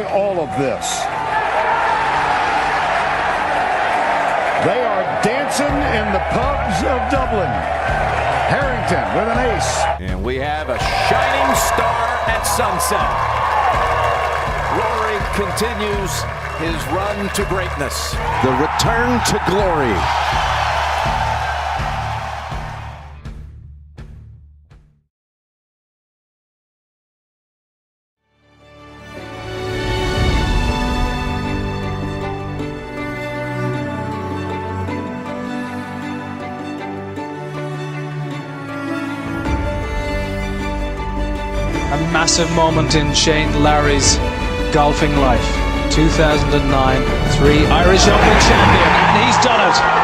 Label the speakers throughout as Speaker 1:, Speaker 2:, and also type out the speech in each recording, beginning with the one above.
Speaker 1: enjoy all of this. They are dancing in the pubs of Dublin. Harrington with an ace.
Speaker 2: And we have a shining star at sunset. Rory continues his run to greatness.
Speaker 3: The return to glory.
Speaker 4: A massive moment in Shane Larry's golfing life. 2009, 3 Irish Open champion, and he's done it.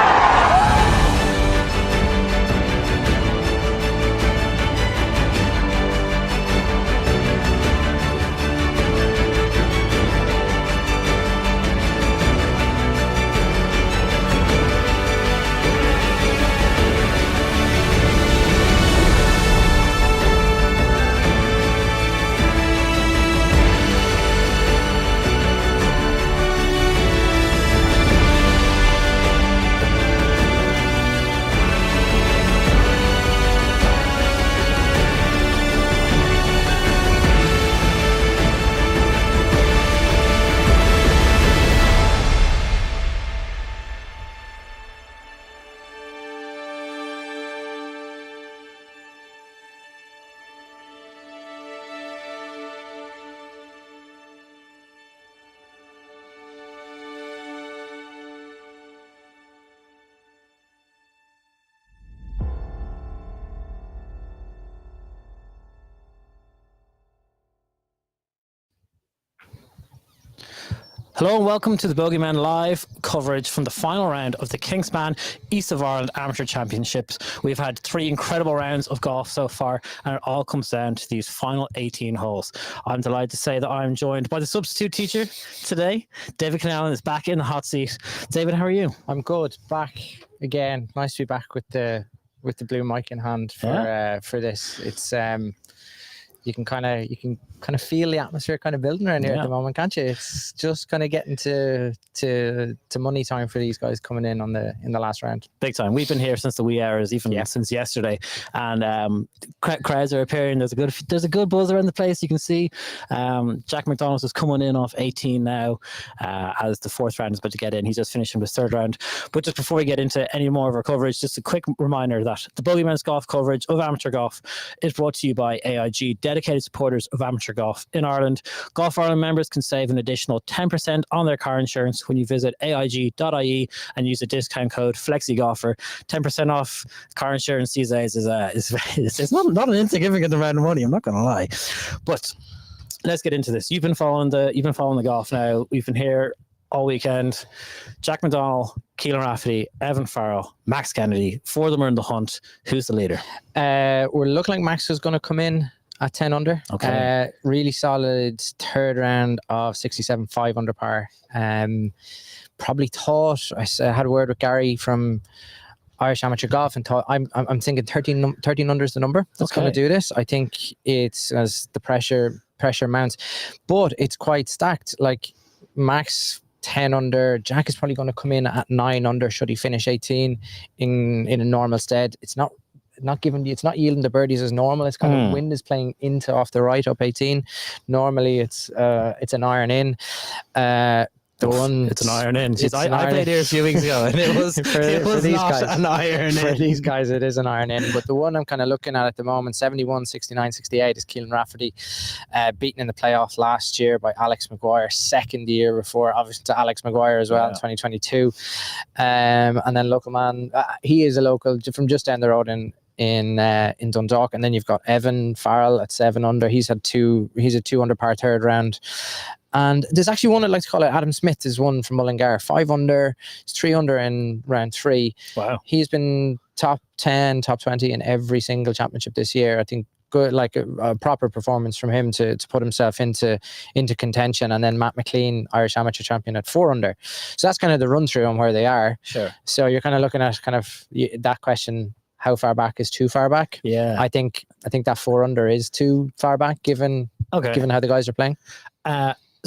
Speaker 5: Hello and welcome to the Bogeyman Live coverage from the final round of the Kingspan East of Ireland Amateur Championships. We've had 3 incredible rounds of golf so far, and it all comes down to these final 18 holes. I'm delighted to say that I'm joined by the substitute teacher today. David Connellan is back in the hot seat. David, how are you?
Speaker 6: I'm good. Back again. Nice to be back with the blue mic in hand for this. It's you can kind of feel the atmosphere kind of building around here at the moment, can't you? It's just kind of getting to money time for these guys coming in in the last round.
Speaker 5: Big time. We've been here since the wee hours, even since yesterday, and crowds are appearing. There's a good buzz around the place. You can see Jack McDonald is coming in off 18 now, as the 4th round is about to get in. He's just finishing his 3rd round. But just before we get into any more of our coverage, just a quick reminder that the Bogeyman's golf coverage of amateur golf is brought to you by AIG, dedicated supporters of amateur golf in Ireland. Golf Ireland members can save an additional 10% on their car insurance when you visit aig.ie and use the discount code FlexiGolfer. 10% off car insurance these days is not an insignificant amount of money, I'm not going to lie. But let's get into this. You've been following the golf now. We've been here all weekend. Jack McDonald, Keelan Rafferty, Evan Farrell, Max Kennedy, 4 of them are in the hunt. Who's the leader?
Speaker 6: We're looking like Max is going to come in at 10 under. Okay. Really solid 3rd round of 67, 5 under par. Probably thought, I had a word with Gary from Irish Amateur Golf and thought, I'm thinking 13 under is the number that's going to do this. I think it's as the pressure mounts, but it's quite stacked. Like Max 10 under, Jack is probably going to come in at 9 under should he finish 18 in a normal stead. It's not yielding the birdies as normal. It's kind of wind is playing into off the right up 18. Normally it's an iron in. It's an iron in. I played here a few weeks ago, and it was not an iron in. For these guys, it is an iron in. But the one I'm kind of looking at the moment, 71, 69, 68, is Keelan Rafferty, beaten in the playoff last year by Alex Maguire, 2nd year before, obviously, to Alex Maguire as well in 2022. And then local man, he is a local from just down the road in Dundalk, and then you've got Evan Farrell at 7 under. He's a 2 under par 3rd round. And there's actually one I'd like to call it. Adam Smith is one from Mullingar, 5 under. He's 3 under in round 3. Wow. He's been top 10, top 20 in every single championship this year. I think good, like a proper performance from him to put himself into contention. And then Matt McLean, Irish Amateur Champion, at 4 under. So that's kind of the run through on where they are. Sure. So you're kind of looking at kind of that question. How far back is too far back? Yeah. I think that 4 under is too far back given how the guys are playing.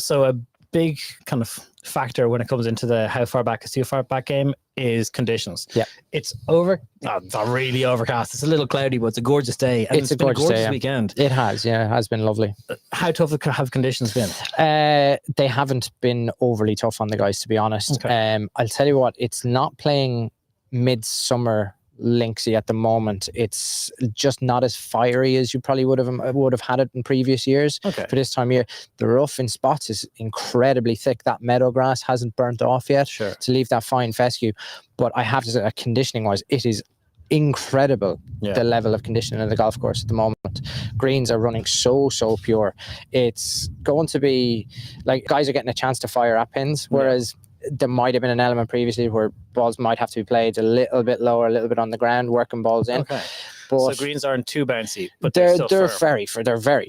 Speaker 5: So a big kind of factor when it comes into the how far back is too far back game is conditions.
Speaker 6: Yeah,
Speaker 5: it's not really overcast. It's a little cloudy, but it's a gorgeous day. And
Speaker 6: it's a gorgeous day,
Speaker 5: weekend.
Speaker 6: It has been lovely.
Speaker 5: How tough have conditions been?
Speaker 6: They haven't been overly tough on the guys, to be honest.
Speaker 5: Okay.
Speaker 6: I'll tell you what, it's not playing midsummer linksy at the moment. It's just not as fiery as you probably would have had it in previous years.
Speaker 5: Okay.
Speaker 6: For this time of year, the rough in spots is incredibly thick. That meadow grass hasn't burnt off yet to leave that fine fescue. But I have to say, conditioning wise, it is incredible, the level of conditioning in the golf course at the moment. Greens are running so pure. It's going to be like guys are getting a chance to fire at pins, whereas there might have been an element previously where balls might have to be played a little bit lower, a little bit on the ground, working balls in.
Speaker 5: Okay.
Speaker 6: But
Speaker 5: so greens aren't too bouncy, but
Speaker 6: they're
Speaker 5: firm.
Speaker 6: very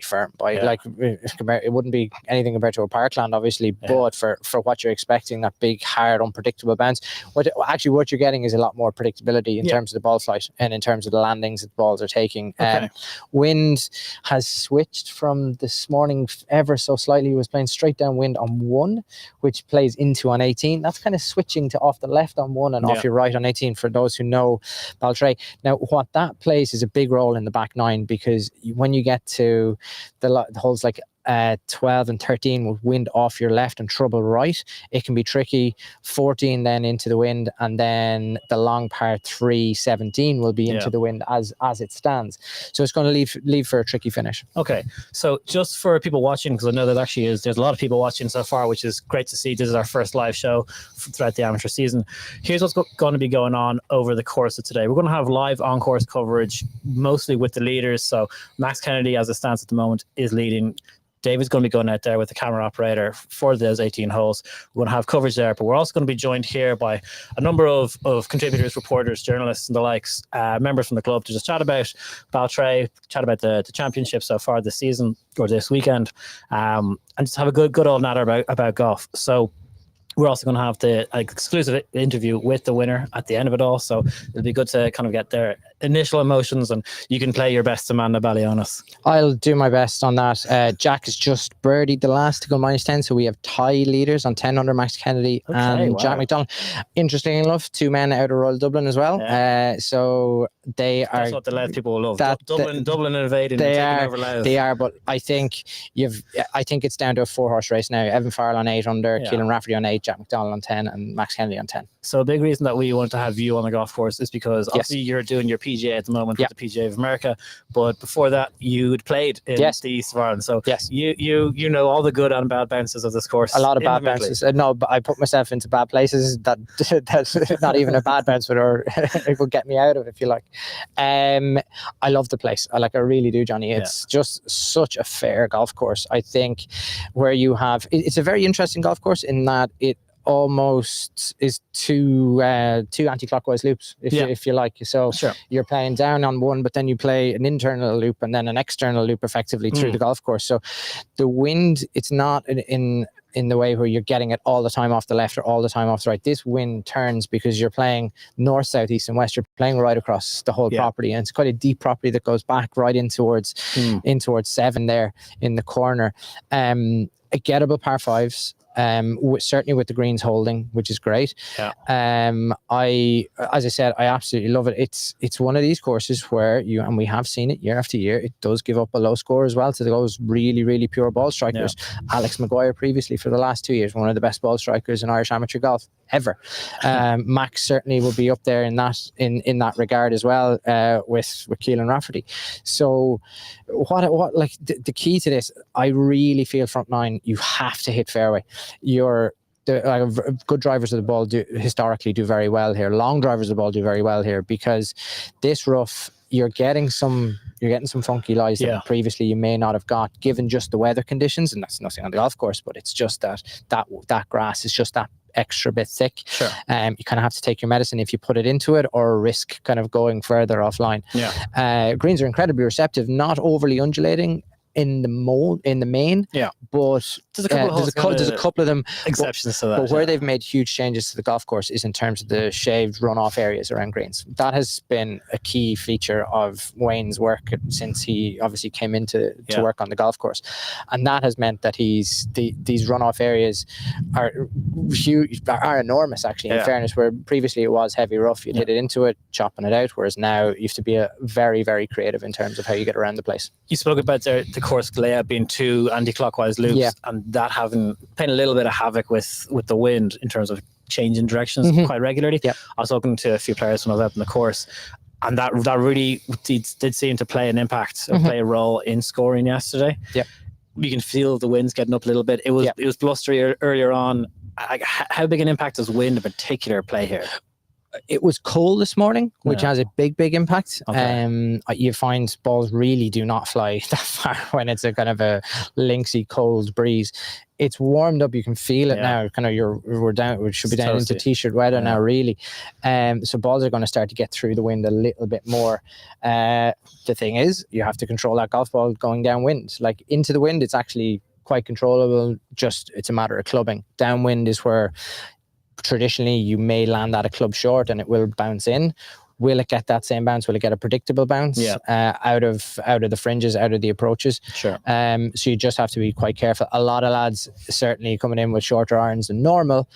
Speaker 6: firm. It wouldn't be anything compared to a parkland, obviously, but for what you're expecting, that big, hard, unpredictable bounce. What you're getting is a lot more predictability in terms of the ball flight and in terms of the landings that the balls are taking.
Speaker 5: Okay.
Speaker 6: Wind has switched from this morning ever so slightly. It was playing straight down wind on 1, which plays into on 18. That's kind of switching to off the left on 1 and off your right on 18 for those who know Baltray. Now, what that plays is a big role in the back 9, because when you get to the holes like 12 and 13 with wind off your left and trouble right, it can be tricky. 14 then into the wind, and then the long par 3, 17 will be into the wind as it stands. So it's going to leave for a tricky finish.
Speaker 5: Okay, so just for people watching, because I know there's a lot of people watching so far, which is great to see. This is our first live show throughout the amateur season. Here's what's going to be going on over the course of today. We're going to have live on-course coverage, mostly with the leaders. So Max Kennedy, as it stands at the moment, is leading. David's going to be going out there with the camera operator for those 18 holes. We're going to have coverage there, but we're also going to be joined here by a number of contributors, reporters, journalists, and the likes, members from the club, to just chat about Baltray, chat about the championship so far this season or this weekend, and just have a good old natter about golf. So we're also going to have the exclusive interview with the winner at the end of it all. So it'll be good to kind of get their initial emotions, and you can play your best, Amanda Ballionis.
Speaker 6: I'll do my best on that. Jack has just birdied the last to go -10, so we have tie leaders on 10 under, Max Kennedy and Jack McDonald. Interesting enough, 2 men out of Royal Dublin as well. So they are.
Speaker 5: That's what the Louth people will love. Dublin invading.
Speaker 6: They are, but I think it's down to a 4-horse race now. Evan Farrell on 8 under, Keelan Rafferty on 8, Jack McDonald on 10, and Max Kennedy on 10.
Speaker 5: So a big reason that we want to have you on the golf course is because obviously you're doing your PGA at the moment with the PGA of America, but before that you'd played in the East of Ireland. So you know all the good and bad bounces of this course.
Speaker 6: A lot of bad bounces. No, but I put myself into bad places that's not even a bad bounce, or it will get me out of, if you like. I love the place. I really do, Johnny. It's just such a fair golf course. I think where you have it's a very interesting golf course in that it almost is two anti-clockwise loops, if you like. So you're playing down on one, but then you play an internal loop and then an external loop effectively through the golf course. So the wind, it's not in the way where you're getting it all the time off the left or all the time off the right. This wind turns because you're playing north, south, east and west. You're playing right across the whole property, and it's quite a deep property that goes back right in towards 7 there in the corner. Gettable par 5s. Certainly with the greens holding, which is great. As I said, I absolutely love it. It's one of these courses where and we have seen it year after year, it does give up a low score as well to those really, really pure ball strikers. Alex Maguire previously for the last 2 years, one of the best ball strikers in Irish amateur golf ever. Max certainly will be up there in that regard as well, with Keelan Rafferty. So what like the key to this, I really feel front 9, you have to hit fairway. Good drivers of the ball historically do very well here. Long drivers of the ball do very well here, because this rough, you're getting some funky lies that previously you may not have got, given just the weather conditions. And that's nothing on the golf course, but it's just that grass is just that extra bit thick. You kind of have to take your medicine if you put it into it, or risk kind of going further offline. Greens are incredibly receptive, not overly undulating. in the main.
Speaker 5: Yeah,
Speaker 6: but
Speaker 5: there's a
Speaker 6: couple of them
Speaker 5: exceptions to that.
Speaker 6: But where they've made huge changes to the golf course is in terms of the shaved runoff areas around greens. That has been a key feature of Wayne's work since he obviously came into to work on the golf course, and that has meant that these runoff areas are huge, are enormous actually. In fairness, where previously it was heavy rough, you'd hit it into it, chopping it out, whereas now you have to be very, very creative in terms of how you get around the place.
Speaker 5: You spoke about the course layout being 2 anti-clockwise loops, and that having playing a little bit of havoc with the wind in terms of changing directions quite regularly. I was talking to a few players when I was out in the course, and that really did seem to play an impact or play a role in scoring yesterday. You can feel the winds getting up a little bit. It was blustery earlier on. How big an impact does wind in particular play here?
Speaker 6: It was cold this morning, which has a big impact. You find balls really do not fly that far when it's a kind of a lynxy cold breeze. It's warmed up. You can feel it now. Kind of we're down. We should be down into t-shirt weather now, really. So balls are going to start to get through the wind a little bit more. The thing is, you have to control that golf ball going downwind. Like into the wind, it's actually quite controllable. Just it's a matter of clubbing. Downwind is where traditionally you may land at a club short and it will bounce in. Will it get that same bounce? Will it get a predictable bounce out of the fringes, out of the approaches?
Speaker 5: Sure.
Speaker 6: So you just have to be quite careful. A lot of lads certainly coming in with shorter irons than normal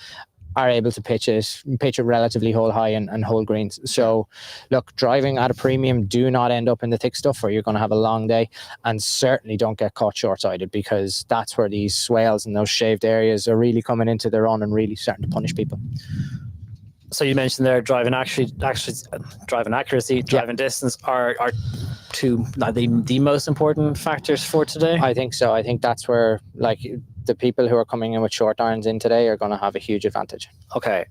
Speaker 6: are able to pitch it relatively hole high and hold greens. So look, driving at a premium, do not end up in the thick stuff or you're going to have a long day, and certainly don't get caught short-sided, because that's where these swales and those shaved areas are really coming into their own and really starting to punish people.
Speaker 5: So you mentioned there driving accuracy, driving distance are two the most important factors for today.
Speaker 6: I think so. I think that's where the people who are coming in with short irons in today are going to have a huge advantage.
Speaker 5: Okay,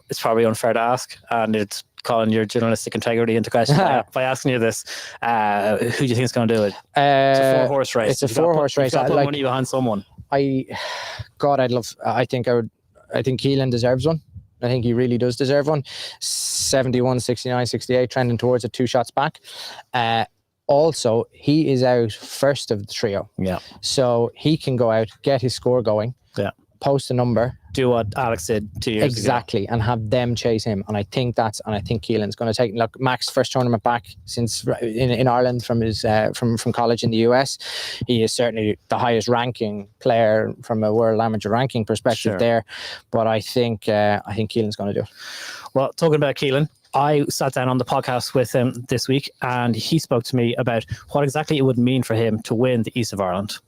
Speaker 5: it's probably unfair to ask, and it's calling your journalistic integrity into question by asking you this. Who do you think is going to do it? It's a 4-horse race.
Speaker 6: It's a 4-horse race.
Speaker 5: You've got to put money behind someone.
Speaker 6: I think Keelan deserves one. I think he really does deserve one. 71, 69, 68, trending towards it, 2 shots back. Also, he is out first of the trio.
Speaker 5: Yeah.
Speaker 6: So he can go out, get his score going, post a number.
Speaker 5: Do what Alex did 2 years ago.
Speaker 6: Exactly, and have them chase him. And I think Keelan's going to take. Look, Mac's first tournament back since in Ireland from his from college in the US. He is certainly the highest ranking player from a world amateur ranking perspective there. But I think Keelan's going to do it.
Speaker 5: Well, talking about Keelan, I sat down on the podcast with him this week, and he spoke to me about what exactly it would mean for him to win the East of Ireland.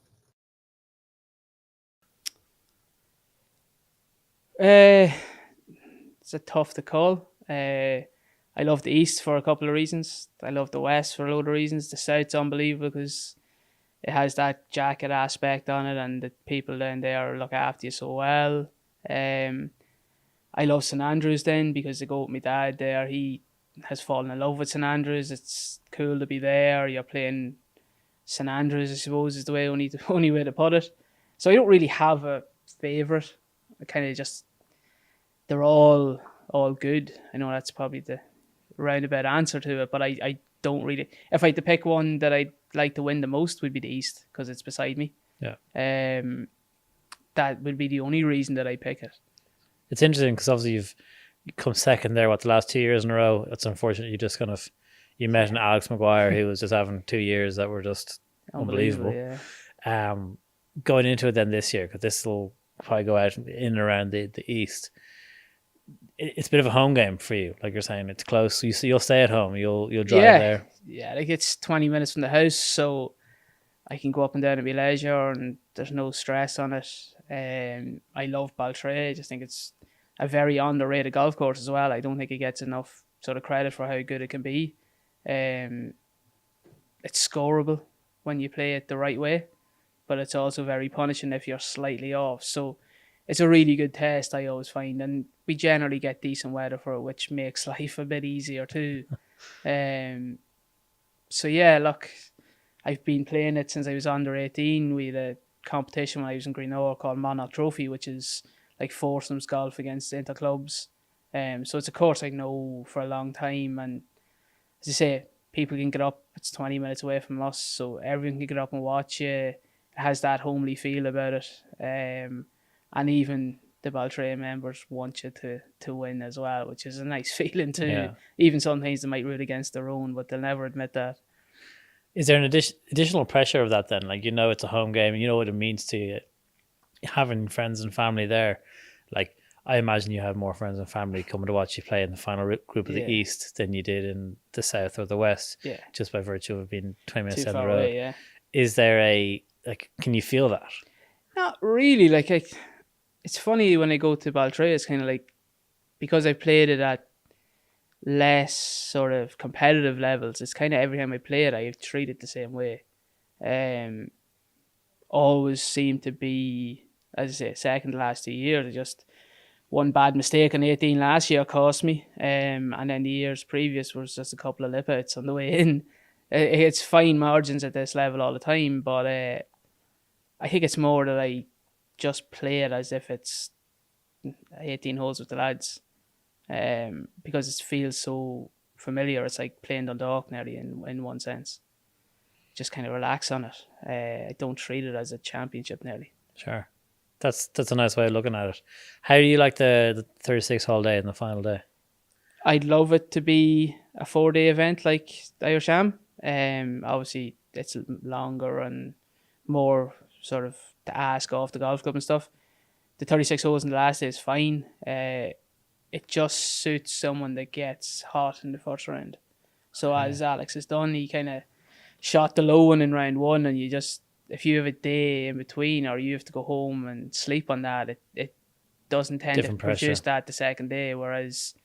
Speaker 7: It's a tough to call. I love the East for a couple of reasons. I love the West for a load of reasons. The South's unbelievable because it has that jacket aspect on it, and the people down there look after you so well. I love St Andrews then because I go with my dad there. He has fallen in love with St Andrews. It's cool to be there. You're playing St Andrews, I suppose, is the only way to put it. So I don't really have a favourite. I kind of just, they're all good. I know that's probably the roundabout answer to it, but I don't really. If I had to pick one that I'd like to win the most, would be the East because it's beside me.
Speaker 8: Yeah.
Speaker 7: That would be the only reason that I pick it.
Speaker 8: It's interesting because obviously you come second there. The last 2 years in a row? It's unfortunate. You met an Alex McGuire who was just having 2 years that were just unbelievable.
Speaker 7: Yeah.
Speaker 8: Going into it then this year, because this will probably go out in and around the East. It's a bit of a home game for you, like you're saying. It's close. You'll stay at home. You'll drive there.
Speaker 7: Yeah, it's 20 minutes from the house, so I can go up and down at my leisure, and there's no stress on it. I love Baltray. I just think it's a very underrated golf course as well. I don't think it gets enough sort of credit for how good it can be. It's scoreable when you play it the right way, but it's also very punishing if you're slightly off. So it's a really good test, I always find, and we generally get decent weather for it, which makes life a bit easier too. So yeah, look, I've been playing it since I was under 18. We had a competition when I was in Greenoa called Monarch Trophy, which is like foursomes golf against interclubs. So it's a course I know for a long time, and as I say, people can get up it's 20 minutes away from us, so everyone can get up and watch it. It has that homely feel about it. And even the Baltray members want you to win as well, which is a nice feeling too.
Speaker 8: Yeah.
Speaker 7: Even sometimes they might root against their own, but they'll never admit that.
Speaker 8: Is there an additional pressure of that then? Like, you know, it's a home game and you know what it means to you, having friends and family there. Like, I imagine you have more friends and family coming to watch you play in the final group of the East than you did in the South or the West, just by virtue of being 20 minutes down the road.
Speaker 7: Away,
Speaker 8: Is there can you feel that?
Speaker 7: Not really. Like, it's funny when I go to Baltray, it's kind of like, because I played it at less sort of competitive levels, it's kind of every time I play it, I treat it the same way. Always seem to be, as I say, second to last 2 years. Just one bad mistake on 18 last year cost me, and then the years previous was just a couple of lip outs on the way in. It's fine margins at this level all the time, but I think it's more that I just play it as if it's 18 holes with the lads, because it feels so familiar. It's like playing Dundalk nearly in one sense. Just kind of relax on it. I don't treat it as a championship nearly.
Speaker 8: Sure. That's a nice way of looking at it. How do you like the 36 hole day and the final day?
Speaker 7: I'd love it to be a 4-day event like the Irish Am. Obviously, it's longer and more sort of to ask off the golf club and stuff. The 36 holes in the last day is fine. It just suits someone that gets hot in the first round. So as Alex has done, he kind of shot the low one in round one, and you just, if you have a day in between or you have to go home and sleep on that, it doesn't tend to produce that the second day. Whereas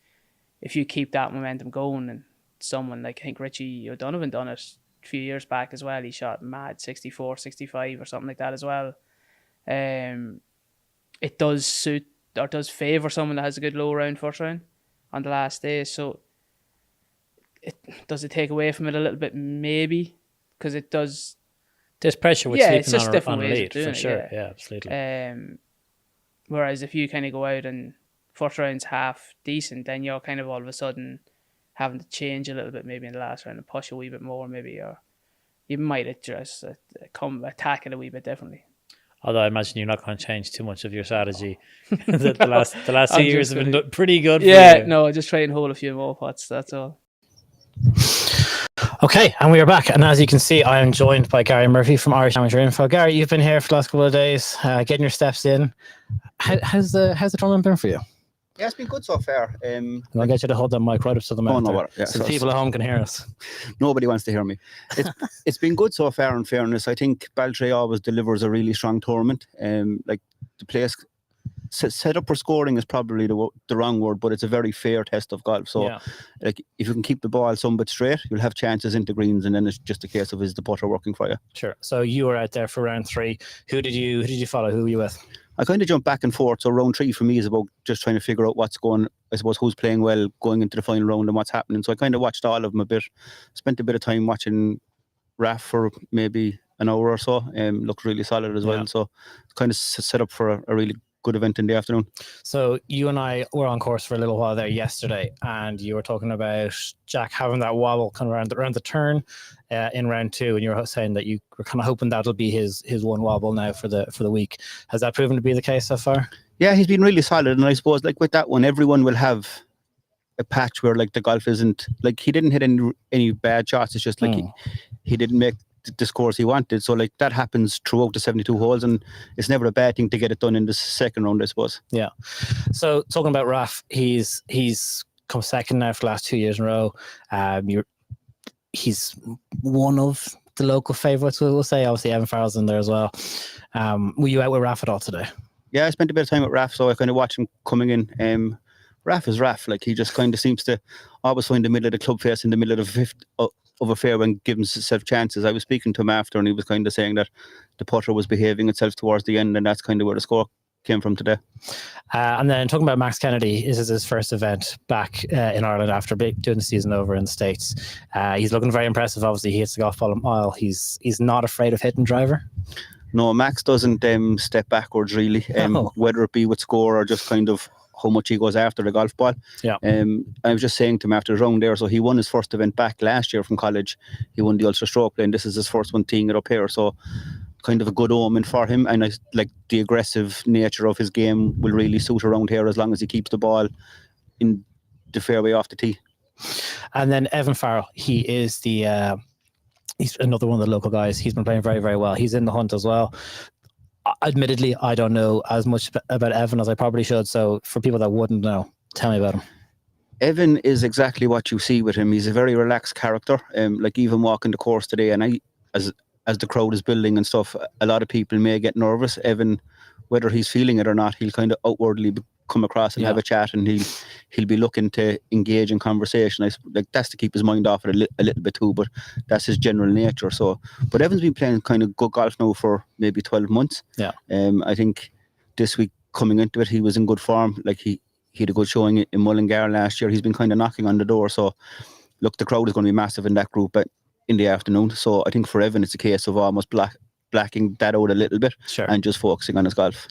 Speaker 7: if you keep that momentum going, and someone like, I think Richie O'Donovan done it a few years back as well, he shot mad 64, 65 or something like that as well. It does suit or does favour someone that has a good low round first round on the last day. So does it take away from it a little bit? Maybe, because it does.
Speaker 8: There's pressure with sleeping on a lead, for sure. Yeah, absolutely.
Speaker 7: Whereas if you kind of go out and first round's half decent, then you're kind of all of a sudden having to change a little bit maybe in the last round and push a wee bit more maybe, or you might just come attack it a wee bit differently.
Speaker 8: Although I imagine you're not going to change too much of your strategy. the last 2 years have been pretty good for you.
Speaker 7: No, just try and hold a few more putts, that's all.
Speaker 5: Okay, and we are back. And as you can see, I am joined by Gary Murphy from Irish Amateur Info. Gary, you've been here for the last couple of days, getting your steps in. How's the tournament been for you?
Speaker 9: Yeah, it's been good so far.
Speaker 5: I'll get you to hold that mic right up to the mouth.
Speaker 9: So
Speaker 5: the people at home can hear us.
Speaker 9: Nobody wants to hear me. It's been good so far, in fairness. I think Baltray always delivers a really strong tournament. Like the place set up for scoring is probably the wrong word, but it's a very fair test of golf. So like if you can keep the ball some bit straight, you'll have chances into greens, and then it's just a case of, is the putter working for you? Sure.
Speaker 5: So you were out there for round 3. Who did you follow? Who were you with?
Speaker 9: I kind of jump back and forth. So round 3 for me is about just trying to figure out what's going, I suppose, who's playing well going into the final round and what's happening. So I kind of watched all of them a bit, spent a bit of time watching Raf for maybe an hour or so. Looked really solid as well. So kind of set up for a really good event in the afternoon.
Speaker 5: So you and I were on course for a little while there yesterday, and you were talking about Jack having that wobble kind of around the turn in round 2, and you were saying that you were kind of hoping that'll be his one wobble now for the week. Has that proven to be the case so far?
Speaker 9: Yeah, he's been really solid, and I suppose like with that one, everyone will have a patch where like the golf isn't, like he didn't hit any bad shots. It's just like he didn't make the scores he wanted. So like that happens throughout the 72 holes, and it's never a bad thing to get it done in the second round, I suppose.
Speaker 5: Yeah. So talking about Raf, he's come second now for the last 2 years in a row. He's one of the local favourites, we'll say. Obviously Evan Farrell's in there as well. Were you out with Raf at all today?
Speaker 9: Yeah, I spent a bit of time with Raf, so I kind of watched him coming in. Raf is Raf. Like he just kind of seems to always find the middle of the club face in the middle of the fifth of a fairway and give himself chances. I was speaking to him after, and he was kind of saying that the putter was behaving itself towards the end, and that's kind of where the score came from today.
Speaker 5: And then talking about Max Kennedy, this is his first event back in Ireland after doing the season over in the States. He's looking very impressive. Obviously, he hits the golf ball a mile. He's not afraid of hitting driver.
Speaker 9: No, Max doesn't step backwards really, whether it be with score or just kind of how much he goes after the golf ball.
Speaker 5: Yeah.
Speaker 9: I was just saying to him after his round there, so he won his first event back last year from college. He won the Ulster Stroke Play, and this is his first one teeing it up here. So kind of a good omen for him, and I like the aggressive nature of his game will really suit around here as long as he keeps the ball in the fairway off the tee.
Speaker 5: And then Evan Farrell, he is the he's another one of the local guys. He's been playing very, very well. He's in the hunt as well. Admittedly, I don't know as much about Evan as I probably should. So for people that wouldn't know, tell me about him.
Speaker 9: Evan is exactly what you see with him. He's a very relaxed character. Like even walking the course today, and as the crowd is building and stuff, a lot of people may get nervous. Evan, whether he's feeling it or not, he'll kind of outwardly come across and have a chat, and he'll be looking to engage in conversation. Like that's to keep his mind off it a little bit too, but that's his general nature. So, but Evan's been playing kind of good golf now for maybe 12 months.
Speaker 5: Yeah.
Speaker 9: I think this week coming into it, he was in good form. Like he had a good showing in Mullingar last year. He's been kind of knocking on the door. So, look, the crowd is going to be massive in that group in the afternoon. So I think for Evan, it's a case of almost blacking that out a little bit and just focusing on his golf.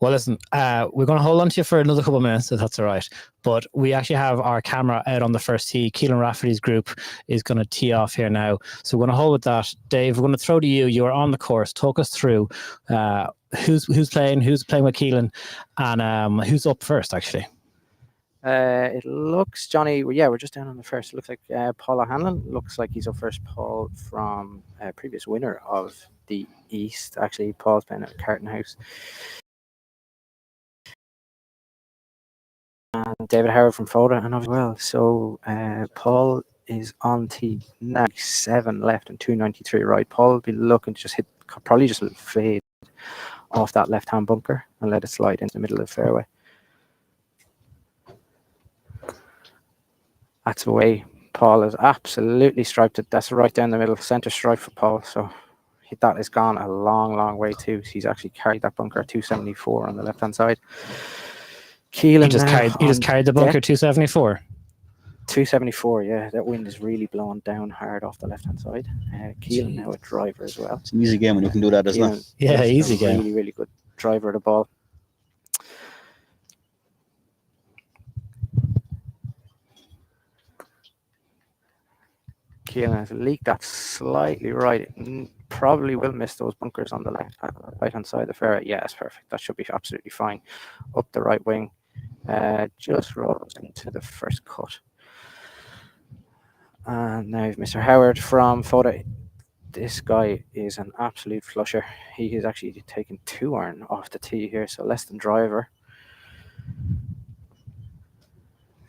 Speaker 5: Well, listen, we're going to hold on to you for another couple of minutes, if that's all right. But we actually have our camera out on the first tee. Keelan Rafferty's group is going to tee off here now. So we're going to hold with that. Dave, we're going to throw to you. You are on the course. Talk us through who's playing with Keelan, and who's up first, actually.
Speaker 6: It looks, Johnny, we're just down on the first. It looks like Paul O'Hanlon. Looks like he's up first. Paul from previous winner of the East. Actually, Paul's playing at Carton House. And David Howard from Foda and as well. So Paul is on tee 97 left and 293 right. Paul will be looking to just hit, probably just fade off that left-hand bunker and let it slide into the middle of the fairway. That's the way Paul has absolutely striped it. That's right down the middle, center stripe for Paul. So that has gone a long, long way too. He's actually carried that bunker 274 on the left-hand side. Keelan
Speaker 5: he just carried the bunker 274.
Speaker 6: 274, yeah. That wind is really blowing down hard off the left-hand side. Keelan now a driver as well.
Speaker 9: It's an easy game when you can do that, isn't it?
Speaker 5: Yeah, easy game.
Speaker 6: Really, really good driver of the ball. Keelan has leaked that slightly right. Probably will miss those bunkers on the right-hand side of the fairway. Yeah, it's perfect. That should be absolutely fine. Up the right wing. Just rolls into the first cut. And now Mr. Howard from Foda. This guy is an absolute flusher. He has actually taken 2 iron off the tee here, so less than driver.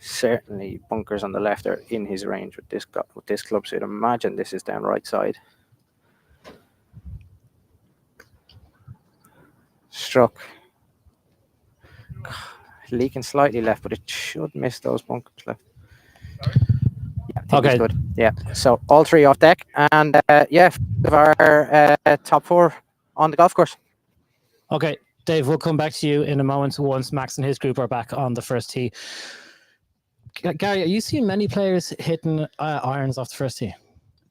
Speaker 6: Certainly bunkers on the left are in his range with this club, so you'd imagine this is down right side. Struck. Leaking slightly left, but it should miss those bunkers left. Yeah,
Speaker 5: okay.
Speaker 6: Good. Yeah. So all 3 off deck, and of our top 4 on the golf course.
Speaker 5: Okay, Dave, we'll come back to you in a moment once Max and his group are back on the first tee. Gary, are you seeing many players hitting irons off the first tee?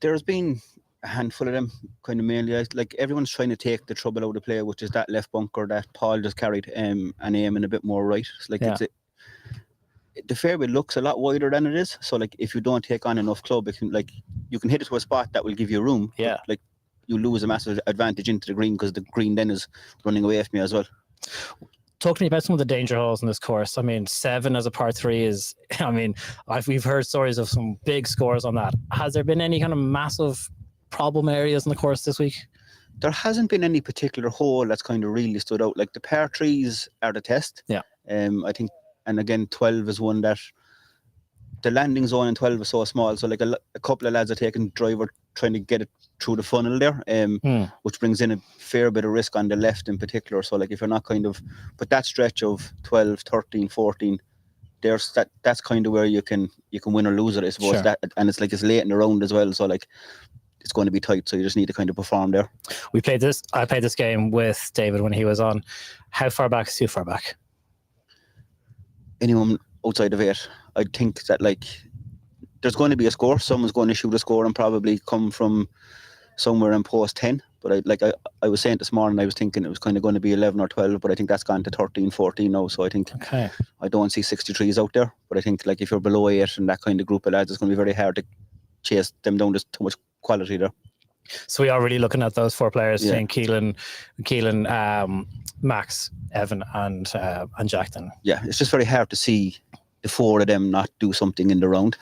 Speaker 9: There's been a handful of them, kind of mainly. Like everyone's trying to take the trouble out of play, which is that left bunker that Paul just carried, and aiming a bit more right. It's like the fairway looks a lot wider than it is. So like if you don't take on enough club, you can hit it to a spot that will give you room.
Speaker 5: Yeah.
Speaker 9: Like you lose a massive advantage into the green because the green then is running away from you as well.
Speaker 5: Talk to me about some of the danger holes in this course. I mean, 7 as a par 3 is, we've heard stories of some big scores on that. Has there been any kind of massive problem areas in the course this week?
Speaker 9: There hasn't been any particular hole that's kind of really stood out. Like the par 3s are the test.
Speaker 5: Yeah.
Speaker 9: I think, and again, 12 is one that the landing zone in 12 is so small. So like a couple of lads are taking driver trying to get it through the funnel there, which brings in a fair bit of risk on the left in particular. So like if you're not but that stretch of 12, 13, 14, that's kind of where you can win or lose it, I suppose.
Speaker 5: Sure.
Speaker 9: And it's late in the round as well. So like it's going to be tight. So you just need to kind of perform there.
Speaker 5: I played this game with David when he was on. How far back is too far back?
Speaker 9: Anyone outside of 8. I think that there's going to be a score. Someone's going to shoot a score and probably come from somewhere in post 10. But I was saying this morning, I was thinking it was kind of going to be 11 or 12, but I think that's gone to 13, 14 now. So I think I don't see 63s out there. But I think like if you're below 8 and that kind of group of lads, it's going to be very hard to chase them down. There's too much quality there.
Speaker 5: So we are really looking at those 4 players, saying Keelan, Max, Evan, and Jack. Then
Speaker 9: it's just very hard to see the 4 of them not do something in the round.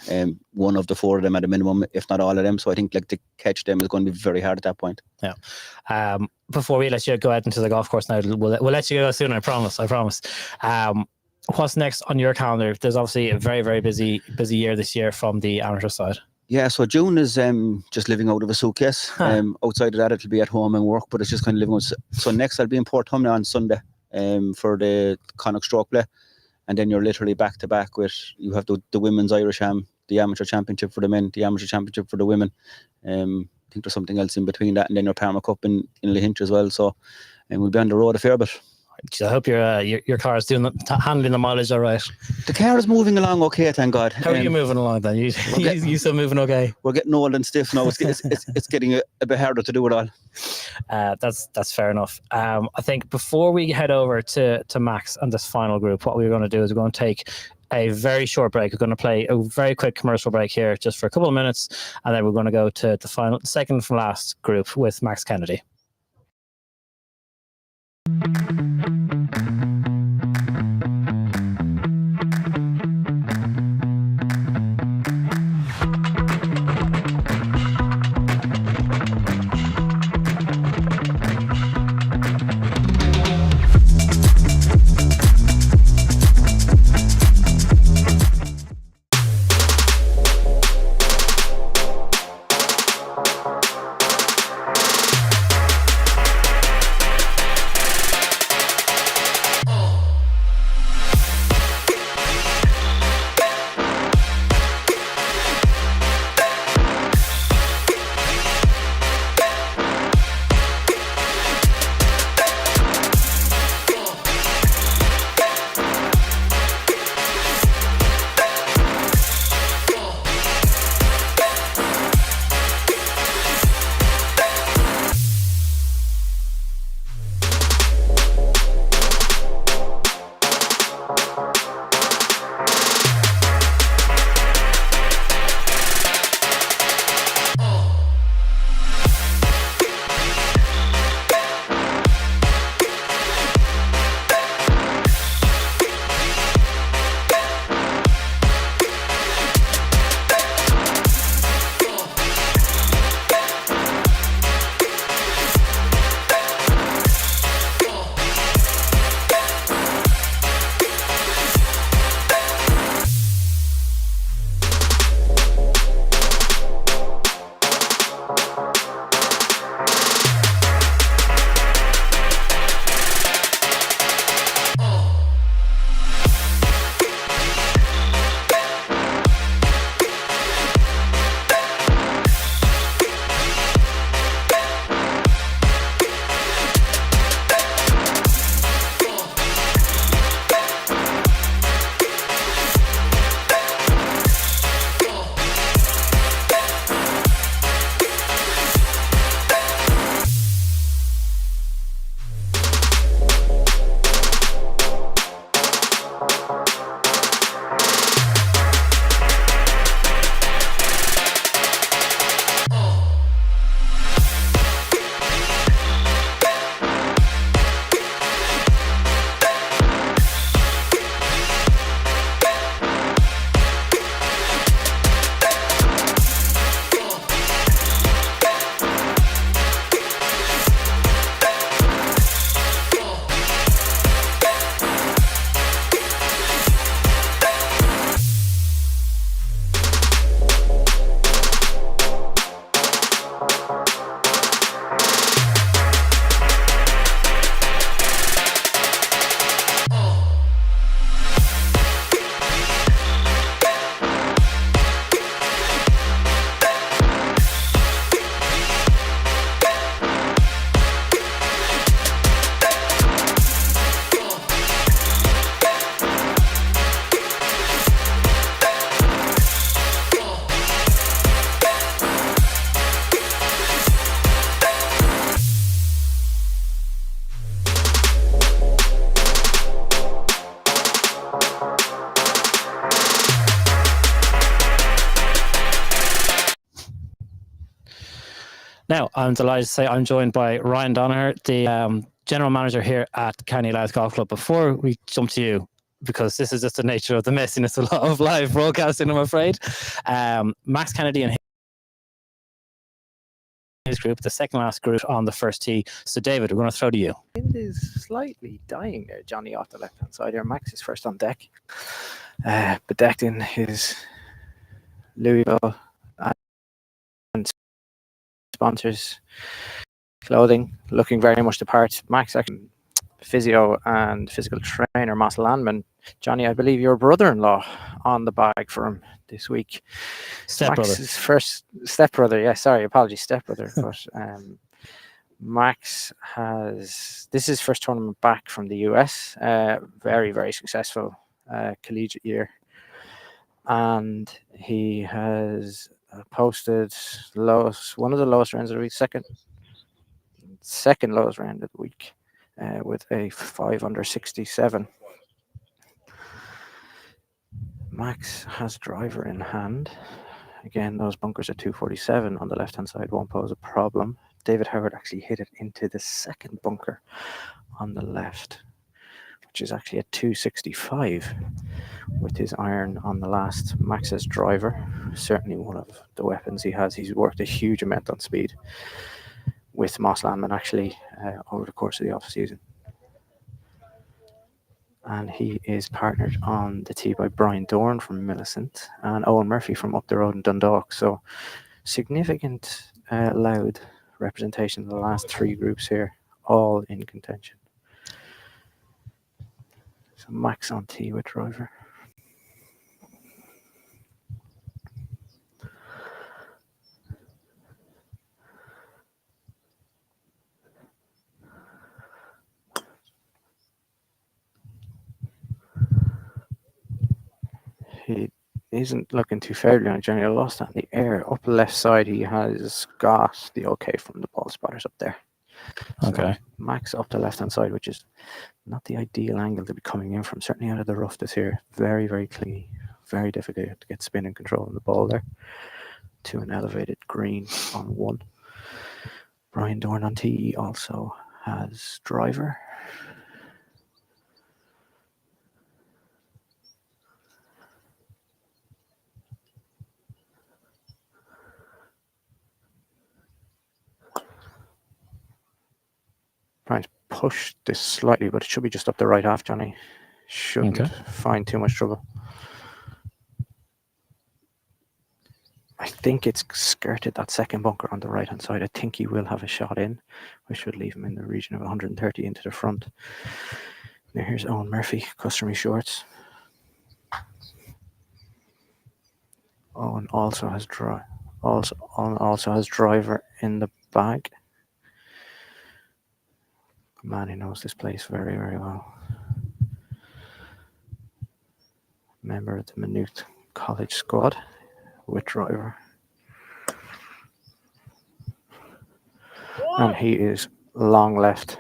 Speaker 9: One of the 4 of them at a minimum, if not all of them. So I think like to catch them is going to be very hard at that point.
Speaker 5: Yeah. Before we let you go out into the golf course now, we'll let you go soon. I promise. What's next on your calendar? There's obviously a very, very busy year this year from the amateur side.
Speaker 9: Yeah, so June is just living out of a suitcase. Outside of that, it'll be at home and work, but it's just kind of living out. So next, I'll be in Port Humna on Sunday for the Connacht Stroke Play. And then you're literally back to back with, you have the Women's Irish Am, the Amateur Championship for the men, the Amateur Championship for the women. I think there's something else in between that. And then your Parma Cup in Lahinch as well. So we'll be on the road a fair bit.
Speaker 5: I hope your car is handling the mileage all right.
Speaker 9: The car is moving along okay, thank God.
Speaker 5: How are you moving along then? You still moving okay?
Speaker 9: We're getting old and stiff now. It's getting a bit harder to do it all.
Speaker 5: That's fair enough. I think before we head over to Max and this final group, what we're going to do is we're going to take a very short break. We're going to play a very quick commercial break here just for a couple of minutes, and then we're going to go to the second from last group with Max Kennedy. Now, I'm delighted to say I'm joined by Ryan Donaher, the general manager here at County Louth Golf Club. Before we jump to you, because this is just the nature of the messiness of live broadcasting, I'm afraid. Max Kennedy and his group, the second last group on the first tee. So, David, we're going to throw to you.
Speaker 6: Wind is slightly dying there, Johnny, off the left-hand side here. Max is first on deck. Bedecked in his Louisville and sponsors clothing, looking very much the part. Max, actually, physio and physical trainer, Moss Landman. Johnny, I believe your brother-in-law on the bag for him this week.
Speaker 5: Stepbrother.
Speaker 6: Max's first stepbrother. Yeah, sorry, apologies, stepbrother. But Max has this is his first tournament back from the US. Very, very successful collegiate year, and he has posted one of the lowest rounds of the week, second lowest round of the week, with a 5 under 67. Max has driver in hand. Again, those bunkers at 247 on the left-hand side won't pose a problem. David Howard actually hit it into the second bunker on the left, which is actually at 265 with his iron on the last. Max's driver, certainly one of the weapons he has. He's worked a huge amount on speed with Moss Landman actually over the course of the off-season. And he is partnered on the tee by Brian Dorn from Millicent and Owen Murphy from up the road in Dundalk. So significant Louth representation of the last three groups here, all in contention. So Max on tee with driver. He isn't looking too favorably on Johnny. Lost that in the air. Up the left side, he has got the okay from the ball spotters up there.
Speaker 5: Okay.
Speaker 6: So Max up the left-hand side, which is not the ideal angle to be coming in from. Certainly out of the rough this here. Very, very clean. Very difficult to get spin and control on the ball there. To an elevated green on one. Brian Dorn on tee also has driver. Trying to push this slightly, but it should be just up the right half, Johnny. Shouldn't find too much trouble. I think it's skirted that second bunker on the right-hand side. I think he will have a shot in, which would leave him in the region of 130 into the front. Now here's Owen Murphy, customary shorts. Owen also has driver in the bag. A man who knows this place very, very well. Member of the Maynooth College squad with driver. And he is long left.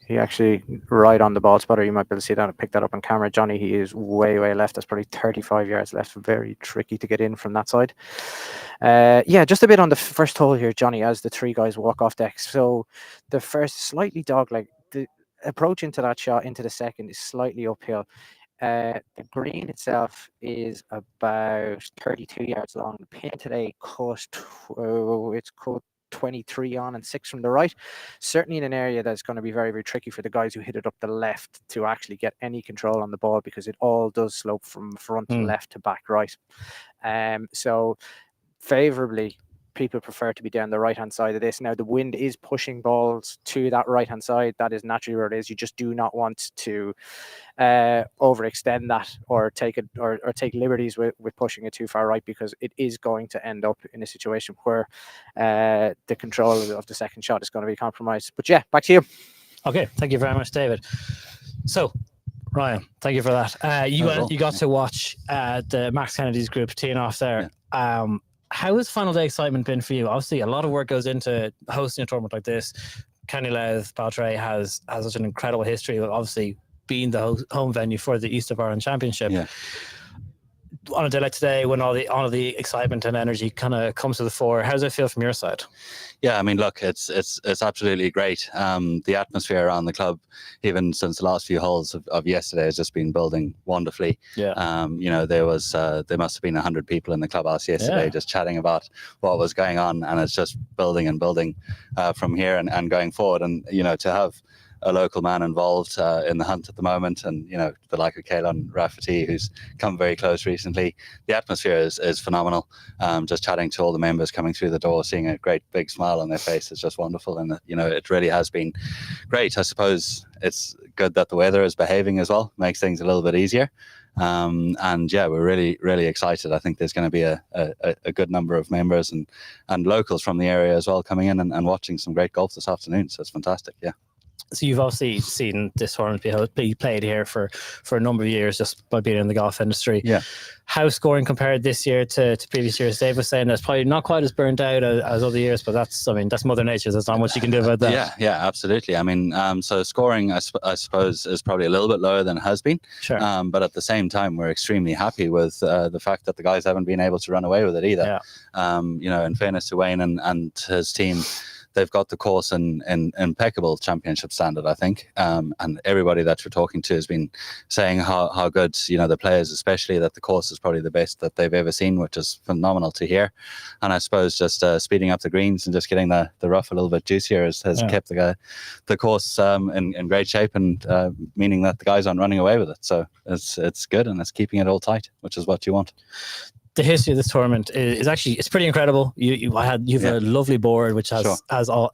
Speaker 6: He actually right on the ball spotter. You might be able to see that and pick that up on camera. Johnny, he is way, way left. That's probably 35 yards left. Very tricky to get in from that side. Yeah, just a bit on the first hole here, Johnny, as the three guys walk off deck. So the first slightly dog-leg. The approach into that shot into the second is slightly uphill. The green itself is about 32 yards long. The pin today it's cut 23 on and 6 from the right. Certainly in an area that's going to be very, very tricky for the guys who hit it up the left to actually get any control on the ball, because it all does slope from front left to back right. So favorably, people prefer to be down the right-hand side of this. Now, the wind is pushing balls to that right-hand side. That is naturally where it is. You just do not want to overextend that or take it or take liberties with pushing it too far right, because it is going to end up in a situation where the control of the second shot is going to be compromised. But yeah, back to you.
Speaker 5: Okay, thank you very much, David. So, Ryan, thank you for that. You got to watch the Max Kennedy's group teeing off there. Yeah. How has final day excitement been for you? Obviously, a lot of work goes into hosting a tournament like this. County Louth, Baltray has such an incredible history of obviously being the home venue for the East of Ireland Championship.
Speaker 9: Yeah.
Speaker 5: on a day like today, when all the excitement and energy kind of comes to the fore, how does it feel from your side?
Speaker 10: Yeah, I mean, look, it's absolutely great. The atmosphere around the club, even since the last few holes of yesterday, has just been building wonderfully.
Speaker 5: Yeah.
Speaker 10: There must have been 100 people in the clubhouse yesterday just chatting about what was going on, and it's just building and building from here and going forward. And to have a local man involved in the hunt at the moment, and the like of Caelan Rafferty, who's come very close recently. The atmosphere is phenomenal. Just chatting to all the members coming through the door, seeing a great big smile on their face is just wonderful, and it really has been great. I suppose it's good that the weather is behaving as well, makes things a little bit easier. And yeah, we're really, really excited. I think there's going to be a good number of members and locals from the area as well coming in and watching some great golf this afternoon. So it's fantastic. Yeah.
Speaker 5: So you've obviously seen this tournament be played here for a number of years just by being in the golf industry.
Speaker 10: Yeah.
Speaker 5: How scoring compared this year to previous years? Dave was saying that's probably not quite as burnt out as other years, but that's Mother Nature. There's not much you can do about that.
Speaker 10: Yeah, absolutely. I mean, so scoring, I suppose, is probably a little bit lower than it has been.
Speaker 5: Sure.
Speaker 10: But at the same time, we're extremely happy with the fact that the guys haven't been able to run away with it either.
Speaker 5: Yeah.
Speaker 10: In fairness to Wayne and his team, they've got the course in impeccable championship standard, I think. And everybody that you're talking to has been saying how good, the players especially, that the course is probably the best that they've ever seen, which is phenomenal to hear. And I suppose just speeding up the greens and just getting the rough a little bit juicier has kept the course in great shape, and meaning that the guys aren't running away with it. So it's good, and it's keeping it all tight, which is what you want.
Speaker 5: The history of this tournament is actually, it's pretty incredible. You've a lovely board which has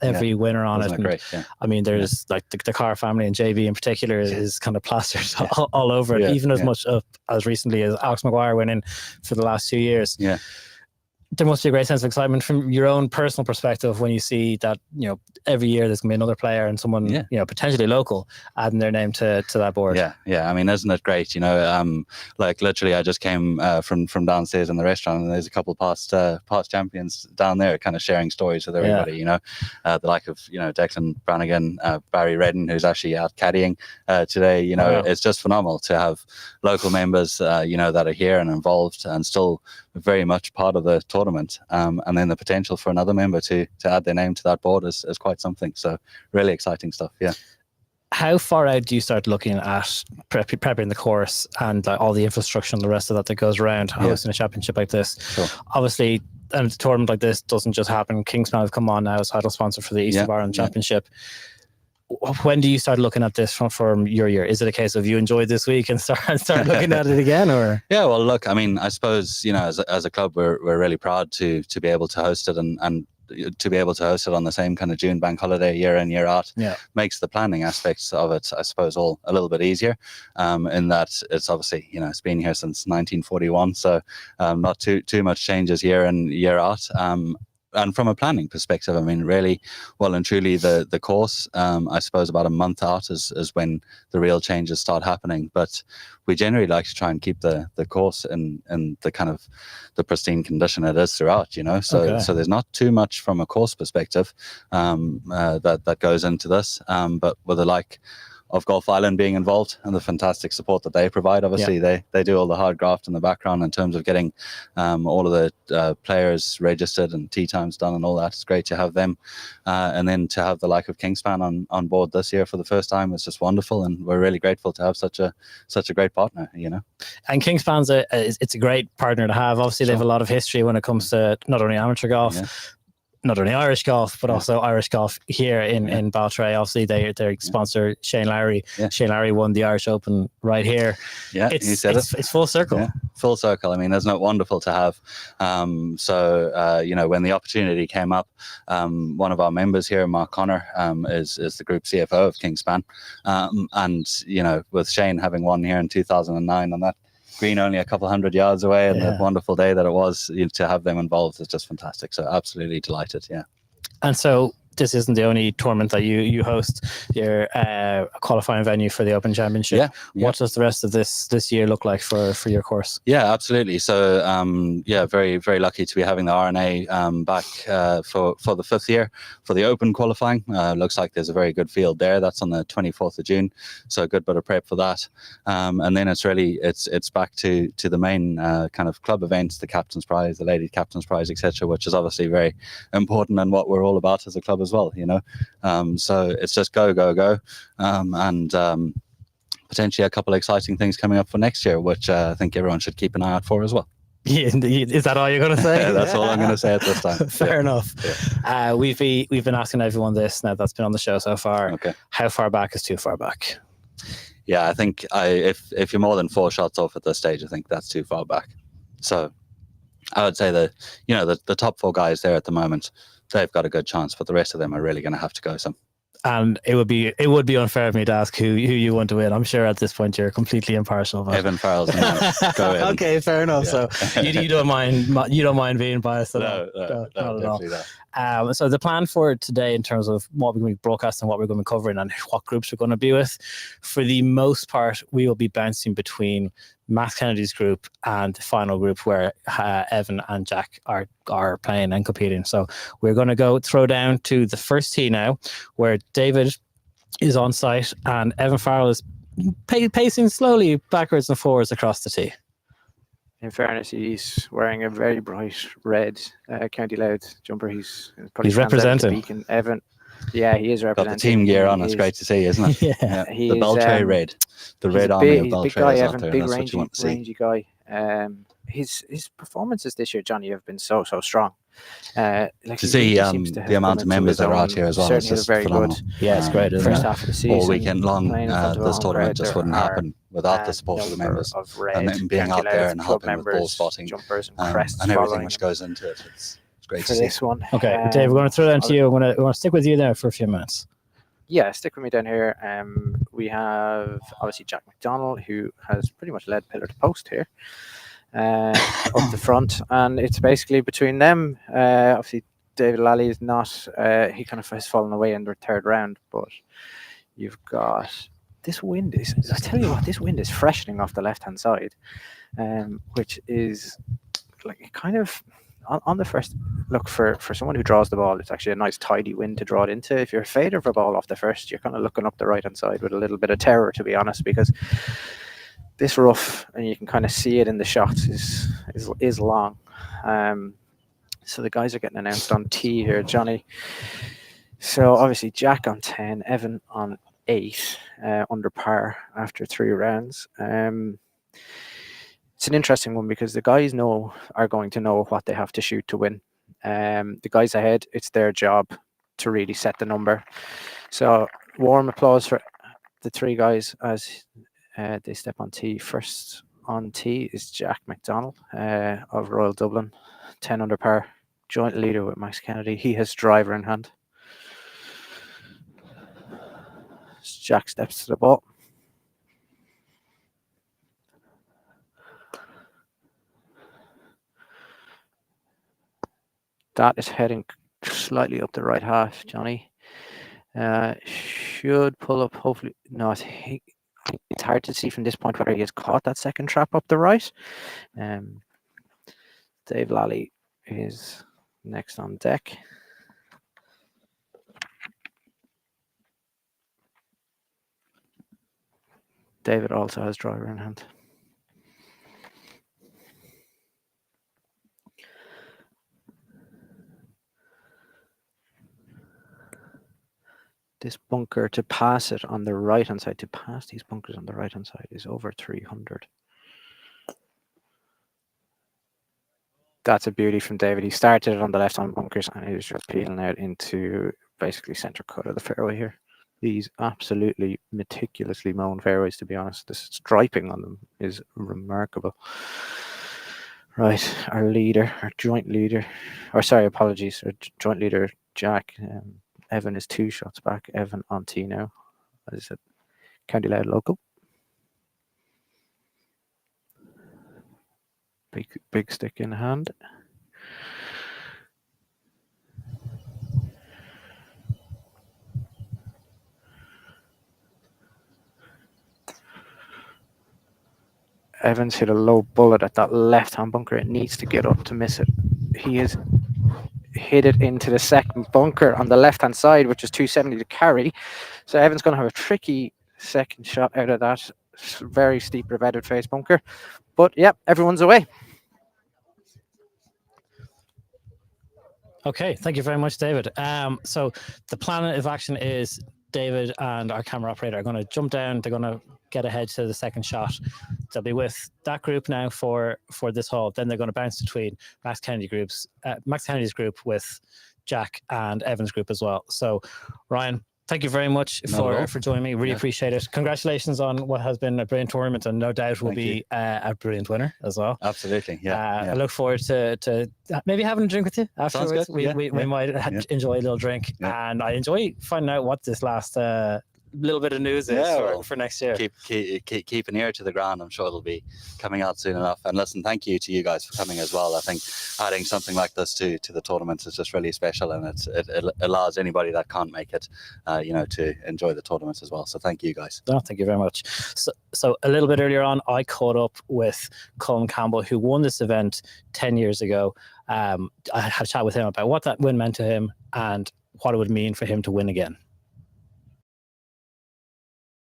Speaker 5: every winner on it.
Speaker 10: Great? Yeah.
Speaker 5: I mean, there's like the Carr family, and JB in particular is kind of plastered all over it, even as much up as recently as Alex Maguire went in for the last 2 years.
Speaker 10: Yeah.
Speaker 5: There must be a great sense of excitement from your own personal perspective when you see that, every year there's going to be another player and someone, potentially local, adding their name to that board.
Speaker 10: Yeah. I mean, isn't it great? Like literally I just came from downstairs in the restaurant, and there's a couple past champions down there kind of sharing stories with everybody, the like of, Declan Brannigan, Barry Redden, who's actually out caddying today. It's just phenomenal to have local members, that are here and involved and still very much part of the tournament, and then the potential for another member to add their name to that board is quite something. So really exciting stuff. Yeah.
Speaker 5: How far out do you start looking at prepping the course and all the infrastructure and the rest of that goes around hosting a championship like this?
Speaker 10: Sure.
Speaker 5: Obviously, and a tournament like this doesn't just happen. Kingspan have come on now as title sponsor for the East of Ireland Championship. When do you start looking at this from your year? Is it a case of you enjoyed this week and start looking at it again, or?
Speaker 10: Yeah, well, look, I mean, I suppose, as a club, we're really proud to be able to host it and to be able to host it on the same kind of June bank holiday year in, year out, makes the planning aspects of it, I suppose, all a little bit easier, in that it's obviously, it's been here since 1941, so not too much changes year in, year out. And from a planning perspective, I mean, really, well and truly, the course, I suppose about a month out is when the real changes start happening. But we generally like to try and keep the course in the kind of the pristine condition it is throughout, So so there's not too much from a course perspective that goes into this. But with the like of Golf Island being involved and the fantastic support that they provide. Obviously, they do all the hard graft in the background in terms of getting all of the players registered and tee times done and all that. It's great to have them. And then to have the like of Kingspan on board this year for the first time is just wonderful. And we're really grateful to have such a great partner,
Speaker 5: And Kingspan's it's a great partner to have. Obviously, they have a lot of history when it comes to not only amateur golf, not only Irish golf, but also Irish golf here in Baltray. Obviously, their sponsor, Shane Lowry. Shane Lowry won the Irish Open right here.
Speaker 10: Yeah,
Speaker 5: it's full circle.
Speaker 10: Yeah, full circle. I mean, isn't it wonderful to have? So, when the opportunity came up, one of our members here, Mark Connor, is the group CFO of Kingspan. And, with Shane having won here in 2009 on that green only a couple 100 yards away, and the wonderful day that it was, to have them involved is just fantastic. So absolutely delighted. Yeah.
Speaker 5: And so this isn't the only tournament that you host. You're a qualifying venue for the Open Championship.
Speaker 10: Yeah.
Speaker 5: What does the rest of this year look like for your course?
Speaker 10: Yeah, absolutely. So very, very lucky to be having the RNA back for the 5th year for the Open qualifying. Looks like there's a very good field there. That's on the 24th of June, so a good bit of prep for that. And then it's back to the main kind of club events, the Captain's Prize, the Lady Captain's Prize, etc., which is obviously very important and what we're all about as a club as well, you know. So it's just go, and potentially a couple of exciting things coming up for next year, which I think everyone should keep an eye out for as well.
Speaker 5: Yeah, is that all you're going to say?
Speaker 10: That's all I'm going to say at this time.
Speaker 5: Fair enough. Yeah. We've been asking everyone this now that's been on the show so far.
Speaker 10: Okay.
Speaker 5: How far back is too far back?
Speaker 10: Yeah, I think if you're more than 4 shots off at this stage, I think that's too far back. So I would say that, you know, the top 4 guys there at the moment, they've got a good chance, but the rest of them are really going to have to go some.
Speaker 5: And it would be unfair of me to ask who you want to win. I'm sure at this point you're completely impartial. But...
Speaker 10: Evan Farrell's the man. Go ahead.
Speaker 5: Okay, fair enough. Yeah. So you don't mind being biased at all?
Speaker 10: No, not at all.
Speaker 5: So the plan for today in terms of what we're going to be broadcasting, what we're going to be covering, and what groups we're going to be with, for the most part, we will be bouncing between Max Kennedy's group and the final group where Evan and Jack are playing and competing. So we're going to throw down to the first tee now, where David is on site and Evan Farrell is pacing slowly backwards and forwards across the tee.
Speaker 6: In fairness, he's wearing a very bright red County Loud jumper. He's
Speaker 5: representing.
Speaker 6: Beacon. Evan. Yeah, he is representing.
Speaker 10: Got the team gear on. It's great to see, isn't it?
Speaker 5: Yeah.
Speaker 10: The Beltray red. The red army of Beltray
Speaker 6: big guy,
Speaker 10: is out
Speaker 6: Evan,
Speaker 10: there,
Speaker 6: big
Speaker 10: and that's what you want to see.
Speaker 6: rangy guy. His performances this year, Johnny, have been so strong. To
Speaker 10: see the amount of members that are out here as well is just
Speaker 6: very
Speaker 10: phenomenal.
Speaker 6: good.
Speaker 5: Yeah, it's great.
Speaker 6: First half of the season,
Speaker 10: all weekend long, this tournament just wouldn't
Speaker 6: crowd.
Speaker 10: happen without the support of the members
Speaker 6: Of red,
Speaker 10: and them being out there and helping with ball spotting
Speaker 6: jumpers and crests
Speaker 10: and everything which goes into it. It's great
Speaker 6: for
Speaker 10: to see.
Speaker 6: this one.
Speaker 5: Okay, Dave, we're going to throw down to you. We're going to stick with you there for a few minutes.
Speaker 6: Yeah, stick with me down here. We have obviously Jack McDonald, who has pretty much led pillar to post here up the front, and it's basically between them. Obviously, David Lally is not. He kind of has fallen away in the 3rd round, but you've got this wind. I tell you what, this wind is freshening off the left-hand side, which is like kind of. On the first look, for someone who draws the ball, it's actually a nice tidy wind to draw it into. If you're a fader of a ball off the first, you're kind of looking up the right hand side with a little bit of terror, to be honest, because this rough, and you can kind of see it in the shots, is long. So the guys are getting announced on tee here, Johnny. So obviously Jack on 10, Evan on 8, under par after 3 rounds. It's an interesting one because the guys are going to know what they have to shoot to win. The guys ahead, it's their job to really set the number. So warm applause for the 3 guys as they step on tee. First on tee is Jack McDonald of Royal Dublin, 10 under par, joint leader with Max Kennedy. He has driver in hand. Jack steps to the ball. That is heading slightly up the right half, Johnny. Should pull up, hopefully. No, it's hard to see from this point whether he has caught that second trap up the right. Dave Lally is next on deck. David also has driver in hand. This bunker to pass it on the right hand side, to pass these bunkers on the right hand side, is over 300. That's a beauty from David. He started it on the left hand bunkers and he was just peeling out into basically center cut of the fairway here. These absolutely meticulously mown fairways, to be honest. The striping on them is remarkable. Right, our joint leader, Jack. Evan is 2 shots back. Evan on tee now. As I said, County Loud local. Big stick in hand. Evans hit a low bullet at that left-hand bunker. It needs to get up to miss it. He has hit it into the second bunker on the left-hand side, which is 270 to carry. So Evans going to have a tricky second shot out of that very steep revetted face bunker. But yeah, everyone's away.
Speaker 5: Okay, thank you very much, David. So the plan of action is David and our camera operator are going to jump down. They're going to get ahead to the second shot. They'll be with that group now for this hole. Then they're going to bounce between Max Kennedy's group with Jack and Evan's group as well. So, Ryan, thank you very much for joining me. Really appreciate it. Congratulations on what has been a brilliant tournament, and no doubt will be a brilliant winner as well.
Speaker 10: Absolutely, yeah.
Speaker 5: I look forward to maybe having a drink with you afterwards. We might enjoy a little drink, and I enjoy finding out what this last little bit of news is for next year.
Speaker 10: Keep an ear to the ground. I'm sure it'll be coming out soon enough. And listen, thank you to you guys for coming as well. I think adding something like this to the tournament is just really special, and it allows anybody that can't make it, to enjoy the tournament as well. So thank you guys.
Speaker 5: No, thank you very much. So a little bit earlier on, I caught up with Colin Campbell, who won this event 10 years ago. I had a chat with him about what that win meant to him and what it would mean for him to win again.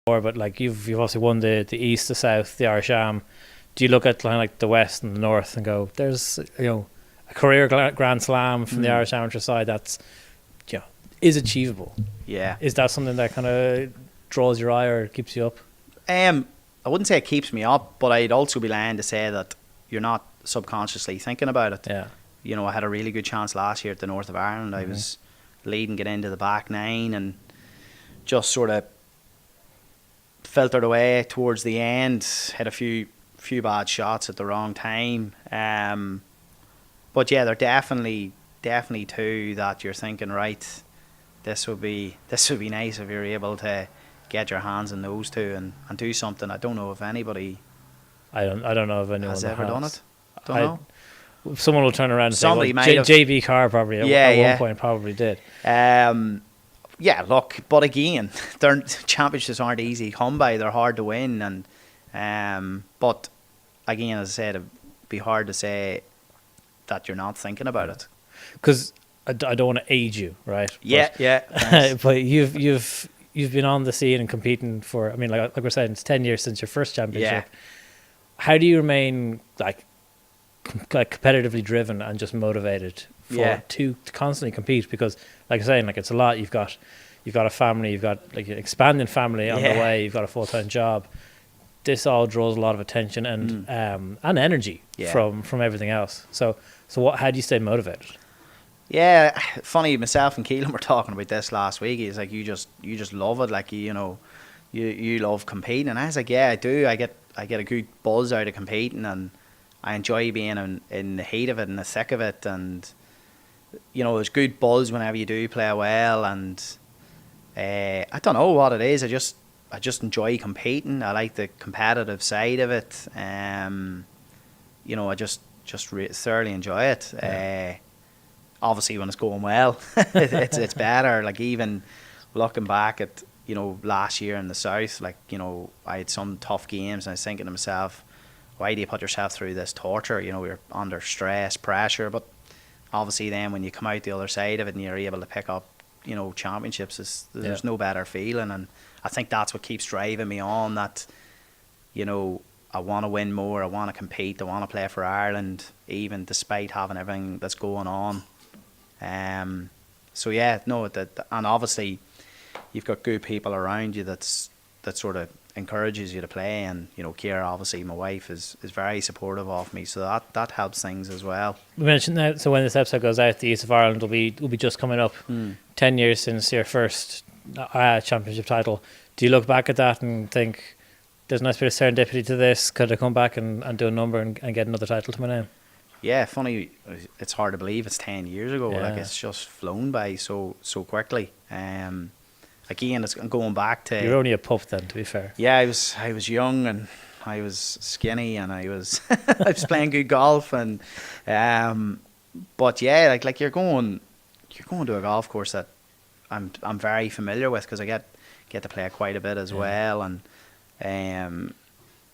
Speaker 8: But like you've obviously won the East, the South, the Irish Am. Do you look at like the West and the North and go, there's a career Grand Slam from the Irish amateur side that's is achievable?
Speaker 11: Yeah.
Speaker 8: Is that something that kind of draws your eye or keeps you up?
Speaker 11: I wouldn't say it keeps me up, but I'd also be lying to say that you're not subconsciously thinking about it.
Speaker 8: Yeah.
Speaker 11: I had a really good chance last year at the North of Ireland. I was leading, get into the back nine, and just sort of filtered away towards the end. Had a few bad shots at the wrong time. But yeah, they're definitely two that you're thinking, right, this would be nice if you're able to get your hands on those two and do something. I don't know if anybody
Speaker 8: I don't know if anyone
Speaker 11: has ever done it. Don't know.
Speaker 8: Someone will turn around and
Speaker 11: somebody
Speaker 8: say, well, JB Carr probably at one point probably did.
Speaker 11: Yeah, look, but again, their championships aren't easy to come by. They're hard to win, and but again, as I said, it'd be hard to say that you're not thinking about it.
Speaker 8: Because I don't want to age you, right?
Speaker 11: Yeah.
Speaker 8: But you've been on the scene and competing for. I mean, like we're saying, it's 10 years since your first championship.
Speaker 11: Yeah.
Speaker 8: How do you remain like competitively driven and just motivated to constantly compete? Because like I'm saying, like it's a lot. You've got a family, you've got like an expanding family on the way, you've got a full-time job. This all draws a lot of attention and energy from everything else. So how do you stay motivated?
Speaker 11: Yeah, funny, myself and Keelan were talking about this last week. He's like, you just love it, like you love competing. And I was like, yeah, I do. I get a good buzz out of competing, and I enjoy being in the heat of it and the thick of it, and there's good buzz whenever you do play well. And I don't know what it is. I just enjoy competing. I like the competitive side of it. I just thoroughly enjoy it.
Speaker 8: Yeah.
Speaker 11: Obviously, when it's going well, it's better. Like even looking back at last year in the South, like I had some tough games, and I was thinking to myself, why do you put yourself through this torture? We're under stress, pressure, but obviously then when you come out the other side of it and you're able to pick up, championships, there's no better feeling. And I think that's what keeps driving me on, that, I want to win more, I want to compete, I want to play for Ireland, even despite having everything that's going on. So yeah, no, and obviously you've got good people around you that sort of encourages you to play, and Ciara, obviously my wife, is very supportive of me, so that helps things as well.
Speaker 8: We mentioned that, so when this episode goes out, the East of Ireland will be just coming up. 10 years since your first championship title. Do you look back at that and think there's a nice bit of serendipity to this? Could I come back and do a number and get another title to my name?
Speaker 11: Yeah, funny, it's hard to believe it's 10 years ago.
Speaker 8: Yeah.
Speaker 11: Like it's just flown by so quickly. Again, it's going back to...
Speaker 8: You're only a pup then, to be fair.
Speaker 11: Yeah, I was young, and I was skinny, and I was I was playing good golf, and but yeah, like you're going to a golf course that I'm very familiar with, because I get to play quite a bit as well, and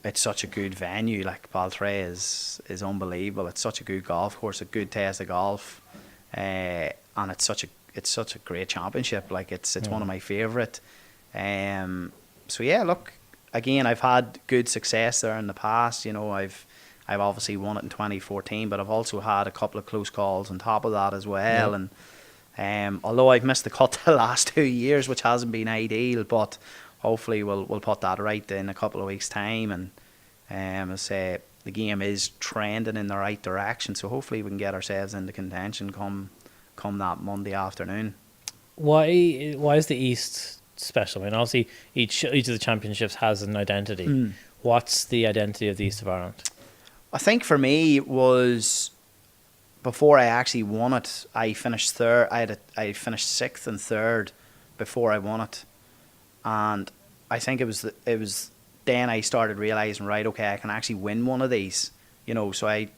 Speaker 11: it's such a good venue. Like Baltray is unbelievable. It's such a good golf course, a good test of golf, and it's such a great championship. Like it's one of my favourite. So yeah, look, again, I've had good success there in the past. You know, I've obviously won it in 2014, but I've also had a couple of close calls on top of that as well. And although I've missed the cut the last 2 years, which hasn't been ideal, but hopefully we'll put that right in a couple of weeks' time. And I say the game is trending in the right direction, so hopefully we can get ourselves into contention come that Monday afternoon.
Speaker 8: Why is the East special? I mean, obviously each of the championships has an identity. What's the identity of the East of Ireland?
Speaker 11: I think for me it was, before I actually won it, I finished third. I finished 6th and 3rd before I won it, and I think it was then I started realizing, right, okay, I can actually win one of these, you know. So and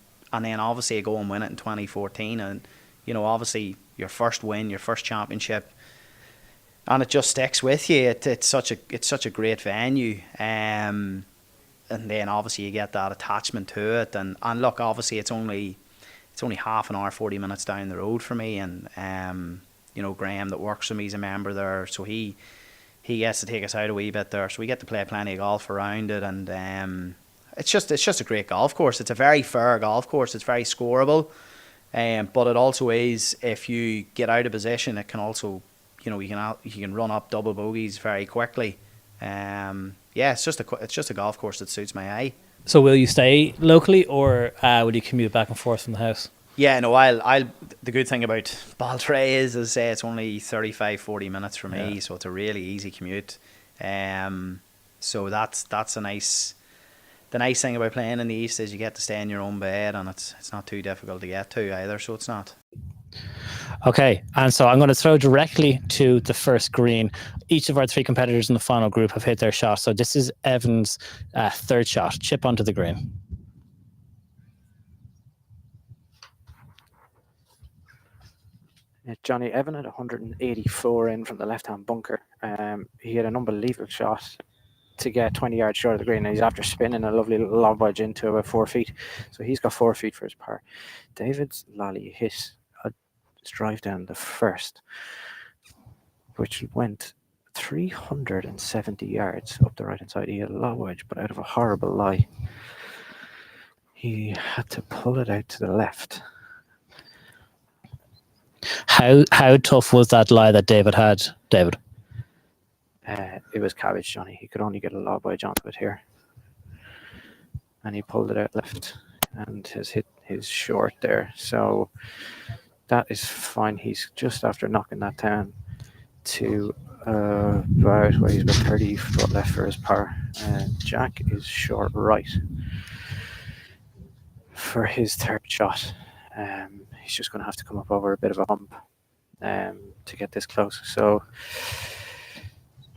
Speaker 11: then obviously I go and win it in 2014, and you know, obviously your first win, your first championship, and it just sticks with you. It's such a great venue, and then obviously you get that attachment to it, and look, obviously it's only half an hour, 40 minutes down the road for me, and you know, Graham that works for me is a member there, so he gets to take us out a wee bit there, so we get to play plenty of golf around it, and it's just a great golf course. It's a very fair golf course. It's very scoreable, but it also is, if you get out of position, it can also, you know, you can run up double bogeys very quickly. It's just a golf course that suits my eye.
Speaker 8: So will you stay locally, or will you commute back and forth from the house?
Speaker 11: Yeah, no, I'll. The good thing about Baltray is, as I say, it's only 35-40 minutes for me, so it's a really easy commute. So that's the nice thing about playing in the East, is you get to stay in your own bed, and it's not too difficult to get to either, so it's not.
Speaker 5: Okay, and so I'm going to throw directly to the first green. Each of our 3 competitors in the final group have hit their shot. So this is Evan's 3rd shot. Chip onto the green.
Speaker 6: Johnny, Evan had 184 in from the left-hand bunker. He had an unbelievable shot to get 20 yards short of the green, and he's after spinning a lovely little lob wedge into about 4 feet. So he's got 4 feet for his par. David's lolly hit a drive down the first, which went 370 yards up the right-hand side. He had a lob wedge, but out of a horrible lie, he had to pull it out to the left.
Speaker 5: How tough was that lie that David had, David?
Speaker 6: It was cabbage, Johnny. He could only get a lob wedge onto it here, and he pulled it out left and has hit his short there. So that is fine. He's just after knocking that down to about, well, he's about 30 foot left for his par. Jack is short right for his 3rd shot. He's just going to have to come up over a bit of a hump to get this close. So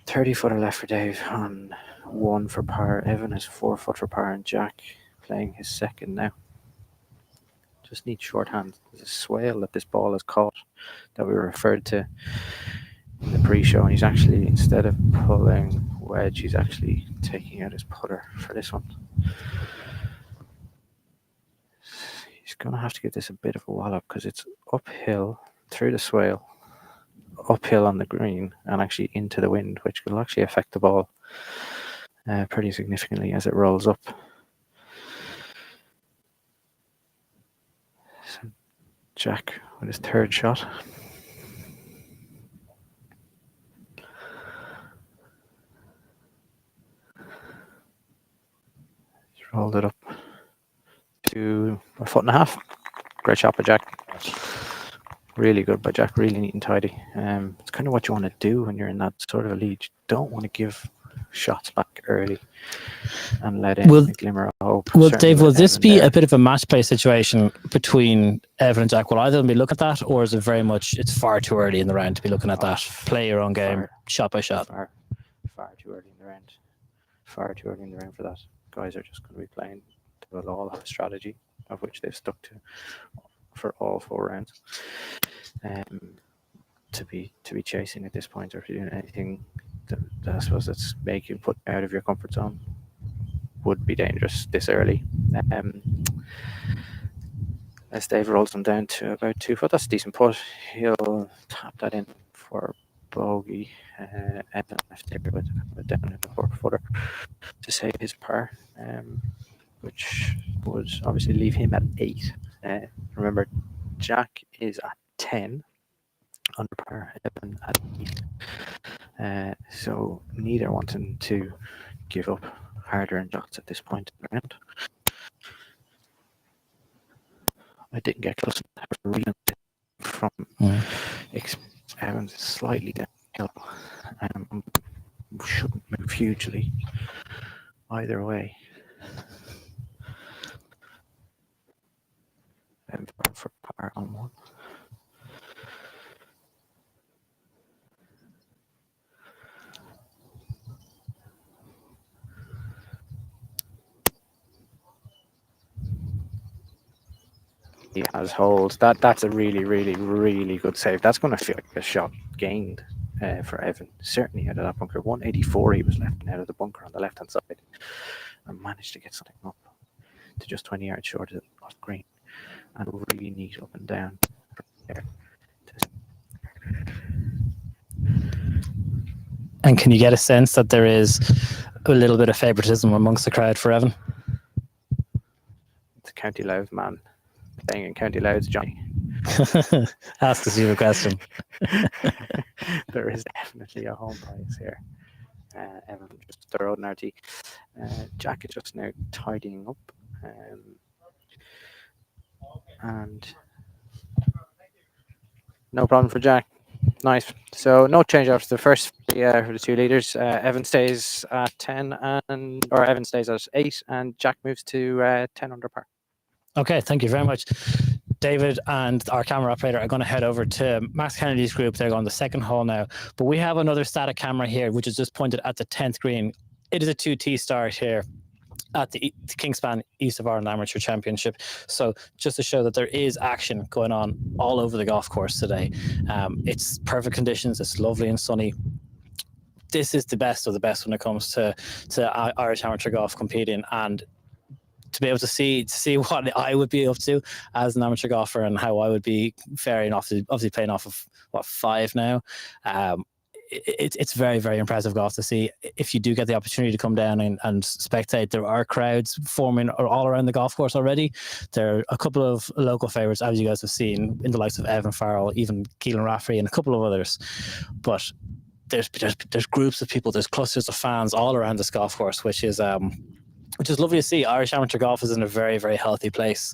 Speaker 6: 30 footer left for Dave on 1 for par. Evan has 4 foot for par, and Jack playing his 2nd now. Just needs shorthand. There's a swale that this ball has caught that we referred to in the pre-show, and he's actually, instead of pulling wedge, he's actually taking out his putter for this one. He's going to have to give this a bit of a wallop, because it's uphill through the swale, uphill on the green, and actually into the wind, which will actually affect the ball pretty significantly as it rolls up. So Jack with his 3rd shot. He's rolled it up to 1.5 foot. Great shot by Jack. Really good by Jack. Really neat and tidy. It's kind of what you want to do when you're in that sort of a lead. You don't want to give shots back early and let in a glimmer of hope.
Speaker 5: Well, Dave, will this be a bit of a match play situation between Evan and Jack? Will either of them be looking at that, or is it very much, it's far too early in the round to be looking at that? Play your own game, shot by shot.
Speaker 6: Far too early in the round. Far too early in the round for that. Guys are just going to be playing. They'll all have a strategy of which they've stuck to for all 4 rounds. To be chasing at this point, or doing anything that I suppose that's make you put out of your comfort zone, would be dangerous this early. As Dave rolls them down to about 2 foot, that's a decent putt. He'll tap that in for bogey. Evan left there with down in the 4-footer to save his par, which would obviously leave him at 8. Remember, Jack is at 10 under par, Evan at 8. So neither wanting to give up harder in shots at this point in the round. I didn't get close enough to read from Evans slightly downhill. Shouldn't move hugely either way. And for par on 1. He has holds. That's a really, really, really good save. That's going to feel like a shot gained for Evan. Certainly out of that bunker. 184 he was left out of the bunker on the left-hand side. And managed to get something up to just 20 yards short of green. And really neat up and down there.
Speaker 5: And can you get a sense that there is a little bit of favouritism amongst the crowd for Evan?
Speaker 6: It's a County Louth man playing in County Louth, Johnny.
Speaker 5: Ask us you a question.
Speaker 6: There is definitely a home prize here. Evan just throwed an RT. Jack is just now tidying up. And no problem for Jack. Nice. So no change after the first for the 2 leaders. Evan stays at 10 or Evan stays at 8 and Jack moves to 10 under par.
Speaker 5: Okay, thank you very much. David and our camera operator are going to head over to Max Kennedy's group. They're on the second hole now. But we have another static camera here, which is just pointed at the 10th green. It is a 2T start here at the Kingspan East of Ireland Amateur Championship. So just to show that there is action going on all over the golf course today. It's perfect conditions. It's lovely and sunny. This is the best of the best when it comes to Irish amateur golf competing, and to be able to see what I would be up to as an amateur golfer and how I would be faring off, obviously playing off of 5 now. It's very, very impressive golf to see. If you do get the opportunity to come down and spectate, there are crowds forming all around the golf course already. There are a couple of local favourites, as you guys have seen, in the likes of Evan Farrell, even Keelan Rafferty, and a couple of others. But there's groups of people, there's clusters of fans all around this golf course, which is lovely to see. Irish amateur golf is in a very, very healthy place.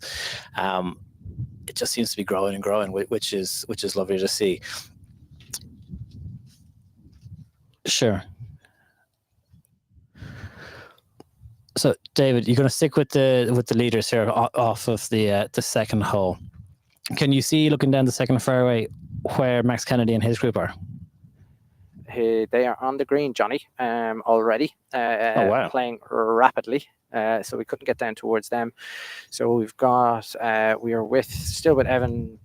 Speaker 5: It just seems to be growing and growing, which is lovely to see. Sure. So, David, you're going to stick with the leaders here off of the second hole. Can you see, looking down the second fairway, where Max Kennedy and his group are?
Speaker 6: They are on the green, Johnny, already.
Speaker 5: Oh, wow.
Speaker 6: Playing rapidly. So we couldn't get down towards them. So we've got, we are still with Evan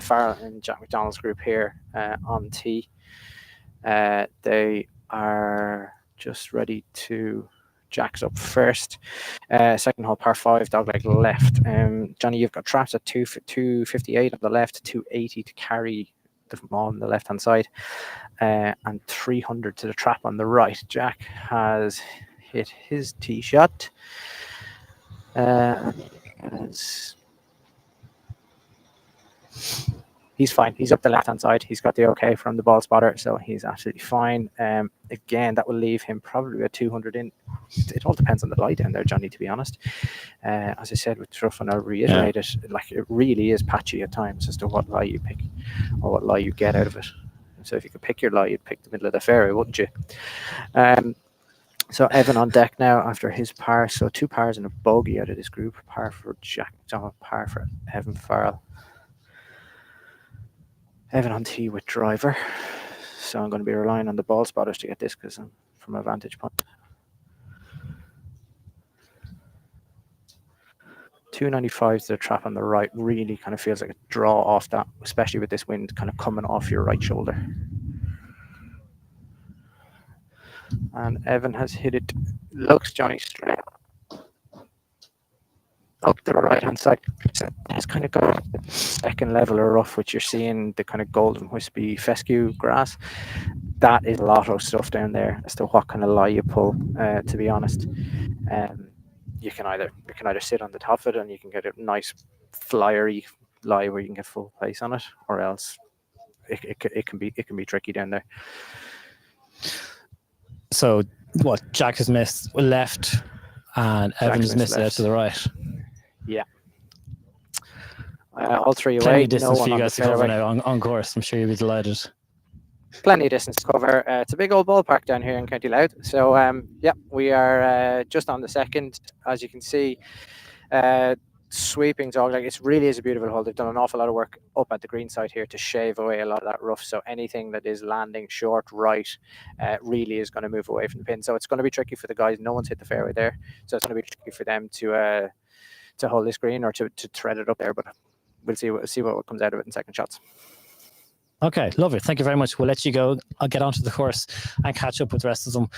Speaker 6: Farrell and Jack McDonald's group here on tee. They are just ready to, Jack's up first. Second hole, par 5, dogleg left. Johnny, you've got traps at 258 on the left, 280 to carry the ball on the left-hand side, and 300 to the trap on the right. Jack has hit his tee shot. He's fine. He's up the left-hand side. He's got the okay from the ball spotter, so he's absolutely fine. Again, that will leave him probably a 200 in. It all depends on the lie down there, Johnny, to be honest. As I said with Truff, and I'll reiterate it, like, it really is patchy at times as to what lie you pick or what lie you get out of it. So if you could pick your lie, you'd pick the middle of the fairway, wouldn't you? So Evan on deck now after his par. So 2 pars and a bogey out of this group. Par for Jack McDonald, par for Evan Farrell. Evan on tee with driver. So I'm going to be relying on the ball spotters to get this because I'm from a vantage point. 295 to the trap on the right really kind of feels like a draw off that, especially with this wind kind of coming off your right shoulder. And Evan has hit it, looks Johnny straight. up the right hand side, let's kind of go second level of rough, which you're seeing the kind of golden wispy fescue grass. That is lotto stuff down there as to what kind of lie you pull. To be honest, you can either sit on the top of it and you can get a nice flyery lie where you can get full place on it, or else it can be tricky down there.
Speaker 5: So what? Jack has missed left, and Evan has missed it out to the right.
Speaker 6: Yeah. All three
Speaker 5: Plenty
Speaker 6: away.
Speaker 5: of distance
Speaker 6: no
Speaker 5: for you
Speaker 6: one
Speaker 5: guys to cover now on course. I'm sure you'll be delighted.
Speaker 6: Plenty of distance to cover. It's a big old ballpark down here in County Louth. So yeah, we are just on the second. As you can see, sweeping dog leg. It really is a beautiful hole. They've done an awful lot of work up at the green side here to shave away a lot of that rough. So anything that is landing short right really is going to move away from the pin. So it's going to be tricky for the guys. No one's hit the fairway there, so it's going to be tricky for them to hold this green or to thread it up there. But we'll see what comes out of it in second shots.
Speaker 5: Okay, lovely. Thank you very much. We'll let you go. I'll get onto the course and catch up with the rest of them.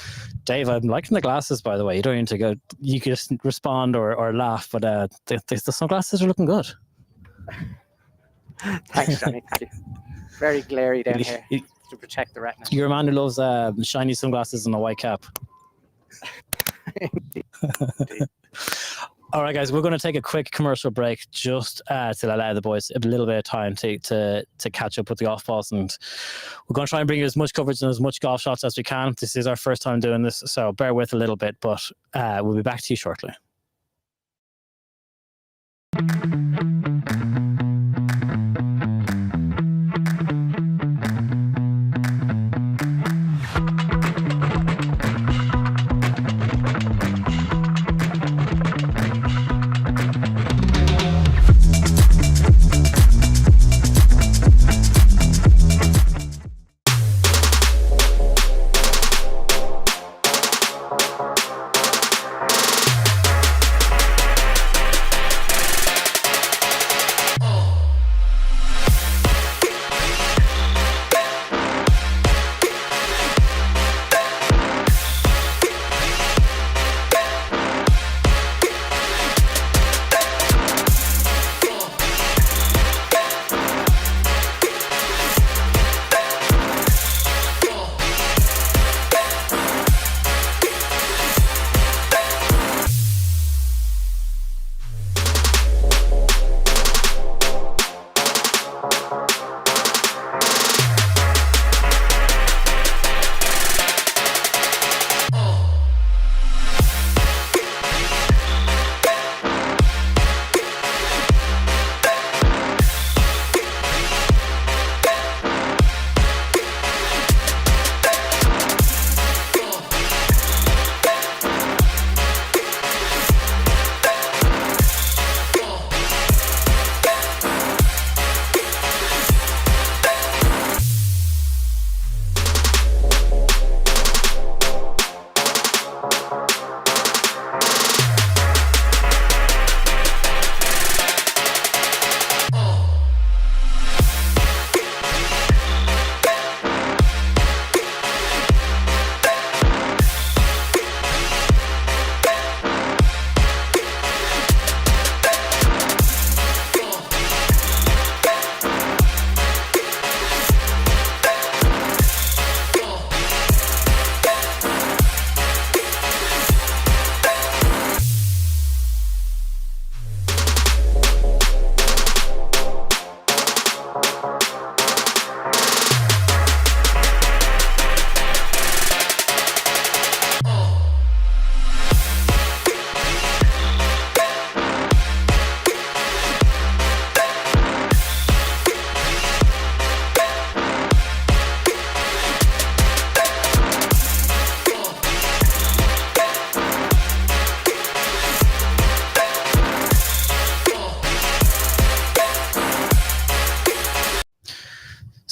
Speaker 5: Dave, I'm liking the glasses, by the way. You don't need to go. You can just respond or laugh, but the sunglasses are looking good.
Speaker 6: Thanks, Johnny. Thank you. Very glary down here to protect the retina.
Speaker 5: You're a man who loves shiny sunglasses and a white cap. All right, guys, we're going to take a quick commercial break just to allow the boys a little bit of time to catch up with the golf balls, and we're going to try and bring you as much coverage and as much golf shots as we can. This is our first time doing this, so bear with a little bit, but we'll be back to you shortly.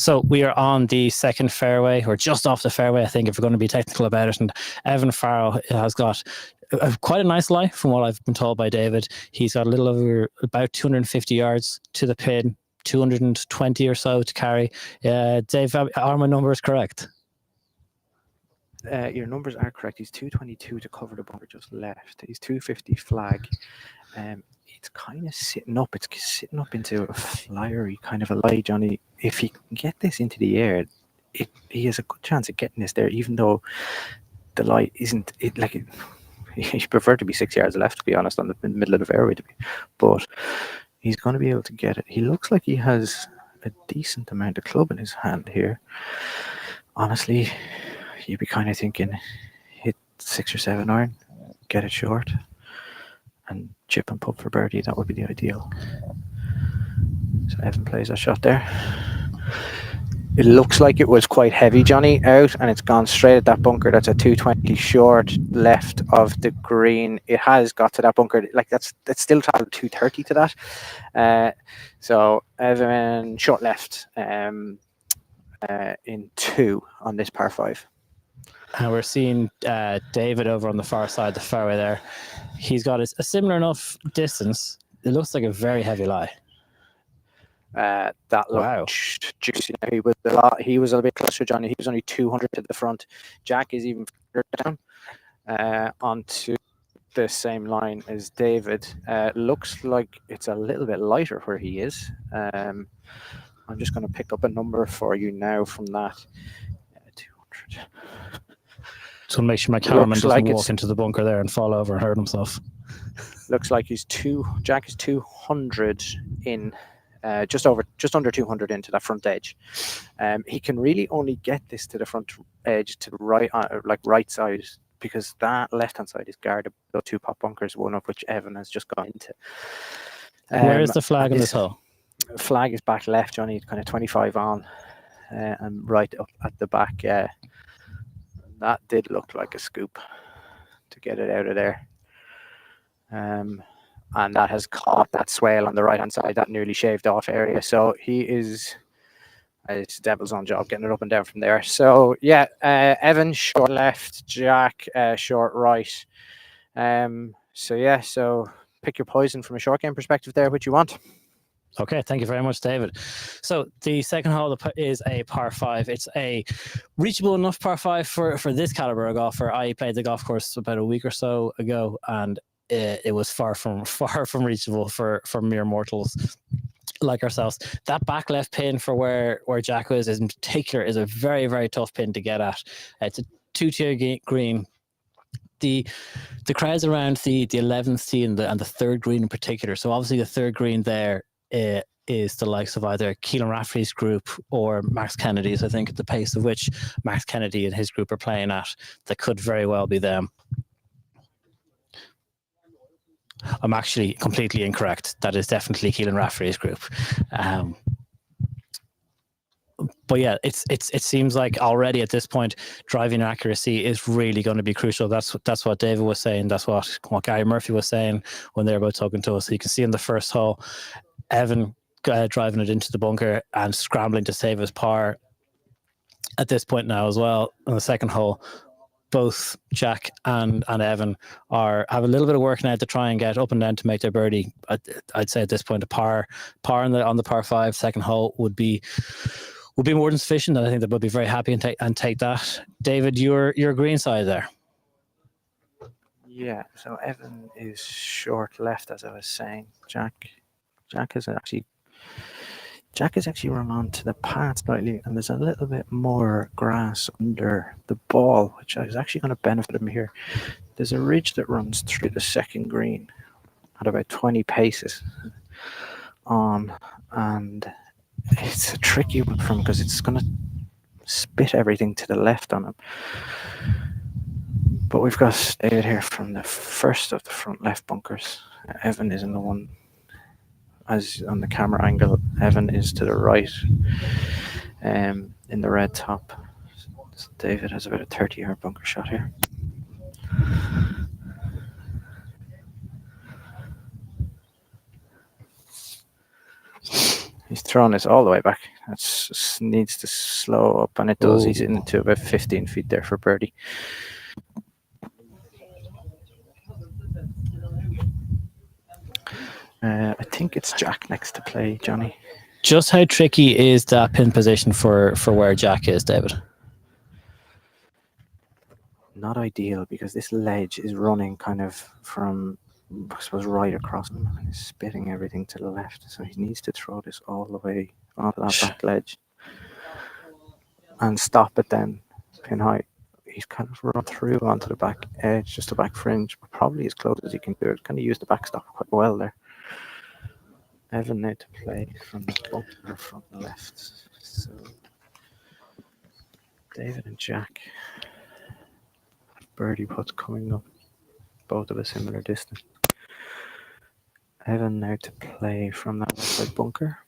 Speaker 5: So we are on the second fairway, or just off the fairway, I think, if we're going to be technical about it. And Evan Farrell has got quite a nice lie, from what I've been told by David. He's got a little over about 250 yards to the pin, 220 or so to carry. Dave, are my numbers correct?
Speaker 6: Your numbers are correct. He's 222 to cover the bumper just left. He's 250 flag. it's kind of sitting up. It's sitting up into a flyery kind of a lie, Johnny. If he can get this into the air, he has a good chance of getting this there, even though the lie isn't it like it. He prefer to be 6 yards left, to be honest, on the middle of the fairway, but he's going to be able to get it. He looks like he has a decent amount of club in his hand here. Honestly, you'd be kind of thinking, hit 6 or 7 iron, get it short, and chip and putt for birdie. That would be the ideal. So Evan plays a shot there. It looks like it was quite heavy, Johnny, out, and it's gone straight at that bunker. That's a 220 short left of the green. It has got to that bunker. Like that's still traveled 230 to that. So Evan short left in 2 on this par 5.
Speaker 5: And we're seeing David over on the far side of the fairway there. He's got a similar enough distance. It looks like a very heavy lie.
Speaker 6: That looked juicy. He was a little bit closer, Johnny. He was only 200 to the front. Jack is even further down onto the same line as David. Looks like it's a little bit lighter where he is. I'm just going to pick up a number for you now from that. 200.
Speaker 5: So make sure my cameraman doesn't walk into the bunker there and fall over and hurt himself.
Speaker 6: Looks like Jack is 200 in. Just under 200 into that front edge. He can really only get this to the front edge to the right, right side, because that left-hand side is guarded by 2 pot bunkers, one of which Evan has just gone into.
Speaker 5: Where is the flag in this hole?
Speaker 6: Flag is back left, Johnny, kind of 25 on, and right up at the back. That did look like a scoop to get it out of there. And that has caught that swale on the right-hand side, that nearly shaved off area. So it's devil's own job getting it up and down from there. So, yeah, Evan, short left, Jack, short right. So pick your poison from a short game perspective there, what you want.
Speaker 5: Okay, thank you very much, David. So the second hole is a par 5. It's a reachable enough par 5 for this caliber of golfer. I played the golf course about a week or so ago, and it was far from reachable for mere mortals like ourselves. That back left pin for where Jack is in particular is a very, very tough pin to get at. It's a 2-tier green. The crowds around the 11th tee and the 3rd green in particular. So obviously the 3rd green there is the likes of either Keelan Rafferty's group or Max Kennedy's. I think at the pace of which Max Kennedy and his group are playing at, that could very well be them. I'm actually completely incorrect. That is definitely Keelan Rafferty's group. But yeah, it seems like already at this point, driving accuracy is really going to be crucial. That's what David was saying. That's what Gary Murphy was saying when they were about talking to us. So you can see in the first hole, Evan driving it into the bunker and scrambling to save his par. At this point now as well, on the second hole, both Jack and Evan have a little bit of work now to try and get up and down to make their birdie. I'd say at this point a par on the par 5 second hole would be more than sufficient, and I think they would be very happy and take that. David, your green side there.
Speaker 6: Yeah, so Evan is short left, as I was saying. Jack has actually run onto the path slightly, and there's a little bit more grass under the ball, which is actually going to benefit him here. There's a ridge that runs through the second green at about 20 paces on, and it's a tricky one for him because it's going to spit everything to the left on him. But we've got David here from the first of the front left bunkers. Evan is in the one, as on the camera angle, Evan is to the right in the red top. So David has about a 30-yard bunker shot here. He's throwing this all the way back. That needs to slow up, and it does. He's into about 15 feet there for birdie. I think it's Jack next to play, Johnny.
Speaker 5: Just how tricky is that pin position for where Jack is, David?
Speaker 6: Not ideal, because this ledge is running kind of from I suppose, right across him, and he's spitting everything to the left. So he needs to throw this all the way onto that back ledge and stop it then pin high. He's kind of run through onto the back edge, just the back fringe, but probably as close as he can do it. Kind of used the backstop quite well there. Evan now to play from the bunker from the left. So David and Jack. Birdie putt coming up, both of a similar distance. Evan now to play from that left side bunker.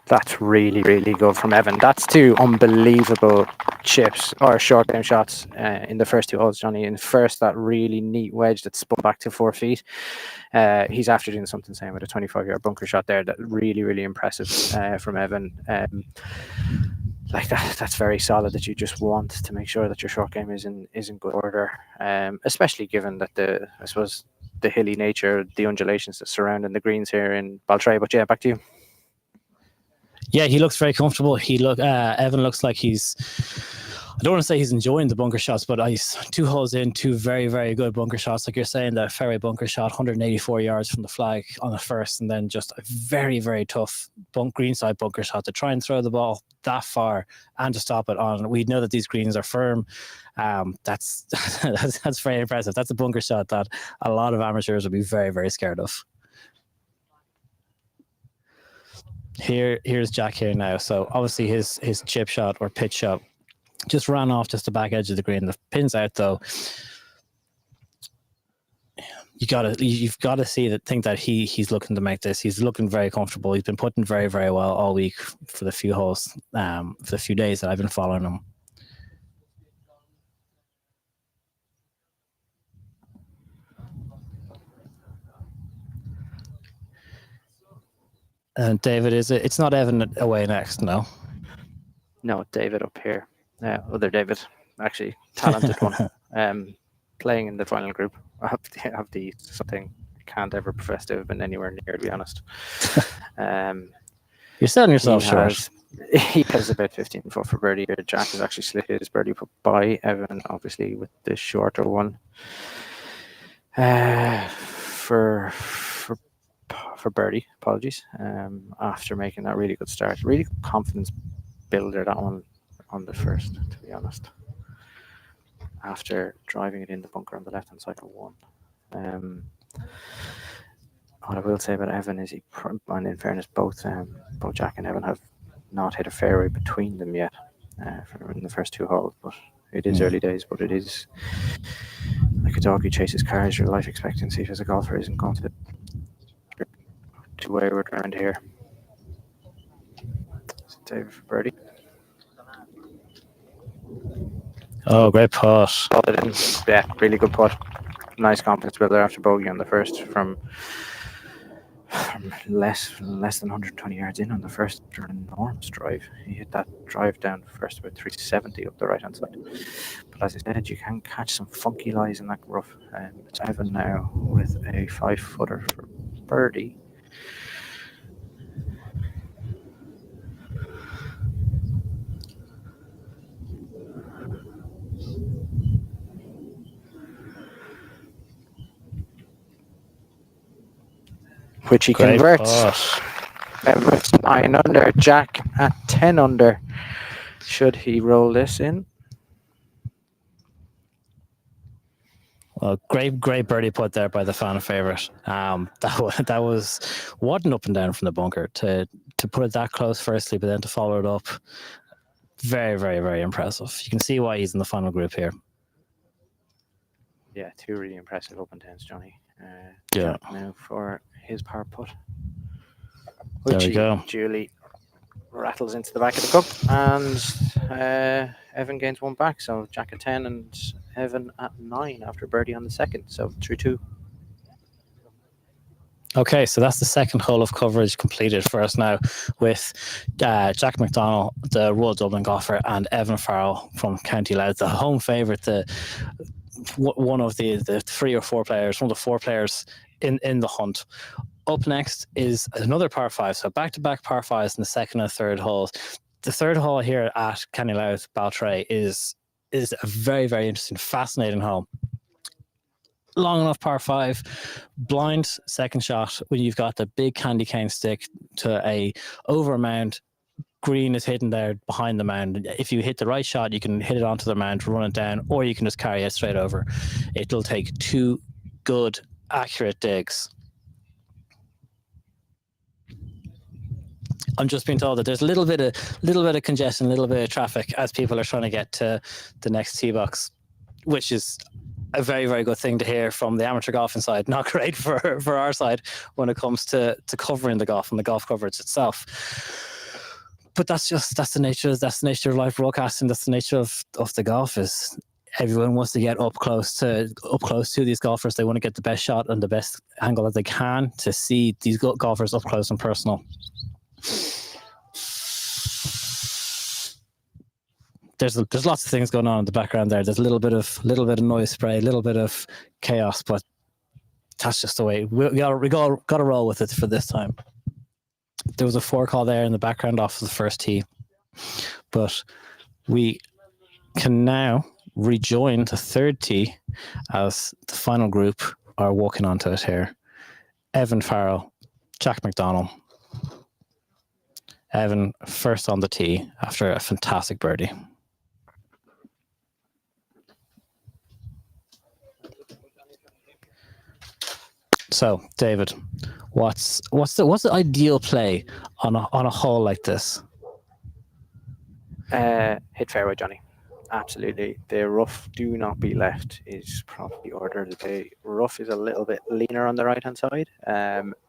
Speaker 6: That's really, really good from Evan. That's two unbelievable chips or short game shots in the first two holes, Johnny. In first, that really neat wedge that spun back to 4 feet. He's after doing something same with a 25-yard bunker shot there. That really, really impressive from Evan. Like that's very solid. That you just want to make sure that your short game is in good order, especially given that the hilly nature, the undulations that surrounding the greens here in Baltray. But yeah, back to you.
Speaker 5: Yeah, he looks very comfortable. Evan looks like he's, I don't want to say he's enjoying the bunker shots, but he's 2 holes in, 2 very, very good bunker shots. Like you're saying, that fairway bunker shot, 184 yards from the flag on the first, and then just a very, very tough greenside bunker shot to try and throw the ball that far and to stop it on. We know that these greens are firm. That's very impressive. That's a bunker shot that a lot of amateurs would be very, very scared of. Here's Jack here now. So obviously his chip shot or pitch shot just ran off just the back edge of the green. The pin's out though. You've got to think that he's looking to make this. He's looking very comfortable. He's been putting very, very well all week for the few holes, for the few days that I've been following him. And David, it's not Evan away next, no?
Speaker 6: No, David up here. Other David, actually, talented one. Playing in the final group. I have the something I can't ever profess to have been anywhere near, to be honest.
Speaker 5: You're selling yourself short.
Speaker 6: He has about 15 foot for birdie here. Jack has actually slid his birdie put by Evan, obviously, with the shorter one. For birdie, apologies. After making that really good start, really good confidence builder, that one on the first, to be honest. After driving it in the bunker on the left hand side of one. What I will say about Evan is and in fairness, both Jack and Evan have not hit a fairway between them yet in the first 2 holes, but it is early days. But it is like a dog who chases cars. Your life expectancy as a golfer isn't going to wayward around here. Dave for birdie.
Speaker 5: Oh, great putt.
Speaker 6: Yeah, really good putt. Nice confidence builder after bogey on the first from less than 120 yards in on the first after an enormous drive. He hit that drive down first about 370 up the right hand side. But as I said, you can catch some funky lies in that rough. It's Evan now with a 5-footer for birdie. Which he converts. Everett's 9 under. Jack at 10 under. Should he roll this in?
Speaker 5: Well, great birdie put there by the fan favorite. That was wadding up and down from the bunker to put it that close firstly, but then to follow it up. Very, very, very impressive. You can see why he's in the final group here.
Speaker 6: Yeah, 2 really impressive up and downs, Johnny.
Speaker 5: Yeah.
Speaker 6: Now for his par putt,
Speaker 5: There
Speaker 6: which
Speaker 5: we go.
Speaker 6: Julie rattles into the back of the cup, and Evan gains 1 back. So Jack at 10 and Evan at 9 after birdie on the second. So 3-2.
Speaker 5: Okay, so that's the second hole of coverage completed for us now with Jack McDonald, the Royal Dublin golfer, and Evan Farrell from County Louth, the home favourite, one of the 3 or 4 players, one of the 4 players in the hunt. Up next is another par 5. So back-to-back par 5s in the second and third holes. The third hole here at Cannylouth Baltray is a very, very interesting, fascinating hole. Long enough par 5, blind second shot when you've got the big candy cane stick to a over mound. Green is hidden there behind the mound. If you hit the right shot, you can hit it onto the mound, run it down, or you can just carry it straight over. It'll take 2 good, accurate digs. I'm just being told that there's a little bit of congestion, a little bit of traffic as people are trying to get to the next tee box, which is a very, very good thing to hear from the amateur golfing side. Not great for our side when it comes to covering the golf and the golf coverage itself. But that's the nature of live broadcasting. That's the nature of the golf. Is everyone wants to get up close to these golfers. They want to get the best shot and the best angle that they can to see these golfers up close and personal. There's lots of things going on in the background there. There's a little bit of noise spray, a little bit of chaos, but that's just the way we got to roll with it for this time. There was a 4 call there in the background off of the first tee, but we can now rejoin the third tee as the final group are walking onto it here. Evan Farrell, Jack McDonald. Evan first on the tee after a fantastic birdie. So, David, what's the ideal play on a hole like this?
Speaker 6: Hit fairway, Johnny. Absolutely. The rough do not be left is probably ordered. The rough is a little bit leaner on the right hand side.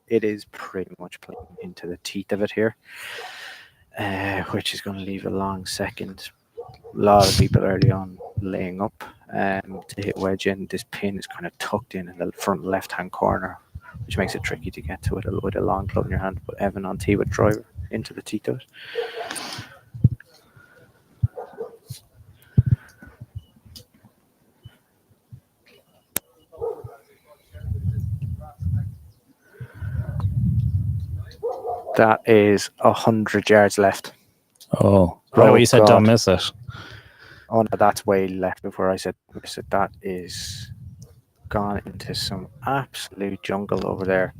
Speaker 6: It is pretty much playing into the teeth of it here, which is going to leave a long second. A lot of people early on laying up to hit wedge in. This pin is kind of tucked in the front left hand corner, which makes it tricky to get to it with a long club in your hand. But Evan on tee with driver into the teeth of it. That is 100 yards left.
Speaker 5: Oh, right. Well, you said don't miss it.
Speaker 6: Oh no, that's way left before I said that is gone into some absolute jungle over there.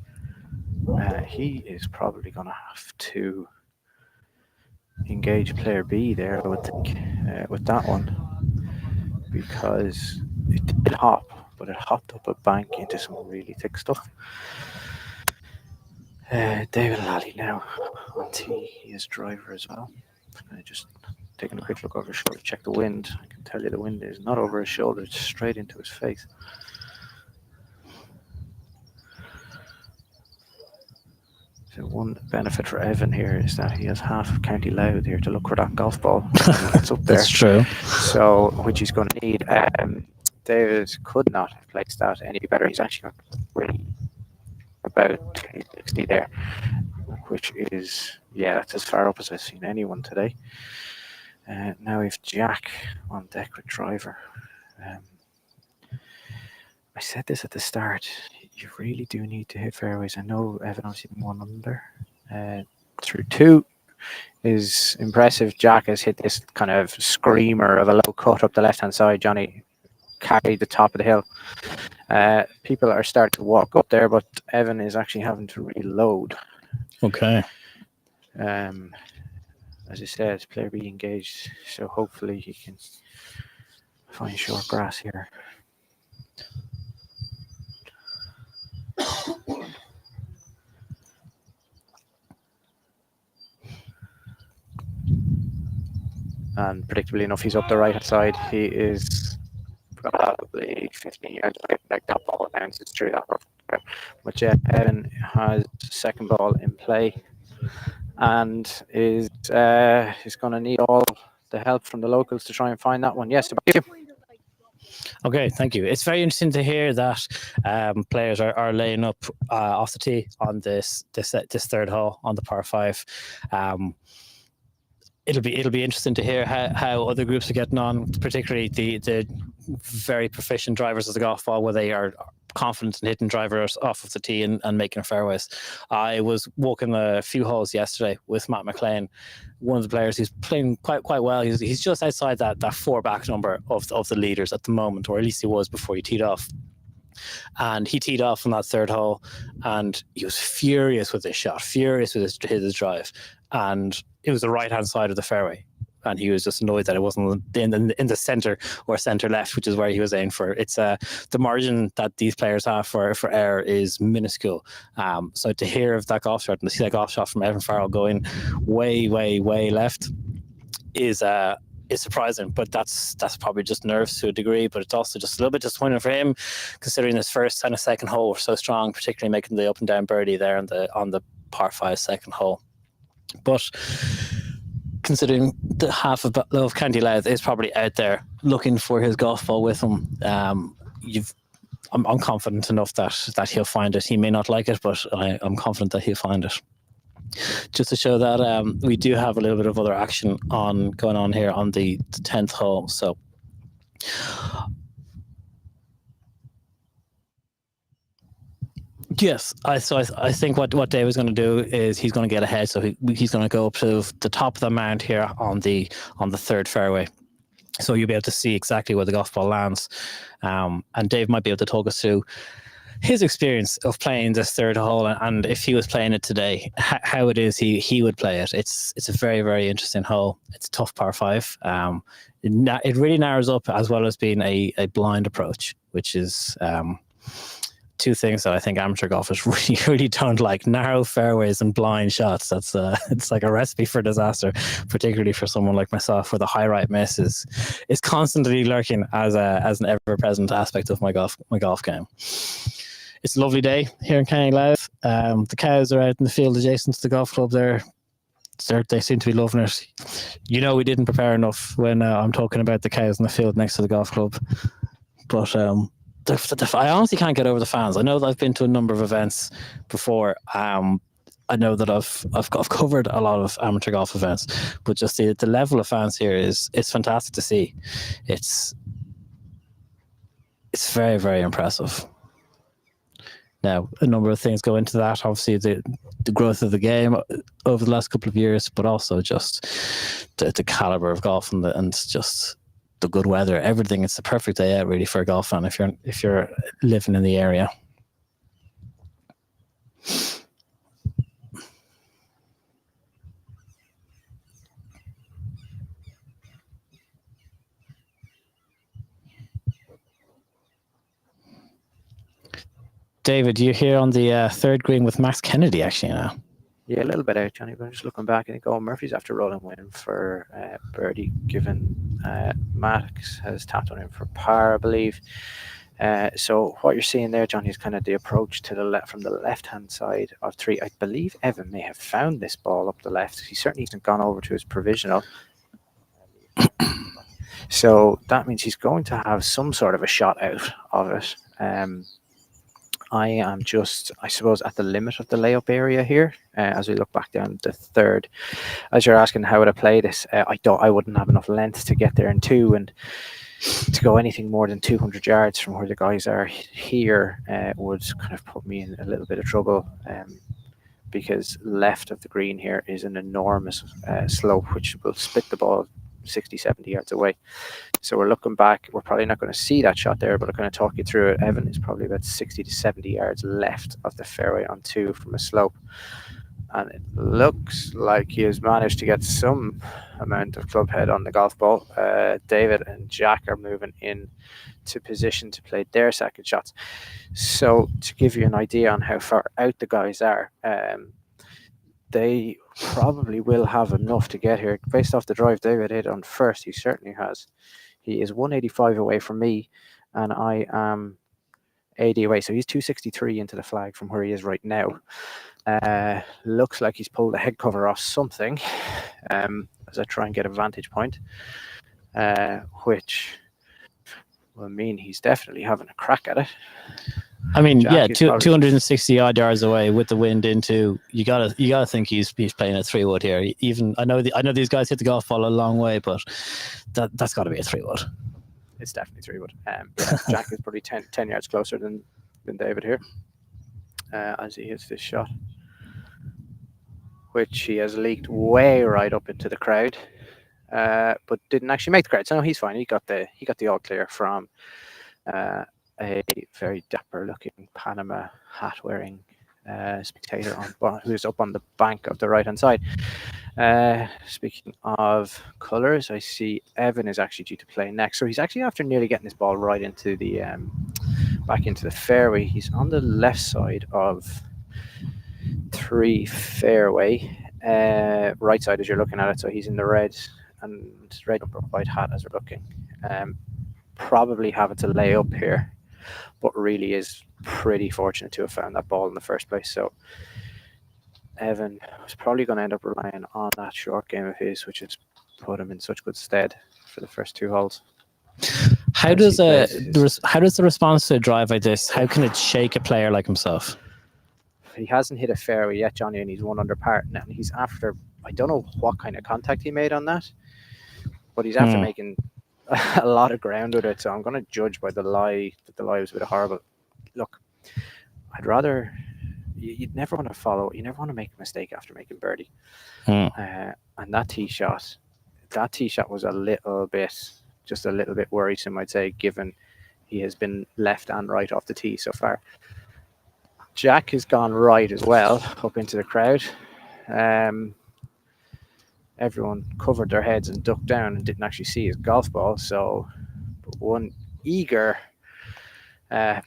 Speaker 6: He is probably going to have to engage player B there, I would think, with that one, because it did hop, but it hopped up a bank into some really thick stuff. David Lally now on tee. He is driver as well. Just taking a quick look over his shoulder, check the wind. I can tell you the wind is not over his shoulder, it's straight into his face. So one benefit for Evan here is that he has half of County Louth here to look for that golf ball when he gets up there.
Speaker 5: That's true.
Speaker 6: So, which he's going to need. David could not have placed that any better. He's actually got really about 60 there, which is, that's as far up as I've seen anyone today. Now we have Jack on deck with driver. I said this at the start, you really do need to hit fairways. I know Evan obviously been 1 under. Through 2 is impressive. Jack has hit this kind of screamer of a low cut up the left hand side. Johnny carried the top of the hill. People are starting to walk up there, but Evan is actually having to reload.
Speaker 5: Okay.
Speaker 6: As I said, player B engaged, so hopefully he can find short grass here. And predictably enough, he's up the right hand side. He is probably 15 yards away. Like that ball bounces through that rough. But Evan has second ball in play and is going to need all the help from the locals to try and find that one. Yes, thank you.
Speaker 5: Okay, thank you. It's very interesting to hear that players are laying up off the tee on this third hole on the par 5. it'll be interesting to hear how other groups are getting on, particularly the very proficient drivers of the golf ball, where they are confident in hitting drivers off of the tee and making fairways. I was walking a few holes yesterday with Matt McLean, one of the players who's playing quite well. He's just outside that 4 back number of the leaders at the moment, or at least he was before he teed off. And he teed off on that 3rd hole, and he was furious with his shot, furious with his drive, and it was the right-hand side of the fairway. And he was just annoyed that it wasn't in the centre or centre left, which is where he was aiming for. It's the margin that these players have for error is minuscule. So to hear of that golf shot and to see that golf shot from Evan Farrell going way left is surprising, but that's probably just nerves to a degree. But it's also just a little bit disappointing for him, considering his first and his second hole were so strong, particularly making the up and down birdie there on the par 5 second hole. But considering the half of County Louth is probably out there looking for his golf ball with him, I'm confident enough that he'll find it. He may not like it, but I'm confident that he'll find it. Just to show that we do have a little bit of other action going on here on the 10th hole. So yes, I think what Dave is going to do is he's going to get ahead. So he's going to go up to the top of the mound here on the 3rd fairway. So you'll be able to see exactly where the golf ball lands. And Dave might be able to talk us through his experience of playing this 3rd hole, and if he was playing it today, how it is he would play it. It's a very, very interesting hole. It's a tough par 5. It really narrows up, as well as being a blind approach, which is two things that I think amateur golfers really don't like: narrow fairways and blind shots. That's it's like a recipe for disaster, particularly for someone like myself, where the high right miss is constantly lurking as an ever-present aspect of my golf game. It's a lovely day here in County Louth. The cows are out in the field adjacent to the golf club there. They seem to be loving it. We didn't prepare enough when I'm talking about the cows in the field next to the golf club. But I honestly can't get over the fans. I know that I've been to a number of events before. I know that I've covered a lot of amateur golf events, but just the level of fans here it's fantastic to see. It's very, very impressive. Now, a number of things go into that. Obviously, the growth of the game over the last couple of years, but also just the caliber of golf and just the good weather. Everything. It's the perfect day out, really, for a golf fan if you're living in the area. David, you're here on the 3rd green with Max Kennedy, actually, now.
Speaker 6: Yeah, a little bit out, Johnny, but I'm just looking back. I think Owen Murphy's after rolling win for birdie, given Max has tapped on him for par, I believe. So what you're seeing there, Johnny, is kind of the approach to the left from the left-hand side of 3. I believe Evan may have found this ball up the left. He certainly hasn't gone over to his provisional. So that means he's going to have some sort of a shot out of it. I am just, I suppose, at the limit of the layup area here as we look back down the 3rd. As you're asking how would I play this, I wouldn't have enough length to get there in 2, and to go anything more than 200 yards from where the guys are here would kind of put me in a little bit of trouble, because left of the green here is an enormous slope which will split the ball 60-70 yards away. So we're looking back, we're probably not going to see that shot there, but I'm going to talk you through it. Evan is probably about 60 to 70 yards left of the fairway on 2 from a slope, and it looks like he has managed to get some amount of club head on the golf ball. David and Jack are moving in to position to play their second shots. So to give you an idea on how far out the guys are, they probably will have enough to get here. Based off the drive David hit on first, he certainly has. He is 185 away from me, and I am 80 away. So he's 263 into the flag from where he is right now. Looks like he's pulled a head cover off something as I try and get a vantage point, which will mean he's definitely having a crack at it.
Speaker 5: I mean,
Speaker 6: Jack is probably
Speaker 5: 260 odd yards away with the wind into. You gotta think he's playing a 3-wood here. Even I know these guys hit the golf ball a long way, but that's got to be a 3-wood.
Speaker 6: It's definitely 3-wood. Jack is probably 10 yards closer than David here as he hits this shot, which he has leaked way right up into the crowd, but didn't actually make the crowd. So no, he's fine. He got the all clear from a very dapper looking Panama hat wearing spectator who's up on the bank of the right hand side. Speaking of colours, I see Evan is actually due to play next, so he's actually after nearly getting this ball right into the back into the fairway. He's on the left side of 3 fairway, right side as you're looking at it, so he's in the red number white hat as we're looking. Probably having to lay up here, but really is pretty fortunate to have found that ball in the first place. So Evan was probably going to end up relying on that short game of his, which has put him in such good stead for the first 2 holes.
Speaker 5: How does the response to a drive like this? How can it shake a player like himself?
Speaker 6: He hasn't hit a fairway yet, Johnny, and he's 1 under par. Now he's after. I don't know what kind of contact he made on that, but he's after making a lot of ground with it. So I'm going to judge by the lie that the lie was a bit horrible. Look, I'd rather. You'd never want to follow. You never want to make a mistake after making birdie. And that tee shot was a little bit worrisome, I'd say, given he has been left and right off the tee so far. Jack has gone right as well up into the crowd. Everyone covered their heads and ducked down and didn't actually see his golf ball. So, but one eager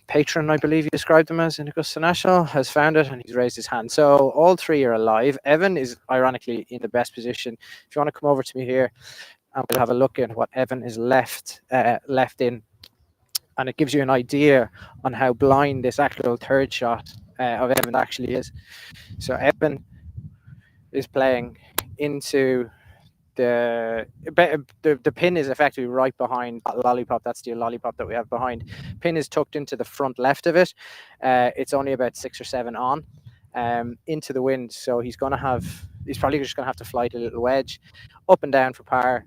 Speaker 6: patron, I believe you described him as in Augusta National, has found it and he's raised his hand. So all 3 are alive. Evan is ironically in the best position. If you want to come over to me here, and we'll have a look at what Evan is left in, and it gives you an idea on how blind this actual 3rd shot of Evan actually is. So Evan is playing into the pin is effectively right behind that lollipop. That's the lollipop that we have behind. Pin is tucked into the front left of it. It's only about 6 or 7 on into the wind. So he's probably just going to have to flight a little wedge up and down for par.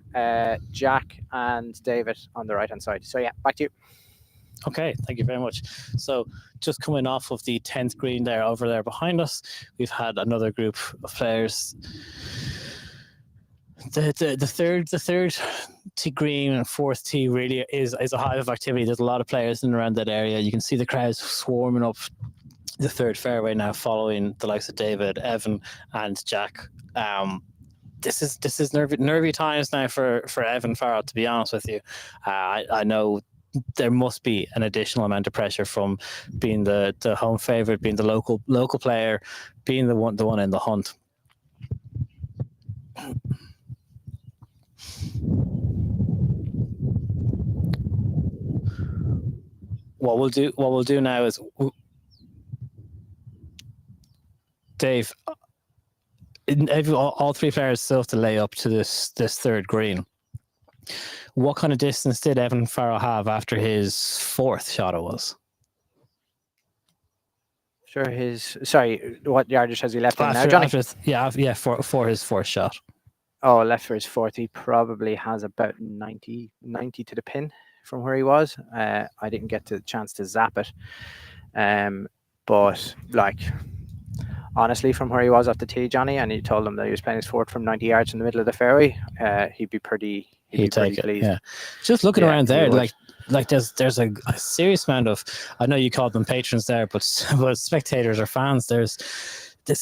Speaker 6: Jack and David on the right hand side. So yeah, back to you.
Speaker 5: Okay, thank you very much. So just coming off of the 10th green there over there behind us, we've had another group of players. The third tee green and 4th tee really is a hive of activity. There's a lot of players in and around that area. You can see the crowds swarming up the 3rd fairway now, following the likes of David, Evan, and Jack. This is nervy times now for Evan Farrell, to be honest with you. I know there must be an additional amount of pressure from being the home favorite, being the local player, being the one in the hunt. What we'll do now is, Dave, all 3 players still have to lay up to this 3rd green. What kind of distance did Evan Farrell have after his 4th shot it was?
Speaker 6: Sure, what yardage has he left in now, Johnny?
Speaker 5: for his 4th shot.
Speaker 6: Oh, left for his 4th. He probably has about 90 to the pin from where he was. I didn't get the chance to zap it. But honestly, from where he was off the tee, Johnny, and he told him that he was playing his 4th from 90 yards in the middle of the fairway, he'd be pretty
Speaker 5: take it,
Speaker 6: pleased.
Speaker 5: yeah. Just looking around there, like there's a serious amount of, I know you called them patrons there, but spectators or fans. There's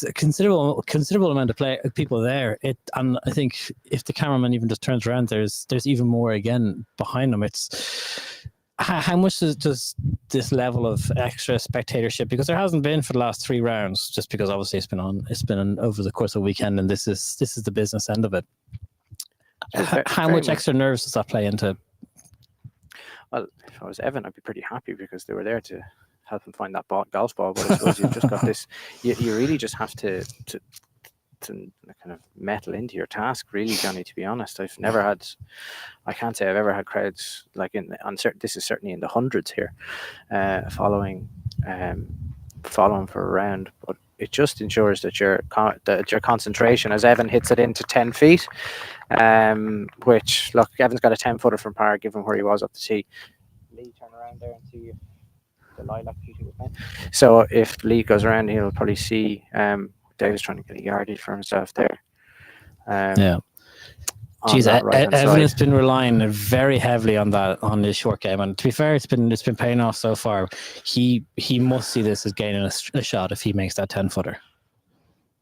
Speaker 5: a considerable amount of people there. And I think if the cameraman even just turns around, there's even more again behind them. It's how much does this level of extra spectatorship, because there hasn't been for the last 3 rounds, just because obviously it's been on over the course of the weekend, and this is the business end of it. How much extra nerves does that play into?
Speaker 6: Well, if I was Evan, I'd be pretty happy because they were there to help him find that golf ball. But I suppose you've just got this. You really just have to and kind of metal into your task, really, Johnny. To be honest, I can't say I've ever had crowds like this is certainly in the hundreds here, following for a round, but it just ensures that your concentration, as Evan hits it into 10 feet, which, look, Evan's got a 10-footer from par, given where he was up the tee. Lee, turn around there and see if the lilac tee was playing. So if Lee goes around, he'll probably see David's trying to get a yardage for himself there.
Speaker 5: Yeah. Geez, Evan has been relying very heavily on his short game, and to be fair, it's been paying off so far. He must see this as gaining a shot if he makes that 10-footer.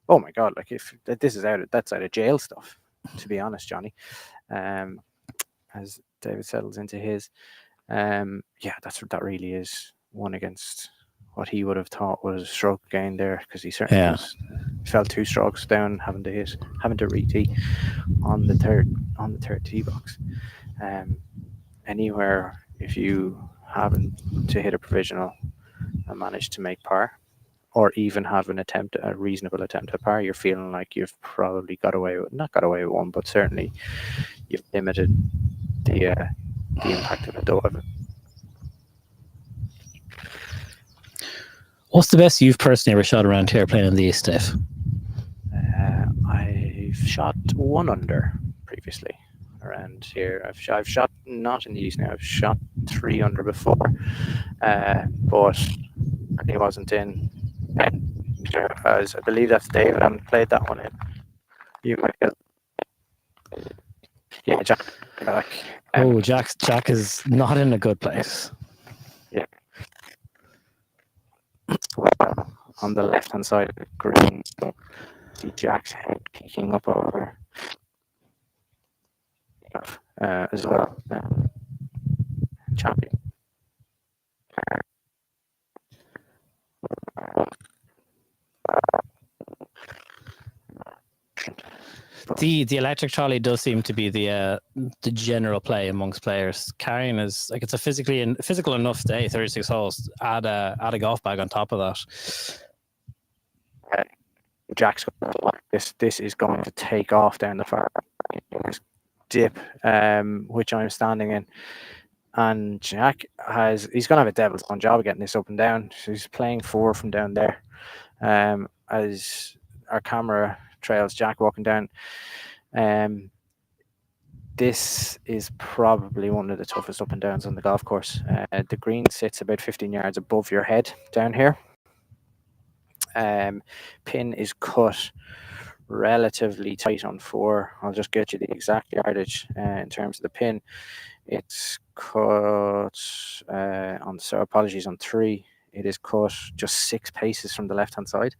Speaker 6: Oh my God! Like if this is that's out of jail stuff. To be honest, Johnny, as David settles into his, that really is one against what he would have thought was a stroke gain there, because he certainly fell 2 strokes down, having to re-tee on the third tee box. Anywhere, if you happen to hit a provisional and manage to make par, or even have a reasonable attempt at par, you're feeling like you've probably not got away with one, but certainly you've limited the impact of it.
Speaker 5: What's the best you've personally ever shot around here playing in the East, Dave?
Speaker 6: I've shot 1 under previously around here. I've shot not in the East now. I've shot 3 under before, but it wasn't in. As I believe that's David. I haven't played that one in. You might get. Yeah, Jack.
Speaker 5: Jack is not in a good place.
Speaker 6: Yeah. On the left-hand side of the green, so see Jack's head peeking up over as well. Champion.
Speaker 5: The electric trolley does seem to be the general play amongst players. Carrying is like, it's a physical enough day, 36 holes. Add a golf bag on top of that.
Speaker 6: Jack's this is going to take off down the far dip, which I'm standing in, and Jack he's going to have a devil's own job of getting this up and down. So he's playing 4 from down there, as our camera trails Jack walking down. This is probably one of the toughest up and downs on the golf course. The green sits about 15 yards above your head down here. Pin is cut relatively tight on 4. I'll just get you the exact yardage in terms of the pin. It's cut on 3. It is cut just 6 paces from the left-hand side.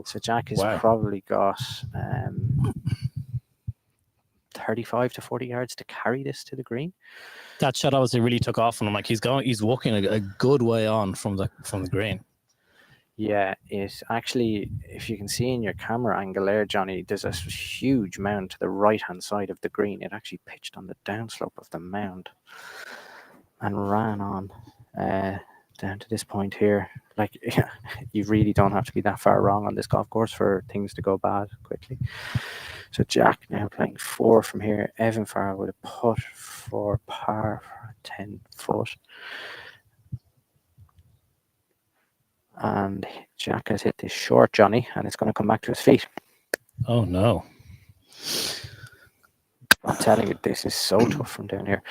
Speaker 6: So Jack has probably got 35 to 40 yards to carry this to the green.
Speaker 5: That shot obviously really took off on him. Like he's walking a good way on from the green.
Speaker 6: Yeah, it actually, if you can see in your camera angle there, Johnny, there's a huge mound to the right-hand side of the green. It actually pitched on the downslope of the mound and ran on down to this point here. Like, you really don't have to be that far wrong on this golf course for things to go bad quickly. So Jack now playing 4 from here. Evan Farrell with a putt for par for 10 foot. And Jack has hit this short, Johnny, and it's going to come back to his feet.
Speaker 5: Oh, no.
Speaker 6: I'm telling you, this is so tough from down here.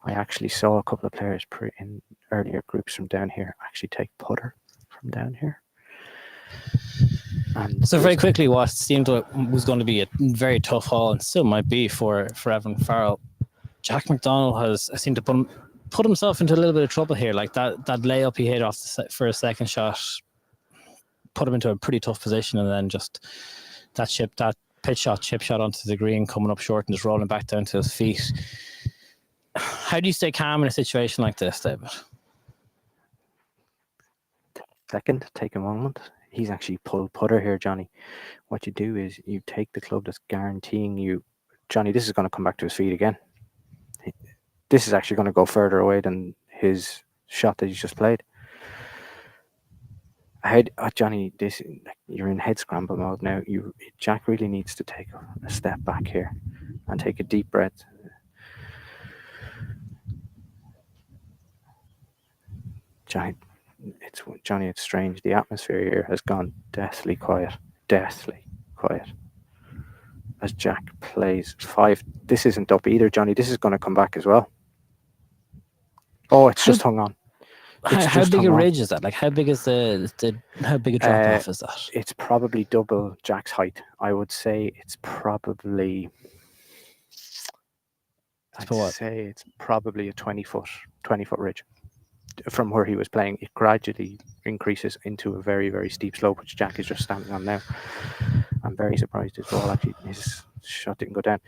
Speaker 6: I actually saw a couple of players in earlier groups from down here actually take putter from down here. And
Speaker 5: so very quickly, what seemed was going to be a very tough haul, and still might be for Evan Farrell, Jack McDonald has seemed to put himself into a little bit of trouble here. Like that layup he hit for a second shot put him into a pretty tough position, and then just that pitch shot, chip shot onto the green, coming up short and just rolling back down to his feet. How do you stay calm in a situation like this, David?
Speaker 6: Second, take a moment. He's actually pulled putter here, Johnny. What you do is you take the club that's guaranteeing you, Johnny, this is going to come back to his feet again. This is actually going to go further away than his shot that he's just played. Johnny, you're in head scramble mode now. Jack really needs to take a step back here and take a deep breath. Johnny, it's strange. The atmosphere here has gone deathly quiet. As Jack plays 5. This isn't up either, Johnny. This is going to come back as well. Oh, it's just hung on.
Speaker 5: How big a ridge is that? Like, how big is how big a drop off is that?
Speaker 6: It's probably double Jack's height. I would say it's probably. Say it's probably a 20-foot ridge. From where he was playing, it gradually increases into a very, very steep slope, which Jack is just standing on now. I'm very surprised his shot didn't go down.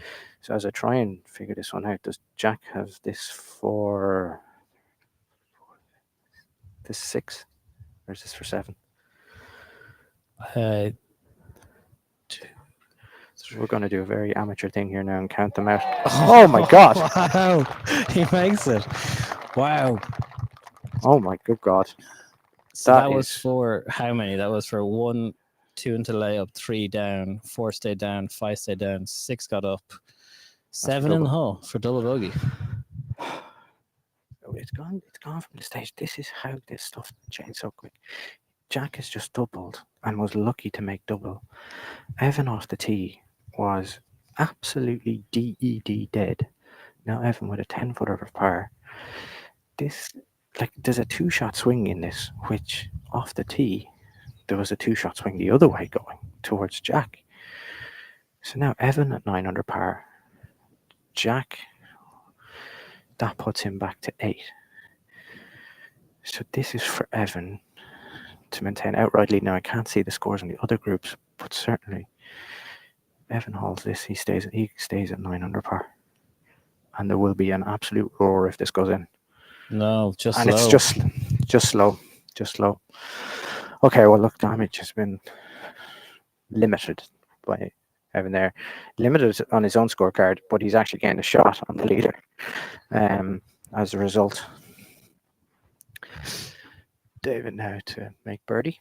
Speaker 6: So as I try and figure this one out, does Jack have this for this 6, or is this for 7?
Speaker 5: 2.
Speaker 6: So we're going to do a very amateur thing here now and count them out. Oh my God!
Speaker 5: Wow, he makes it! Wow.
Speaker 6: Oh my good God.
Speaker 5: So that was for how many? That was for 1, 2 into layup, 3 down, 4 stayed down, 5 stayed down, 6 got up, 7 in the hole for double bogey.
Speaker 6: It's gone from the stage. This is how this stuff changed so quick. Jack has just doubled and was lucky to make double. Evan off the tee was absolutely dead. Now Evan with a 10-footer of par. There's a 2-shot swing in this, which off the tee, there was a 2-shot swing the other way going towards Jack. So now Evan at 9 under par. Jack, that puts him back to 8. So this is for Evan to maintain outright lead. Now I can't see the scores in the other groups, but certainly Evan holds this. He stays at 9 under par. And there will be an absolute roar if this goes in.
Speaker 5: No, just
Speaker 6: and
Speaker 5: slow.
Speaker 6: It's just slow. Okay, well look, damage has been limited by Evan there. Limited on his own scorecard, but he's actually getting a shot on the leader as a result. David now to make birdie.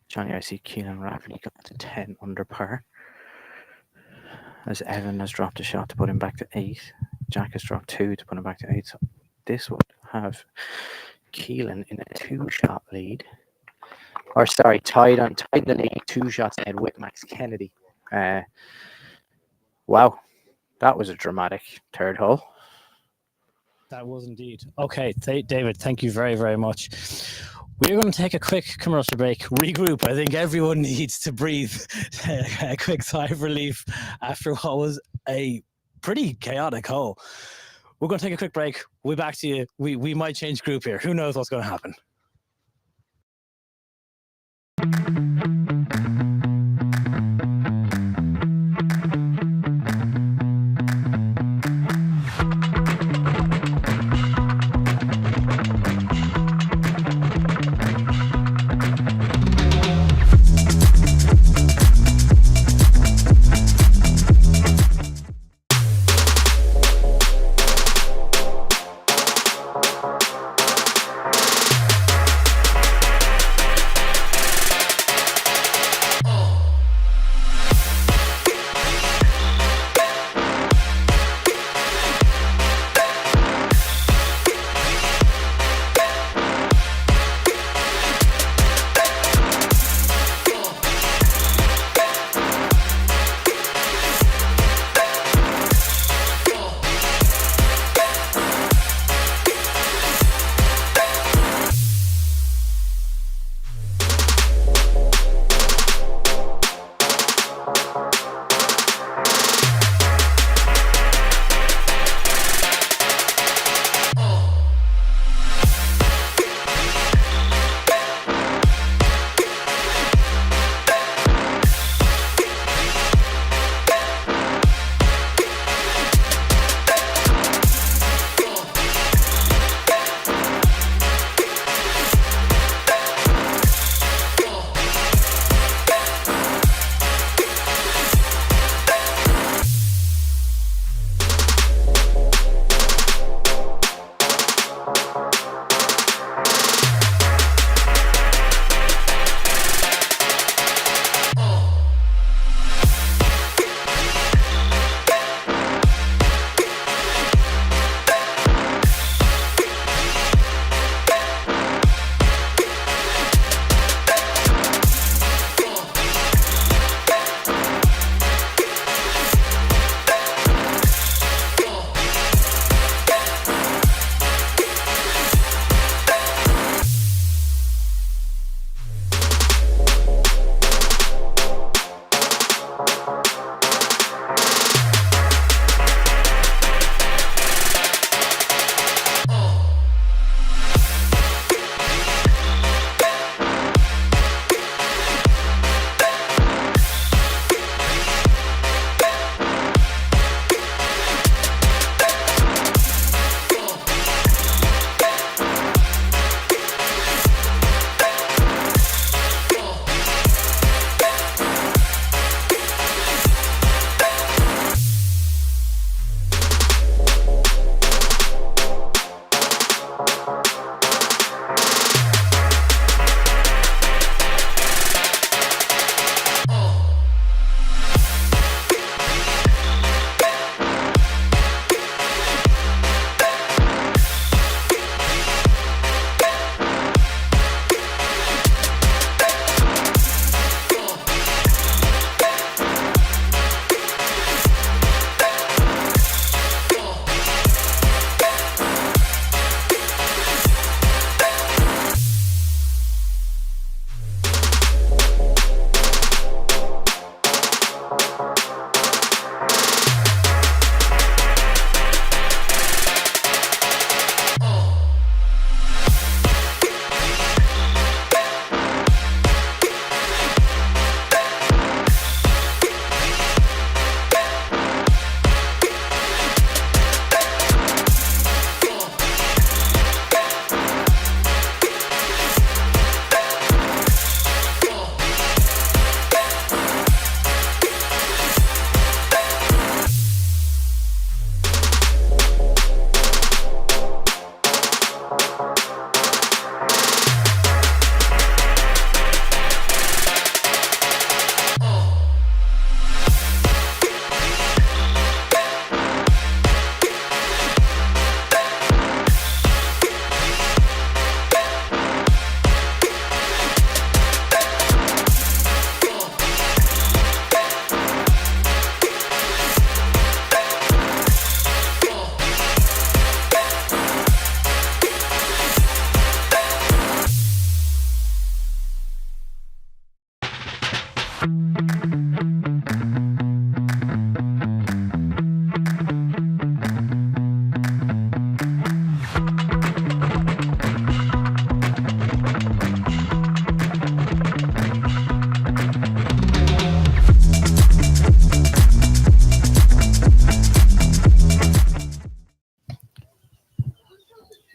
Speaker 6: Johnny, I see Keelan Rafferty got to 10 under par. As Evan has dropped a shot to put him back to 8. Jack has dropped 2 to put him back to 8. So this would have Keelan in a 2-shot lead. Or sorry, tied in the lead, 2 shots ahead with Max Kennedy. Wow, that was a dramatic third hole.
Speaker 5: That was indeed. Okay, David, thank you very, very much. We're going to take a quick commercial break, regroup. I think everyone needs to breathe a quick sigh of relief after what was a pretty chaotic hole. We're going to take a quick break. We'll be back to you. We might change group here. Who knows what's going to happen?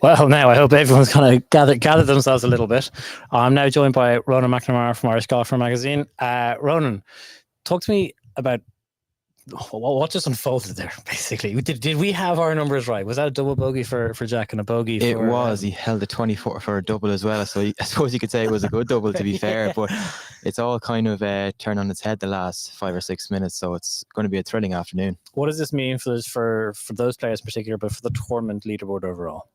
Speaker 5: Well, now I hope everyone's kind of gathered themselves a little bit. I'm now joined by Ronan McNamara from Irish Golfer Magazine. Ronan, talk to me about what just unfolded there, basically. Did we have our numbers right? Was that a double bogey for Jack and a bogey
Speaker 12: It
Speaker 5: for...
Speaker 12: was. He held a 24 for a double as well. So I suppose you could say it was a good double, to be fair. But it's all kind of turned on its head the last 5 or 6 minutes. So it's going to be a thrilling afternoon.
Speaker 5: What does this mean for those players in particular, but for the tournament leaderboard overall?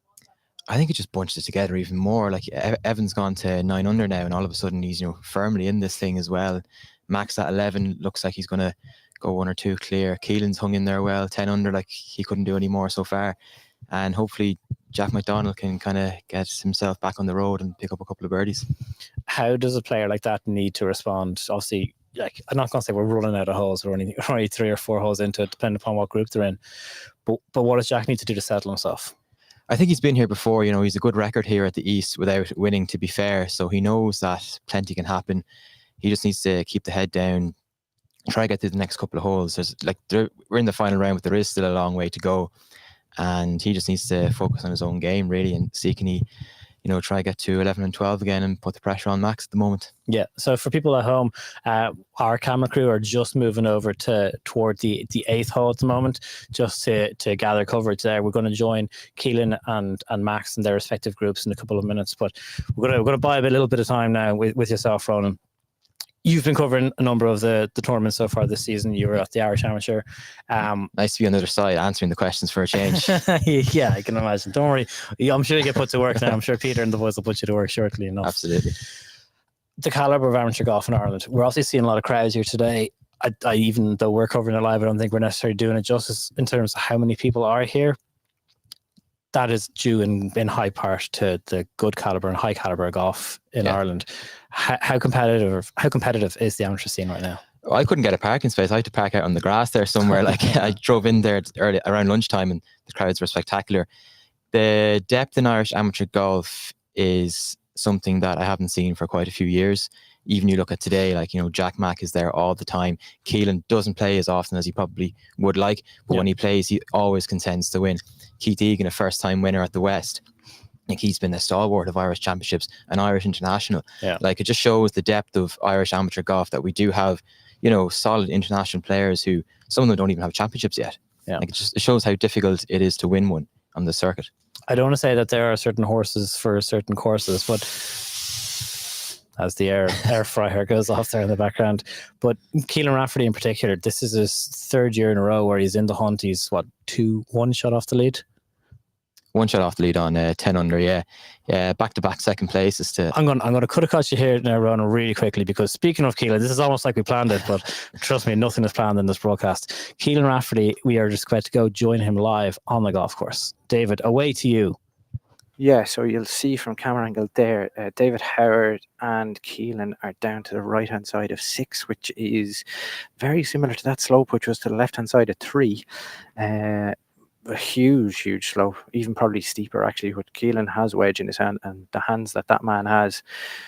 Speaker 12: I think it just bunched it together even more. Like Evan's gone to 9 under now, and all of a sudden he's firmly in this thing as well. Max at 11 looks like he's going to go 1 or 2 clear. Keelan's hung in there well, 10 under, like he couldn't do any more so far. And hopefully Jack McDonald can kind of get himself back on the road and pick up a couple of birdies.
Speaker 5: How does a player like that need to respond? Obviously, like, I'm not going to say we're running out of holes. We're only 3 or 4 holes into it, depending upon what group they're in. But what does Jack need to do to settle himself?
Speaker 12: I think he's been here before. He's a good record here at the East without winning, to be fair. So he knows that plenty can happen. He just needs to keep the head down, try to get through the next couple of holes. We're in the final round, but there is still a long way to go. And he just needs to focus on his own game, really, and see can he, try to get to 11 and 12 again and put the pressure on Max at the moment.
Speaker 5: Yeah. So for people at home, our camera crew are just moving over toward the 8th hole at the moment, just to gather coverage there. We're going to join Keelan and Max in their respective groups in a couple of minutes, but we're going to buy a little bit of time now with yourself, Ronan. You've been covering a number of the tournaments so far this season. You were at the Irish Amateur.
Speaker 12: Nice to be on the other side answering the questions for a change.
Speaker 5: Yeah, I can imagine. Don't worry. I'm sure you get put to work now. I'm sure Peter and the boys will put you to work shortly enough.
Speaker 12: Absolutely.
Speaker 5: The calibre of amateur golf in Ireland. We're obviously seeing a lot of crowds here today. I even though we're covering it live, I don't think we're necessarily doing it justice in terms of how many people are here. That is due in high part to the good calibre and high calibre golf in Ireland. How competitive is the amateur scene right now?
Speaker 12: I couldn't get a parking space. I had to park out on the grass there somewhere. Like I drove in there early around lunchtime, and the crowds were spectacular. The depth in Irish amateur golf is something that I haven't seen for quite a few years. Even you look at today, like, Jack Mack is there all the time. Keelan doesn't play as often as he probably would like, but when he plays, he always contends to win. Keith Egan, a first-time winner at the West. I think he's been a stalwart of Irish championships and Irish international. Yeah. Like, it just shows the depth of Irish amateur golf that we do have, solid international players who, some of them don't even have championships yet. Yeah. Like, it shows how difficult it is to win one on the circuit.
Speaker 5: I don't want to say that there are certain horses for certain courses, but as the air fryer goes off there in the background. But Keelan Rafferty in particular, this is his 3rd year in a row where he's in the hunt. He's 1 shot off the lead?
Speaker 12: 1 shot off the lead on 10 under, yeah. Back-to-back second place.
Speaker 5: I'm going to cut across you here now, Ronan, really quickly, because speaking of Keelan, this is almost like we planned it, but trust me, nothing is planned in this broadcast. Keelan Rafferty, we are just about to go join him live on the golf course. David, away to you.
Speaker 6: Yeah, so you'll see from camera angle there, David Howard and Keelan are down to the right-hand side of 6, which is very similar to that slope, which was to the left-hand side of 3. A huge slope, even probably steeper actually. What Keelan has wedge in his hand, and the hands that man has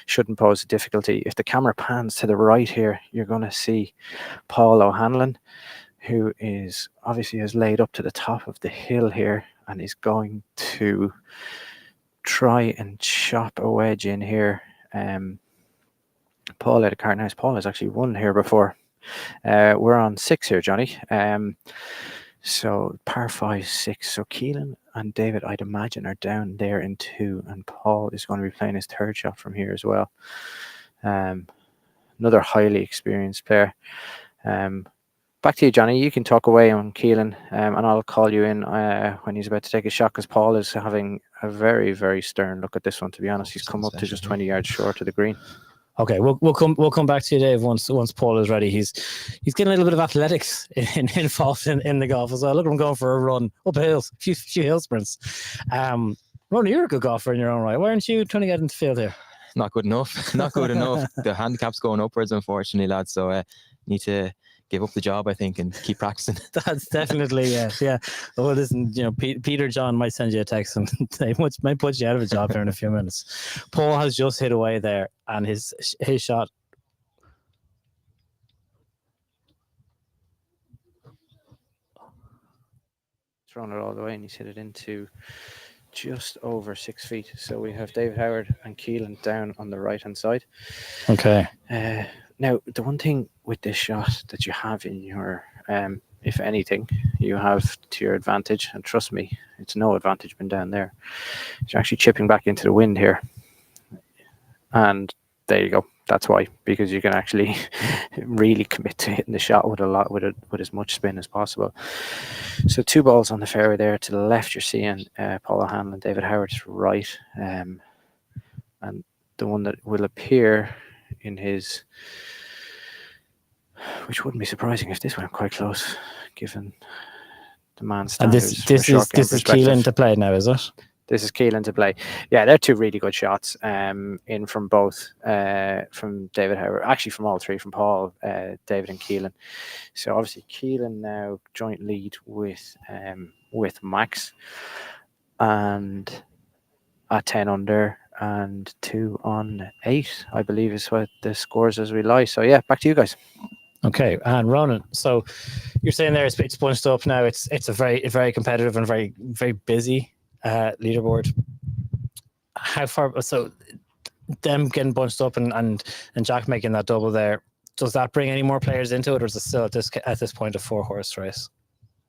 Speaker 6: shouldn't pose a difficulty. If the camera pans to the right here, you're going to see Paul O'Hanlon, who is obviously has laid up to the top of the hill here and is going to try and chop a wedge in here. Paul at a cart house. Paul has actually won here before. We're on 6 here, Johnny. So par 5, 6. So Keelan and David, I'd imagine, are down there in 2, and Paul is going to be playing his 3rd shot from here as well. Another highly experienced player. Back to you, Johnny. You can talk away on Keelan, and I'll call you in when he's about to take a shot, because Paul is having a very, very stern look at this one, to be honest. He's come up to just 20 yards short of the green.
Speaker 5: Okay, we'll come back to you, Dave, once Paul is ready. He's getting a little bit of athletics involved in the golf as well. Look at him going for a run up hills, a few hill sprints. Ronnie, you're a good golfer in your own right. Why aren't you trying to get into the field here?
Speaker 12: not good enough. Not good enough. The handicap's going upwards, unfortunately, lads. So need to give up the job, I think, and keep practicing.
Speaker 5: That's definitely yes, yeah. Oh, listen, Peter John might send you a text and they might put you out of a job here in a few minutes. Paul has just hit away there, and his shot.
Speaker 6: Thrown it all the way, and he's hit it into just over 6 feet. So we have David Howard and Keelan down on the right hand side.
Speaker 5: Okay.
Speaker 6: Now, the one thing with this shot that you have in your, if anything, you have to your advantage, and trust me, it's no advantage been down there. You're actually chipping back into the wind here. And there you go. That's why, because you can actually really commit to hitting the shot with as much spin as possible. So 2 balls on the fairway there. To the left, you're seeing Paul O'Hanlon, David Howard's right, and the one that will appear in his, which wouldn't be surprising if this went quite close, given the man's standards.
Speaker 5: And this is Keelan to play now, is it?
Speaker 6: This is Keelan to play. Yeah, they're 2 really good shots in from both, from David Howard, actually from all 3, from Paul, David and Keelan. So obviously Keelan now joint lead with Max, and at 10 under and 2 on 8, I believe is what the scores as we lie. So yeah, back to you guys.
Speaker 5: Okay, and Ronan, so you're saying there it's bunched up now. It's a very competitive and very, very busy leaderboard. How far? So them getting bunched up and Jack making that double there, does that bring any more players into it, or is it still at this point a 4-horse race?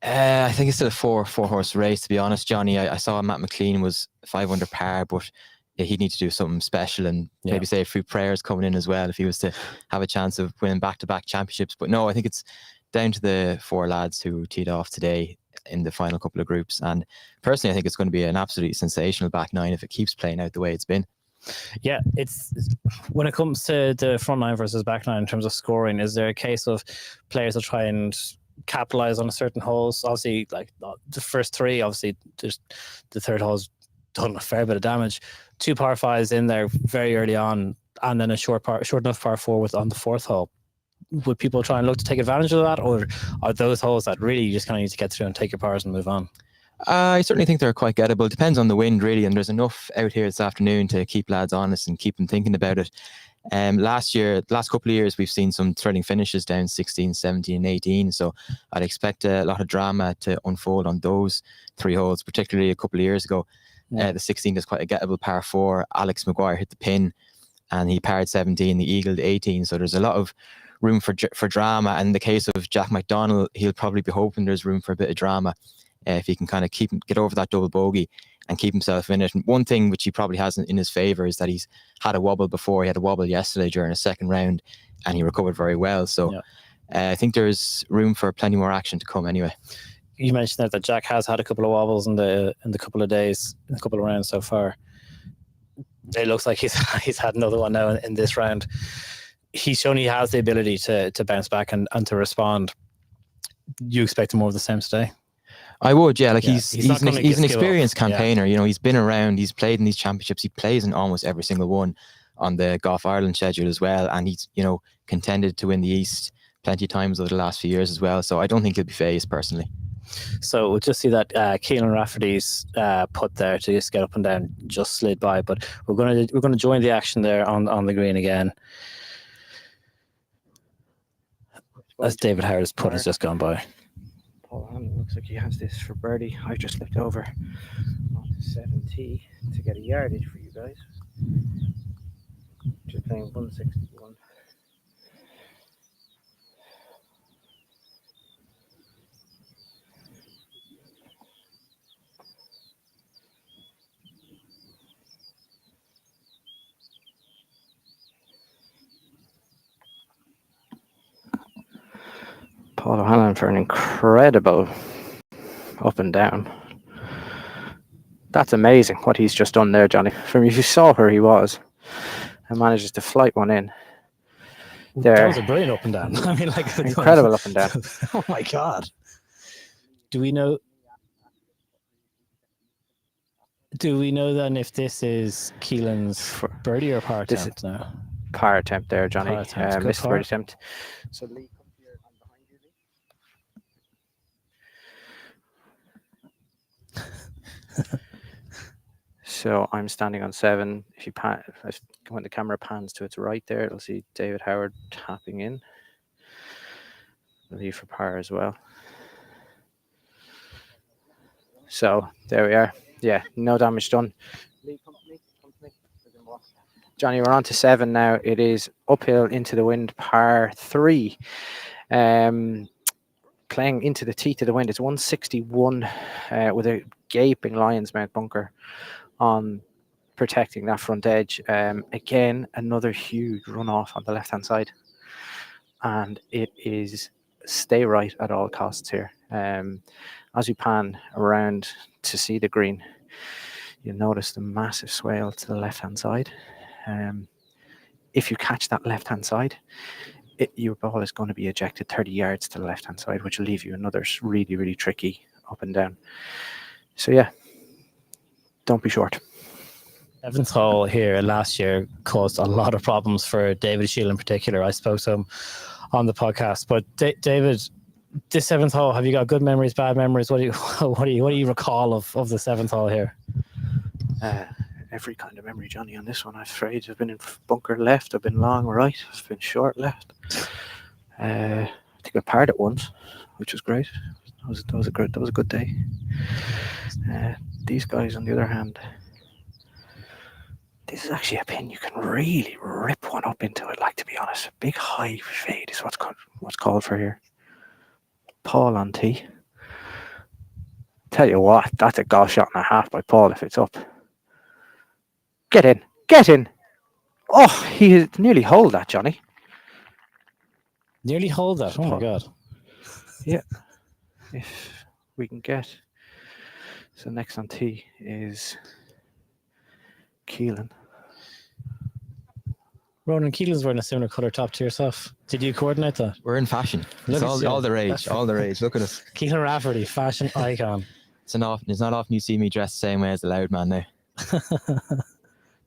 Speaker 12: I think it's still a four-horse race, to be honest, Johnny. I saw Matt McLean was 5 under par, but he'd need to do something special and maybe say a few prayers coming in as well if he was to have a chance of winning back-to-back championships. But no, I think it's down to the 4 lads who teed off today in the final couple of groups. And personally, I think it's going to be an absolutely sensational back 9 if it keeps playing out the way it's been.
Speaker 5: Yeah, it's when it comes to the front 9 versus back 9 in terms of scoring, is there a case of players will try and capitalize on a certain holes? Obviously, like the first 3, obviously there's the third hole's done a fair bit of damage. 2 par 5s in there very early on, and then a short enough par 4 on the 4th hole. Would people try and look to take advantage of that, or are those holes that really you just kind of need to get through and take your pars and move on?
Speaker 12: I certainly think they're quite gettable. Depends on the wind, really, and there's enough out here this afternoon to keep lads honest and keep them thinking about it. Last couple of years, we've seen some thrilling finishes down 16, 17, and 18, so I'd expect a lot of drama to unfold on those 3 holes, particularly a couple of years ago. The 16 is quite a gettable par 4. Alex Maguire hit the pin, and he parred 17, the eagled 18, so there's a lot of room for drama. And in the case of Jack McDonald, he'll probably be hoping there's room for a bit of drama if he can kind of get over that double bogey and keep himself in it. And one thing which he probably hasn't in his favour is that he's had a wobble before. He had a wobble yesterday during a second round, and he recovered very well. So I think there's room for plenty more action to come anyway.
Speaker 5: You mentioned that Jack has had a couple of wobbles in the couple of days, in a couple of rounds so far. It looks like he's had another one now in this round. He's shown he has the ability to bounce back and to respond. You expect more of the same today?
Speaker 12: I would, yeah. Like he's an experienced campaigner.
Speaker 5: Yeah.
Speaker 12: You know, he's been around. He's played in these championships. He plays in almost every single one on the Golf Ireland schedule as well. And he's, contended to win the East plenty of times over the last few years as well. So I don't think he'll be phased personally.
Speaker 5: So we'll just see that Keelan Rafferty's put there to just get up and down just slid by. But we're gonna join the action there on the green again. As David Howard's put has just gone by.
Speaker 6: Paul Hanlon looks like he has this for birdie. I just flipped over onto 7T to get a yardage for you guys. Just playing 161. Paul O'Hanlon for an incredible up and down. That's amazing what he's just done there, Johnny. From if you saw where he was and manages to flight one in. There.
Speaker 5: That was a brilliant up and down. I mean, like
Speaker 6: incredible up and down.
Speaker 5: Oh my God. Do we know Do we know then if this is Keelan's birdie or par attempt now?
Speaker 6: Par attempt there, Johnny.
Speaker 5: Par attempt.
Speaker 6: Missed birdie attempt. So Lee, come here. I'm behind you, Lee. So I'm standing on 7. If you when the camera pans to its right there, it'll see David Howard tapping in. Lee for par as well. So there we are. Yeah, no damage done. Lee, come to me. Johnny, we're on to 7 now. It is uphill into the wind, par 3. Playing into the teeth of the wind. It's 161 with a gaping lion's mouth bunker on protecting that front edge. Again, another huge runoff on the left-hand side. And it is stay right at all costs here. As you pan around to see the green, you'll notice the massive swale to the left-hand side. If you catch that left-hand side, your ball is going to be ejected 30 yards to the left-hand side, which will leave you another really, really tricky up and down. So yeah, don't be short.
Speaker 5: 7th hole here last year caused a lot of problems for David Shield in particular. I spoke to him on the podcast. But David, this 7th hole, have you got good memories, bad memories? What do you recall of the 7th hole here?
Speaker 6: Every kind of memory, Johnny, on this one. I'm afraid I've been in bunker left, I've been long right, I've been short left. I think I parred it once, which was great. That was a good day. These guys, on the other hand, this is actually a pin you can really rip one up into it. Like, to be honest, a big high fade is what's called for here. Paul on tee. Tell you what, that's a golf shot and a half by Paul if it's up. Get in. Oh, he nearly holed that, Johnny.
Speaker 5: Nearly hold that. Oh my God.
Speaker 6: Yeah. If we can get. So next on tee is Keelan.
Speaker 5: Ronan, Keelan's wearing a similar colour top to yourself. Did you coordinate that?
Speaker 12: We're in fashion. It's all the rage. All the rage. Look at us.
Speaker 5: Keelan Rafferty, fashion icon.
Speaker 12: It's not often you see me dressed the same way as the loud man now.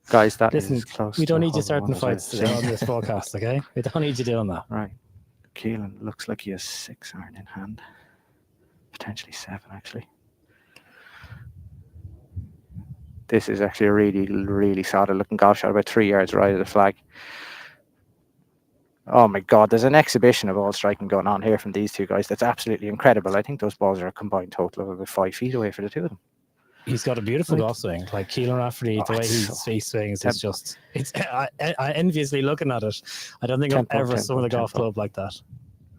Speaker 6: Guys, that
Speaker 5: Listen,
Speaker 6: is close.
Speaker 5: We don't need you certain fights today on this podcast, okay? We don't need you doing that.
Speaker 6: Right. Keelan looks like he has 6 iron in hand. Potentially 7, actually. This is actually a really, really solid looking golf shot, about 3 yards right of the flag. Oh my God, there's an exhibition of ball striking going on here from these two guys. That's absolutely incredible. I think those balls are a combined total of about 5 feet away for the two of them.
Speaker 5: He's got a beautiful golf swing. Like Keelan Rafferty, the way he swings is just, I enviously looking at it. I don't think I've ever swung a golf club like that.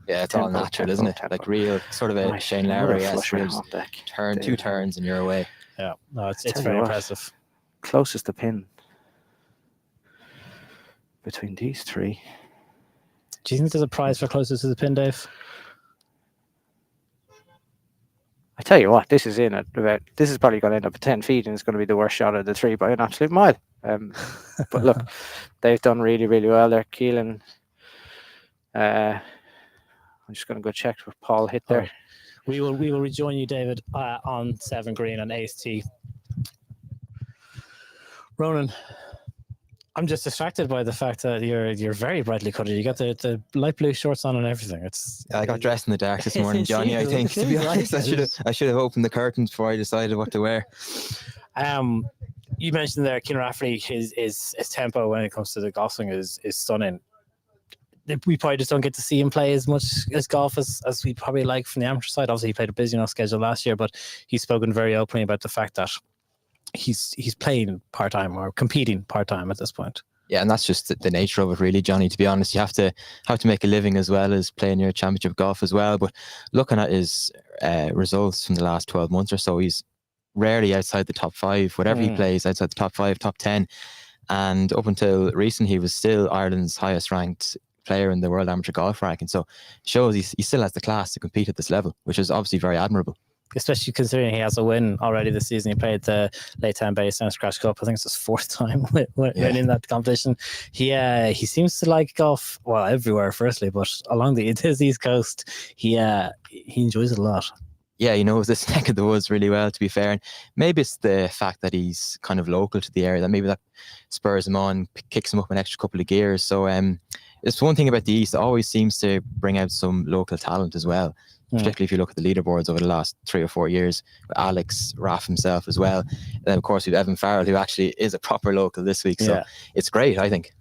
Speaker 12: Yeah, it's all natural, isn't it? Like real, sort of a Shane Lowry. Two turns and you're away.
Speaker 5: Yeah, no, it's very impressive.
Speaker 6: Closest to pin between these three.
Speaker 5: Do you think there's a prize for closest to the pin, Dave?
Speaker 6: I tell you what, this is probably going to end up at 10 feet, and it's going to be the worst shot of the three by an absolute mile. But look, they've done really, really well there. Keelan, I'm just going to go check what Paul hit there.
Speaker 5: Right. We will rejoin you, David, on 7 green and ace tee. Ronan, I'm just distracted by the fact that you're very brightly colored. You got the light blue shorts on and everything.
Speaker 12: I got dressed in the dark this morning, Johnny. I think, to be honest, I should have opened the curtains before I decided what to wear.
Speaker 5: You mentioned there, Keelan Rafferty, his tempo when it comes to the golf swing is stunning. We probably just don't get to see him play as much as golf as we probably like from the amateur side. Obviously, he played a busy enough schedule last year, but he's spoken very openly about the fact that he's playing part-time or competing part-time at this point.
Speaker 12: Yeah, and that's just the nature of it, really, Johnny. To be honest, you have to make a living as well as playing your championship golf as well. But looking at his results from the last 12 months or so, he's rarely outside the top 5. Whatever he plays, outside the top 5, top 10. And up until recently, he was still Ireland's highest ranked player in the World Amateur Golf ranking. So it shows he still has the class to compete at this level, which is obviously very admirable.
Speaker 5: Especially considering he has a win already this season. He played the Laytown Bay Sound Scratch Cup. I think it's his 4th time winning that competition. He seems to like golf, well, everywhere, firstly, but along the East Coast, he enjoys it a lot.
Speaker 12: yeah, he knows this neck of the woods really well, to be fair. And maybe it's the fact that he's kind of local to the area that maybe that spurs him on, kicks him up an extra couple of gears. So it's one thing about the East, it always seems to bring out some local talent as well. Particularly if you look at the leaderboards over the last 3 or 4 years, with Alex, Raf himself as well. And then of course we have Evan Farrell, who actually is a proper local this week. So it's great, I think.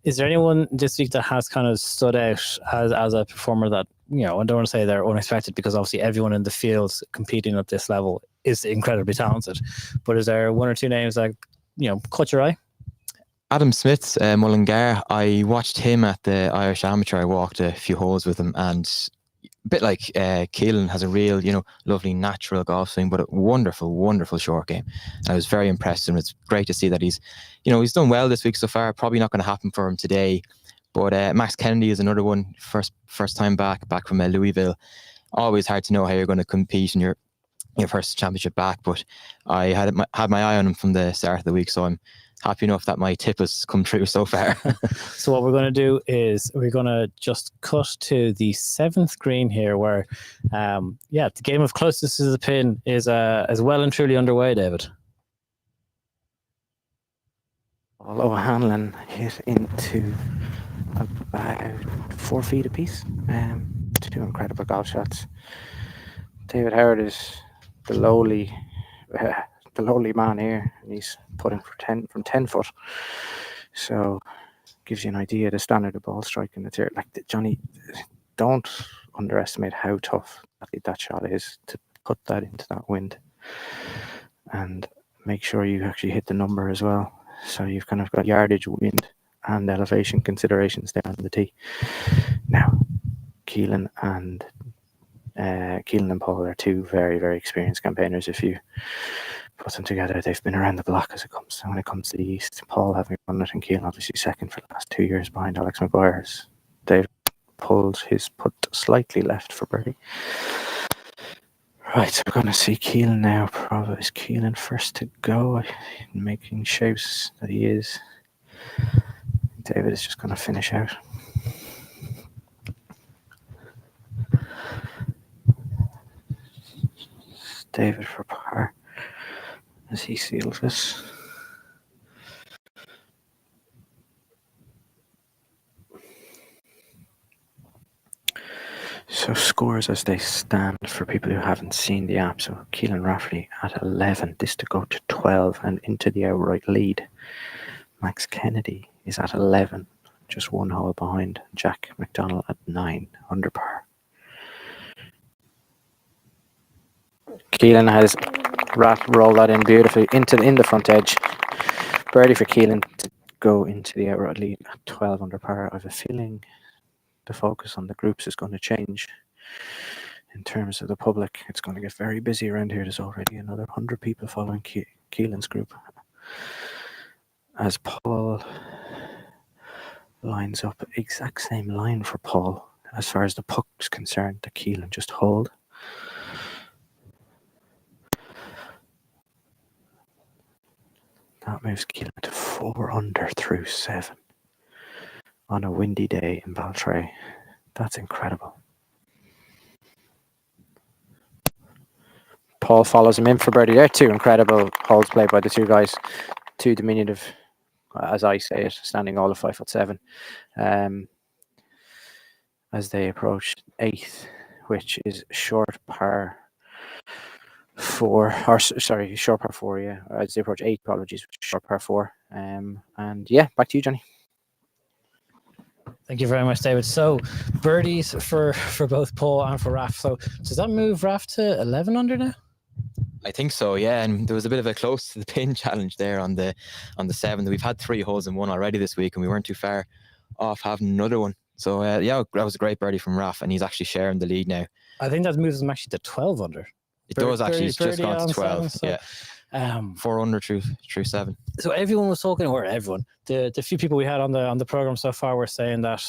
Speaker 5: Is there anyone this week that has kind of stood out as a performer that, I don't want to say they're unexpected, because obviously everyone in the field competing at this level is incredibly talented. But is there one or two names that, caught your eye?
Speaker 12: Adam Smith, Mullingar, I watched him at the Irish Amateur. I walked a few holes with him, and a bit like Keelan, has a real, lovely natural golf swing, but a wonderful, wonderful short game. I was very impressed, and it's great to see that he's done well this week so far. Probably not going to happen for him today, but Max Kennedy is another one. First time back from Louisville. Always hard to know how you're going to compete in your first championship back, but I had my eye on him from the start of the week, so I'm happy enough that my tip has come true so far.
Speaker 5: So what we're going to do is we're going to just cut to the 7th green here, where the game of closest to the pin is well and truly underway, David.
Speaker 6: O'Hanlon hit into about 4 feet apiece. 2 incredible golf shots. David Howard is the lowly man here, and he's putting from 10 foot. So gives you an idea of the standard of ball striking that's here. Like, Johnny, don't underestimate how tough that shot is to put that into that wind, and make sure you actually hit the number as well. So you've kind of got yardage, wind, and elevation considerations there on the tee. Now, Keelan and Paul are 2 very, very experienced campaigners. If you put them together, they've been around the block when it comes to the East. Paul having won it, and Keelan obviously second for the last 2 years behind Alex McGuire's. Dave pulled his putt slightly left for birdie. Right, so we're going to see Keelan now. Probably is Keelan first to go, making shapes that he is. David is just going to finish out. David for par as he seals this. So scores as they stand for people who haven't seen the app. So Keelan Rafferty at 11, this to go to 12 and into the outright lead. Max Kennedy is at 11, just 1 hole behind. Jack McDonald at 9, under par. Keelan has rolled that in beautifully in the front edge. Birdie for Keelan to go into the outright lead at 12 under par. I have a feeling the focus on the groups is going to change in terms of the public. It's going to get very busy around here. There's already another 100 people following Keelan's group, as Paul lines up. Exact same line for Paul as far as the puck is concerned. The Keelan just hold. That moves Keelan to 4 under through 7 on a windy day in Baltray. That's incredible. Paul follows him in for birdie there. 2 incredible holes played by the 2 guys. 2 diminutive, as I say it, standing all of 5'7", as they approach 8th, which is short par 4, or sorry, short par 4, yeah. As they approach 8, apologies, short par 4. And yeah, back to you, Johnny.
Speaker 5: Thank you very much, David. So birdies for both Paul and for Raf. So does that move Raf to 11 under now?
Speaker 12: I think so, yeah. And there was a bit of a close to the pin challenge there on the 7th. We've had 3 holes in one already this week, and we weren't too far off having another one. So yeah, that was a great birdie from Raf, and he's actually sharing the lead now.
Speaker 5: I think that moves him actually to 12 under.
Speaker 12: It does actually. It's just gone to 12.
Speaker 5: 7, so,
Speaker 12: yeah. 4 under through 7.
Speaker 5: So everyone was talking, or everyone, the few people we had on the program so far were saying that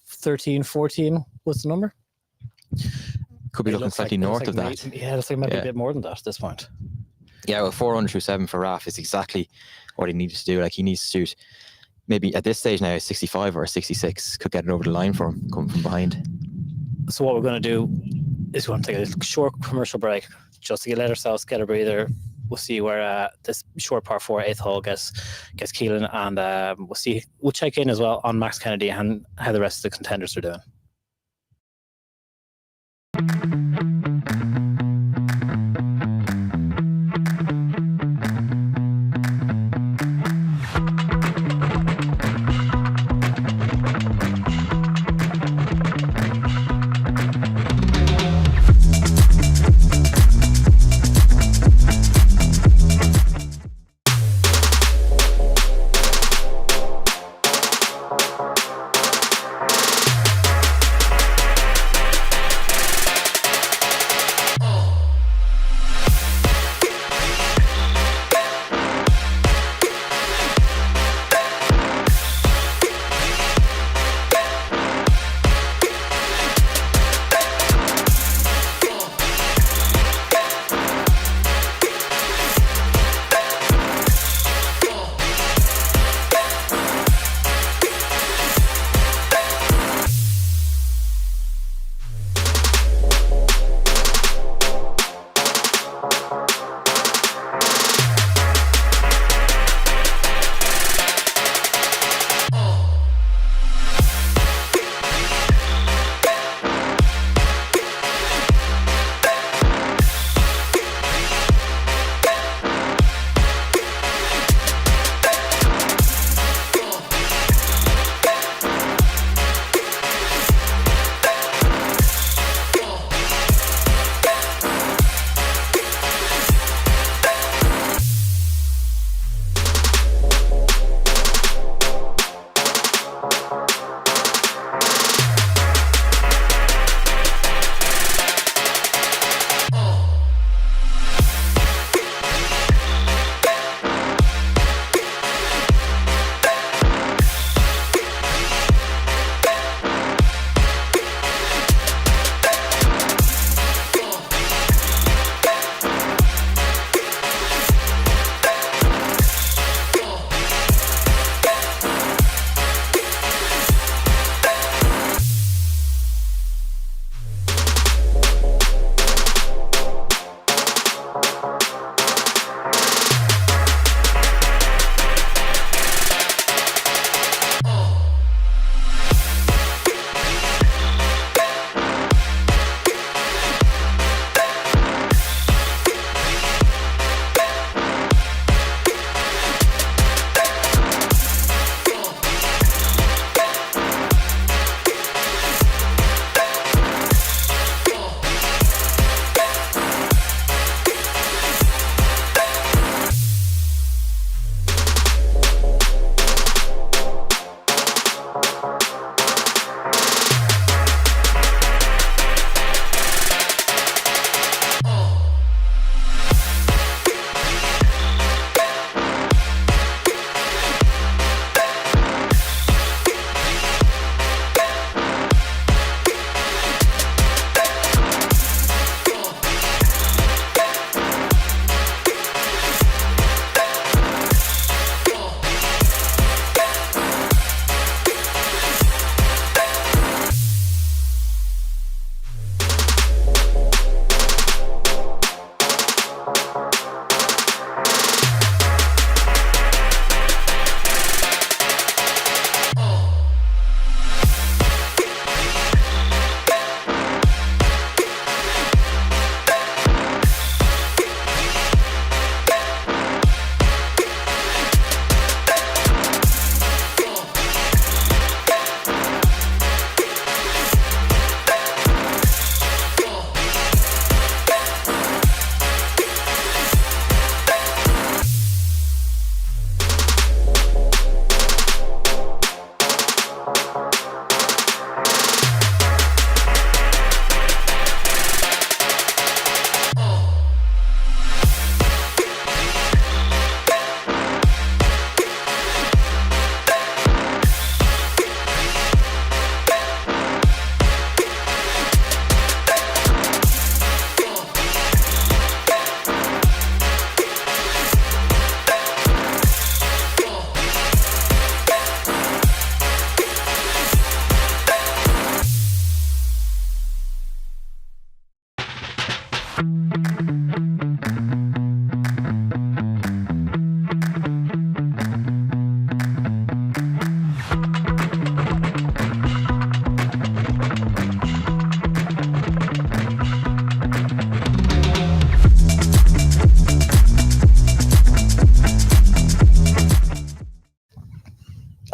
Speaker 5: 13, 14 was the number.
Speaker 12: Could be looking slightly north of that.
Speaker 5: Yeah, it looks like it might be a bit more than that at this point.
Speaker 12: Yeah, well, 4 under through 7 for Raf is exactly what he needed to do. Like, he needs to shoot maybe at this stage now a 65 or a 66. Could get it over the line for him coming from behind.
Speaker 5: So what we're going to do is going to take a short commercial break just to let ourselves get a breather. We'll see where this short par 4 8th hole gets Keelan, and we'll check in as well on Max Kennedy and how the rest of the contenders are doing.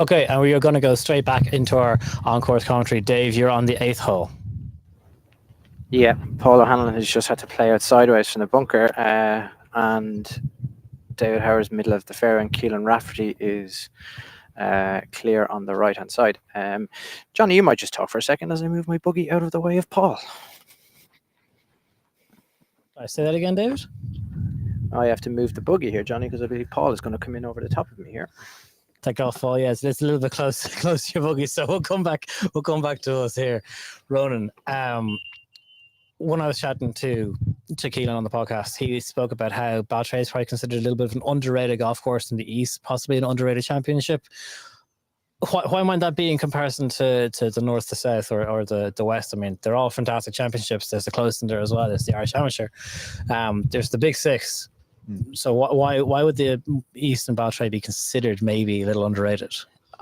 Speaker 5: Okay, and we are going to go straight back into our on-course commentary. Dave, you're on the 8th hole.
Speaker 6: Yeah, Paul O'Hanlon has just had to play out sideways from the bunker, and David Howard's middle of the fairway, and Keelan Rafferty is clear on the right-hand side. Johnny, you might just talk for a second as I move my buggy out of the way of Paul.
Speaker 5: Did I say that again, David?
Speaker 6: I have to move the buggy here, Johnny, because I believe Paul is going to come in over the top of me here.
Speaker 5: Take off, Paul. Yes, it's a little bit close to your buggy, so we'll come back to us here, Ronan. When I was chatting to Keelan on the podcast, he spoke about how Baltray is probably considered a little bit of an underrated golf course in the East, possibly an underrated championship. Why might that be in comparison to the North, the South, or the West? I mean, they're all fantastic championships. There's the close in there as well. There's the Irish Amateur. There's the Big Six. So why would the East and Baltray be considered maybe a little underrated?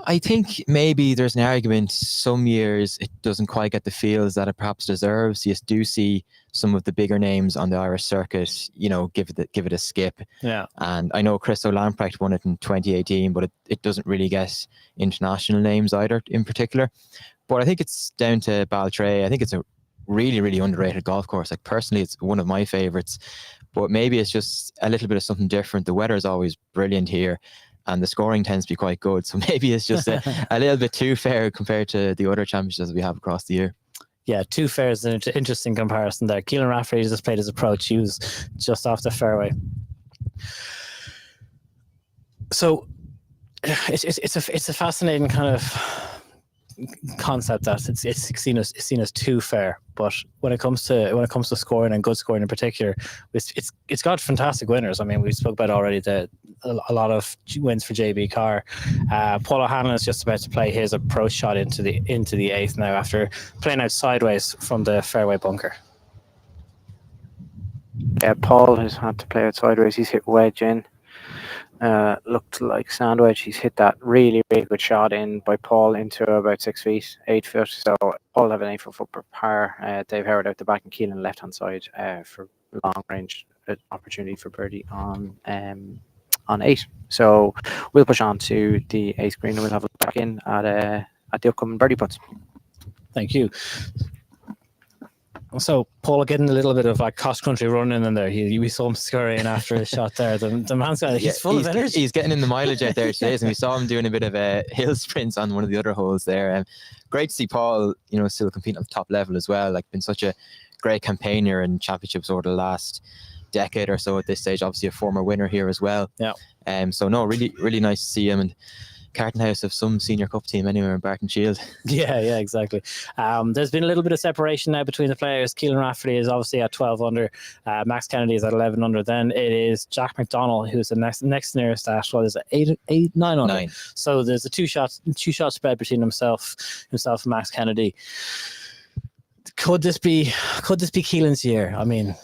Speaker 12: I think maybe there's an argument. Some years it doesn't quite get the feels that it perhaps deserves. You do see some of the bigger names on the Irish circuit, give it a skip.
Speaker 5: Yeah.
Speaker 12: And I know Chris O'Lamprecht won it in 2018, but it doesn't really get international names either in particular. But I think it's down to Baltray. I think it's a really, really underrated golf course. Like personally, it's one of my favourites. But maybe it's just a little bit of something different. The weather is always brilliant here, and the scoring tends to be quite good. So maybe it's just a little bit too fair compared to the other championships we have across the year.
Speaker 5: Yeah, too fair is an interesting comparison there. Keelan Rafferty just played his approach. He was just off the fairway. So it's a fascinating kind of concept that it's seen as too fair, but when it comes to scoring and good scoring in particular, it's got fantastic winners. I mean, we spoke about already a lot of wins for JB Carr. Paul O'Hanlon is just about to play his approach shot into the 8th now after playing out sideways from the fairway bunker.
Speaker 6: Yeah, Paul has had to play out sideways. He's hit wedge in. Looked like sand wedge. He's hit that really, really good shot in by Paul into about 6 feet, 8 foot. So Paul have an 8 foot per par. Dave Howard out the back and Keelan left hand side for long range opportunity for birdie on 8. So we'll push on to the 8th green and we'll have a back in at the upcoming birdie putts.
Speaker 5: Thank you. So Paul getting a little bit of like cross country running in there. We saw him scurrying after his shot there. The man's got he's full of energy.
Speaker 12: He's getting in the mileage out there today, and we saw him doing a bit of hill sprints on one of the other holes there. Great to see Paul, still competing at the top level as well. Like been such a great campaigner in championships over the last decade or so at this stage. Obviously a former winner here as well.
Speaker 5: Yeah.
Speaker 12: So no, really, really nice to see him. And Carton House of some senior cup team anywhere in Barton Shield.
Speaker 5: Yeah, exactly. There's been a little bit of separation now between the players. Keelan Rafferty is obviously at 12 under. Max Kennedy is at 11 under. Then it is Jack McDonald who's the next nearest at is it 9 under. 9. So there's a two shot spread between himself and Max Kennedy. Could this be Keelan's year? I mean,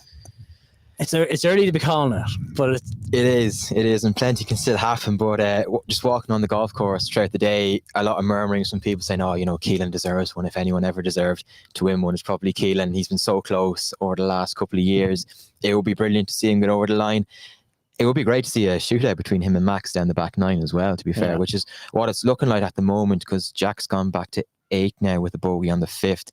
Speaker 5: it's early to be calling it, but it
Speaker 12: is, and plenty can still happen. But just walking on the golf course throughout the day, a lot of murmuring from people saying, "Oh, Keelan deserves one. If anyone ever deserved to win one, it's probably Keelan. He's been so close over the last couple of years. It would be brilliant to see him get over the line. It would be great to see a shootout between him and Max down the back 9 as well, to be fair, which is what it's looking like at the moment, because Jack's gone back to 8 now with a bogey on the 5th,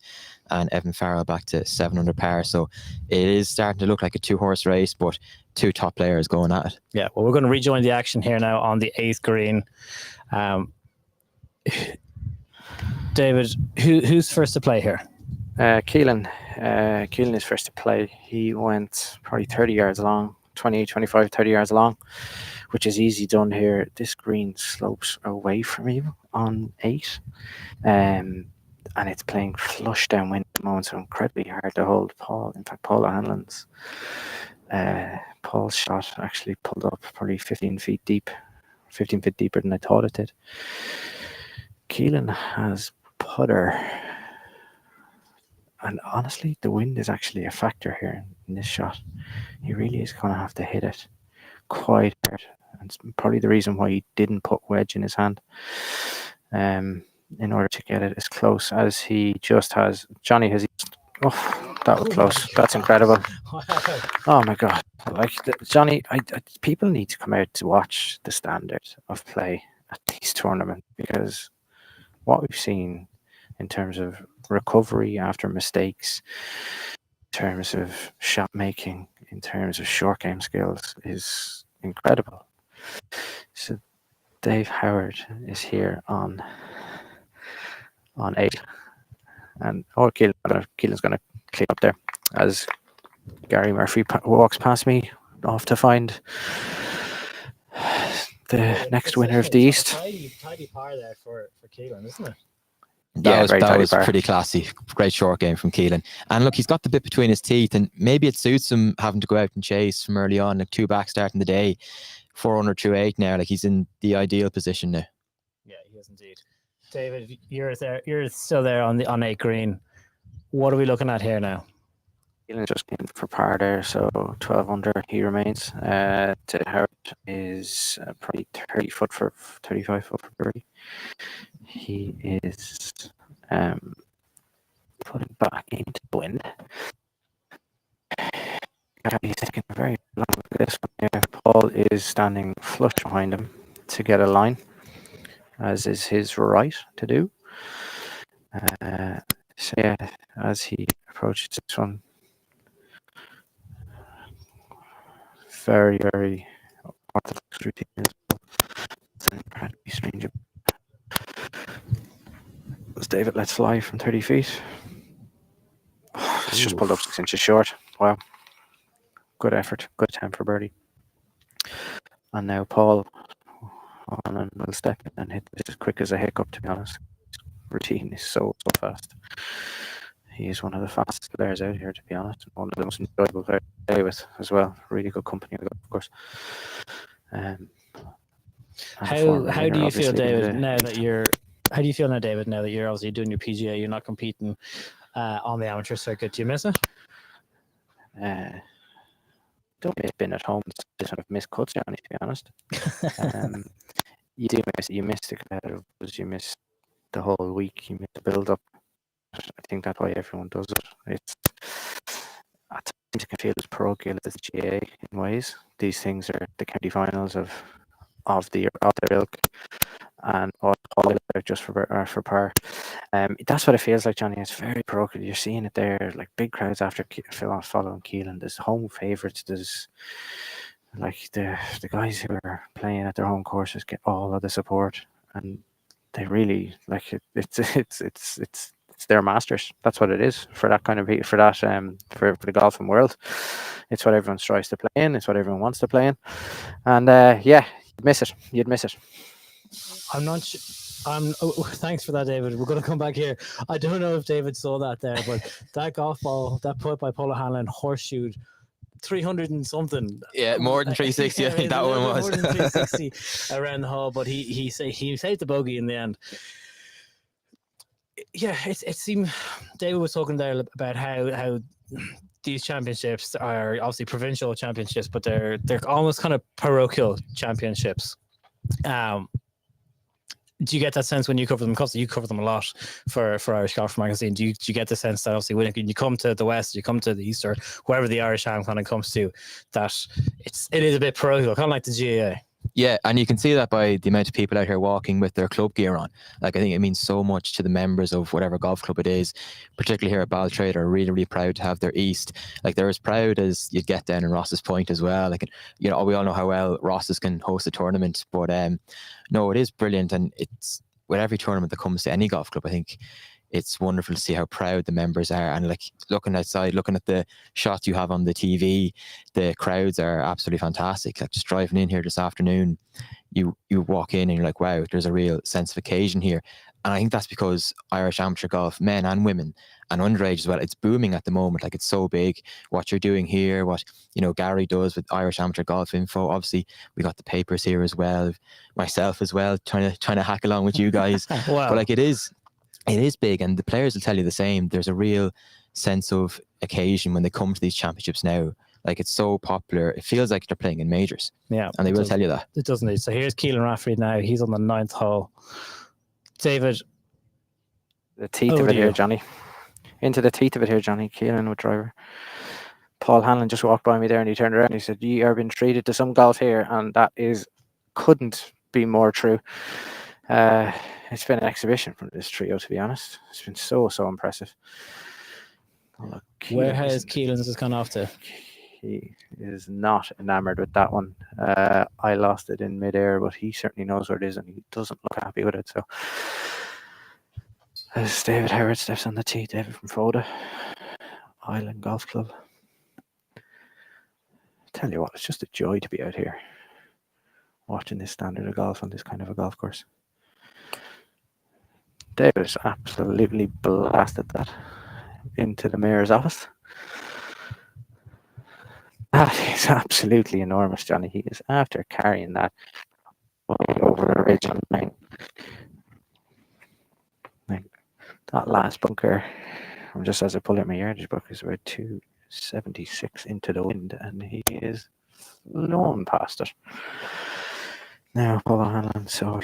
Speaker 12: and Evan Farrell back to 7 under par. So it is starting to look like a 2-horse race, but 2 top players going at it.
Speaker 5: Yeah, well, we're going to rejoin the action here now on the 8th green. David, who's first to play here?
Speaker 6: Keelan. Keelan is first to play. He went probably 30 yards long, 20, 25, 30 yards long, which is easy done here. This green slopes away from you on 8. And it's playing flush downwind at the moment, so incredibly hard to hold Paul. In fact, Paul O'Hanlon's Paul's shot actually pulled up probably 15 feet deeper than I thought it did. Keelan has putter, and honestly, the wind is actually a factor here in this shot. He really is going to have to hit it quite hard, and it's probably the reason why he didn't put wedge in his hand. In order to get it as close as he just has. Johnny, has he? Oh, that was close. That's incredible. Oh my God! Johnny, people need to come out to watch the standard of play these tournaments, because what we've seen in terms of recovery after mistakes, in terms of shot making, in terms of short game skills is incredible. So Dave Howard is here on 8. And Keelan's going to clean up there as Gary Murphy walks past me off to find the next winner of the East.
Speaker 5: Tidy par there for Keelan, isn't it?
Speaker 12: That was pretty classy. Great short game from Keelan. And look, he's got the bit between his teeth, and maybe it suits him having to go out and chase from early on, like 2 back starting the day, 4 under through 8 now. Like, he's in the ideal position now.
Speaker 5: Yeah, he is indeed. David, you're still there on 8 green. What are we looking at here now?
Speaker 6: Keelan just came for par there, so 12 under he remains. To Howard is probably 35 foot for birdie. He is putting back into the wind. He's taking a very long look at this one here. Paul is standing flush behind him to get a line, as is his right to do. So yeah, as he approaches this one, very, very orthodox routine as well. It's an incredibly strange. As David lets fly from 30 feet. It's just pulled up 6 inches short. Wow. Good effort. Good attempt for birdie. And now Paul on and will step in and hit this as quick as a hiccup, to be honest. His routine is so fast. He is one of the fastest players out here, to be honest. One of the most enjoyable players to play with as well. Really good company, of course.
Speaker 5: How do you feel, David, now that you're obviously doing your PGA, you're not competing on the amateur circuit? Do you miss it?
Speaker 6: Don't miss being at home. Just sort of miss cuts, Johnny, to be honest. You do miss it. You miss the competitive buzz. You miss the whole week. You miss the build-up. I think that's why everyone does it. It's at times it can feel as parochial as the GA in ways. These things are the county finals of their ilk, and all just for par. That's what it feels like, Johnny. It's very parochial. You're seeing it there, like big crowds after following Keelan. There's home favourites. There's like the guys who are playing at their home courses get all of the support, and they really like it. It's their masters. That's what it is for that kind of for the golfing world. It's what everyone strives to play in. It's what everyone wants to play in, and yeah, you'd miss it.
Speaker 5: I'm not sure. Thanks for that, David. We're going to come back here. I don't know if David saw that there, but that golf ball, that put by Paul Hanlon, horseshoed 300 and something.
Speaker 12: Yeah, more than 360. I think that one was
Speaker 5: more than 360 around the hole, but he saved the bogey in the end. Yeah, it seemed David was talking there about how these championships are obviously provincial championships, but they're almost kind of parochial championships. Do you get that sense when you cover them? Because you cover them a lot for Irish Golf Magazine. Do you get the sense that obviously when you come to the West, you come to the East, or wherever the Irish Ham kind of comes to, that it is a bit parochial, kind of like the GAA?
Speaker 12: Yeah, and you can see that by the amount of people out here walking with their club gear on. Like, I think it means so much to the members of whatever golf club it is, particularly here at Baltrade, are really, really proud to have their East. Like, they're as proud as you'd get down in Ross's Point as well. Like, we all know how well Ross's can host a tournament, but no, it is brilliant, and it's with every tournament that comes to any golf club, I think it's wonderful to see how proud the members are. And like, looking outside, looking at the shots you have on the TV, the crowds are absolutely fantastic. Like, just driving in here this afternoon, you walk in and you're like, wow, there's a real sense of occasion here. And I think that's because Irish amateur golf, men and women, and underage as well, it's booming at the moment. Like, it's so big. What you're doing here, what Gary does with Irish Amateur Golf Info. Obviously, we got the papers here as well. Myself as well, trying to hack along with you guys.
Speaker 5: Wow.
Speaker 12: But like, it is big, and the players will tell you the same. There's a real sense of occasion when they come to these championships now. Like, it's so popular. It feels like they're playing in majors.
Speaker 5: Yeah.
Speaker 12: And they will tell you that.
Speaker 5: It doesn't. So here's Keelan Rafferty now. He's on the 9th hole. David.
Speaker 6: The teeth of it here, Johnny. Into the teeth of it here, Johnny. Keelan with driver. Paul Hanlon just walked by me there and he turned around and he said, "You are being treated to some golf here," and that couldn't be more true. It's been an exhibition from this trio, to be honest. It's been so impressive.
Speaker 5: Oh, look, where has Keelan's just gone off to?
Speaker 6: He is not enamored with that one. I lost it in midair, but he certainly knows where it is, and he doesn't look happy with it. So as David Howard steps on the tee, David from Foda, Island Golf Club. Tell you what, it's just a joy to be out here watching this standard of golf on this kind of a golf course. David has absolutely blasted that into the mayor's office. That is absolutely enormous, Johnny. He is after carrying that over the ridge on 9. That last bunker, just as I pull out my yardage book, is about 276 into the wind, and he is flown past it. Now, Paul O'Hanlon, so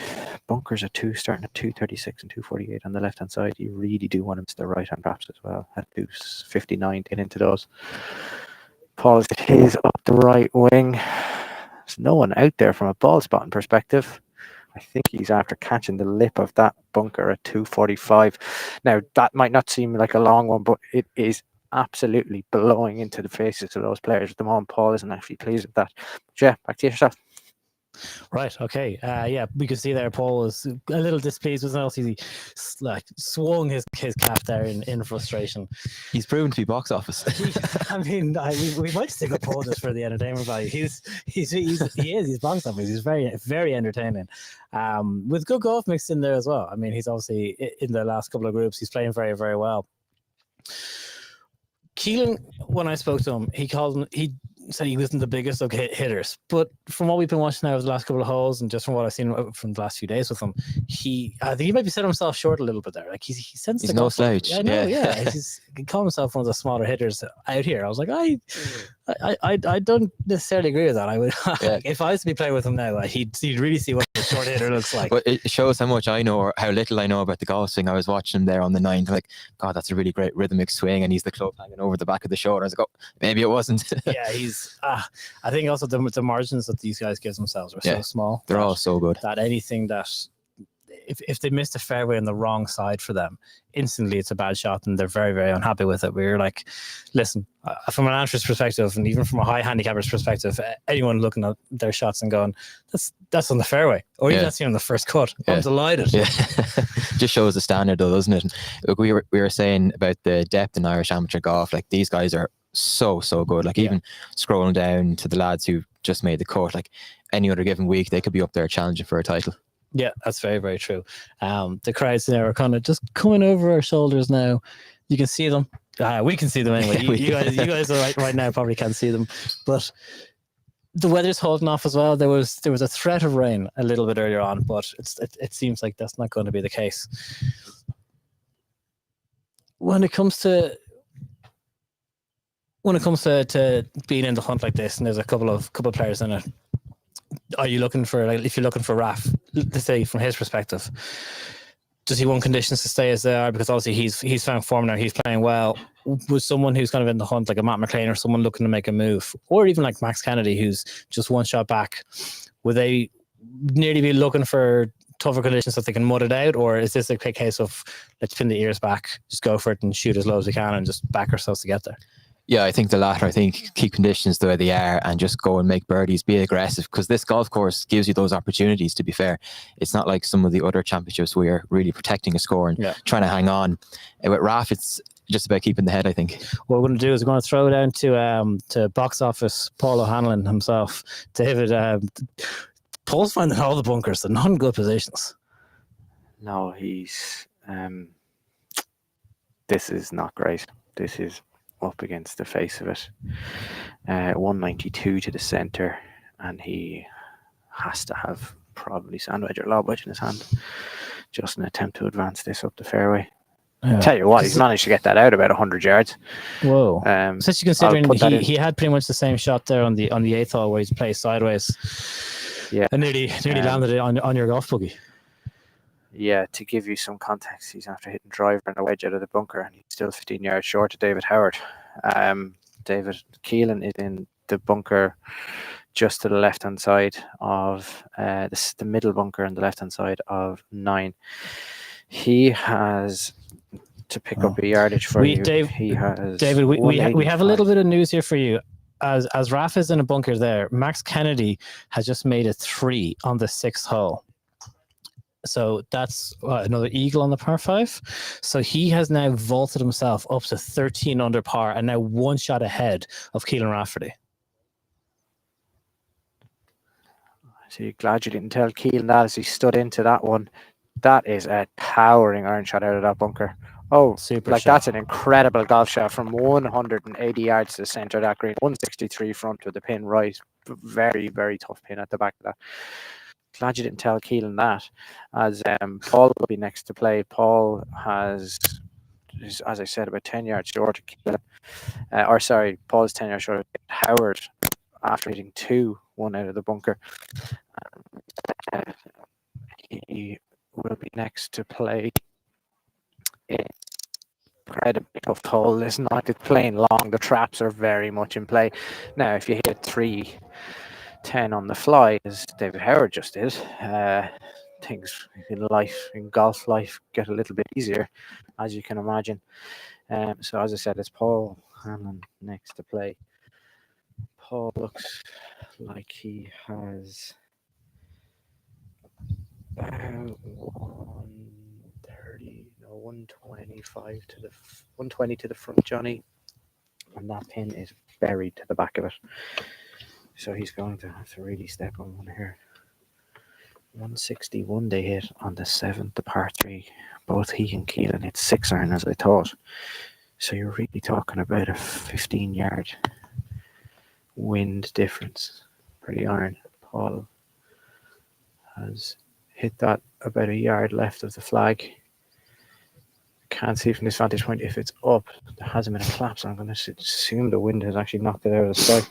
Speaker 6: bunkers are starting at 236 and 248 on the left-hand side. You really do want him to the right-hand perhaps as well, at 259 to get into those. Paul's got his up the right wing. There's no one out there from a ball spotting perspective. I think he's after catching the lip of that bunker at 245. Now, that might not seem like a long one, but it is absolutely blowing into the faces of those players at the moment. Paul isn't actually pleased with that. But yeah, back to yourself.
Speaker 5: Right. Okay. Yeah, we could see there Paul was a little displeased with else. He swung his cap there in frustration.
Speaker 12: He's proven to be box office.
Speaker 5: We might stick with Paul just for the entertainment value. He's box office. He's very, very entertaining. With good golf mixed in there as well. I mean, he's obviously in the last couple of groups. He's playing very, very well. Keelan, when I spoke to him, he said he wasn't the biggest of hitters, but from what we've been watching now over the last couple of holes, and just from what I've seen from the last few days with him, I think he might be setting himself short a little bit there. Like he sends
Speaker 12: he's no slouch.
Speaker 5: I know, yeah. He called himself one of the smaller hitters out here. I was like, I don't necessarily agree with that. I would, if I was to be playing with him now, he'd really see what the short hitter looks like.
Speaker 12: But it shows how much I know, or how little I know about the golf swing. I was watching him there on the 9th, like, God, that's a really great rhythmic swing, and he's the club hanging over the back of the shoulder. I was like, oh, maybe it wasn't.
Speaker 5: Yeah, he's. I think also the margins that these guys give themselves are so small.
Speaker 12: They're all so good
Speaker 5: that anything that if they missed a fairway on the wrong side for them, instantly it's a bad shot, and they're very, very unhappy with it. We're like, listen, from an amateur's perspective, and even from a high handicapper's perspective, anyone looking at their shots and going, that's on the fairway, or even that's on the first cut. I'm delighted.
Speaker 12: Yeah, just shows the standard, though, doesn't it? Look, we were saying about the depth in Irish amateur golf. Like, these guys are so good. Like, even scrolling down to the lads who just made the cut, like any other given week, they could be up there challenging for a title.
Speaker 5: Yeah, that's very, very true. The crowds now are kind of just coming over our shoulders now. You can see them. We can see them anyway. You guys right now probably can't see them, but the weather's holding off as well. There was a threat of rain a little bit earlier on, but it seems like that's not going to be the case. When it comes to being in the hunt like this, and there's a couple of players in it, are you looking for, like, if you're looking for Raf, let's say from his perspective, does he want conditions to stay as they are? Because obviously he's found form now, he's playing well. With someone who's kind of in the hunt, like a Matt McLean, or someone looking to make a move, or even like Max Kennedy, who's just one shot back, would they nearly be looking for tougher conditions so they can mud it out? Or is this a case of, let's pin the ears back, just go for it and shoot as low as we can and just back ourselves to get there?
Speaker 12: Yeah, I think the latter. I think keep conditions the way they are and just go and make birdies, be aggressive, because this golf course gives you those opportunities, to be fair. It's not like some of the other championships where you're really protecting a score and trying to hang on. And with Raf, it's just about keeping the head, I think.
Speaker 5: What we're going to do is we're going to throw down to box office Paul O'Hanlon himself. David, Paul's finding all the bunkers. They're not in good positions.
Speaker 6: No, he's... this is not great. This is up against the face of it. 192 to the centre, and he has to have probably sand wedge or lob wedge in his hand, just an attempt to advance this up the fairway. Tell you what, he's managed to get that out about 100 yards.
Speaker 5: Whoa. Since you're considering he had pretty much the same shot there on the 8th hole where he's played sideways. Yeah. And nearly landed it on your golf buggy.
Speaker 6: Yeah, to give you some context, he's after hitting driver and a wedge out of the bunker, and he's still 15 yards short of David Howard. David Keelan is in the bunker just to the left-hand side of the middle bunker on the left-hand side of 9. He has, to pick up a yardage for you, he has
Speaker 5: David, we have a little bit of news here for you. As Raf is in a bunker there, Max Kennedy has just made a 3 on the 6th hole. So that's another eagle on the par 5. So he has now vaulted himself up to 13 under par and now 1 shot ahead of Keelan Rafferty.
Speaker 6: So you're glad you didn't tell Keelan that as he stood into that one. That is a towering iron shot out of that bunker. Oh,
Speaker 5: super
Speaker 6: like
Speaker 5: shot.
Speaker 6: That's an incredible golf shot from 180 yards to the center of that green. 163 front with the pin right. Very, very tough pin at the back of that. Glad you didn't tell Keelan that, as Paul will be next to play. Paul is, as I said, about 10 yards short of Keelan. Paul's 10 yards short of Howard after hitting 2-1 out of the bunker. He will be next to play. Incredibly tough hole. This night it's playing long. The traps are very much in play. Now, if you hit 3-10 on the fly, as David Howard just did, things in golf life, get a little bit easier, as you can imagine. So, as I said, it's Paul Hanlon next to play. Paul looks like he has 120 to the front, Johnny, and that pin is buried to the back of it. So he's going to have to really step on one here. 161 they hit on the 7th, the par 3. Both he and Keelan hit 6 iron, as I thought. So you're really talking about a 15-yard wind difference for the iron. Paul has hit that about a yard left of the flag. Can't see from this vantage point if it's up. There hasn't been a clap, so I'm going to assume the wind has actually knocked it out of the sky.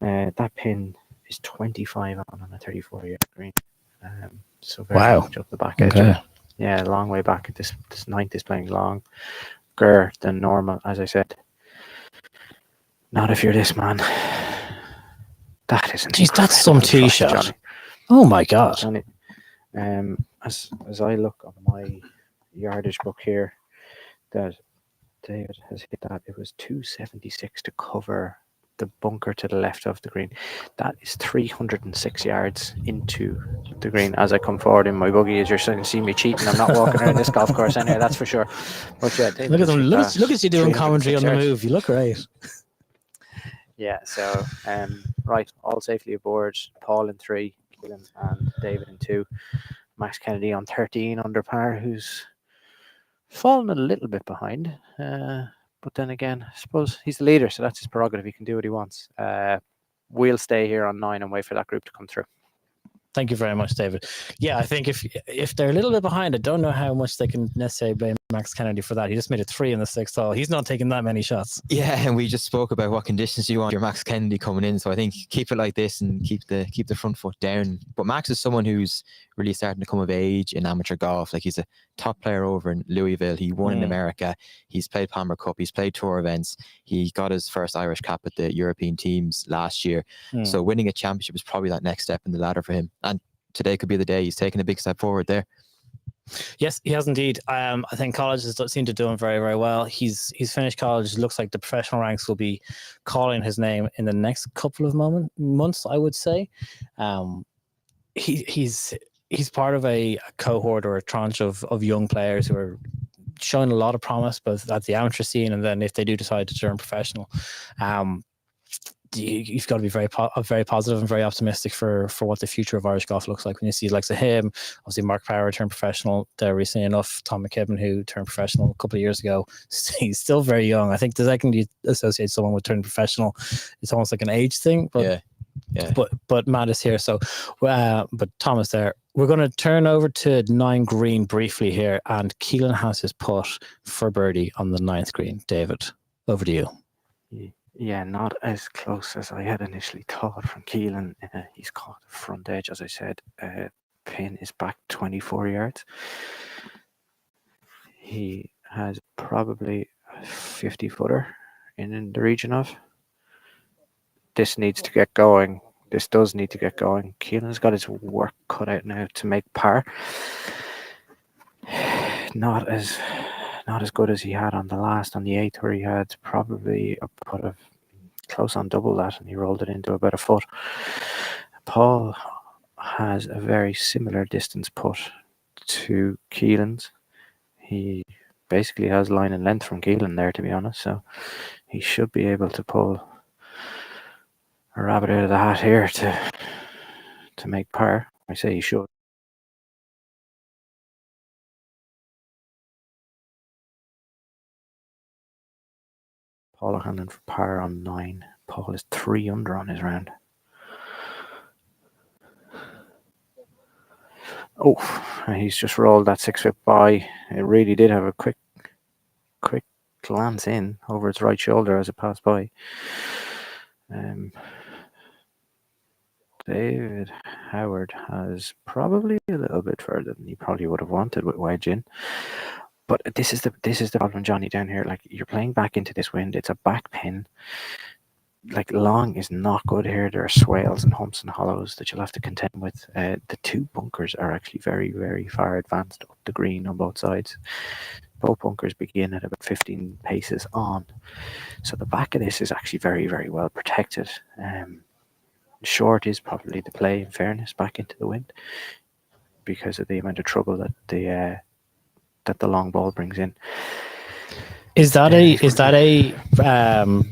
Speaker 6: That pin is 25 on a 34-yard green. So very much up the back edge.
Speaker 5: Okay.
Speaker 6: Yeah, a long way back. This 9th is playing longer than normal, as I said. Not if you're this man. That is
Speaker 5: that's some tee shot.
Speaker 6: Johnny.
Speaker 5: Oh my God.
Speaker 6: Johnny, as I look on my yardage book here, that David has hit that, it was 276 to cover the bunker to the left of the green. That is 306 yards into the green as I come forward in my buggy. As you're starting to see me cheating, I'm not walking around this golf course anyway, that's for sure. But yeah, David,
Speaker 5: look at you doing commentary on the move. You look great.
Speaker 6: Yeah, so right, all safely aboard. Paul in 3, Keelan and David in 2. Max Kennedy on 13 under par, who's fallen a little bit behind. But then again, I suppose he's the leader, so that's his prerogative. He can do what he wants. We'll stay here on 9 and wait for that group to come through.
Speaker 5: Thank you very much, David. Yeah, I think if they're a little bit behind, I don't know how much they can necessarily blame Max Kennedy for that. He just made a 3 in the 6th hole. He's not taking that many shots.
Speaker 12: Yeah, and we just spoke about what conditions you want your Max Kennedy coming in. So I think keep it like this and keep the front foot down. But Max is someone who's really starting to come of age in amateur golf. Like, he's a top player over in Louisville. He won in America. He's played Palmer Cup. He's played tour events. He got his first Irish cap at the European teams last year. So winning a championship is probably that next step in the ladder for him. And today could be the day he's taking a big step forward there.
Speaker 5: Yes, he has indeed. I think college has seemed to do him very, very well. He's finished college. Looks like the professional ranks will be calling his name in the next couple of months, I would say. He's part of a cohort or a tranche of young players who are showing a lot of promise, both at the amateur scene and then if they do decide to turn professional. You've got to be very positive and very optimistic for what the future of Irish golf looks like when you see the likes of him. Obviously, Mark Power turned professional there recently enough. Tom McKibben, who turned professional a couple of years ago, he's still very young. I think the second you associate someone with turning professional, it's almost like an age thing. But yeah. But Matt is here, so but Tom is there. We're going to turn over to 9 green briefly here, and Keelan has his putt for birdie on the 9th green. David, over to you.
Speaker 6: Yeah, not as close as I had initially thought from Keelan. He's caught the front edge, as I said. Pin is back 24 yards. He has probably a 50-footer in the region of. This needs to get going this does need to get going. Keelan's got his work cut out now to make par. Not as good as he had on the 8th, where he had probably a putt of close on double that, and he rolled it into about a foot. Paul has a very similar distance putt to Keelan's. He basically has line and length from Keelan there, to be honest, so he should be able to pull a rabbit out of the hat here to make par. I say he should. Paul O'Hanlon for par on 9. Paul is 3 under on his round. Oh, he's just rolled that 6-foot by. It really did have a quick glance in over its right shoulder as it passed by. David Howard has probably a little bit further than he probably would have wanted with wedge in. But this is the problem, Johnny, down here. Like, you're playing back into this wind. It's a back pin. Like, long is not good here. There are swales and humps and hollows that you'll have to contend with. The 2 bunkers are actually very, very far advanced up the green on both sides. Both bunkers begin at about 15 paces on. So the back of this is actually very, very well protected. Short is probably the play, in fairness, back into the wind, because of the amount of trouble that the long ball brings in.
Speaker 5: Is that a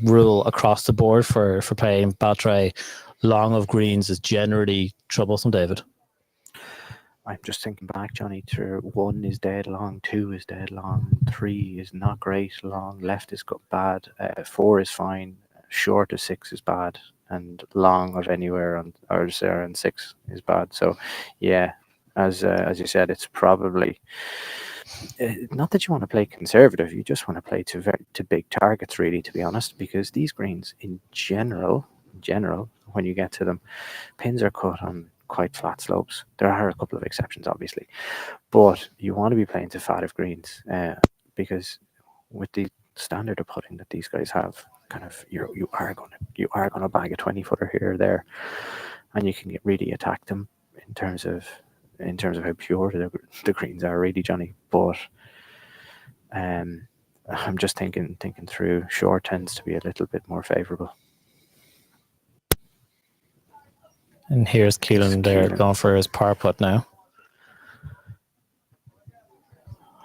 Speaker 5: rule across the board for playing Baltray? Long of greens is generally troublesome, David.
Speaker 6: I'm just thinking back, Johnny, to 1 is dead long, 2 is dead long, 3 is not great long, left is bad, 4 is fine, short of 6 is bad, and long of anywhere on 6 is bad. So, yeah, as you said, it's probably not that you want to play conservative. You just want to play to big targets, really, to be honest, because these greens, in general, when you get to them, pins are cut on quite flat slopes. There are a couple of exceptions, obviously, but you want to be playing to fat of greens, because with the standard of putting that these guys have, kind of you are going to bag a 20-footer here or there, and you can really attack them in terms of how pure the greens are, really, Johnny. But I'm just thinking through. Short tends to be a little bit more favourable.
Speaker 5: And here's Keelan there going for his par putt now.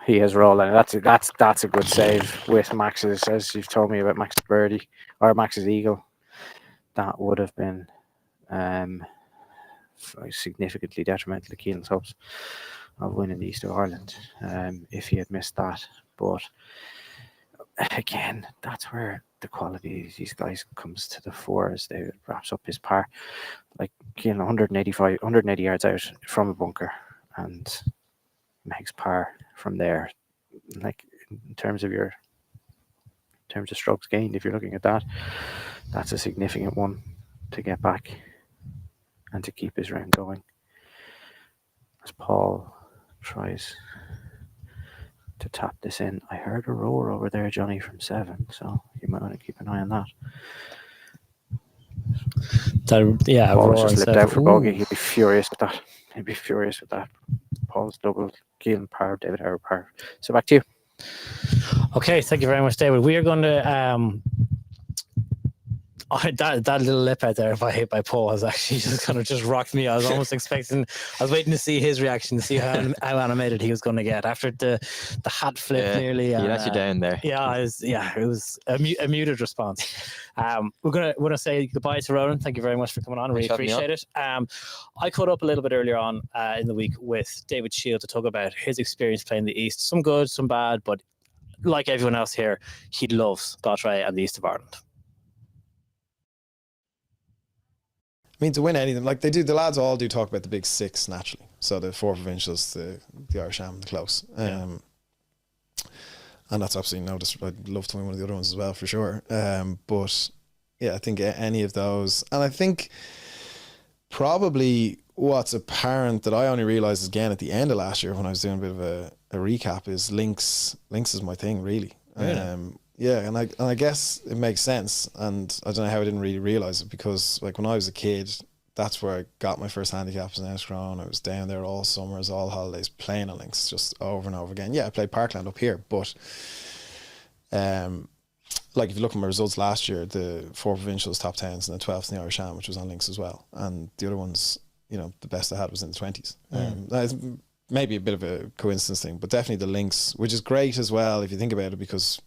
Speaker 6: He has rolled, and that's a good save with Max's, as you've told me about Max's birdie or Max's eagle. That would have been significantly detrimental to Keelan's hopes of winning the East of Ireland if he had missed that. But again, that's where the quality of these guys comes to the fore as they wraps up his par. Like, Keelan 180 yards out from a bunker and makes par from there. Like, in terms of strokes gained, if you're looking at that, that's a significant one to get back and to keep his round going. As Paul tries to tap this in. I heard a roar over there, Johnny, from 7, so you might want to keep an eye on that. Paul just slipped out for bogey. He'd be furious with that. Paul's double, Keelan par, David Howard par. So back to you.
Speaker 5: Okay, thank you very much, David. We are going to that little lip out there by Paul has actually just kind of just rocked me. I was almost I was waiting to see his reaction, to see how animated he was going to get after the hat flip nearly.
Speaker 12: He let you down there.
Speaker 5: It was a muted response. We're gonna say goodbye to Ronan. Thank you very much for coming on. I really appreciate it. I caught up a little bit earlier on in the week with David Shield to talk about his experience playing the East. Some good, some bad, but like everyone else here, he loves Baltray and the East of Ireland.
Speaker 13: I mean, to win anything, like they do, the lads all do talk about the big 6 naturally. So the 4 provincials, the Irish Am, the Close. And that's absolutely no disrespect. I'd love to win one of the other ones as well, for sure. But yeah, I think any of those. And I think probably what's apparent that I only realised again at the end of last year when I was doing a bit of a recap is links. Links is my thing, really. Yeah, and I guess it makes sense, and I don't know how I didn't really realise it, because like when I was a kid, that's where I got my first handicaps in Enniscrone. I was down there all summers, all holidays, playing on links just over and over again. Yeah, I played Parkland up here, but like if you look at my results last year, the 4 provincials top 10s and the 12th in the Irish Am, which was on links as well, and the other ones, you know, the best I had was in the 20s. That's maybe a bit of a coincidence thing, but definitely the links, which is great as well if you think about it, because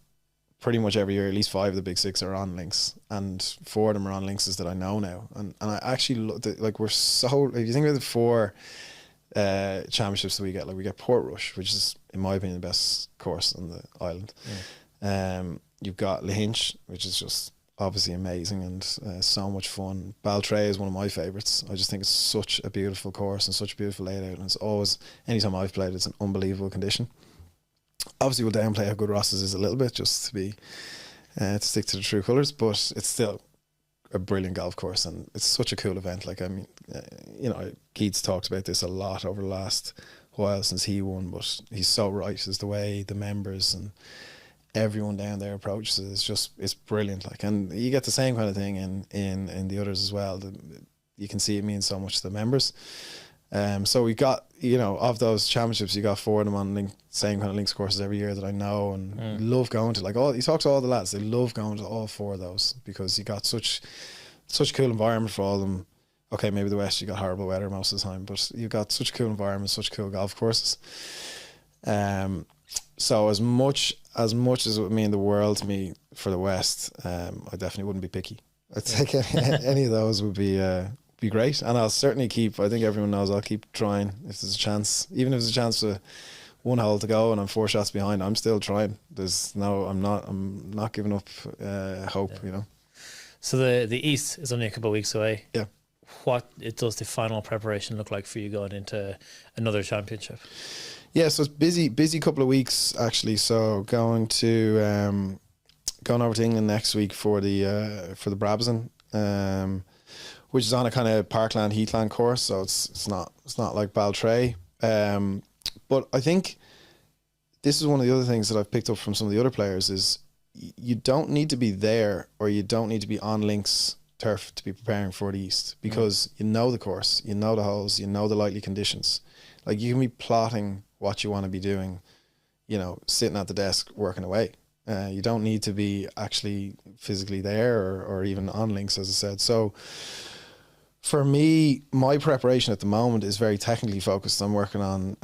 Speaker 13: pretty much every year at least 5 of the big 6 are on links, and 4 of them are on links that I know now, and I actually like, we're so, if you think about the 4 championships that we get, like we get Portrush, which is in my opinion the best course on the island. You've got Lahinch, which is just obviously amazing and so much fun. Baltray is one of my favourites. I just think it's such a beautiful course and such a beautiful layout, and it's always, anytime I've played, it's an unbelievable condition. Obviously we'll downplay how good Ross's is a little bit, just to be to stick to the true colours, but it's still a brilliant golf course, and it's such a cool event. Like, I mean, you know, Keats talked about this a lot over the last while since he won, but he's so right, is the way the members and everyone down there approaches it. It's brilliant. Like, and you get the same kind of thing in the others as well. You can see it means so much to the members. So we got, you know, of those championships, you got 4 of them on same kind of links courses every year that I know and love going to. Like, you talk to all the lads, they love going to all 4 of those, because you got such cool environment for all of them. Okay, maybe the West, you got horrible weather most of the time, but you got such cool environment, such cool golf courses. So as much as it would mean the world to me for the West, I definitely wouldn't be picky. I'd take any of those would be great, and I'll certainly keep. I think everyone knows I'll keep trying if there's a chance, even if there's a chance for 1 hole to go and I'm 4 shots behind. I'm still trying. I'm not giving up hope. You know. So
Speaker 8: the East is only a couple of weeks away.
Speaker 13: Yeah.
Speaker 8: What does the final preparation look like for you going into another championship?
Speaker 13: Yeah, so it's busy couple of weeks actually. So going over to England next week for the Brabazon, which is on a kind of Parkland Heathland course. So it's not like Baltray. But I think this is one of the other things that I've picked up from some of the other players is you don't need to be there, or you don't need to be on links turf to be preparing for the East, because you know the course, you know the holes, you know the likely conditions. Like, you can be plotting what you want to be doing, you know, sitting at the desk working away. You don't need to be actually physically there or even on links, as I said. So for me, my preparation at the moment is very technically focused. I'm working on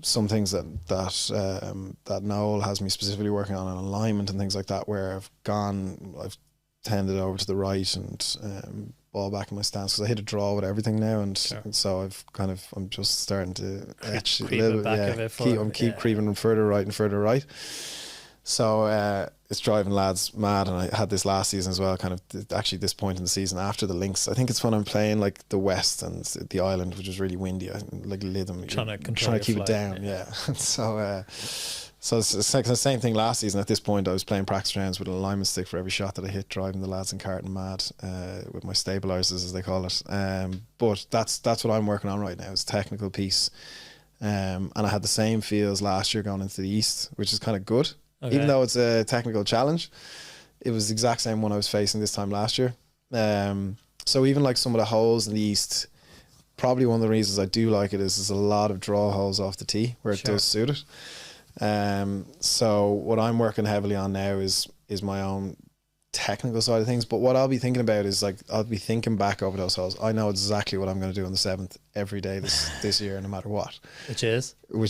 Speaker 13: some things that Noel has me specifically working on alignment and things like that, where I've tended over to the right and ball back in my stance, because I hit a draw with everything now, and so I'm just starting to etch a little bit. Creeping further right and further right. So it's driving lads mad, and I had this last season as well, kind of actually this point in the season after the links. I think it's when I'm playing like the West and the island, which is really windy. I like Lytham, trying to keep it down. Yeah. So it's like the same thing last season. At this point, I was playing practice rounds with an alignment stick for every shot that I hit, driving the lads in Carton mad with my stabilisers, as they call it. But that's what I'm working on right now, is technical piece. And I had the same feels last year going into the East, which is kind of good. Okay. Even though it's a technical challenge, it was the exact same one I was facing this time last year. So even like some of the holes in the East, probably one of the reasons I do like it is there's a lot of draw holes off the tee where it does suit it. So what I'm working heavily on now is my own technical side of things, but what I'll be thinking about is, like, I'll be thinking back over those holes. I know exactly what I'm going to do on the 7th every day this year, no matter what, which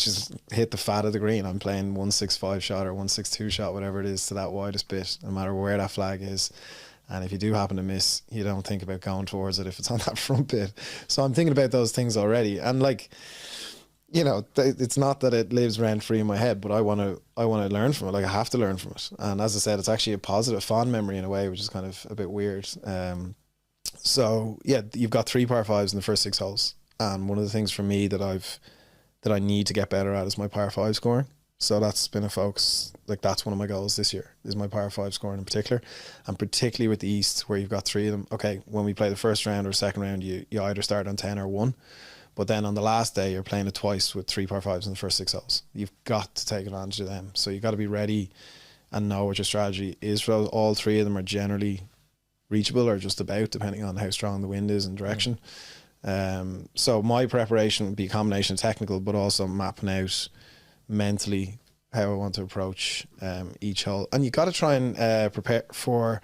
Speaker 13: is hit the fat of the green. I'm playing 165 shot or 162 shot, whatever it is, to that widest bit, no matter where that flag is. And if you do happen to miss, you don't think about going towards it if it's on that front bit. So I'm thinking about those things already, and like, you know, it's not that it lives rent free in my head, but I want to learn from it. Like, I have to learn from it. And as I said, it's actually a positive, fond memory in a way, which is kind of a bit weird. So yeah, you've got 3 par 5s in the first 6 holes, and one of the things for me that I need to get better at is my par 5 scoring. So that's been a focus. Like, that's one of my goals this year, is my par 5 scoring in particular, and particularly with the East, where you've got 3 of them. Okay, when we play the first round or second round, you either start on 10 or 1. But then on the last day, you're playing it twice with 3 par 5s in the first 6 holes. You've got to take advantage of them. So you've got to be ready and know what your strategy is for those. All 3 of them are generally reachable or just about, depending on how strong the wind is and direction. So my preparation would be a combination of technical, but also mapping out mentally how I want to approach each hole. And you got to try and prepare for,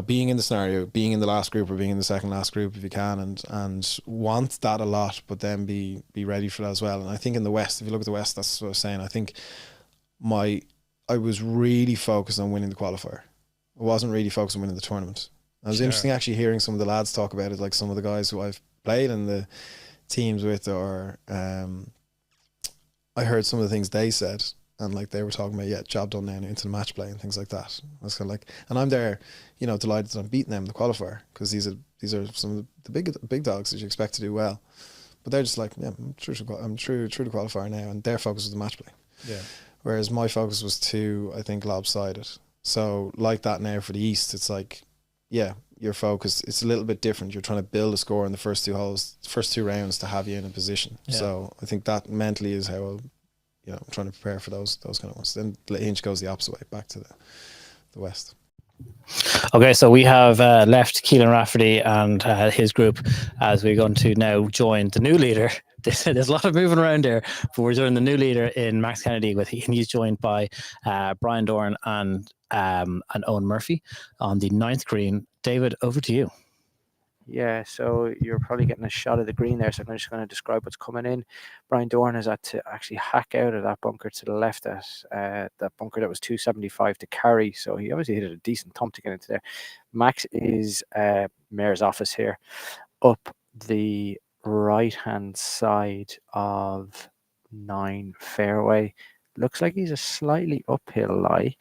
Speaker 13: being in the scenario, being in the last group or being in the second last group if you can, and want that a lot, but then be ready for that as well. And I think in the West, if you look at the West, that's what I was saying. I think I was really focused on winning the qualifier. I wasn't really focused on winning the tournament. It was interesting actually hearing some of the lads talk about it, like some of the guys who I've played in the teams with, or I heard some of the things they said, and like they were talking about, job done now into the match play and things like that. I was kind of like, and I'm there, delighted that I'm beating them in the qualifier, because these are some of the big dogs that you expect to do well, but they're just like, I'm true to qualifier now, and their focus was the match play.
Speaker 8: Yeah.
Speaker 13: Whereas my focus was too, I think, lopsided. So like that now for the East, it's like, your focus, it's a little bit different. You're trying to build a score in the first two rounds to have you in a position. Yeah. So I think that mentally is how I'm trying to prepare for those kind of ones. Then Hinch goes the opposite way, back to the West.
Speaker 5: Okay, so we have left Keelan Rafferty and his group as we're going to now join the new leader. There's a lot of moving around there, but we're joining the new leader in Max Kennedy, and he's joined by Brian Dorn and Owen Murphy on the 9th green. David, over to you.
Speaker 6: Yeah, so you're probably getting a shot of the green there, so I'm just going to describe what's coming in. Brian Dorn has had to actually hack out of that bunker to the left at that bunker that was 275 to carry, so he obviously hit a decent thump to get into there. Max is Mayor's office here, up the right-hand side of 9 fairway. Looks like he's a slightly uphill lie.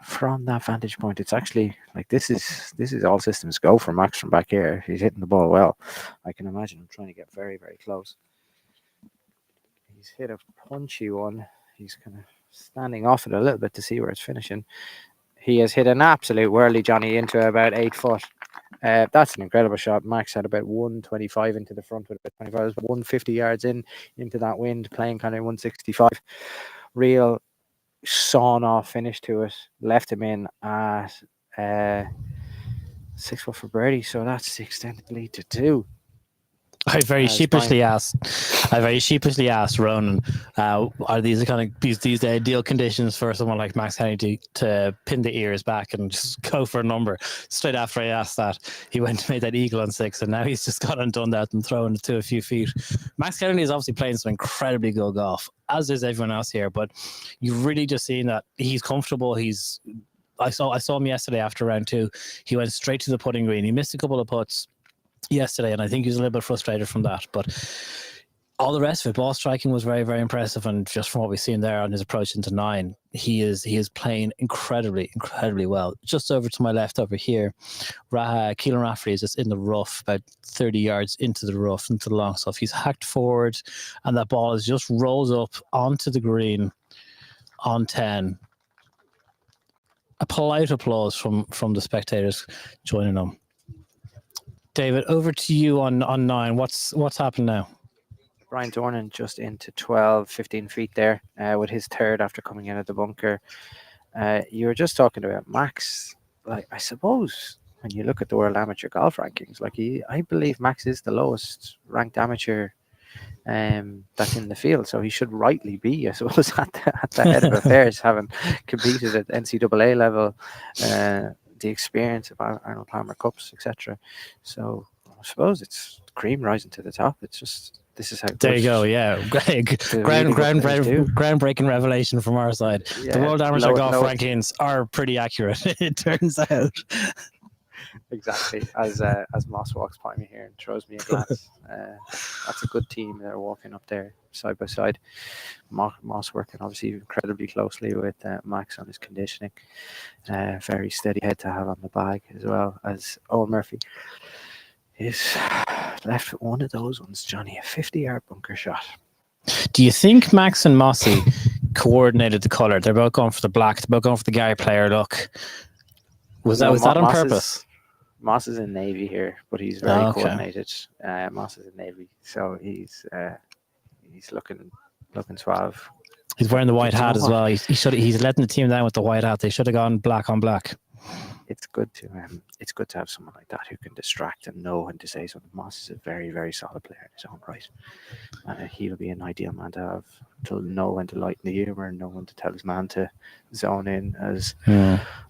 Speaker 6: From that vantage point, it's actually like this is all systems go for Max from back here. He's hitting the ball well. I can imagine him trying to get very, very close. He's hit a punchy one. He's kind of standing off it a little bit to see where it's finishing. He has hit an absolute whirly Johnny into about 8 foot. That's an incredible shot. Max had about 125 into the front with about 25, 150 yards into that wind, playing kind of 165. Real sawn off finish to it, left him in at 6 foot for birdie, so that's the extended lead to 2.
Speaker 5: I very sheepishly asked Ronan, are these the kind of these ideal conditions for someone like Max Kennedy to pin the ears back and just go for a number? Straight after I asked that, he went and made that eagle on 6, and now he's just gone and done that and thrown it to a few feet. Max Kennedy is obviously playing some incredibly good golf, as is everyone else here, but you've really just seen that he's comfortable. I saw him yesterday after round 2. He went straight to the putting green. He missed a couple of putts yesterday, and I think he was a little bit frustrated from that, but all the rest of it, ball striking was very, very impressive, and just from what we've seen there on his approach into 9, he is playing incredibly well. Just over to my left over here, Keelan Rafferty is just in the rough, about 30 yards into the rough, into the long stuff. He's hacked forward, and that ball just rolls up onto the green on 10. A polite applause from the spectators joining him. David, over to you on 9. What's happened now?
Speaker 6: Brian Dornan just into 12, 15 feet there with his third after coming in at the bunker. You were just talking about Max. Like, I suppose when you look at the World Amateur Golf rankings, I believe Max is the lowest ranked amateur that's in the field, so he should rightly be, I suppose, at the head of affairs, having competed at NCAA level, the experience of Arnold Palmer Cups, etc. So I suppose it's cream rising to the top. It's just, this is how
Speaker 5: there you go. Yeah, groundbreaking revelation from our side. Yeah, the World Amateur Golf rankings are pretty accurate, it turns out.
Speaker 6: Exactly. As Moss walks by me here and throws me a glance, that's a good team. They're walking up there side by side. Moss working obviously incredibly closely with Max on his conditioning. Very steady head to have on the bag, as well as Owen Murphy is left with one of those ones, Johnny, a 50-yard bunker shot.
Speaker 5: Do you think Max and Mossy coordinated the colour? They're both going for the black. They're both going for the Gary Player look. Was that on purpose?
Speaker 6: Moss is in navy here, but he's very coordinated. Moss is in navy, so he's looking suave.
Speaker 5: He's wearing the white hat as well. He's letting the team down with the white hat. They should have gone black on black.
Speaker 14: it's good to have someone like that who can distract and know when to say something. Moss is a very, very solid player in his own right. He'll be an ideal man to have, to know when to lighten the humour and know when to tell his man to zone in, as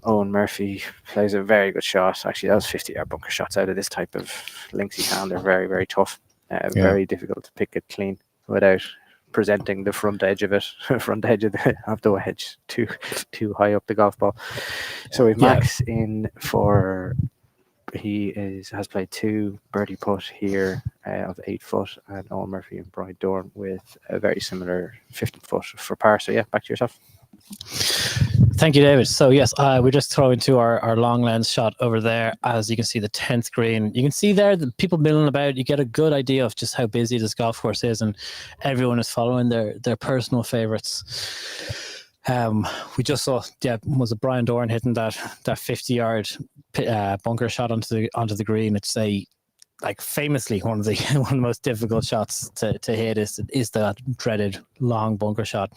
Speaker 14: Owen Murphy plays a very good shot. Actually, that was 50-yard bunker shots out of this type of linksy hand. They're very, very tough. Very difficult to pick it clean without presenting the front edge of it, front edge of the wedge too high up the golf ball. So we've Max in for, has played 2 birdie putt here of 8 foot, and Owen Murphy and Brian Dorn with a very similar 15 foot for par. So yeah, back to yourself.
Speaker 5: Thank you, David. So yes, we just throw into our long lens shot over there. As you can see, the 10th green. You can see there the people milling about. You get a good idea of just how busy this golf course is, and everyone is following their personal favorites. We just saw, was it Brian Dorn hitting that 50-yard bunker shot onto the green? It's famously one of the most difficult shots to hit is that dreaded long bunker shot.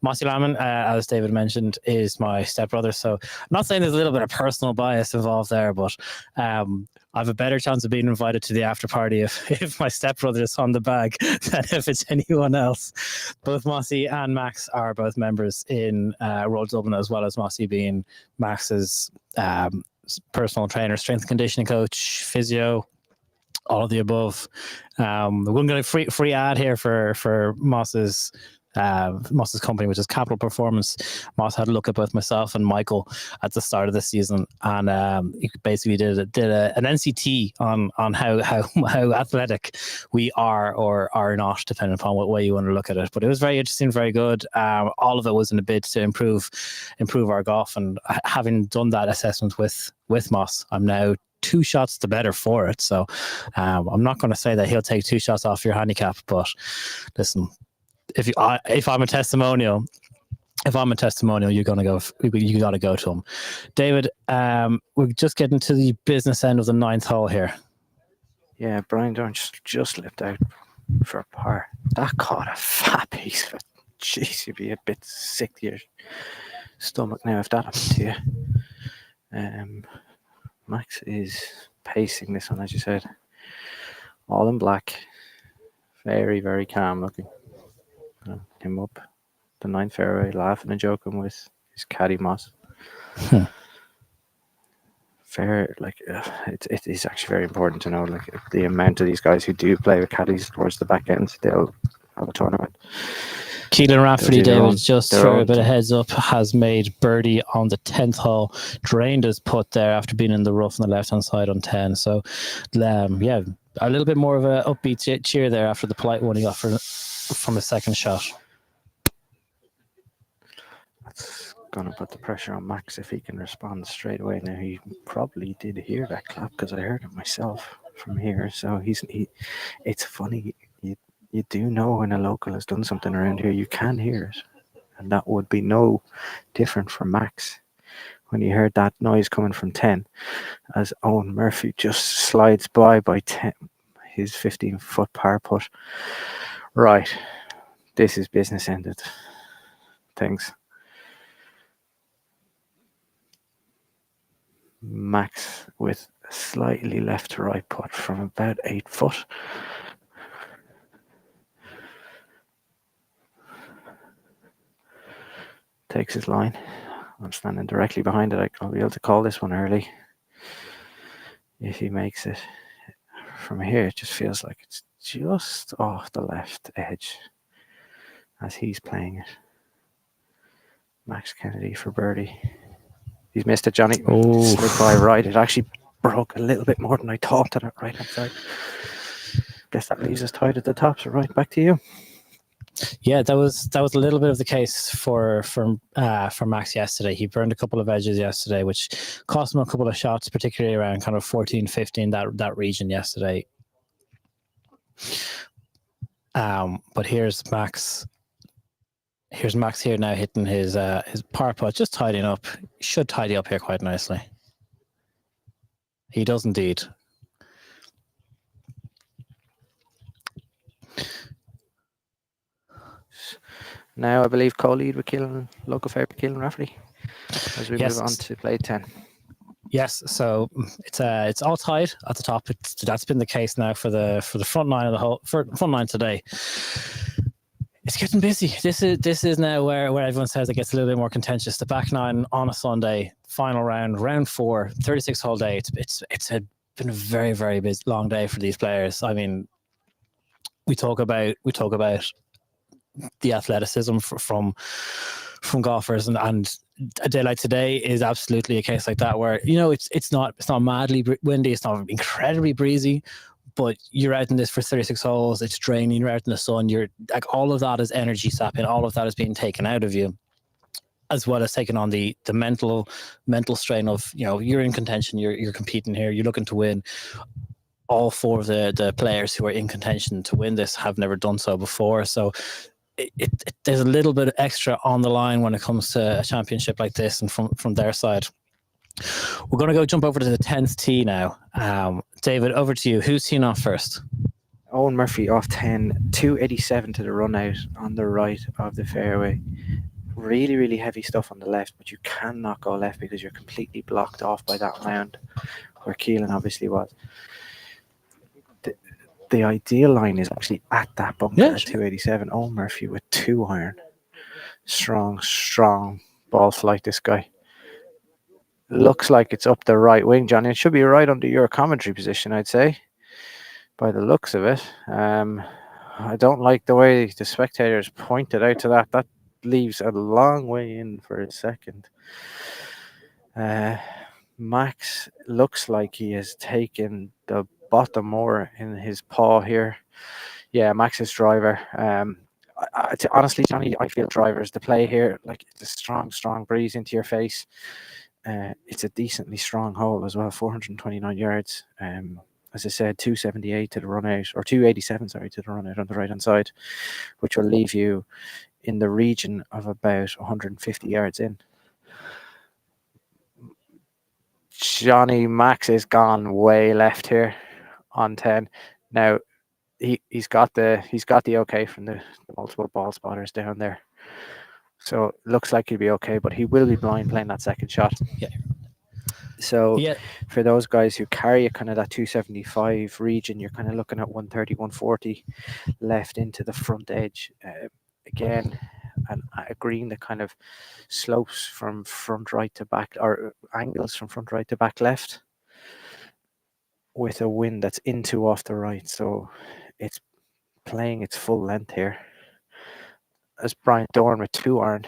Speaker 5: Mossy Lamon, as David mentioned, is my stepbrother. So I'm not saying there's a little bit of personal bias involved there, but I have a better chance of being invited to the after party if my stepbrother is on the bag than if it's anyone else. Both Mossy and Max are both members in Royal Dublin, as well as Mossy being Max's personal trainer, strength and conditioning coach, physio, all of the above. We're going to get a free ad here for Moss's company, which is Capital Performance. Moss had a look at both myself and Michael at the start of the season, and he basically did an NCT on how athletic we are or are not, depending upon what way you want to look at it. But it was very interesting, very good. All of it was in a bid to improve our golf, and having done that assessment with Moss, I'm now 2 shots the better for it. So I'm not going to say that he'll take 2 shots off your handicap, but listen, if I'm a testimonial, you're going to go. You got to go to him, David. We're just getting to the business end of the 9th hole here.
Speaker 14: Yeah, Brian Dorn just slipped out for a par. That caught a fat piece of it. Jeez, you'd be a bit sick to your stomach now if that happened to you. Max is pacing this one, as you said, all in black, very, very calm looking. Him up the 9th fairway, laughing and joking with his caddy Moss. It is actually very important to know, the amount of these guys who do play with caddies towards the back end, they'll have a tournament.
Speaker 5: Keelan Rafferty, David, just for a bit of heads up, has made birdie on the 10th hole. Drained his putt there after being in the rough on the left-hand side on 10. So, a little bit more of an upbeat cheer there after the polite one he got from the second shot.
Speaker 14: That's going to put the pressure on Max if he can respond straight away. Now, he probably did hear that clap because I heard it myself from here. So, it's funny. You do know when a local has done something around here, you can hear it. And that would be no different for Max when he heard that noise coming from 10, as Owen Murphy just slides by 10, his 15-foot par putt. Right, this is business ended things. Max with a slightly left to right putt from about 8 foot. Takes his line. I'm standing directly behind it. I'll be able to call this one early if he makes it. From here, it just feels like it's just off the left edge as he's playing it. Max Kennedy for birdie. He's missed it, Johnny. Slid by right. It actually broke a little bit more than I thought to that right hand side. Guess that leaves us tied at the top. So right, back to you.
Speaker 5: Yeah, that was a little bit of the case for Max yesterday. He burned a couple of edges yesterday, which cost him a couple of shots, particularly around kind of 14, 15, that region yesterday. But here's Max. Here's Max here now hitting his par putt, just tidying up. Should tidy up here quite nicely. He does indeed.
Speaker 14: Now I believe co-lead with local favorite Keelan Rafferty as we move on to play 10.
Speaker 5: Yes, so it's all tied at the top. That's been the case now for the front line of the front line today. It's getting busy. This is now where everyone says it gets a little bit more contentious. The back nine on a Sunday, final round 4, 36-hole day. It's been a very, very busy, long day for these players. I mean, we talk about the athleticism from golfers, and a day like today is absolutely a case like that, where it's not madly windy, it's not incredibly breezy, but you're out in this for 36 holes. It's draining. You're out in the sun. You're like, all of that is energy sapping. All of that is being taken out of you, as well as taking on the mental strain of, you're in contention. You're competing here. You're looking to win. All 4 of the players who are in contention to win this have never done so before. So there's a little bit extra on the line when it comes to a championship like this, and from their side. We're going to jump over to the 10th tee now. David, over to you. Who's teeing off first?
Speaker 14: Owen Murphy off 10, 287 to the run out on the right of the fairway. Really, really heavy stuff on the left, but you cannot go left because you're completely blocked off by that mound where Keelan obviously was. The ideal line is actually at that bunker at 287. Owen Murphy with 2 iron. Strong ball flight, this guy. Looks like it's up the right wing, Johnny. It should be right under your commentary position, I'd say, by the looks of it. I don't like the way the spectators pointed out to that. That leaves a long way in for a second. Max looks like he has taken the bottom more in his paw here. Yeah, Max's driver. Honestly, Johnny, I feel driver's the play here. Like, it's a strong breeze into your face. It's a decently strong hole as well, 429 yards. As I said, 278 to the run out, or 287, sorry, to the run out on the right hand side, which will leave you in the region of about 150 yards in. Johnny, Max is gone way left here on 10. Now he's got the okay from the multiple ball spotters down there. So it looks like he'll be okay, but he will be blind playing that second shot.
Speaker 5: Yeah.
Speaker 14: So for those guys who carry kind of that 275 region, you're kind of looking at 130, 140 left into the front edge. Again, and a green that kind of slopes from front right to back, or angles from front right to back left, with a wind that's into off the right. So it's playing its full length here. As Brian Dorn with 2 iron,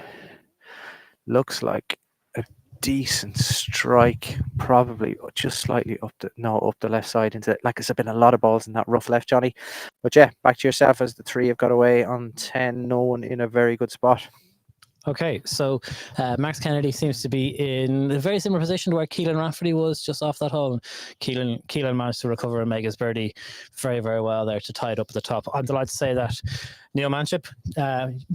Speaker 14: looks like a decent strike, probably just slightly up the left side into, like, it's been a lot of balls in that rough left, Johnny. But yeah, back to yourself as the 3 have got away on 10. No one in a very good spot.
Speaker 5: Okay, so Max Kennedy seems to be in a very similar position to where Keelan Rafferty was just off that hole. Keelan managed to recover and make his birdie very, very well there to tie it up at the top. I'm delighted to say that Neil Manship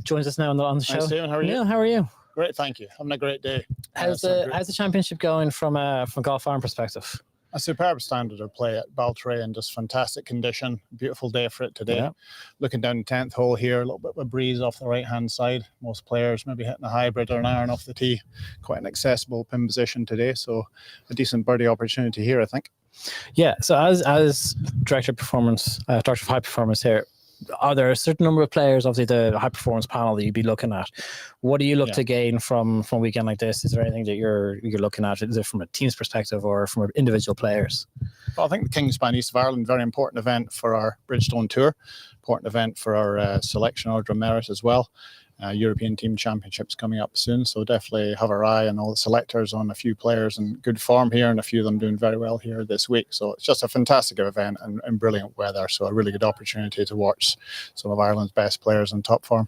Speaker 5: joins us now on the show.
Speaker 15: Hi, Stephen. How are you?
Speaker 5: Neil, how are you?
Speaker 15: Great, thank you. Having a great day.
Speaker 5: How's the championship going from Golf Farm perspective?
Speaker 15: A superb standard of play at Baltray and just fantastic condition. Beautiful day for it today.
Speaker 5: Yeah.
Speaker 15: Looking down the 10th hole here, a little bit of a breeze off the right-hand side. Most players maybe hitting a hybrid or an iron off the tee. Quite an accessible pin position today, so a decent birdie opportunity here, I think.
Speaker 5: Yeah, so as Director of High Performance here, are there a certain number of players, obviously the high performance panel, that you'd be looking at? What do you look to gain from a weekend like this? Is there anything that you're looking at? Is it from a team's perspective or from individual players?
Speaker 15: Well, I think the Kingspan East of Ireland, very important event for our Bridgestone Tour, important event for our selection order of merit as well. European Team Championships coming up soon, so definitely have our eye and all the selectors on a few players in good form here, and a few of them doing very well here this week. So it's just a fantastic event and brilliant weather, so a really good opportunity to watch some of Ireland's best players in top form.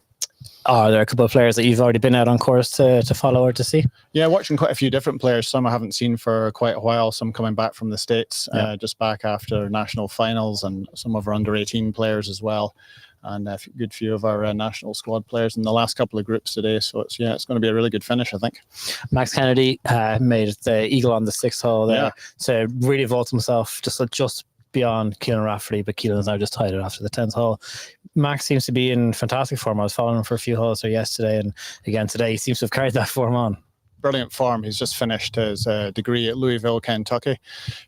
Speaker 5: Are there a couple of players that you've already been out on course to follow or to see?
Speaker 15: Yeah, watching quite a few different players. Some I haven't seen for quite a while, some coming back from the States, just back after national finals, and some of our under-18 players as well. And a good few of our national squad players in the last couple of groups today. So it's going to be a really good finish, I think.
Speaker 5: Max Kennedy made the eagle on the 6th hole there to really vault himself just beyond Keelan Rafferty, but Keelan's now just tied it after the 10th hole. Max seems to be in fantastic form. I was following him for a few holes yesterday, and again today he seems to have carried that form on.
Speaker 15: brilliant form. He's just finished his degree at Louisville, Kentucky.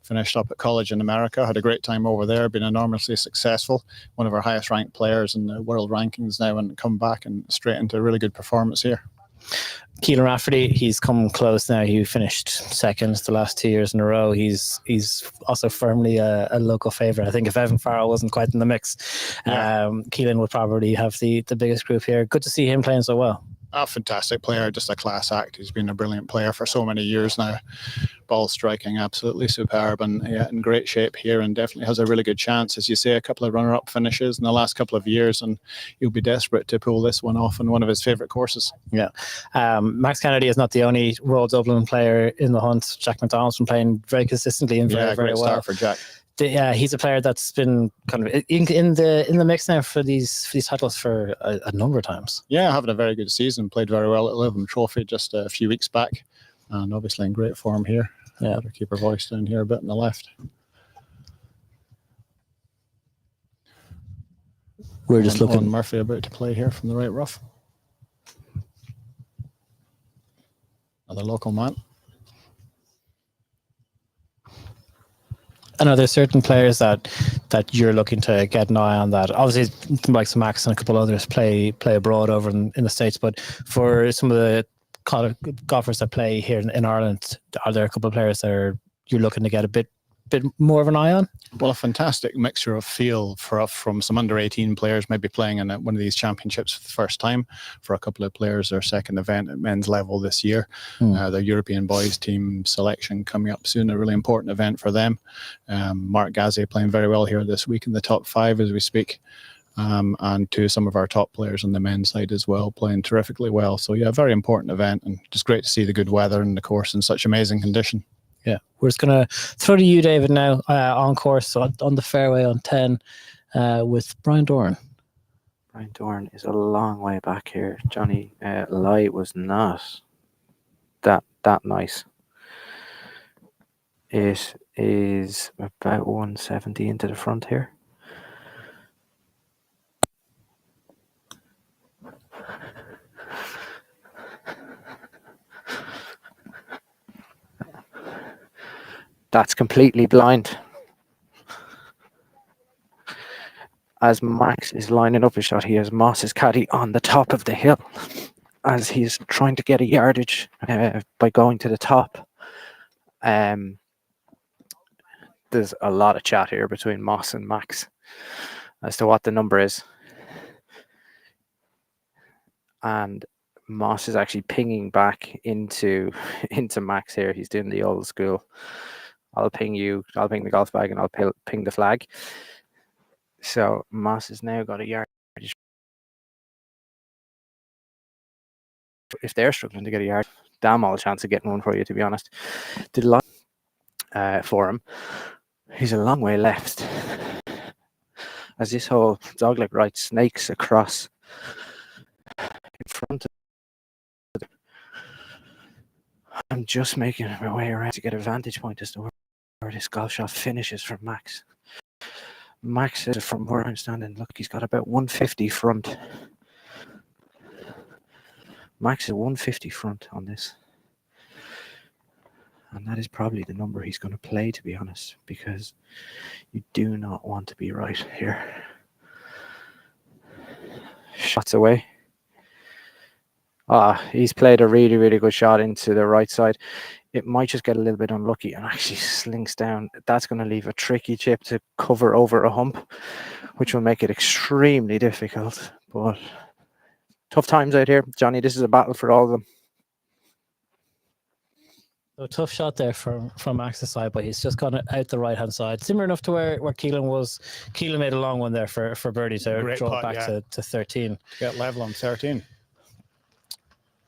Speaker 15: Finished up at college in America. Had a great time over there. Been enormously successful. One of our highest ranked players in the world rankings now, and come back and straight into a really good performance here.
Speaker 5: Keelan Rafferty, he's come close now. He finished second the last 2 years in a row. He's also firmly a local favourite. I think if Evan Farrell wasn't quite in the mix, Keelan would probably have the biggest group here. Good to see him playing so well.
Speaker 15: A fantastic player, just a class act. He's been a brilliant player for so many years now. Ball striking, absolutely superb, and in great shape here, and definitely has a really good chance. As you say, a couple of runner-up finishes in the last couple of years, and he'll be desperate to pull this one off on one of his favourite courses.
Speaker 5: Yeah. Max Kennedy is not the only Royal Dublin player in the hunt. Jack McDonald's been playing very consistently and very
Speaker 15: great
Speaker 5: well.
Speaker 15: Start for Jack.
Speaker 5: He's a player that's been kind of in the mix now for these titles for a number of times.
Speaker 15: Yeah, having a very good season. Played very well at Livham Trophy just a few weeks back, and obviously in great form here.
Speaker 5: Yeah,
Speaker 15: better keep our voice down here a bit on the left.
Speaker 5: We're just looking.
Speaker 15: Owen Murphy about to play here from the right rough. Another local man.
Speaker 5: I know there's certain players that you're looking to get an eye on. That obviously, like Max and a couple others play abroad over in the States. But for some of the golfers that play here in Ireland, are there a couple of players that you're looking to get a bit more of an eye on?
Speaker 15: Well, a fantastic mixture of feel from some under 18 players maybe playing in one of these championships for the first time, for a couple of players their second event at men's level this year. The European boys team selection coming up soon, a really important event for them. Mark Gazzi playing very well here this week in the top 5 as we speak. And to some of our top players on the men's side as well, playing terrifically well. So yeah, very important event, and just great to see the good weather and the course in such amazing condition.
Speaker 5: Yeah, we're just going to throw to you, David, now on course on the fairway on 10 with Brian Doran.
Speaker 14: Brian Doran is a long way back here. Johnny Light was not that nice. It is about 170 into the front here. That's completely blind. As Max is lining up a shot, he has Moss's caddy on the top of the hill as he's trying to get a yardage by going to the top. There's a lot of chat here between Moss and Max as to what the number is. And Moss is actually pinging back into Max here. He's doing the old school. I'll ping you, I'll ping the golf bag, and I'll ping the flag. So Moss has now got a yardage. If they're struggling to get a yard, damn all chance of getting one for you, to be honest. Did a lot for him. He's a long way left. As this whole dogleg right snakes across in front of them. I'm just making my way around to get a vantage point as to where this golf shot finishes from Max. Max is from where I'm standing. Look, he's got about 150 front. Max is 150 front on this. And that is probably the number he's going to play, to be honest, because you do not want to be right here. Shots away. He's played a really, really good shot into the right side. It might just get a little bit unlucky and actually slinks down. That's going to leave a tricky chip to cover over a hump, which will make it extremely difficult. But tough times out here. Johnny, this is a battle for all of them.
Speaker 5: So tough shot there from Max's side, but he's just gone out the right hand side, similar enough to where Keelan was. Keelan made a long one there for birdie to draw it back to 13.
Speaker 15: Get level on 13.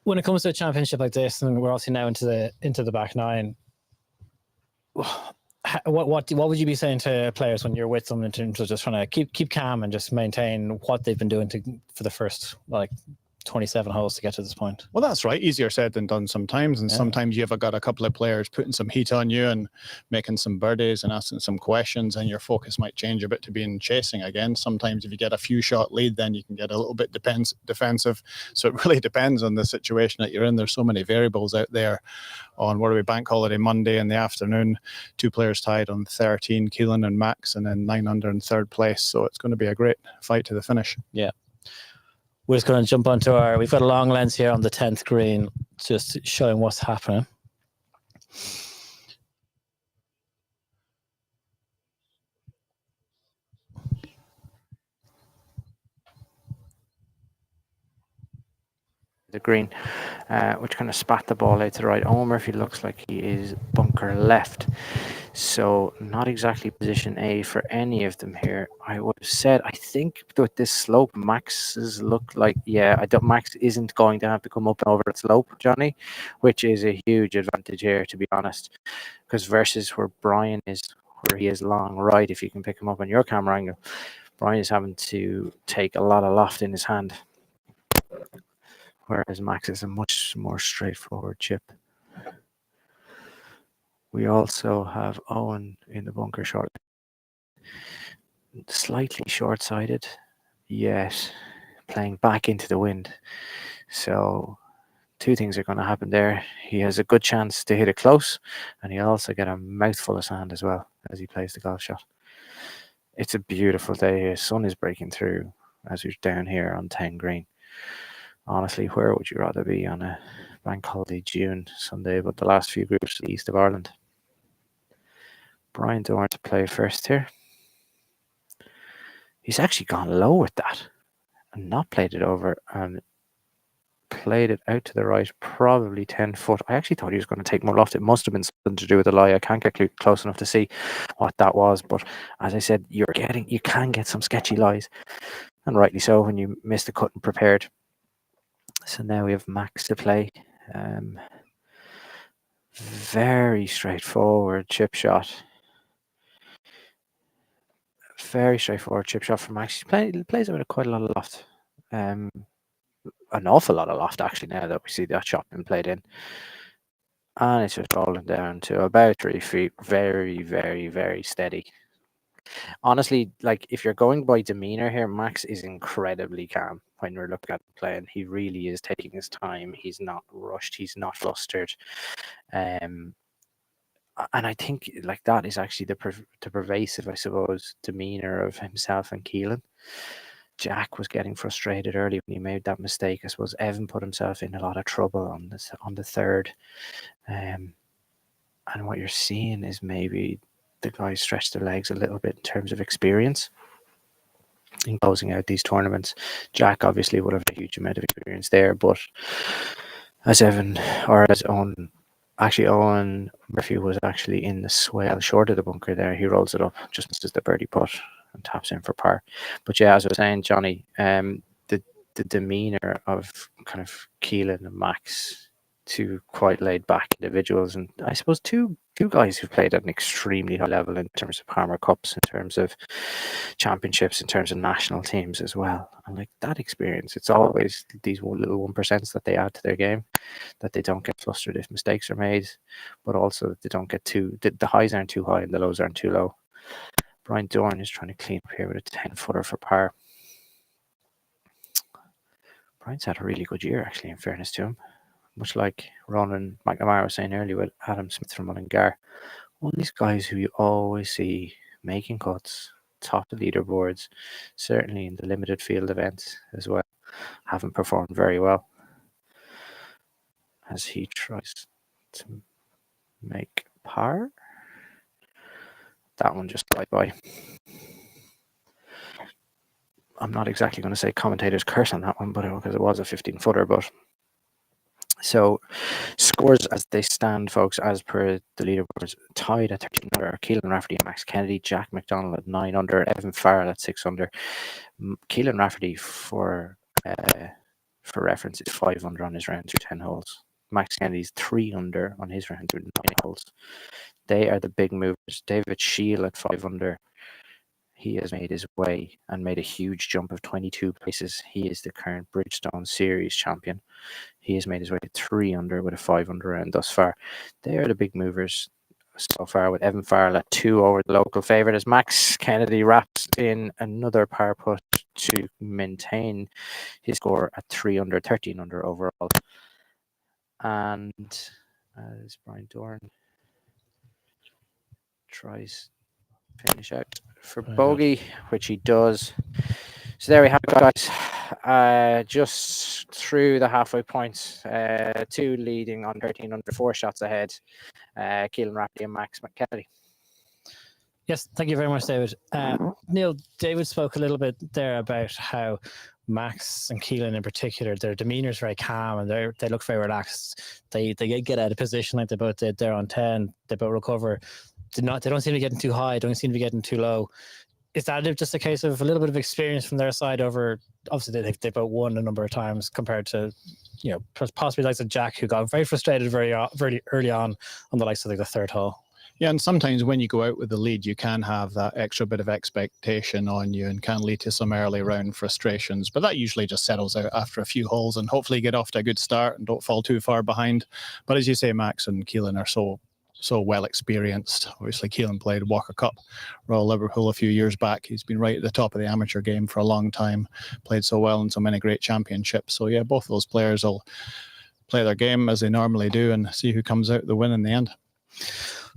Speaker 5: When it comes to a championship like this, and we're obviously now into the back nine, what would you be saying to players when you're with them in terms of just trying to keep calm and just maintain what they've been doing for the first 27 holes to get to this point.
Speaker 15: Well, that's right. Easier said than done sometimes. And sometimes you've got a couple of players putting some heat on you and making some birdies and asking some questions, and your focus might change a bit to being chasing again. Sometimes if you get a few shot lead, then you can get a little bit defensive. So it really depends on the situation that you're in. There's so many variables out there. On what are we, bank holiday Monday in the afternoon, 2 players tied on 13, Keelan and Max, and then 9 under in third place. So it's going to be a great fight to the finish.
Speaker 5: Yeah. We're just going to jump onto we've got a long lens here on the 10th green, just showing what's happening.
Speaker 14: The green, which kind of spat the ball out to the right. Owen Murphy looks like he is bunker left, so not exactly position A for any of them here. I would have said, I think with this slope, Max's look like, Max isn't going to have to come up and over that slope, Johnny, which is a huge advantage here, to be honest, because versus where Brian is, where he is long right, if you can pick him up on your camera angle, Brian is having to take a lot of loft in his hand, whereas Max is a much more straightforward chip. We also have Owen in the bunker short. Slightly short-sighted, yet playing back into the wind. So 2 things are going to happen there. He has a good chance to hit it close, and he'll also get a mouthful of sand as well as he plays the golf shot. It's a beautiful day here. Sun is breaking through as we're down here on 10 green. Honestly, where would you rather be on a bank holiday June Sunday, but the last few groups to the east of Ireland? Brian Dorn to play first here. He's actually gone low with that and not played it over and played it out to the right, probably 10 foot. I actually thought he was going to take more loft. It must have been something to do with the lie. I can't get close enough to see what that was, but as I said, you can get some sketchy lies, and rightly so when you miss the cut and prepared. So now we have Max to play. Very straightforward chip shot. Very straightforward chip shot from Max. He plays it with quite a lot of loft. An awful lot of loft, actually, now that we see that shot being played in. And it's just rolling down to about 3 feet. Very, very, very steady. Honestly, like, if you're going by demeanor here, Max is incredibly calm when we're looking at him playing. He really is taking his time. He's not rushed. He's not flustered. And I think like that is actually the pervasive, I suppose, demeanor of himself and Keelan. Jack was getting frustrated early when he made that mistake. I suppose Evan put himself in a lot of trouble on the third. And what you're seeing is maybe the guys stretch their legs a little bit in terms of experience in closing out these tournaments. Jack obviously would have a huge amount of experience there, but as Owen Murphy was actually in the swell short of the bunker there. He rolls it up, just misses the birdie putt and taps in for par. But yeah, as I was saying, Johnny, the demeanor of kind of Keelan and Max, 2 quite laid back individuals, and I suppose two guys who've played at an extremely high level in terms of Palmer Cups, in terms of championships, in terms of national teams as well. And like that experience, it's always these little 1% that they add to their game, that they don't get flustered if mistakes are made, but also they don't get the highs aren't too high and the lows aren't too low. Brian Dorn is trying to clean up here with a 10-footer for par. Brian's had a really good year, actually, in fairness to him. Much like Ronan McNamara was saying earlier with Adam Smith from Mullingar. One of these guys who you always see making cuts, top of leaderboards, certainly in the limited field events as well, haven't performed very well as he tries to make par. That one just got by. I'm not exactly going to say commentators curse on that one, but because it was a 15-footer, but so scores as they stand, folks, as per the leaderboards: tied at 13 under, Keelan Rafferty and Max Kennedy, Jack McDonald at 9 under, Evan Farrell at 6 under. Keelan Rafferty, for reference, is 5 under on his round through 10 holes. Max Kennedy's 3 under on his round through 9 holes. They are the big movers. David Shield at 5 under. he has made his way and made a huge jump of 22 places. He is the current Bridgestone Series champion. He has made his way to 3 under with a 5 under round thus far. They are the big movers so far, with Evan Farrell at 2 over the local favourite, as Max Kennedy wraps in another par putt to maintain his score at 3 under, 13 under overall. And as Brian Doran tries to finish out for bogey, which he does. So there we have it, guys. Just through the halfway point, 2 leading on 13 under, 4 shots ahead. Keelan Rafferty and Max Kennedy.
Speaker 5: Yes, thank you very much, David. Neil, David spoke a little bit there about how Max and Keelan in particular, their demeanour is very calm and they look very relaxed. They get out of position like they both did there on 10. They both recover. They don't seem to be getting too high. Don't seem to be getting too low. Is that just a case of a little bit of experience from their side over? Obviously, they both won a number of times compared to, possibly like Jack, who got very frustrated very early on the likes of like the third hole.
Speaker 15: Yeah, and sometimes when you go out with the lead, you can have that extra bit of expectation on you and can lead to some early round frustrations. But that usually just settles out after a few holes and hopefully get off to a good start and don't fall too far behind. But as you say, Max and Keelan are so well experienced. Obviously, Keelan played Walker Cup, Royal Liverpool a few years back. He's been right at the top of the amateur game for a long time, played so well in so many great championships. So yeah, both of those players will play their game as they normally do and see who comes out the win in the end.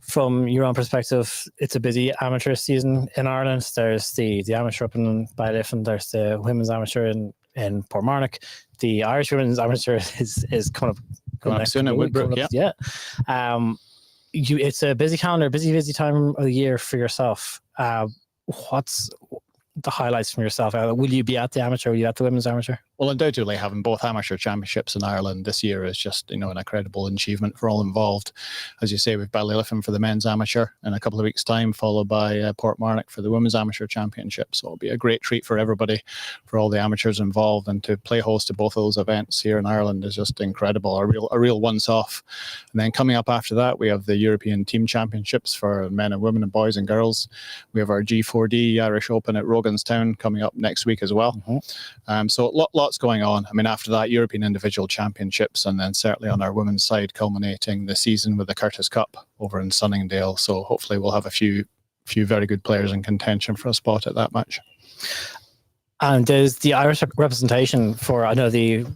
Speaker 5: From your own perspective, it's a busy amateur season in Ireland. There's the amateur up in Ballyliffin, there's the women's amateur in Portmarnock. The Irish women's amateur is coming up
Speaker 15: soon at Woodbrook.
Speaker 5: Yeah. It's a busy calendar, busy time of the year for yourself. What's the highlights from yourself? Will you be at the amateur? Will you at the women's amateur?
Speaker 15: Well, undoubtedly, having both amateur championships in Ireland this year is just, an incredible achievement for all involved. As you say, we've Ballyliffin for the men's amateur in a couple of weeks' time, followed by Portmarnock for the women's amateur championship. So it'll be a great treat for everybody, for all the amateurs involved, and to play host to both of those events here in Ireland is just incredible. A real once-off. And then coming up after that, we have the European Team Championships for men and women and boys and girls. We have our G4D Irish Open at Roganstown coming up next week as well. So lots going on. I mean, after that, European Individual Championships, and then certainly on our women's side, culminating the season with the Curtis Cup over in Sunningdale. So hopefully we'll have a few very good players in contention for a spot at that match.
Speaker 5: And there's the Irish representation for the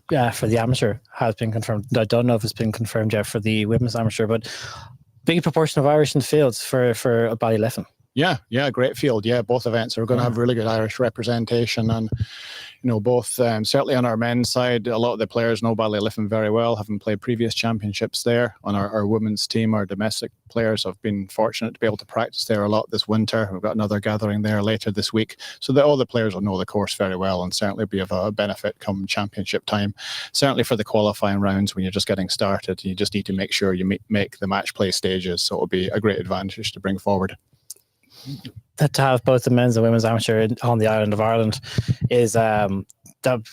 Speaker 5: amateur has been confirmed. I don't know if it's been confirmed yet for the women's amateur, but big proportion of Irish in the fields for Ballyliffin.
Speaker 15: Yeah, great field. Yeah, both events are going to have really good Irish representation, and both certainly on our men's side, a lot of the players know Ballyliffin very well, having played previous championships there. On our women's team, our domestic players have been fortunate to be able to practice there a lot this winter. We've got another gathering there later this week, so that all the players will know the course very well and certainly be of a benefit come championship time. Certainly for the qualifying rounds, when you're just getting started, you just need to make sure you make the match play stages, so it'll be a great advantage to bring forward.
Speaker 5: To have both the men's and women's amateur on the island of Ireland is that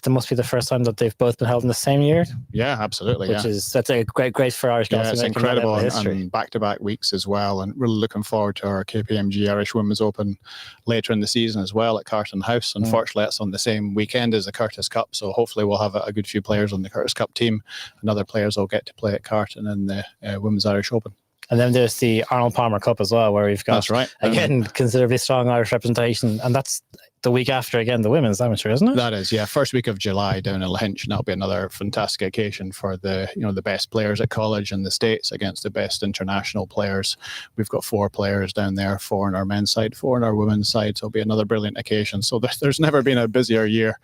Speaker 5: must be the first time that they've both been held in the same year.
Speaker 15: Yeah, absolutely.
Speaker 5: That's a great for Irish golf.
Speaker 15: Yeah, it's incredible, and back-to-back weeks as well, and really looking forward to our KPMG Irish Women's Open later in the season as well at Carton House. Unfortunately, that's on the same weekend as the Curtis Cup, so hopefully we'll have a good few players on the Curtis Cup team, and other players will get to play at Carton in the Women's Irish Open.
Speaker 5: And then there's the Arnold Palmer Cup as well, where we've got,
Speaker 15: that's right,
Speaker 5: again, considerably strong Irish representation. And that's the week after, again, the women's amateur, isn't it?
Speaker 15: That is, yeah. First week of July down in Lahinch, and that'll be another fantastic occasion for the best players at college in the States against the best international players. We've got 4 players down there, 4 on our men's side, 4 on our women's side. So it'll be another brilliant occasion. So there's never been a busier year.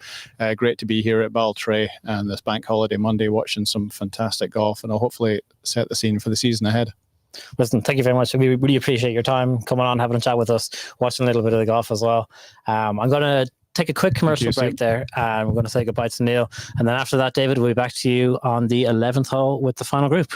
Speaker 15: Great to be here at Baltray and this bank holiday Monday watching some fantastic golf, and I'll hopefully set the scene for the season ahead.
Speaker 5: Listen, thank you very much. We really appreciate your time coming on, having a chat with us, watching a little bit of the golf as well. I'm going to take a quick commercial break there, and we're going to say goodbye to Neil. And then after that, David, we'll be back to you on the 11th hole with the final group.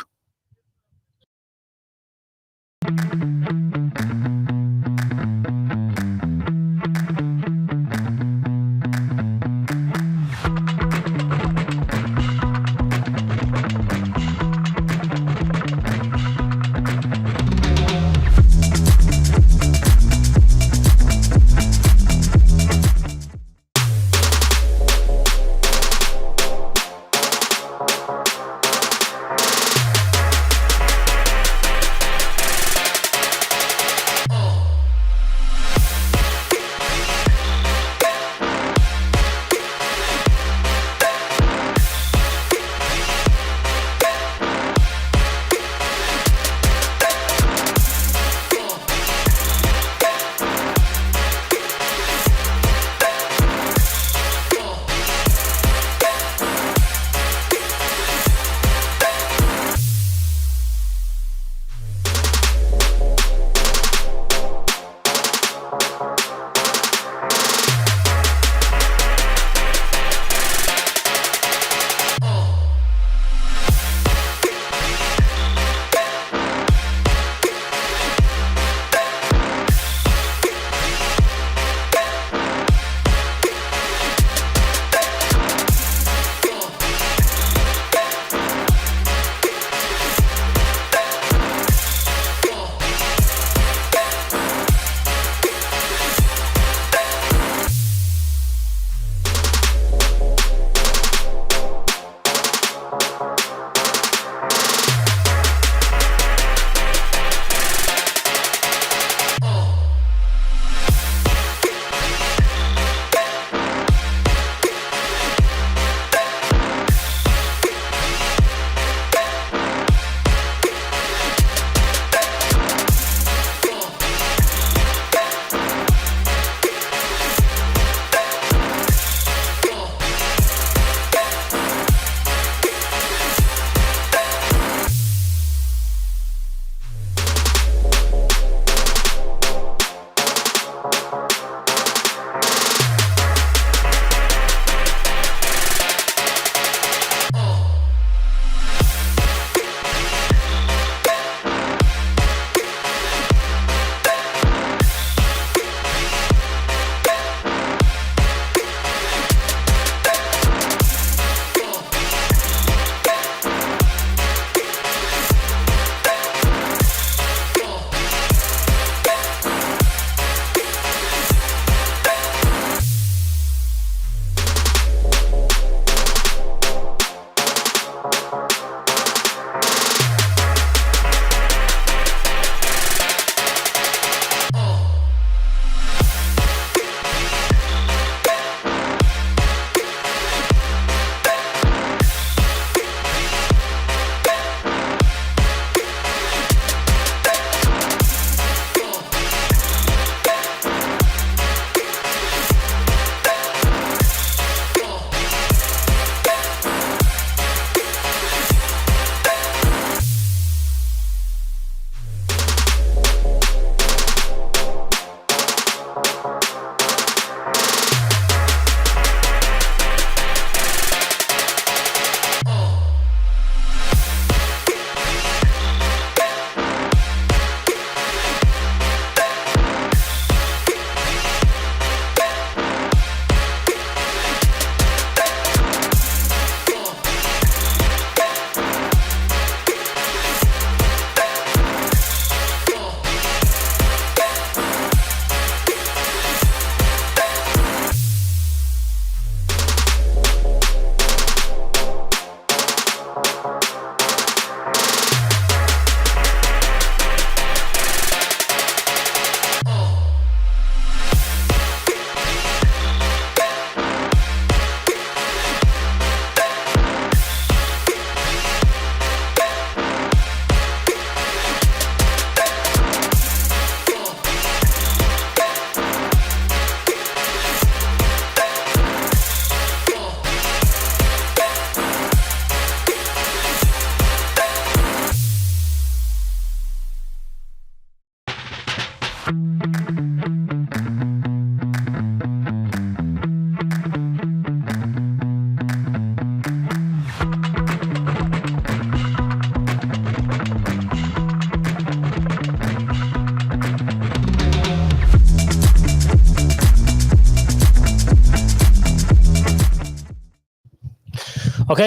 Speaker 5: Okay,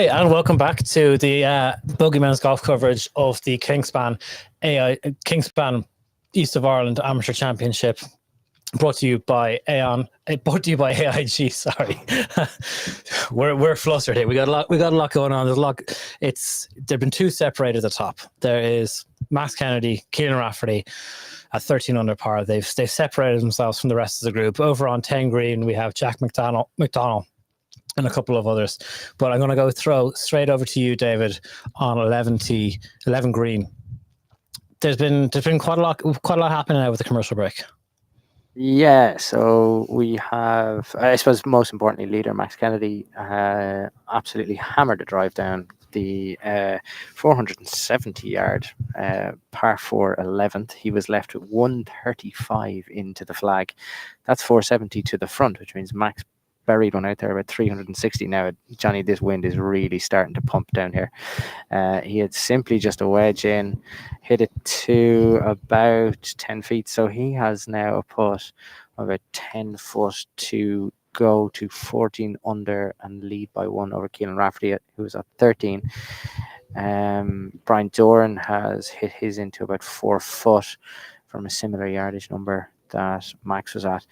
Speaker 5: and welcome back to the Bogeyman's golf coverage of the Kingspan East of Ireland Amateur Championship, brought to you by AIG. Sorry, we're flustered here. We got a lot going on. There's a lot. There've been two separated at the top. There is Max Kennedy, Keelan Rafferty at 13 under par. They've separated themselves from the rest of the group. Over on 10 green, we have Jack McDonald and a couple of others. But I'm going to throw straight over to you, David, on 11 green. There's been quite a lot happening now with the commercial break.
Speaker 14: Yeah, so we have, I suppose, most importantly, leader Max Kennedy absolutely hammered the drive down the 470-yard par 4 11th. He was left with 135 into the flag. That's 470 to the front, which means Max buried one out there about 360. Now, Johnny, this wind is really starting to pump down here. He had simply just a wedge in, hit it to about 10 feet. So he has now a putt of about 10 foot to go to 14 under and lead by one over Keelan Rafferty, who was at 13. Brian Doran has hit his into about 4 foot from a similar yardage number that Max was at.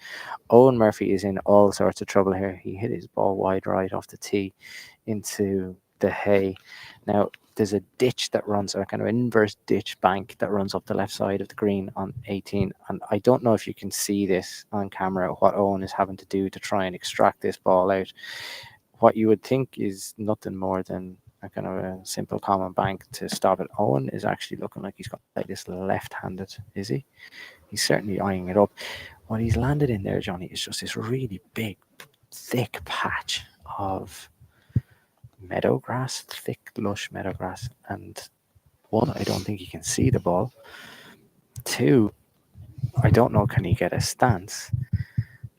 Speaker 14: Owen Murphy is in all sorts of trouble here. He hit his ball wide right off the tee into the hay. Now, there's a ditch that runs, a kind of inverse ditch bank that runs up the left side of the green on 18. And I don't know if you can see this on camera, what Owen is having to do to try and extract this ball out. What you would think is nothing more than a kind of a simple common bank to stop it. Owen is actually looking like he's got like this left-handed, is he? He's certainly eyeing it up. What he's landed in there, Johnny, is just this really big, thick patch of meadow grass, thick, lush meadow grass. And one, I don't think he can see the ball. Two, I don't know, can he get a stance?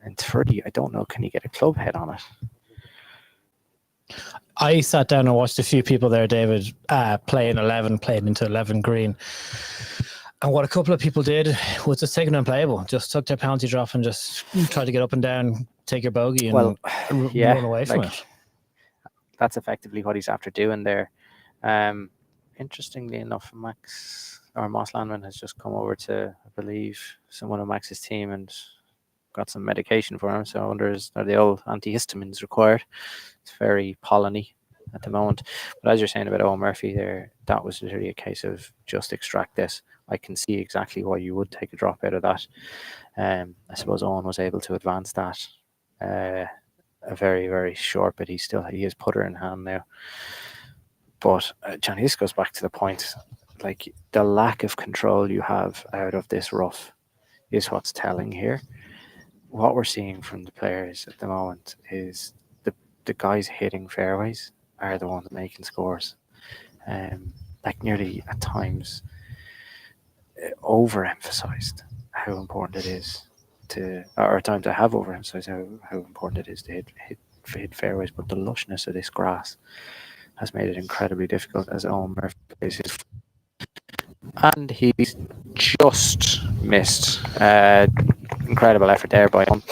Speaker 14: And three, I don't know, can he get a club head on it?
Speaker 5: I sat down and watched a few people there, David, playing into 11 green. And what a couple of people did was just take an unplayable, just took their penalty drop and just tried to get up and down, take your bogey and run away from it.
Speaker 14: That's effectively what he's after doing there. Interestingly enough, Moss Landman has just come over to, I believe, someone on Max's team and got some medication for him. So I wonder, are the old antihistamines required? It's very pollen-y at the moment. But as you're saying about Owen Murphy there, that was literally a case of just extract this. I can see exactly why you would take a drop out of that. I suppose Owen was able to advance that a very, very short, but he is putter in hand now. But Johnny, this goes back to the point, like the lack of control you have out of this rough is what's telling here. What we're seeing from the players at the moment is the guys hitting fairways are the ones making scores. Like nearly at times overemphasized how important it is to, or at times I have overemphasized how important it is to hit fairways, but the lushness of this grass has made it incredibly difficult as Owen Murphy plays his. And he's just missed. Incredible effort there by him.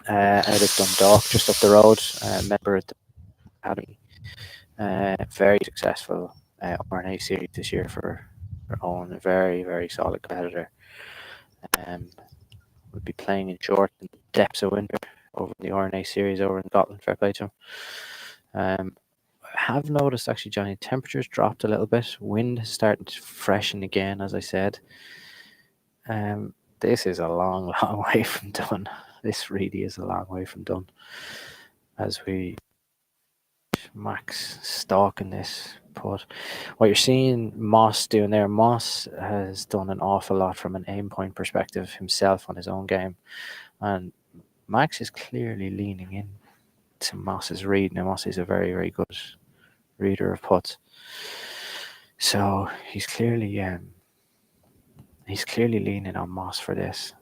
Speaker 14: Out of Dundalk, just up the road, member at the Academy. Very successful RNA series this year for Owen, a very, very solid competitor. Will be playing in short in the depths of winter over the RNA series over in Scotland. Fair play to him. I have noticed actually, Johnny, temperatures dropped a little bit. Wind is starting to freshen again, as I said. This is a long, long way from done. This really is a long way from done. As we Max stalking this putt. What you're seeing Moss doing there, Moss has done an awful lot from an aim point perspective himself on his own game. And Max is clearly leaning in to Moss's read. Now, Moss is a very, very good reader of putts. So he's clearly He's clearly leaning on Moss for this.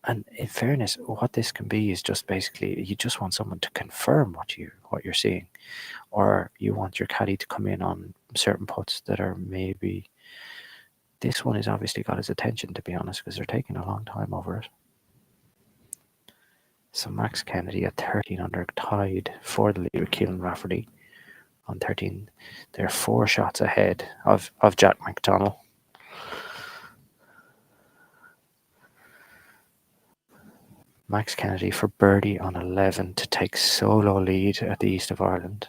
Speaker 14: And in fairness, what this can be is just basically you just want someone to confirm what you're seeing, or you want your caddy to come in on certain putts that are maybe. This one has obviously got his attention, to be honest, because they're taking a long time over it. So Max Kennedy at 13 under, tied for the lead with Keelan Rafferty on 13. They're 4 shots ahead of Jack McDonald. Max Kennedy for birdie on 11 to take solo lead at the East of Ireland.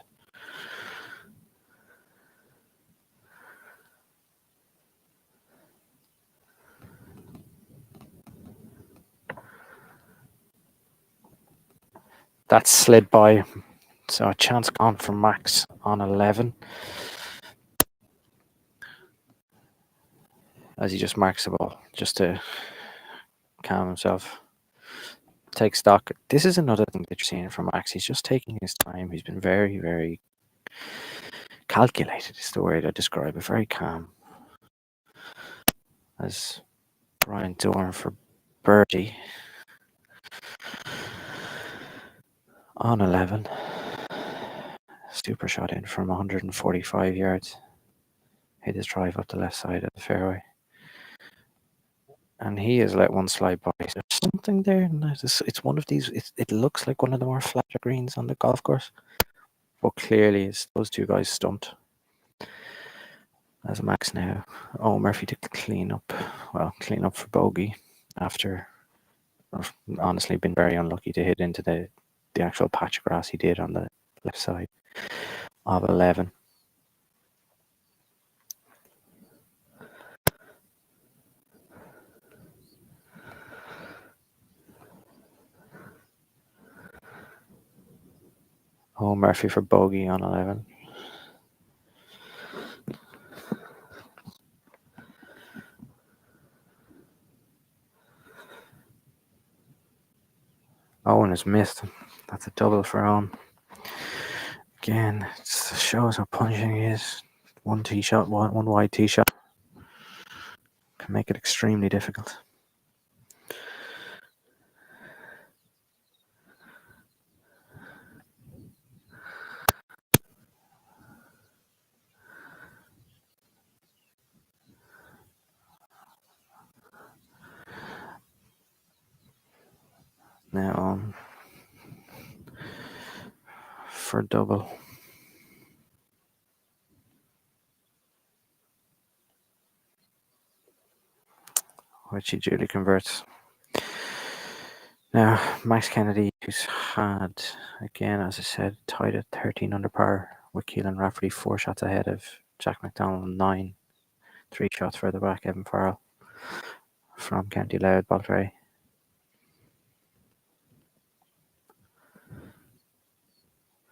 Speaker 14: That slid by, so a chance gone for Max on 11. As he just marks the ball, just to calm himself. Take stock. This is another thing that you're seeing from Max. He's just taking his time. He's been very, very calculated, is the word I describe it. Very calm. As Brian Dorn for birdie on 11. Super shot in from 145 yards. Hit his drive up the left side of the fairway. And he has let one slide by. Is there something there? It's one of these. It looks like one of the more flatter greens on the golf course. But clearly, it's those two guys stumped. As Max now. Oh, Murphy to clean up. Well, clean up for bogey after honestly been very unlucky to hit into the actual patch of grass he did on the left side of 11. Oh, Murphy for bogey on 11. Owen has missed. That's a double for Owen. Again, it shows how punching he is. One tee shot, one wide tee shot can make it extremely difficult. Now for double. Which he duly converts. Now, Max Kennedy, who's had, again, as I said, tied at 13 under par with Keelan Rafferty, 4 shots ahead of Jack McDonald, 9. 3 shots further back, Evan Farrell from County Louth, Baltray.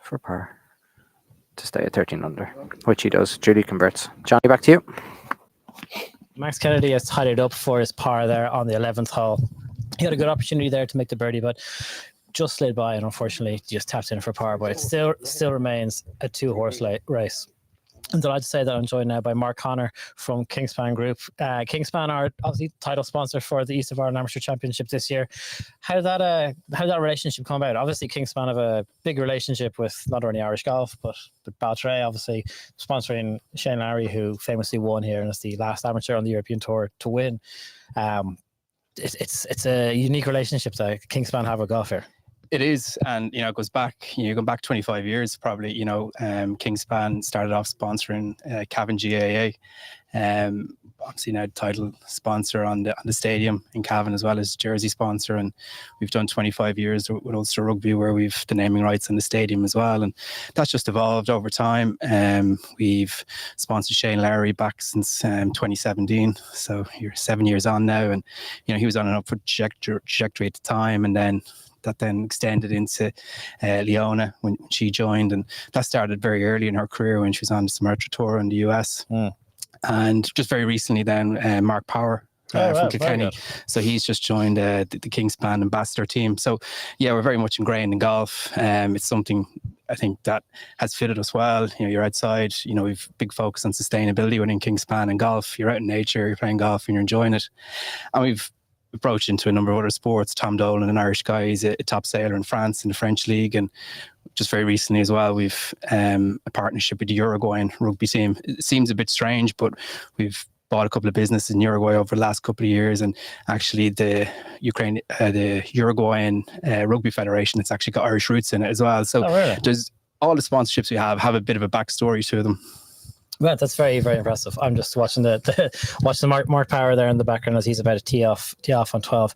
Speaker 14: For par to stay at 13 under, which he does. Judy converts. Johnny, back to you.
Speaker 5: Max Kennedy has tied it up for his par there on the 11th hole. He had a good opportunity there to make the birdie, but just slid by and unfortunately just tapped in for par. But it still remains a 2-horse race. I'm delighted to say that I'm joined now by Mark Connor from Kingspan Group. Kingspan are obviously title sponsor for the East of Ireland Amateur Championship this year. How that relationship come about? Obviously, Kingspan have a big relationship with not only Irish golf, but the Baltray, obviously sponsoring Shane Lowry, who famously won here and is the last amateur on the European Tour to win. It's a unique relationship that Kingspan have with golf here.
Speaker 16: It is, and it goes back. Going back 25 years, probably. Kingspan started off sponsoring Cavan GAA. Obviously now title sponsor on the stadium in Cavan, as well as jersey sponsor, and we've done 25 years with Ulster Rugby, where we've the naming rights in the stadium as well, and that's just evolved over time. We've sponsored Shane Lowry back since 2017, so you're 7 years on now, and he was on an upward trajectory at the time, and then that then extended into Leona when she joined, and that started very early in her career when she was on the Sumatra Tour in the US. And just very recently then Mark Power from Kilkenny. So he's just joined the Kingspan ambassador team. So yeah, we're very much ingrained in golf. It's something I think that has fitted us well. You're outside, we've big focus on sustainability within Kingspan and golf. You're out in nature, you're playing golf and you're enjoying it. And we've approached into a number of other sports. Tom Dolan, an Irish guy, he's a top sailor in France in the French league, and just very recently as well, we've a partnership with the Uruguayan rugby team. It seems a bit strange, but we've bought a couple of businesses in Uruguay over the last couple of years, and actually the Uruguayan Rugby Federation, it's actually got Irish roots in it as well. So there's all the sponsorships we have a bit of a backstory to them.
Speaker 5: Well, that's very, very impressive. I'm just watching watching Mark Power there in the background as he's about to tee off on 12.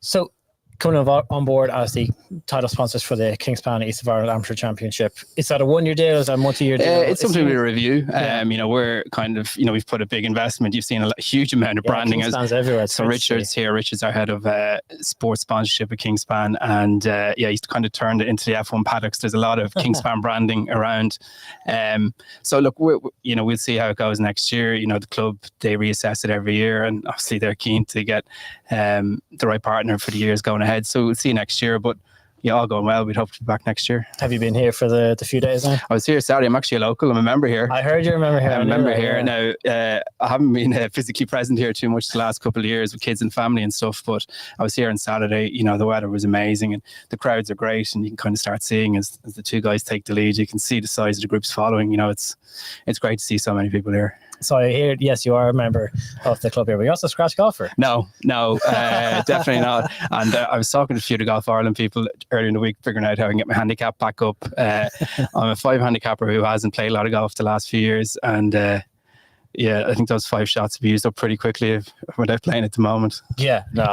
Speaker 5: So coming on board as the title sponsors for the Kingspan East of Ireland Amateur Championship. Is that a one-year deal? Is that a multi-year deal?
Speaker 16: It's something we review. We're kind of, we've put a big investment. You've seen a huge amount of branding.
Speaker 5: Kingspan's everywhere.
Speaker 16: So Richard's here. Richard's our head of sports sponsorship at Kingspan. And he's kind of turned it into the F1 paddocks. There's a lot of Kingspan branding around. So look, we'll see how it goes next year. The club, they reassess it every year. And obviously they're keen to get the right partner for the years going ahead. So we'll see you next year, but all going well, we'd hope to be back next year.
Speaker 5: Have you been here for the few days now?
Speaker 16: I was here Saturday. I'm actually a local. I'm a member here.
Speaker 5: I heard you're a member here.
Speaker 16: I'm a member here. Now, I haven't been physically present here too much the last couple of years with kids and family and stuff, but I was here on Saturday. The weather was amazing and the crowds are great, and you can kind of start seeing as the two guys take the lead, you can see the size of the groups following. It's great to see so many people here.
Speaker 5: So I hear, yes, you are a member of the club here, but you're also a scratch golfer.
Speaker 16: No, definitely not. And I was talking to a few of the Golf Ireland people earlier in the week, figuring out how I can get my handicap back up. I'm a 5 handicapper who hasn't played a lot of golf the last few years, and I think those 5 shots will be used up pretty quickly without playing at the moment.
Speaker 5: Yeah, no,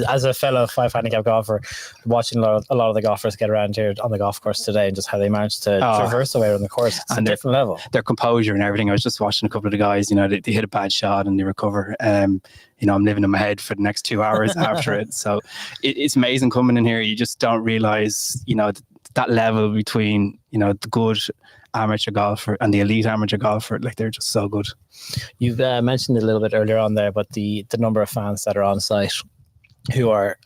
Speaker 5: as a fellow 5 handicap golfer, watching a lot of the golfers get around here on the golf course today and just how they managed to traverse away on the course. It's a different level.
Speaker 16: Their composure and everything. I was just watching a couple of the guys, they hit a bad shot and they recover. I'm living in my head for the next 2 hours after it. So it's amazing coming in here. You just don't realize, that level between, the good amateur golfer and the elite amateur golfer, like they're just so good.
Speaker 5: You've mentioned it a little bit earlier on there, but the number of fans that are on site who are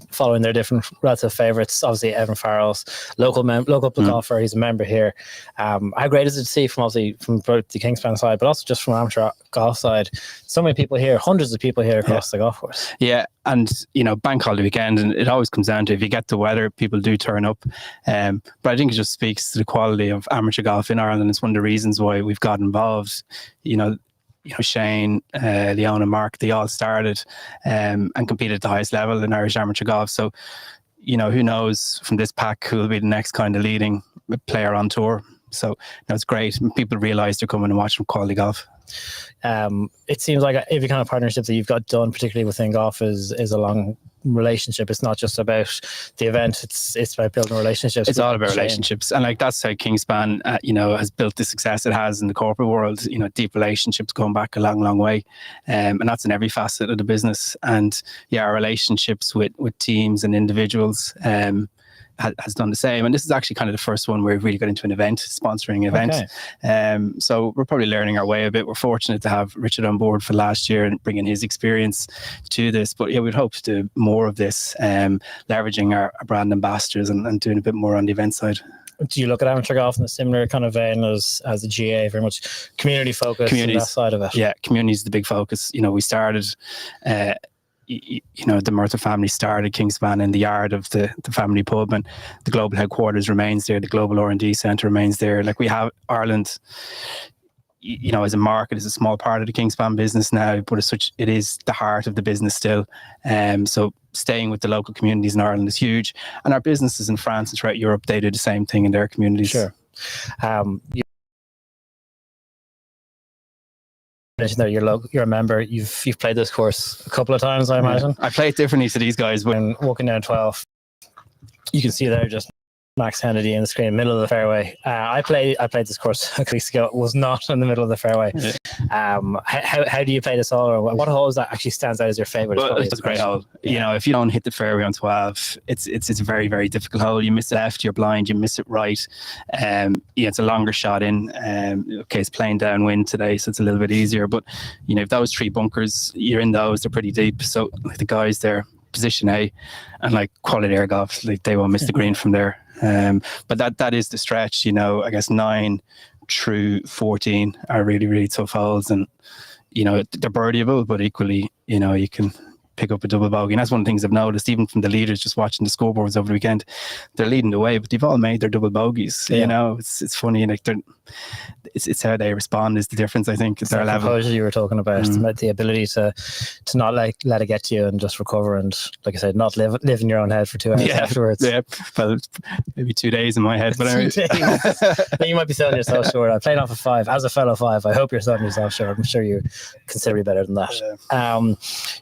Speaker 5: following their different relative favourites. Obviously, Evan Farrell's local golfer, he's a member here. How great is it to see from both the Kingspan side, but also just from amateur golf side, so many people here, hundreds of people here across the golf course.
Speaker 16: Yeah, and bank holiday weekend, and it always comes down to if you get the weather, people do turn up. But I think it just speaks to the quality of amateur golf in Ireland. It's one of the reasons why we've got involved. Shane, Leon and Mark, they all started and competed at the highest level in Irish amateur golf. So, who knows from this pack who will be the next kind of leading player on tour. So, it's great. People realise they're coming and watching quality golf.
Speaker 5: It seems like every kind of partnership that you've got done, particularly within golf, is a long relationship. It's not just about the event, it's about building relationships.
Speaker 16: It's all about relationships, and that's how Kingspan has built the success it has in the corporate world. Deep relationships going back a long way, and that's in every facet of the business. And our relationships with teams and individuals has done the same. And this is actually kind of the first one where we've really got into an event, sponsoring an event. Okay. So we're probably learning our way a bit. We're fortunate to have Richard on board for last year and bringing his experience to this. But we'd hope to do more of this, leveraging our brand ambassadors and doing a bit more on the event side.
Speaker 5: Do you look at amateur golf in a similar kind of vein as the GA, very much community focused on that side of it?
Speaker 16: Yeah, community is the big focus. We started the Murtha family started Kingspan in the yard of the family pub, and the global headquarters remains there. The global R&D centre remains there. Like, we have Ireland, as a market, is a small part of the Kingspan business now, but it is the heart of the business still. So staying with the local communities in Ireland is huge, and our businesses in France and throughout Europe, they do the same thing in their communities.
Speaker 5: Sure. Mentioned that you're a member. You've played this course a couple of times, I imagine.
Speaker 16: I play it differently to these guys.
Speaker 5: When walking down 12, you can see there just Max Kennedy in the screen, middle of the fairway. I played this course a couple weeks ago. It was not in the middle of the fairway. How do you play this hole, or what holes that actually stands out as your favourite?
Speaker 16: Well, it's a great hole.
Speaker 5: Yeah.
Speaker 16: You know, if you don't hit the fairway on 12, it's a very, very difficult hole. You miss it left, you're blind. You miss it right. It's a longer shot in. Okay, it's playing downwind today, so it's a little bit easier. But you know, if those 3 bunkers, you're in those, they're pretty deep. So like the guys there, position A, and like quality air golf, like they won't miss the green from there. But that is the stretch. You know, I guess 9 through 14 are really, really tough holes, and you know they're birdieable, but equally, you know, you can pick up a double bogey. And that's one of the things I've noticed, even from the leaders, just watching the scoreboards over the weekend. They're leading the way, but they've all made their double bogeys. Yeah. You know, it's funny, like it's how they respond is the difference, I think, at their level.
Speaker 5: Composure you were talking about, the ability to not let it get to you and just recover, and like I said, not live in your own head for 2 hours afterwards.
Speaker 16: Yeah, well, maybe 2 days in my head, but anyway.
Speaker 5: You might be selling yourself short. I played off a 5 as a fellow 5. I hope you're selling yourself short. I'm sure you're considerably better than that. Yeah. You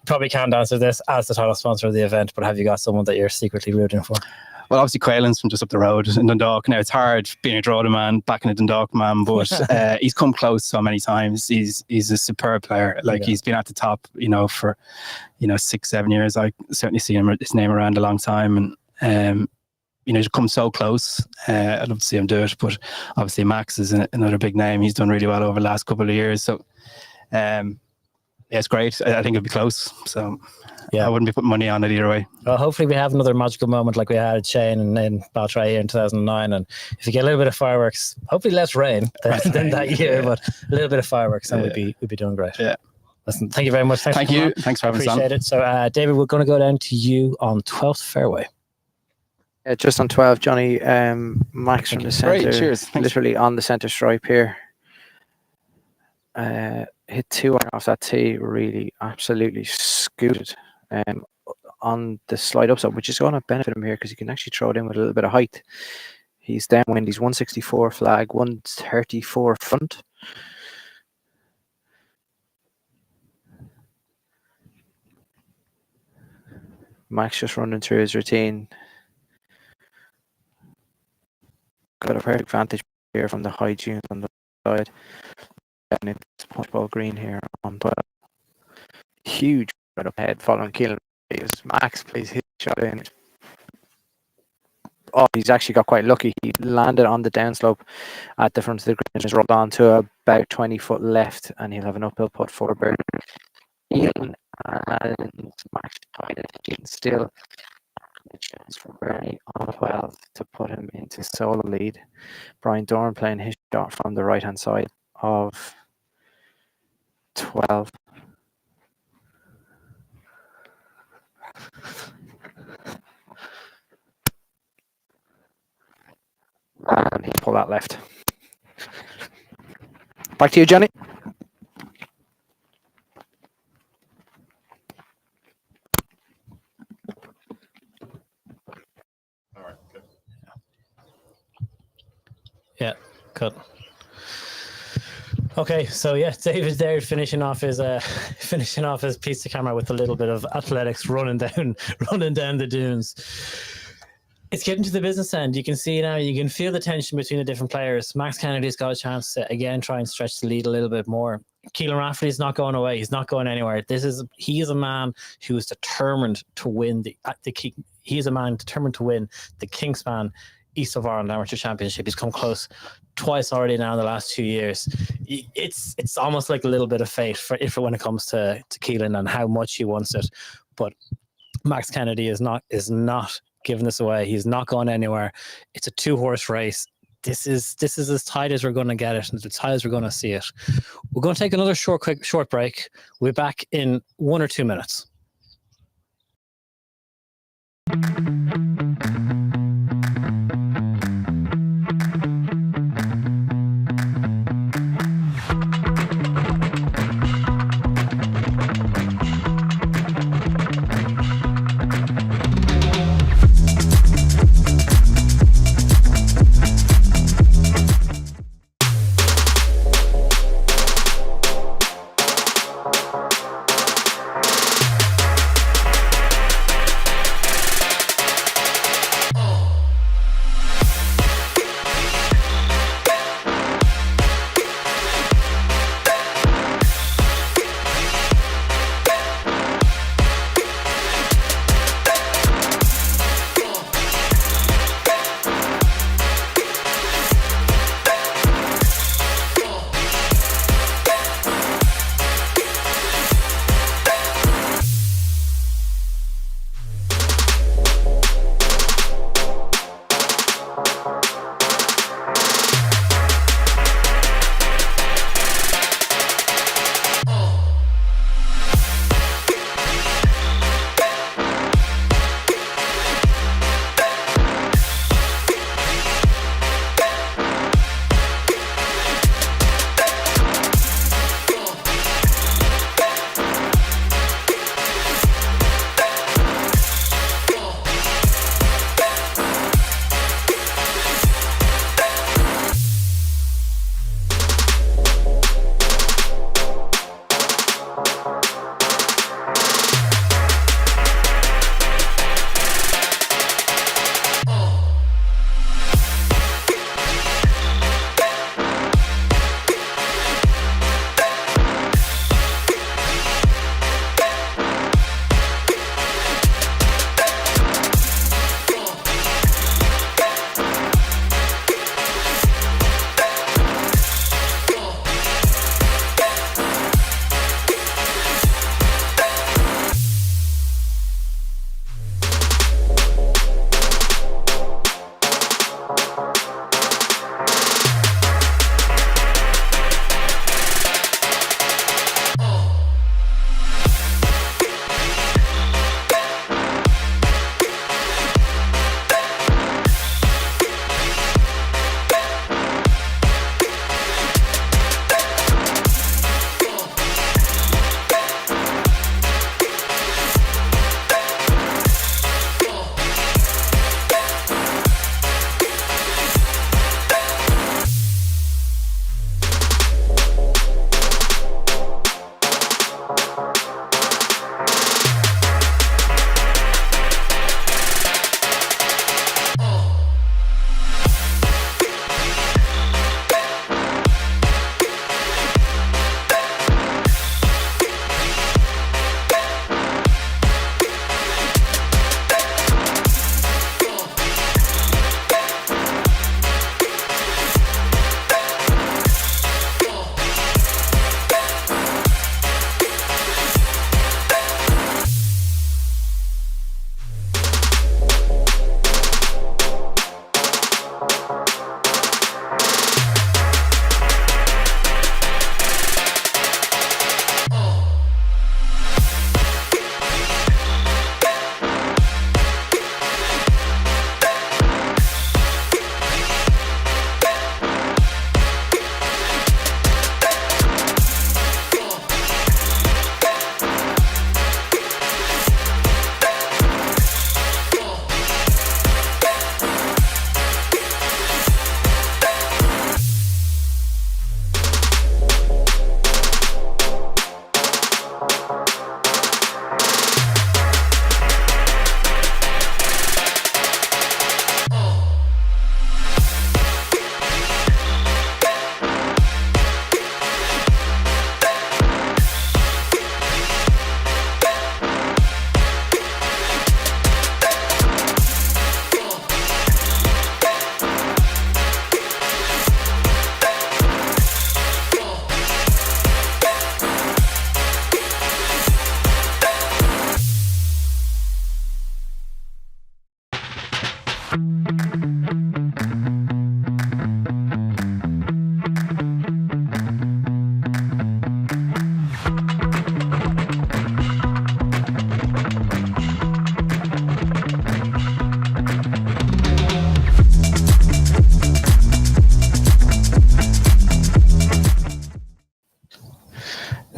Speaker 5: probably can't answer this as the title sponsor of the event, but have you got someone that you're secretly rooting for?
Speaker 16: Well, obviously Quaylen's from just up the road in Dundalk. Now it's hard being a Drogheda man, back in a Dundalk man, but he's come close so many times. He's a superb player. Like he's been at the top, you know, for 6-7 years. I certainly see his name around a long time, and you know, he's come so close. I'd love to see him do it, but obviously Max is another big name. He's done really well over the last couple of years, so yeah, it's great. I think it'll be close. So I wouldn't be putting money on it either way.
Speaker 5: Well, hopefully we have another magical moment like we had Shane and Baltray here in 2009. And if you get a little bit of fireworks, hopefully less rain than that year, but a little bit of fireworks, then we'd be doing great.
Speaker 16: Yeah.
Speaker 5: Listen, thank you very much.
Speaker 16: Thank you. Thanks for having us on.
Speaker 5: Appreciate it. So, David, we're going to go down to you on 12th fairway.
Speaker 6: Just on 12, Johnny. Max from the centre.
Speaker 16: Great, cheers. Thanks.
Speaker 6: Literally on the centre stripe here. Hit 2 off that tee, really absolutely scooted on the slide upside, which is going to benefit him here because he can actually throw it in with a little bit of height. He's downwind. He's 164 flag, 134 front. Max just running through his routine. Got a perfect vantage here from the high dunes on the side. And it's punch ball green here on 12. Huge right up ahead, following Keelan. Max plays his shot in. Oh, he's actually got quite lucky. He landed on the downslope at the front of the green and just rolled on to about 20 foot left, and he'll have an uphill putt for birdie. Keelan and Max tied it still. A chance for birdie on 12 to put him into solo lead. Brian Dorn playing his shot from the right hand side of 12. And he pulled that left. Back to you, Johnny.
Speaker 5: All right, good. Yeah, cut. Okay, so yeah, David's there finishing off his piece of camera with a little bit of athletics running down the dunes. It's getting to the business end. You can see now, you can feel the tension between the different players. Max Kennedy's got a chance to again try and stretch the lead a little bit more. Keelan Rafferty's not going away. He's not going anywhere. He is a man who is determined to win he is a man determined to win the Kingspan East of Ireland Amateur Championship. He's come close twice already now in the last 2 years. It's almost like a little bit of fate when it comes to Keelan and how much he wants it. But Max Kennedy is not giving this away. He's not going anywhere. It's a 2-horse race. This is as tight as we're going to get it, and as tight as we're going to see it. We're going to take another short break. We'll be back in 1 or 2 minutes.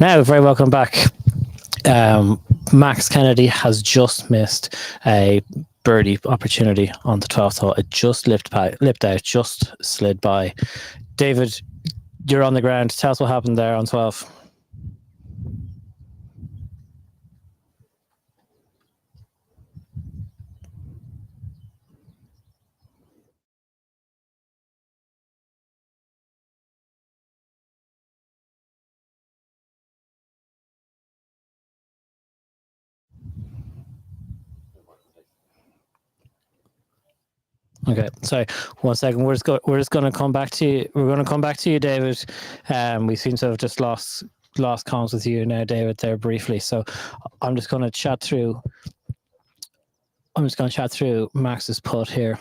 Speaker 5: Now, very welcome back. Max Kennedy has just missed a birdie opportunity on the 12th hole. It just lipped out, just slid by. David, you're on the ground. Tell us what happened there on 12. Okay, sorry. 1 second. We're just going to come back to you. We're going to come back to you, David. We seem to have just lost comms with you now, David, there briefly. So I'm just going to chat through. Max's putt here.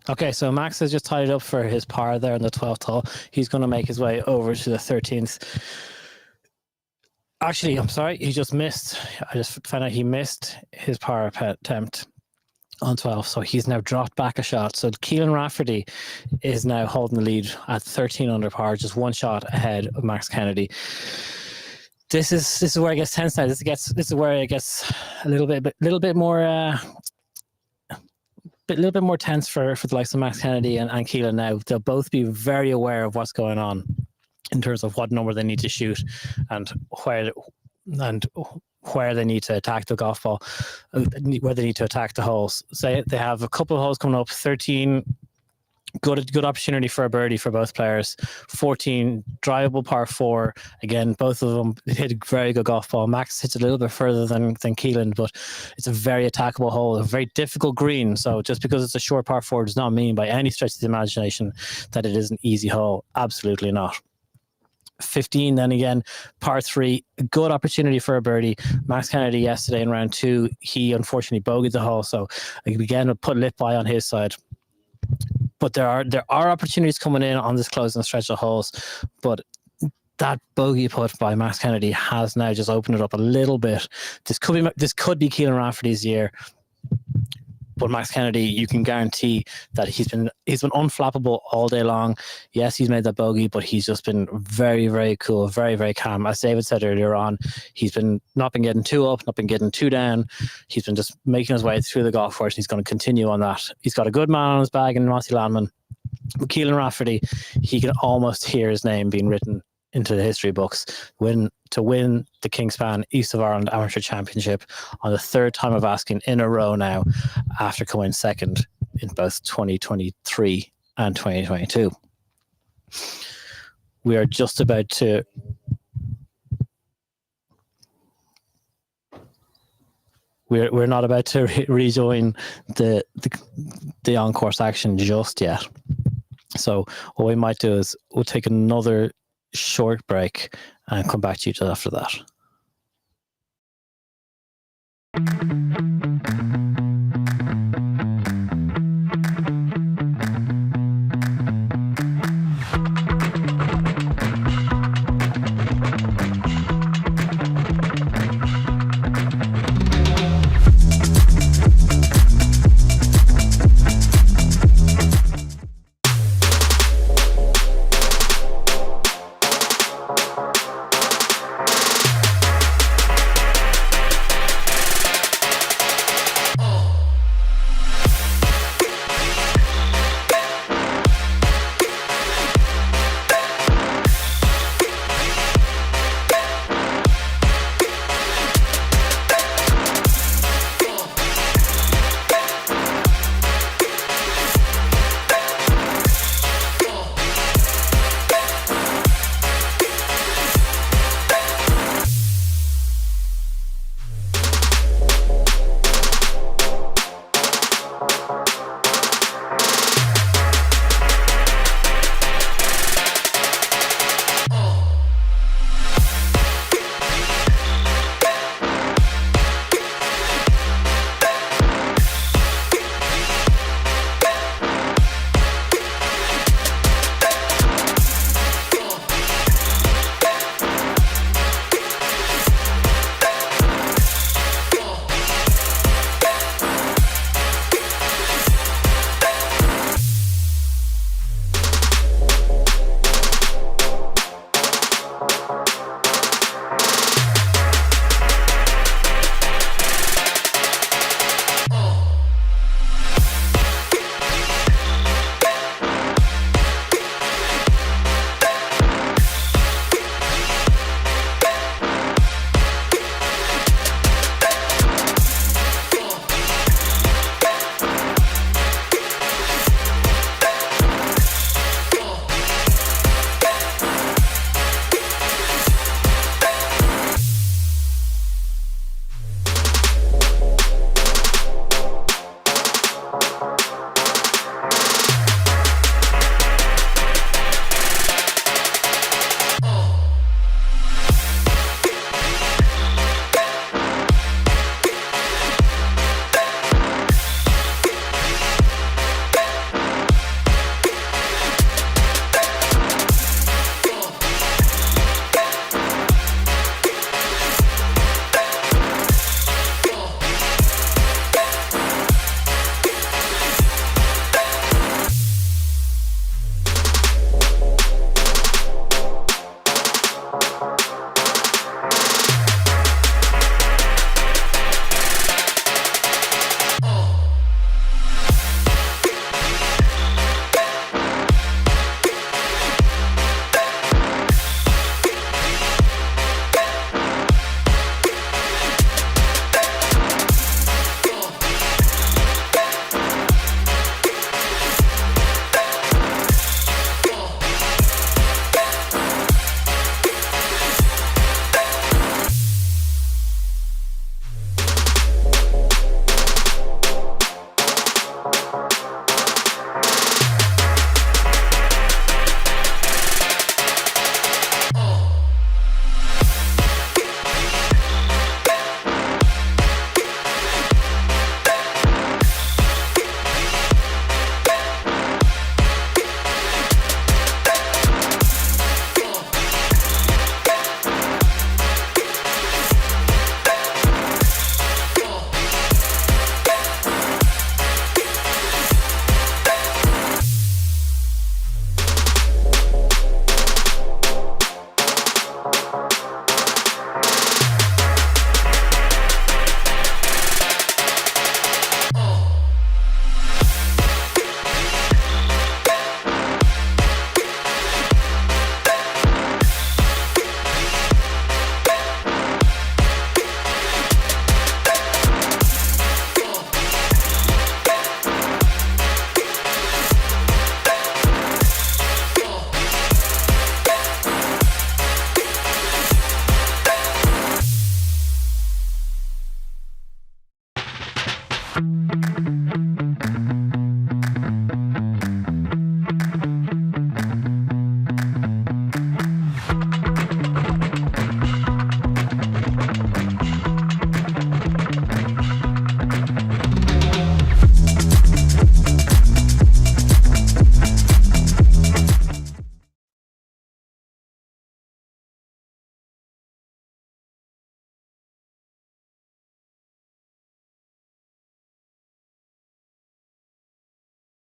Speaker 5: Okay, so Max has just tied it up for his par there in the 12th hole. He's going to make his way over to the 13th. Actually, I'm sorry, he just missed. I just found out he missed his par attempt on 12, so he's now dropped back a shot. So Keelan Rafferty is now holding the lead at 13 under par, just one shot ahead of Max Kennedy. This is where it gets tense now. This is where it gets a little bit more tense for the likes of Max Kennedy and Keelan now. They'll both be very aware of what's going on in terms of what number they need to shoot and where they need to attack the golf ball, where they need to attack the holes. So they have a couple of holes coming up, 13, good opportunity for a birdie for both players, 14, drivable par 4. Again, both of them hit a very good golf ball. Max hits a little bit further than Keelan, but it's a very attackable hole, a very difficult green. So just because it's a short par 4 does not mean by any stretch of the imagination that it is an easy hole. Absolutely not. 15, then again, par 3, a good opportunity for a birdie. Max Kennedy yesterday in round 2, he unfortunately bogeyed the hole, so again, put lit by on his side. But there are opportunities coming in on this closing stretch of holes, but that bogey putt by Max Kennedy has now just opened it up a little bit. This could be Keelan Rafferty's year. But Max Kennedy, you can guarantee that he's been unflappable all day long. Yes, he's made that bogey, but he's just been very, very cool, very, very calm. As David said earlier on, he's not been getting too up, not been getting too down. He's been just making his way through the golf course, and he's going to continue on that. He's got a good man on his bag in Monty Landman. But Keelan Rafferty, he can almost hear his name being written into the history books to win the Kingspan East of Ireland Amateur Championship on the third time of asking in a row now, after coming second in both 2023 and 2022. We are just about to we're not about to rejoin the on-course action just yet. So what we might do is we'll take another short break and come back to you just after that.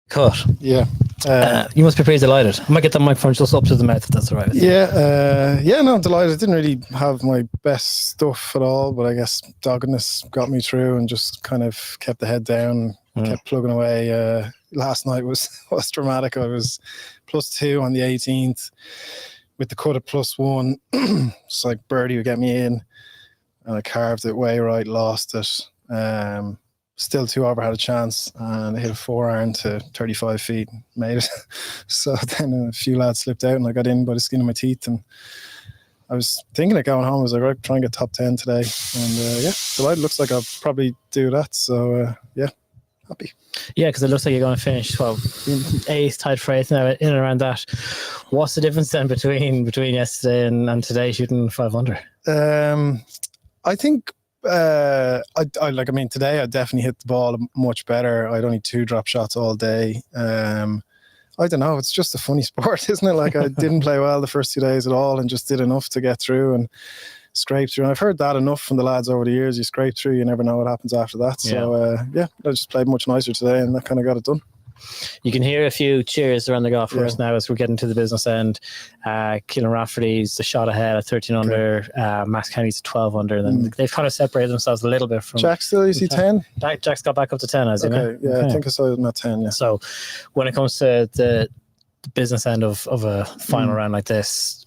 Speaker 5: cut.
Speaker 13: Yeah.
Speaker 5: You must be pretty delighted. I might get the microphone just up to the mouth if that's all right.
Speaker 13: No, I'm delighted. I didn't really have my best stuff at all, but I guess doggedness got me through and just kind of kept the head down, kept plugging away. Last night was dramatic. I was +2 on the 18th with the cut at +1. It's like birdie would get me in, and I carved it way right, lost it. Still 2 over, had a chance, and I hit a 4-iron to 35 feet, made it. So then a few lads slipped out, and I got in by the skin of my teeth. And I was thinking of going home. I was like, right, try and get top 10 today. And delighted. Looks like I'll probably do that. So happy.
Speaker 5: Yeah, because it looks like you're going to finish 8th, tied for 8th now, in and around that. What's the difference then between yesterday and today shooting 5 under?
Speaker 13: I think. Today I definitely hit the ball much better. I had only 2 drop shots all day. I don't know. It's just a funny sport, isn't it? Like, I didn't play well the first 2 days at all, and just did enough to get through and scrape through. And I've heard that enough from the lads over the years. You scrape through, you never know what happens after that. So I just played much nicer today, and that kind of got it done.
Speaker 5: You can hear a few cheers around the golf course now as we're getting to the business end. Keelan Rafferty's the shot ahead at 13 under. Max Kennedy's 12 under. And then they've kind of separated themselves a little bit from.
Speaker 13: Jack still, is he 10?
Speaker 5: Jack's got back up to 10, has he?
Speaker 13: Okay, yeah, I think I saw him at 10. Yeah.
Speaker 5: So when it comes to the business end of a final round like this,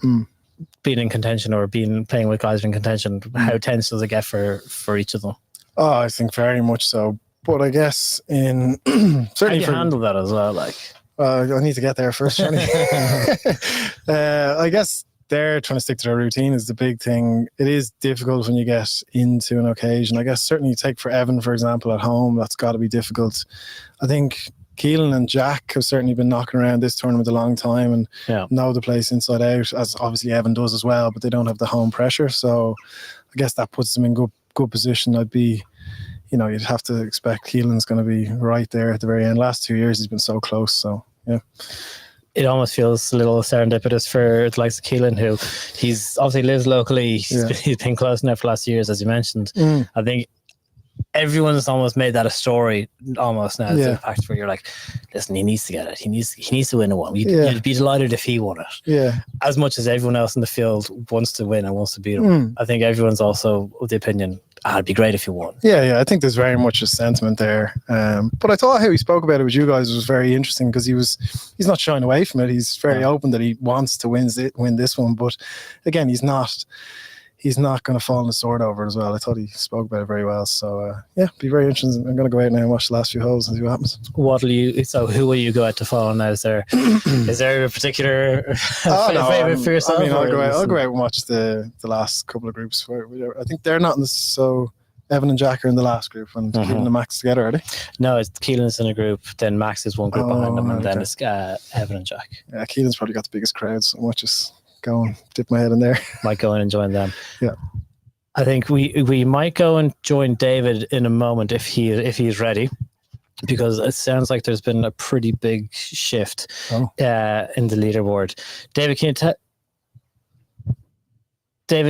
Speaker 5: being in contention or playing with guys in contention, how tense does it get for each of them?
Speaker 13: Oh, I think very much so. But I guess in certainly
Speaker 5: how do you handle that as well? Like,
Speaker 13: I need to get there first, Johnny. I guess they're trying to stick to their routine is the big thing. It is difficult when you get into an occasion. I guess certainly you take for Evan, for example, at home, that's got to be difficult. I think Keelan and Jack have certainly been knocking around this tournament a long time and know the place inside out, as obviously Evan does as well, but they don't have the home pressure. So I guess that puts them in good position. You'd have to expect Keelan's going to be right there at the very end. Last 2 years, he's been so close. So, yeah.
Speaker 5: It almost feels a little serendipitous for the likes of Keelan, who he's obviously lives locally. He's been close now for the last years, as you mentioned. I think everyone's almost made that a story almost now. To the fact where you're like, listen, he needs to get it. He needs to win a one. You'd be delighted if he won it.
Speaker 13: Yeah.
Speaker 5: As much as everyone else in the field wants to win and wants to beat him, I think everyone's also of the opinion, it'd be great if you won.
Speaker 13: Yeah. I think there's very much a sentiment there. But I thought how he spoke about it with you guys was very interesting, because he's not shying away from it. He's very open that he wants to win this one. But again, he's not going to fall on the sword over it as well. I thought he spoke about it very well. So, be very interesting. I'm going to go out now and watch the last few holes and see what happens.
Speaker 5: Who will you go out to follow now? Is there a particular favorite for yourself?
Speaker 13: I mean, I'll go out and watch the last couple of groups. I think they're not in this, so Evan and Jack are in the last group, and Keelan and Max together, are they?
Speaker 5: No, it's Keelan's in a group, then Max is one group behind them, and then it's Evan and Jack.
Speaker 13: Yeah, Keelan's probably got the biggest crowd, so I might just go and dip my head in there.
Speaker 5: Might go in and join them.
Speaker 13: Yeah.
Speaker 5: I think we might go and join David in a moment if he's ready, because it sounds like there's been a pretty big shift in the leaderboard. David,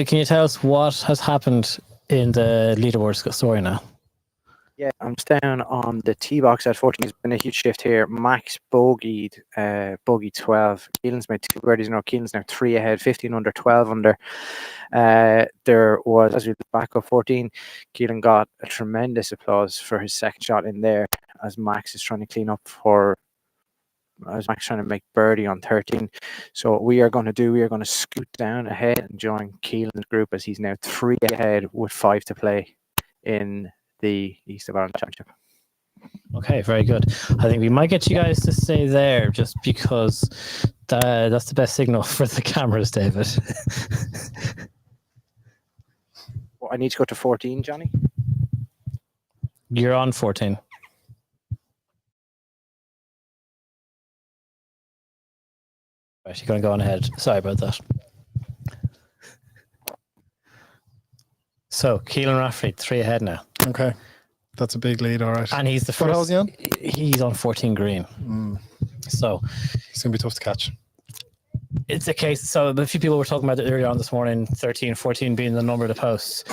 Speaker 5: can you tell us what has happened in the leaderboard story now?
Speaker 14: Yeah, I'm down on the tee box at 14. There's been a huge shift here. Max bogeyed, bogey 12. Keelan's made 2 birdies now. Keelan's now 3 ahead, 15 under, 12 under. There was, as we look back up 14, Keelan got a tremendous applause for his second shot in there, as Max is trying to clean up as Max trying to make birdie on 13. So what we are going to scoot down ahead and join Keelan's group, as he's now 3 ahead with 5 to play in the East of Ireland Championship.
Speaker 5: Okay, very good. I think we might get you guys to stay there, just because that's the best signal for the cameras, David.
Speaker 14: I need to go to 14, Johnny.
Speaker 5: You're on 14. Right, you're going to go on ahead. Sorry about that. So, Keelan Rafferty, 3 ahead now.
Speaker 13: Okay. That's a big lead, all right.
Speaker 5: And he's the first.
Speaker 13: What hole is he on?
Speaker 5: He's on 14 green. So,
Speaker 13: it's going to be tough to catch.
Speaker 5: It's a case. So, a few people were talking about it earlier on this morning, 13, 14 being the number of the posts.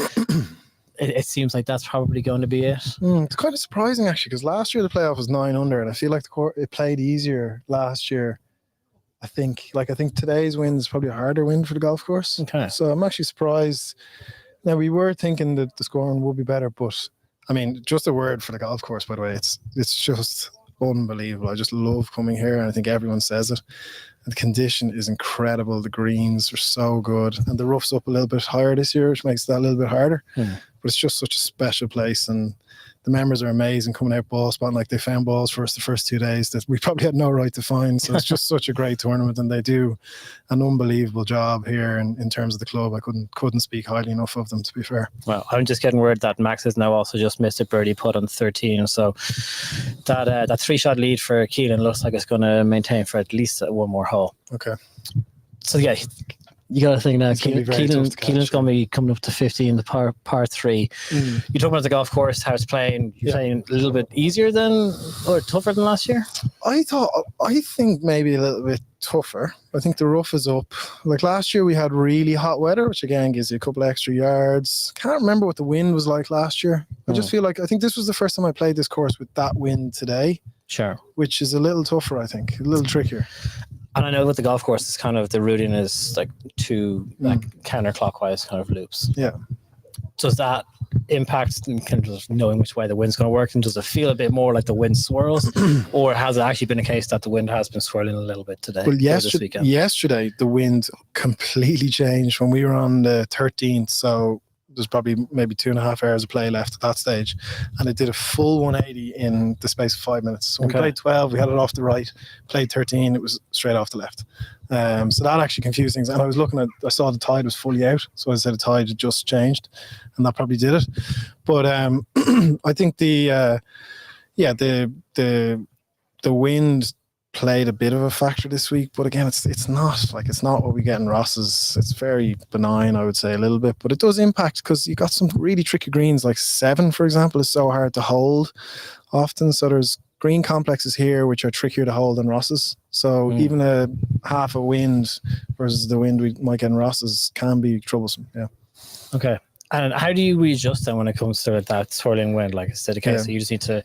Speaker 5: it seems like that's probably going to be it.
Speaker 13: It's kind of surprising actually, because last year the playoff was 9 under, and I feel like it played easier last year. I think today's win is probably a harder win for the golf course.
Speaker 5: Okay.
Speaker 13: So I'm actually surprised. Now, we were thinking that the scoring would be better, but I mean, just a word for the golf course, by the way, it's just unbelievable. I just love coming here, and I think everyone says it. And the condition is incredible. The greens are so good, and the rough's up a little bit higher this year, which makes that a little bit harder. But it's just such a special place, and the members are amazing coming out ball spotting. Like, they found balls for us the first 2 days that we probably had no right to find. So it's just such a great tournament, and they do an unbelievable job here in terms of the club. I couldn't speak highly enough of them, to be fair.
Speaker 5: Well, I'm just getting word that Max has now also just missed a birdie putt on 13. So that 3-shot lead for Keelan looks like it's going to maintain for at least one more hole.
Speaker 13: Okay.
Speaker 5: So yeah, you got to think now. Keelan's going to be coming up to 15, the par 3. You talk about the golf course, how it's playing. You're playing a little bit easier or tougher than last year?
Speaker 13: I think maybe a little bit tougher. I think the rough is up. Like last year, we had really hot weather, which again gives you a couple of extra yards. Can't remember what the wind was like last year. I just feel like I think this was the first time I played this course with that wind today.
Speaker 5: Sure.
Speaker 13: Which is a little tougher, I think, a little trickier.
Speaker 5: And I know with the golf course, it's kind of the routing is like 2 counterclockwise kind of loops.
Speaker 13: Yeah.
Speaker 5: Does that impact kind of knowing which way the wind's going to work? And does it feel a bit more like the wind swirls? Or has it actually been a case that the wind has been swirling a little bit today?
Speaker 13: Well,
Speaker 5: this weekend?
Speaker 13: yesterday, the wind completely changed when we were on the 13th. So there's probably maybe 2.5 hours of play left at that stage, and it did a full 180 in the space of 5 minutes. So we played 12, we had it off the right, played 13, it was straight off the left. So that actually confused things. And I saw the tide was fully out, so I said the tide had just changed, and that probably did it. But I think the wind played a bit of a factor this week, but again, it's not what we get in Ross's. It's very benign, I would say, a little bit, but it does impact because you got some really tricky greens. Like 7, for example, is so hard to hold often. So there's green complexes here which are trickier to hold than Ross's. So even a half a wind versus the wind we might get in Ross's can be troublesome. Yeah.
Speaker 5: Okay. And how do you readjust then when it comes to that swirling wind? Like, is it a case that you just need to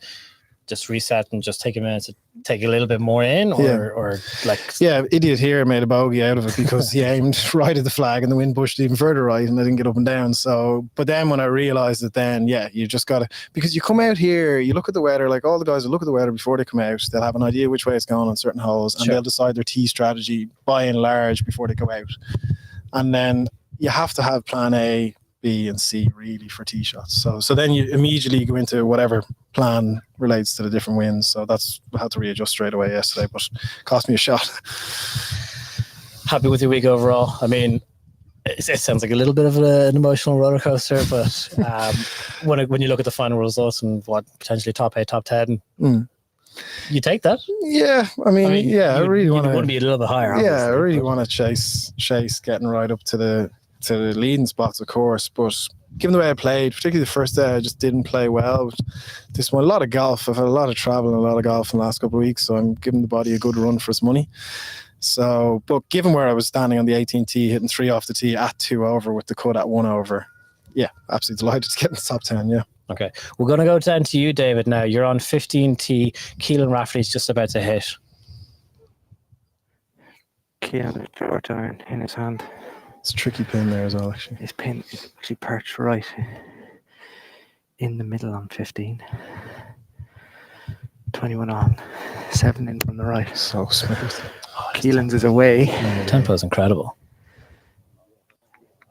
Speaker 5: just reset and just take a minute to take a little bit more in, or like... Yeah,
Speaker 13: idiot here made a bogey out of it because he aimed right at the flag and the wind pushed even further right and I didn't get up and down. So, but then when I realized it, then you just got to, because you come out here, you look at the weather, like all the guys will look at the weather before they come out. They'll have an idea which way it's going on certain holes, and they'll decide their tee strategy by and large before they go out. And then you have to have plan A, B and C really for tee shots. So then you immediately go into whatever plan relates to the different winds. So I had to readjust straight away yesterday, but it cost me a shot.
Speaker 5: Happy with your week overall? I mean, it sounds like a little bit of an emotional roller coaster, but when you look at the final results and what potentially top 8, top 10, you take that?
Speaker 13: Yeah, I mean I really want
Speaker 5: to be a little bit higher.
Speaker 13: Yeah, I really want to chase getting right up to the leading spots, of course, but given the way I played, particularly the first day, I just didn't play well. This one, a lot of golf. I've had a lot of travel and a lot of golf in the last couple of weeks, so I'm giving the body a good run for its money. So, but given where I was standing on the 18th tee, hitting 3 off the tee at 2 over with the cut at 1 over, yeah, absolutely delighted to get in the top 10, yeah.
Speaker 5: Okay, we're going to go down to you, David, now. You're on 15 tee. Keelan Rafferty's just about to hit.
Speaker 14: Keelan has short iron in his hand.
Speaker 13: It's a tricky pin there as well, actually.
Speaker 14: His pin is actually perched right in the middle on 15. 21 on, 7 in from the right.
Speaker 13: So smooth.
Speaker 14: Keelan's is away.
Speaker 5: Tempo is incredible.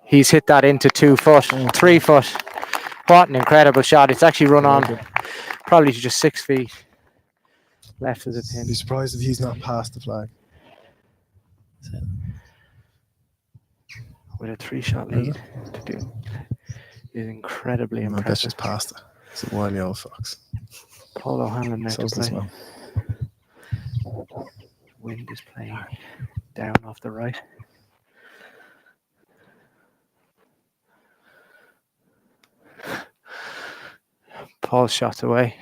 Speaker 6: He's hit that into 2 foot, 3 foot. What an incredible shot. It's actually run on probably to just 6 feet left of the pin.
Speaker 13: I'd be surprised if he's not past the flag.
Speaker 14: With a 3-shot lead to do is incredibly impressive.
Speaker 13: I bet she's past it. It's a wily old fox.
Speaker 14: Paul O'Hanlon now to play.
Speaker 13: Well.
Speaker 14: Wind is playing down off the right. Paul's shot away.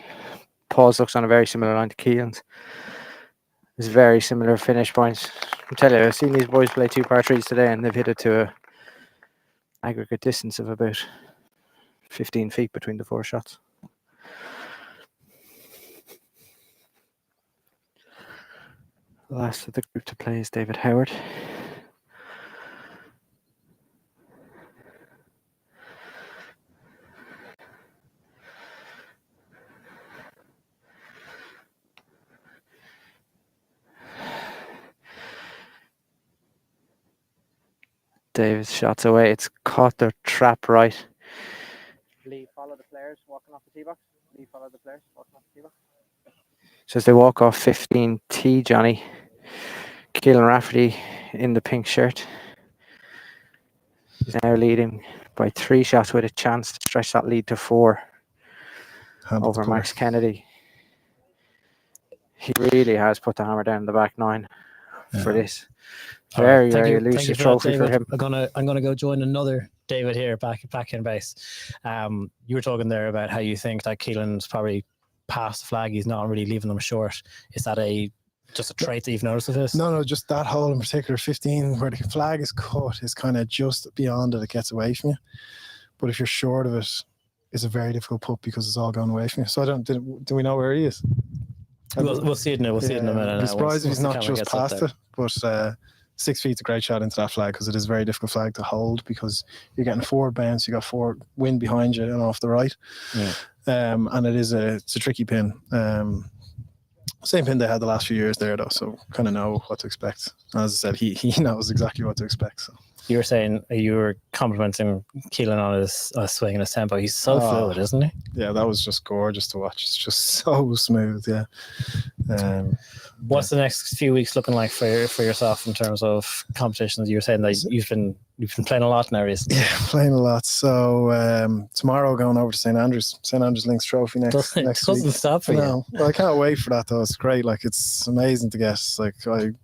Speaker 14: Paul's looks on a very similar line to Keelan's. There's very similar finish points. I'm telling you, I've seen these boys play 2 par 3s today and they've hit it to a aggregate distance of about 15 feet between the 4 shots. The last of the group to play is David Howard. David's shots away. It's caught their trap right. Lee, follow the players walking off the tee box. Lee, follow the players walking off the tee box. So as they walk off 15 tee, Johnny, Keelan Rafferty in the pink shirt is now leading by 3 shots with a chance to stretch that lead to 4 over Max Kennedy. He really has put the hammer down the back 9 for this. Very elusive trophy for him.
Speaker 5: I'm gonna go join another David here back in base. You were talking there about how you think that Keelan's probably past the flag. He's not really leaving them short. Is that just a trait that you've noticed of this?
Speaker 13: No, just that hole in particular, 15, where the flag is cut, is kind of just beyond it. It gets away from you. But if you're short of it, it's a very difficult putt because it's all going away from you. So do we know where he is?
Speaker 5: We'll see it now. We'll see it in a minute.
Speaker 13: I'm surprised if he's not just past it. But 6 feet's a great shot into that flag because it is a very difficult flag to hold because you're getting forward bounce, you got forward wind behind you and off the right. Yeah. And it's a tricky pin. Same pin they had the last few years there though, so kind of know what to expect. As I said, he knows exactly what to expect. So.
Speaker 5: You were saying you were complimenting Keelan on his swing and his tempo. He's so fluid, isn't he?
Speaker 13: Yeah, that was just gorgeous to watch. It's just so smooth. Yeah.
Speaker 5: What's the next few weeks looking like for yourself in terms of competitions? You were saying that you've been playing a lot now recently.
Speaker 13: Yeah, playing a lot. So tomorrow going over to St Andrews Links Trophy next week.
Speaker 5: Doesn't stop for you.
Speaker 13: Well, I can't wait for that though. It's great. Like it's amazing to get. I'm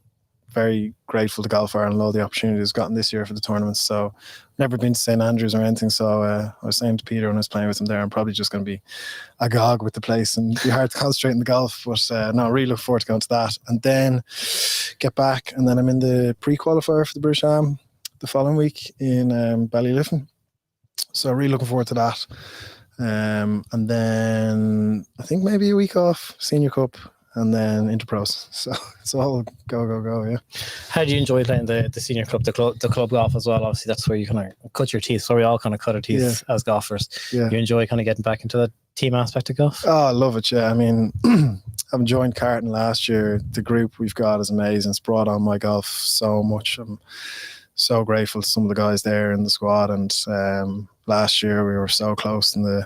Speaker 13: very grateful to Golf Ireland and all the opportunities gotten this year for the tournaments. So never been to St Andrews or anything. So I was saying to Peter when I was playing with him there, I'm probably just going to be agog with the place and be hard to concentrate in the golf. But no, really look forward to going to that and then get back. And then I'm in the pre-qualifier for the British Am the following week in Ballyliffin. So really looking forward to that. And then I think maybe a week off, Senior Cup, and then into pros. So it's all go, yeah.
Speaker 5: How do you enjoy playing the Senior Cup, the club golf as well? Obviously, that's where you kind of cut your teeth. So we all kind of cut our teeth as golfers. Yeah. You enjoy kind of getting back into the team aspect of golf?
Speaker 13: Oh, I love it, yeah. I mean, I've joined Carton last year. The group we've got is amazing. It's brought on my golf so much. I'm so grateful to some of the guys there in the squad. And last year we were so close in the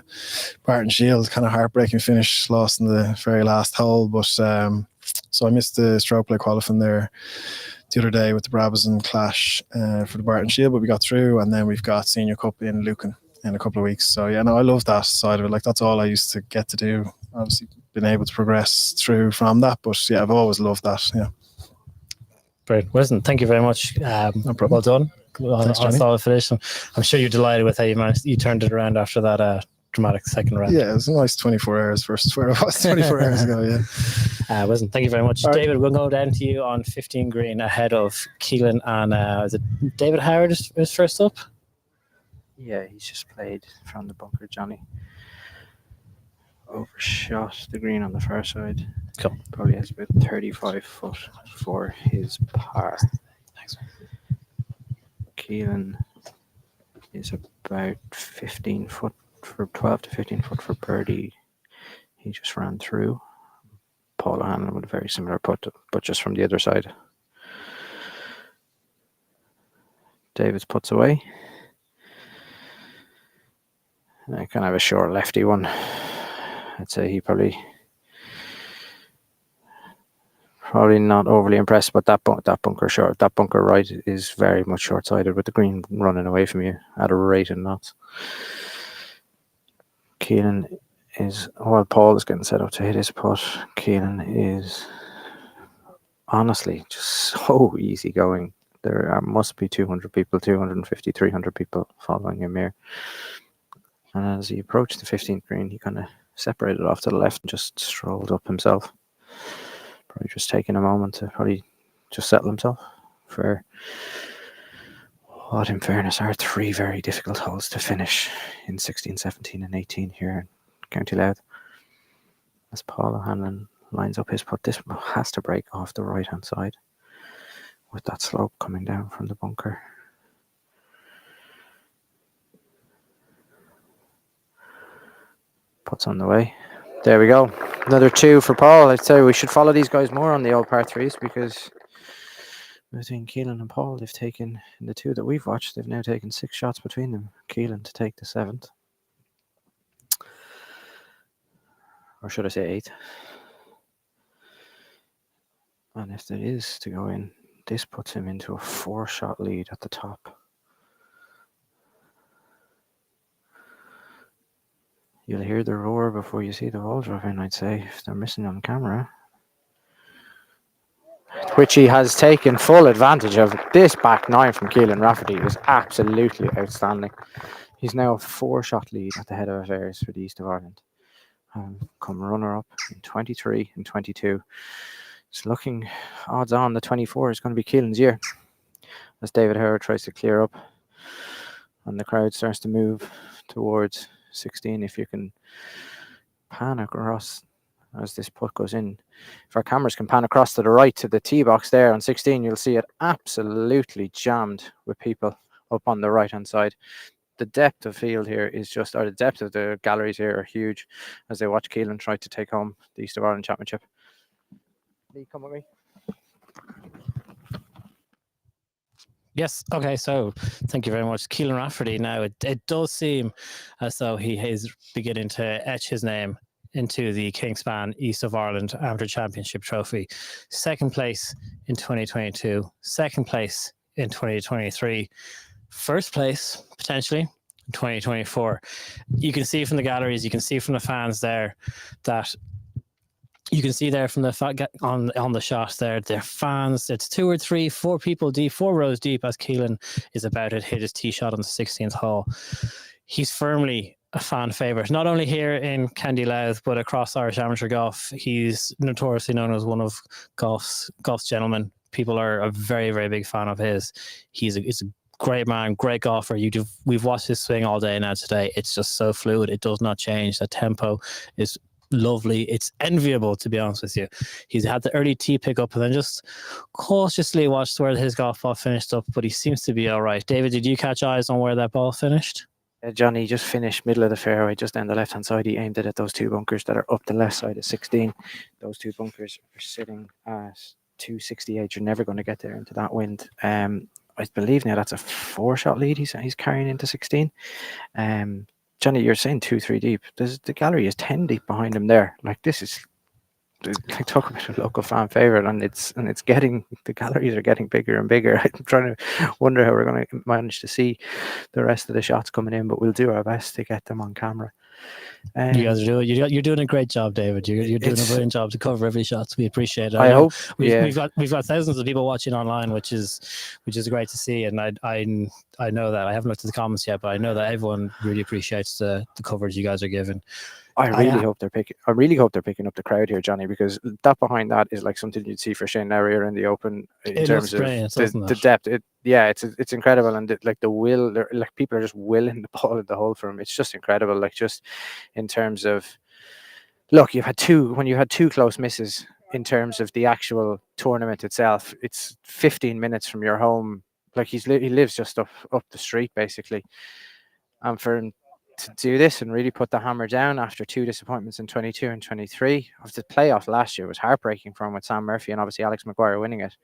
Speaker 13: Barton Shield, kind of heartbreaking finish, lost in the very last hole. But so I missed the stroke play qualifying there the other day with the Brabazon clash for the Barton Shield, but we got through. And then we've got Senior Cup in Lucan in a couple of weeks. So yeah, no, I love that side of it. Like that's all I used to get to do. Obviously been able to progress through from that, but yeah, I've always loved that. Yeah.
Speaker 5: Brilliant. Listen, thank you very much. No problem. Well done. On a solid finish. I'm sure you're delighted with how you turned it around after that dramatic second round.
Speaker 13: Yeah, it was a nice 24 hours versus where it was 24 hours ago. Yeah.
Speaker 5: Listen, thank you very much, David. We'll go down to you on 15 green ahead of Keelan and is it David Howard is first up?
Speaker 14: Yeah, he's just played from the bunker, Johnny. Overshot the green on the far side.
Speaker 5: Cool.
Speaker 14: Probably has about 35 foot for his par.
Speaker 5: Thanks.
Speaker 14: Keelan is about 15 foot for 12 to 15 foot for birdie. He just ran through. Paul O'Hanlon with a very similar putt, but just from the other side. David's puts away. And I kind of have a short lefty one. I'd say he probably not overly impressed, but that bunker right is very much short-sided with the green running away from you at a rate of knots. Keelan is, while Paul is getting set up to hit his putt, Keelan is honestly just so easy going. There must be 200 people, 250, 300 people following him here. And as he approached the 15th green, he kind of separated off to the left and just strolled up himself. Probably just taking a moment to probably just settle himself for what in fairness are 3 very difficult holes to finish in 16, 17 and 18 here in County Louth. As Paul O'Hanlon lines up his putt, this has to break off the right hand side with that slope coming down from the bunker. Putt's on the way. There we go. Another 2 for Paul. I'd say we should follow these guys more on the old par 3s, because between Keelan and Paul, they've taken, in the 2 that we've watched, they've now taken 6 shots between them. Keelan to take the 7th. Or should I say 8th? And if it is to go in, this puts him into a 4-shot lead at the top. You'll hear the roar before you see the ball drop in, I'd say, if they're missing on camera. Which he has taken full advantage of. This back 9 from Keelan Rafferty is absolutely outstanding. He's now a 4-shot lead at the head of affairs for the East of Ireland. Come runner-up in 23 and 22. It's looking odds on the 24 is going to be Keelan's year, as David Howard tries to clear up and the crowd starts to move towards 16. If you can pan across as this putt goes in, if our cameras can pan across to the right to the tee box there on 16, you'll see it absolutely jammed with people up on the right hand side. The depth of field here is just, or the depth of the galleries here are huge as they watch Keelan try to take home the East of Ireland Championship. Lee, come with me.
Speaker 5: Yes. Okay. So thank you very much, Keelan Rafferty. Now it does seem as though he is beginning to etch his name into the Kingspan East of Ireland Amateur Championship trophy. Second place in 2022. Second place in 2023. First place potentially in 2024. You can see from the galleries. You can see from the fans there that. You can see there from the on the shot there, they're fans. It's 2 or 3, 4 people deep, 4 rows deep as Keelan is about to hit his tee shot on the 16th hole. He's firmly a fan favourite, not only here in County Louth, but across Irish amateur golf. He's notoriously known as one of golf's gentlemen. People are a very, very big fan of his. He's a great man, great golfer. We've watched his swing all day now today. It's just so fluid. It does not change. The tempo is lovely. It's enviable, to be honest with you. He's had the early tee pick up and then just cautiously watched where his golf ball finished up, but he seems to be all right. David, did you catch eyes on where that ball finished?
Speaker 14: Johnny just finished middle of the fairway, just down the left hand side. He aimed it at those 2 bunkers that are up the left side of 16. Those 2 bunkers are sitting at 268. You're never going to get there into that wind. I believe now that's a 4-shot lead he's carrying into 16. Johnny, you're saying 2-3 deep. The gallery is 10 deep behind him there. Like, this is, like, talk about a local fan favorite, and it's getting, the galleries are getting bigger and bigger. I'm trying to wonder how we're going to manage to see the rest of the shots coming in, but we'll do our best to get them on camera.
Speaker 5: You guys are doing. You're doing a great job, David. You're doing a brilliant job to cover every shot. So we appreciate it.
Speaker 14: I hope.
Speaker 5: We've got thousands of people watching online, which is great to see. And I know that I haven't looked at the comments yet, but I know that everyone really appreciates the coverage you guys are giving.
Speaker 14: I really hope they're picking up the crowd here, Johnny, because that behind that is like something you'd see for Shane Lowry in the Open in terms of the depth. It's incredible, and the will. Like, people are just willing the ball in the hole for him. It's just incredible. Like, just in terms of, look, you've had 2 close misses in terms of the actual tournament itself. It's 15 minutes from your home. Like, he lives just up the street basically, and for him to do this and really put the hammer down after 2 disappointments in 22 and 23. Of the playoff last year was heartbreaking for him with Sam Murphy and obviously Alex Maguire winning it.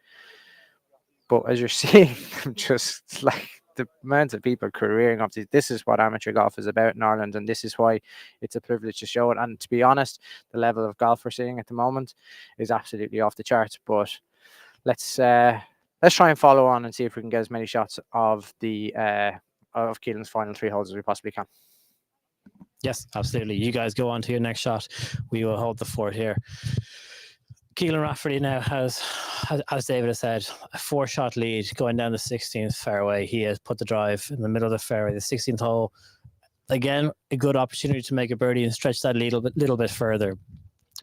Speaker 14: But as you're seeing, just like the amount of people careering up to, this is what amateur golf is about in Ireland, and this is why it's a privilege to show it. And to be honest, the level of golf we're seeing at the moment is absolutely off the charts. But let's try and follow on and see if we can get as many shots of the of Keelan's final 3 holes as we possibly can.
Speaker 5: Yes, absolutely. You guys go on to your next shot. We will hold the fort here. Keelan Rafferty now has, as David has said, a 4-shot lead going down the 16th fairway. He has put the drive in the middle of the fairway, the 16th hole. Again, a good opportunity to make a birdie and stretch that little bit further.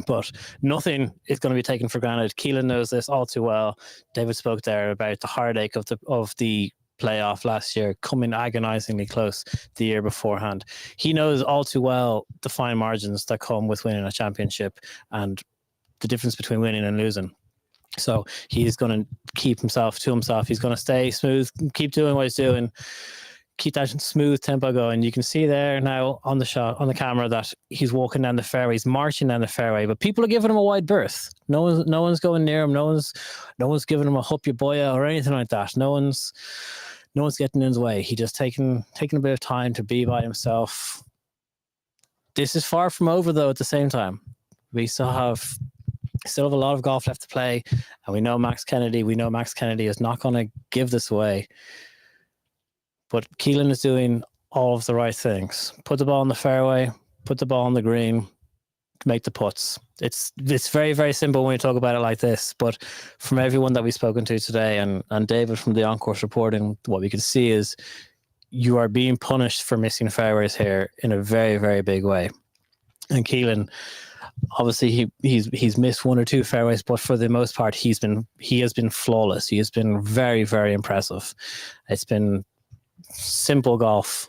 Speaker 5: But nothing is going to be taken for granted. Keelan knows this all too well. David spoke there about the heartache of the playoff last year, coming agonizingly close the year beforehand. He knows all too well the fine margins that come with winning a championship and the difference between winning and losing. So he's going to keep himself to himself. He's going to stay smooth, keep doing what he's doing, keep that smooth tempo going. You can see there now on the shot, on the camera, that he's walking down the fairway, he's marching down the fairway, but people are giving him a wide berth. No one's going near him. No one's giving him a hup your boya or anything like that. No one's getting in his way. He just taking a bit of time to be by himself. This is far from over, though. At the same time, we still have a lot of golf left to play, and we know Max Kennedy is not going to give this away. But Keelan is doing all of the right things. Put the ball in the fairway, put the ball on the green, make the putts. It's very, very simple when you talk about it like this, but from everyone that we've spoken to today, and David from the on-course reporting, what we can see is you are being punished for missing fairways here in a very, very big way. And Keelan, obviously he's missed one or two fairways, but for the most part he has been flawless. He has been very, very impressive. It's been simple golf,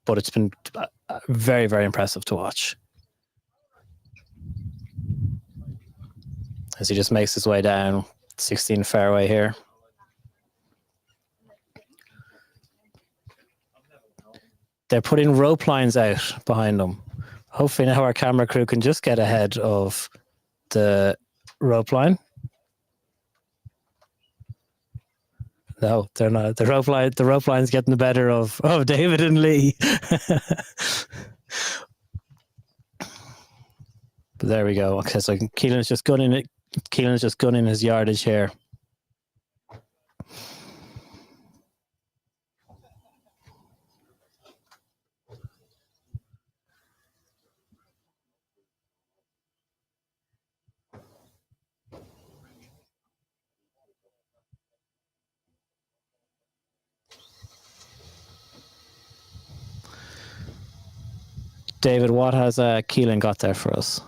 Speaker 5: but it's been very, very impressive to watch as he just makes his way down 16 fairway here. They're putting rope lines out behind them. Hopefully now our camera crew can just get ahead of the rope line. No, they're not. The rope line's getting the better of David and Lee. But there we go. Okay, so Keelan's just gunning it. Keelan's just gunning his yardage here. David, what has Keelan got there for us?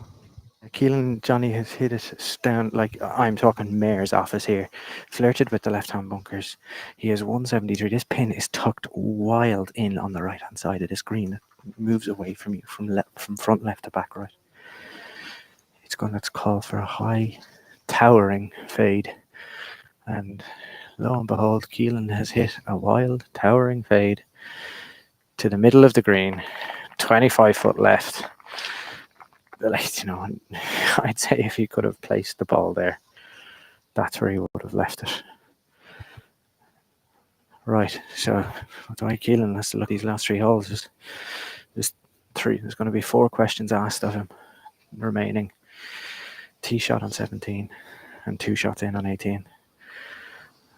Speaker 14: Keelan, Johnny has hit it down, like I'm talking Mayor's office here. Flirted with the left-hand bunkers. He has 173. This pin is tucked wild in on the right-hand side of this green. It moves away from you from front left to back right. It's going to call for a high, towering fade. And lo and behold, Keelan has hit a wild, towering fade to the middle of the green. 25 foot left. Like, I'd say if he could have placed the ball there, that's where he would have left it. Right, so Dwight Keelan has to look at these last three holes. There's going to be 4 questions asked of him remaining. Tee shot on 17 and 2 shots in on 18.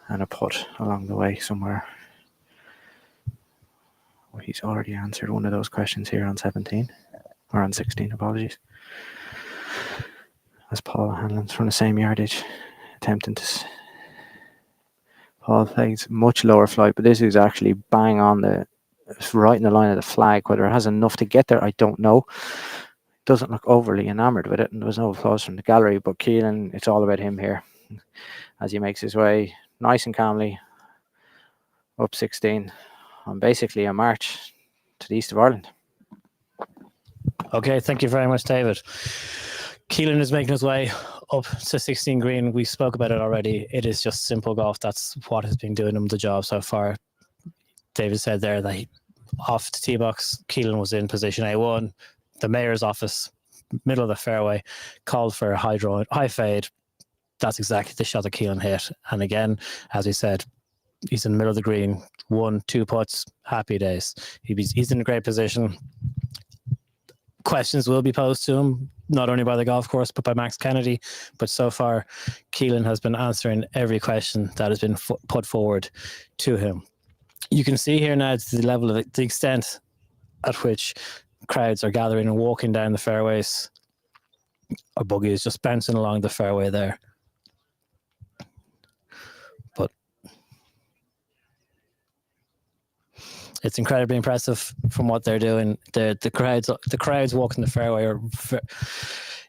Speaker 14: And a putt along the way somewhere. Well, he's already answered one of those questions here on 17. Or on 16, apologies. As Paul Hanlon's from the same yardage, attempting to... Paul plays much lower flight, but this is actually bang on right in the line of the flag. Whether it has enough to get there, I don't know. Doesn't look overly enamoured with it, and there was no applause from the gallery, but Keelan, it's all about him here. As he makes his way nice and calmly up 16 on basically a march to the east of Ireland.
Speaker 5: Okay, thank you very much, David. Keelan is making his way up to 16 green. We spoke about it already. It is just simple golf. That's what has been doing him the job so far. David said there that off the tee box, Keelan was in position A1. The Mayor's office, middle of the fairway, called for a high fade. That's exactly the shot that Keelan hit. And again, as we said, he's in the middle of the green. 1, 2 putts, happy days. He's in a great position. Questions will be posed to him, not only by the golf course, but by Max Kennedy. But so far, Keelan has been answering every question that has been put forward to him. You can see here now the level of the extent at which crowds are gathering and walking down the fairways. A buggy is just bouncing along the fairway there. But it's incredibly impressive from what they're doing. The crowds walking the fairway are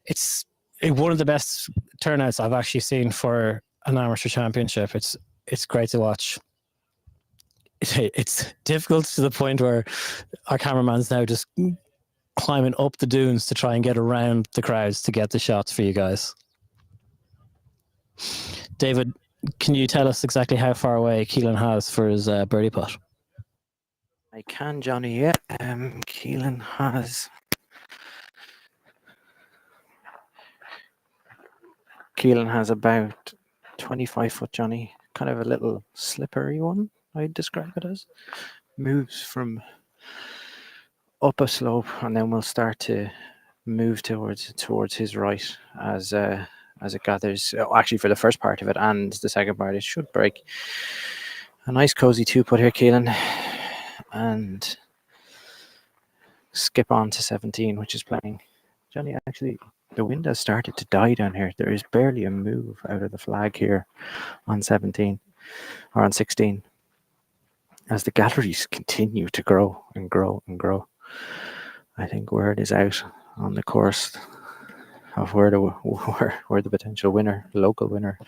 Speaker 5: it's one of the best turnouts I've actually seen for an amateur championship. It's great to watch. it's difficult to the point where our cameraman's now just climbing up the dunes to try and get around the crowds to get the shots for you guys. David, can you tell us exactly how far away Keelan has for his birdie putt?
Speaker 14: I can, Johnny. Yeah. Keelan has about 25 foot, Johnny. Kind of a little slippery one, I'd describe it as. Moves from up a slope, and then we'll start to move towards his right as it gathers. Actually, for the first part of it and the second part, it should break. A nice cozy 2-putt here, Keelan, and skip on to 17, which is playing. Johnny, actually, the wind has started to die down here. There is barely a move out of the flag here on 17 or on 16 as the galleries continue to grow and grow and grow. I think word is out on the course of where the potential winner, local winner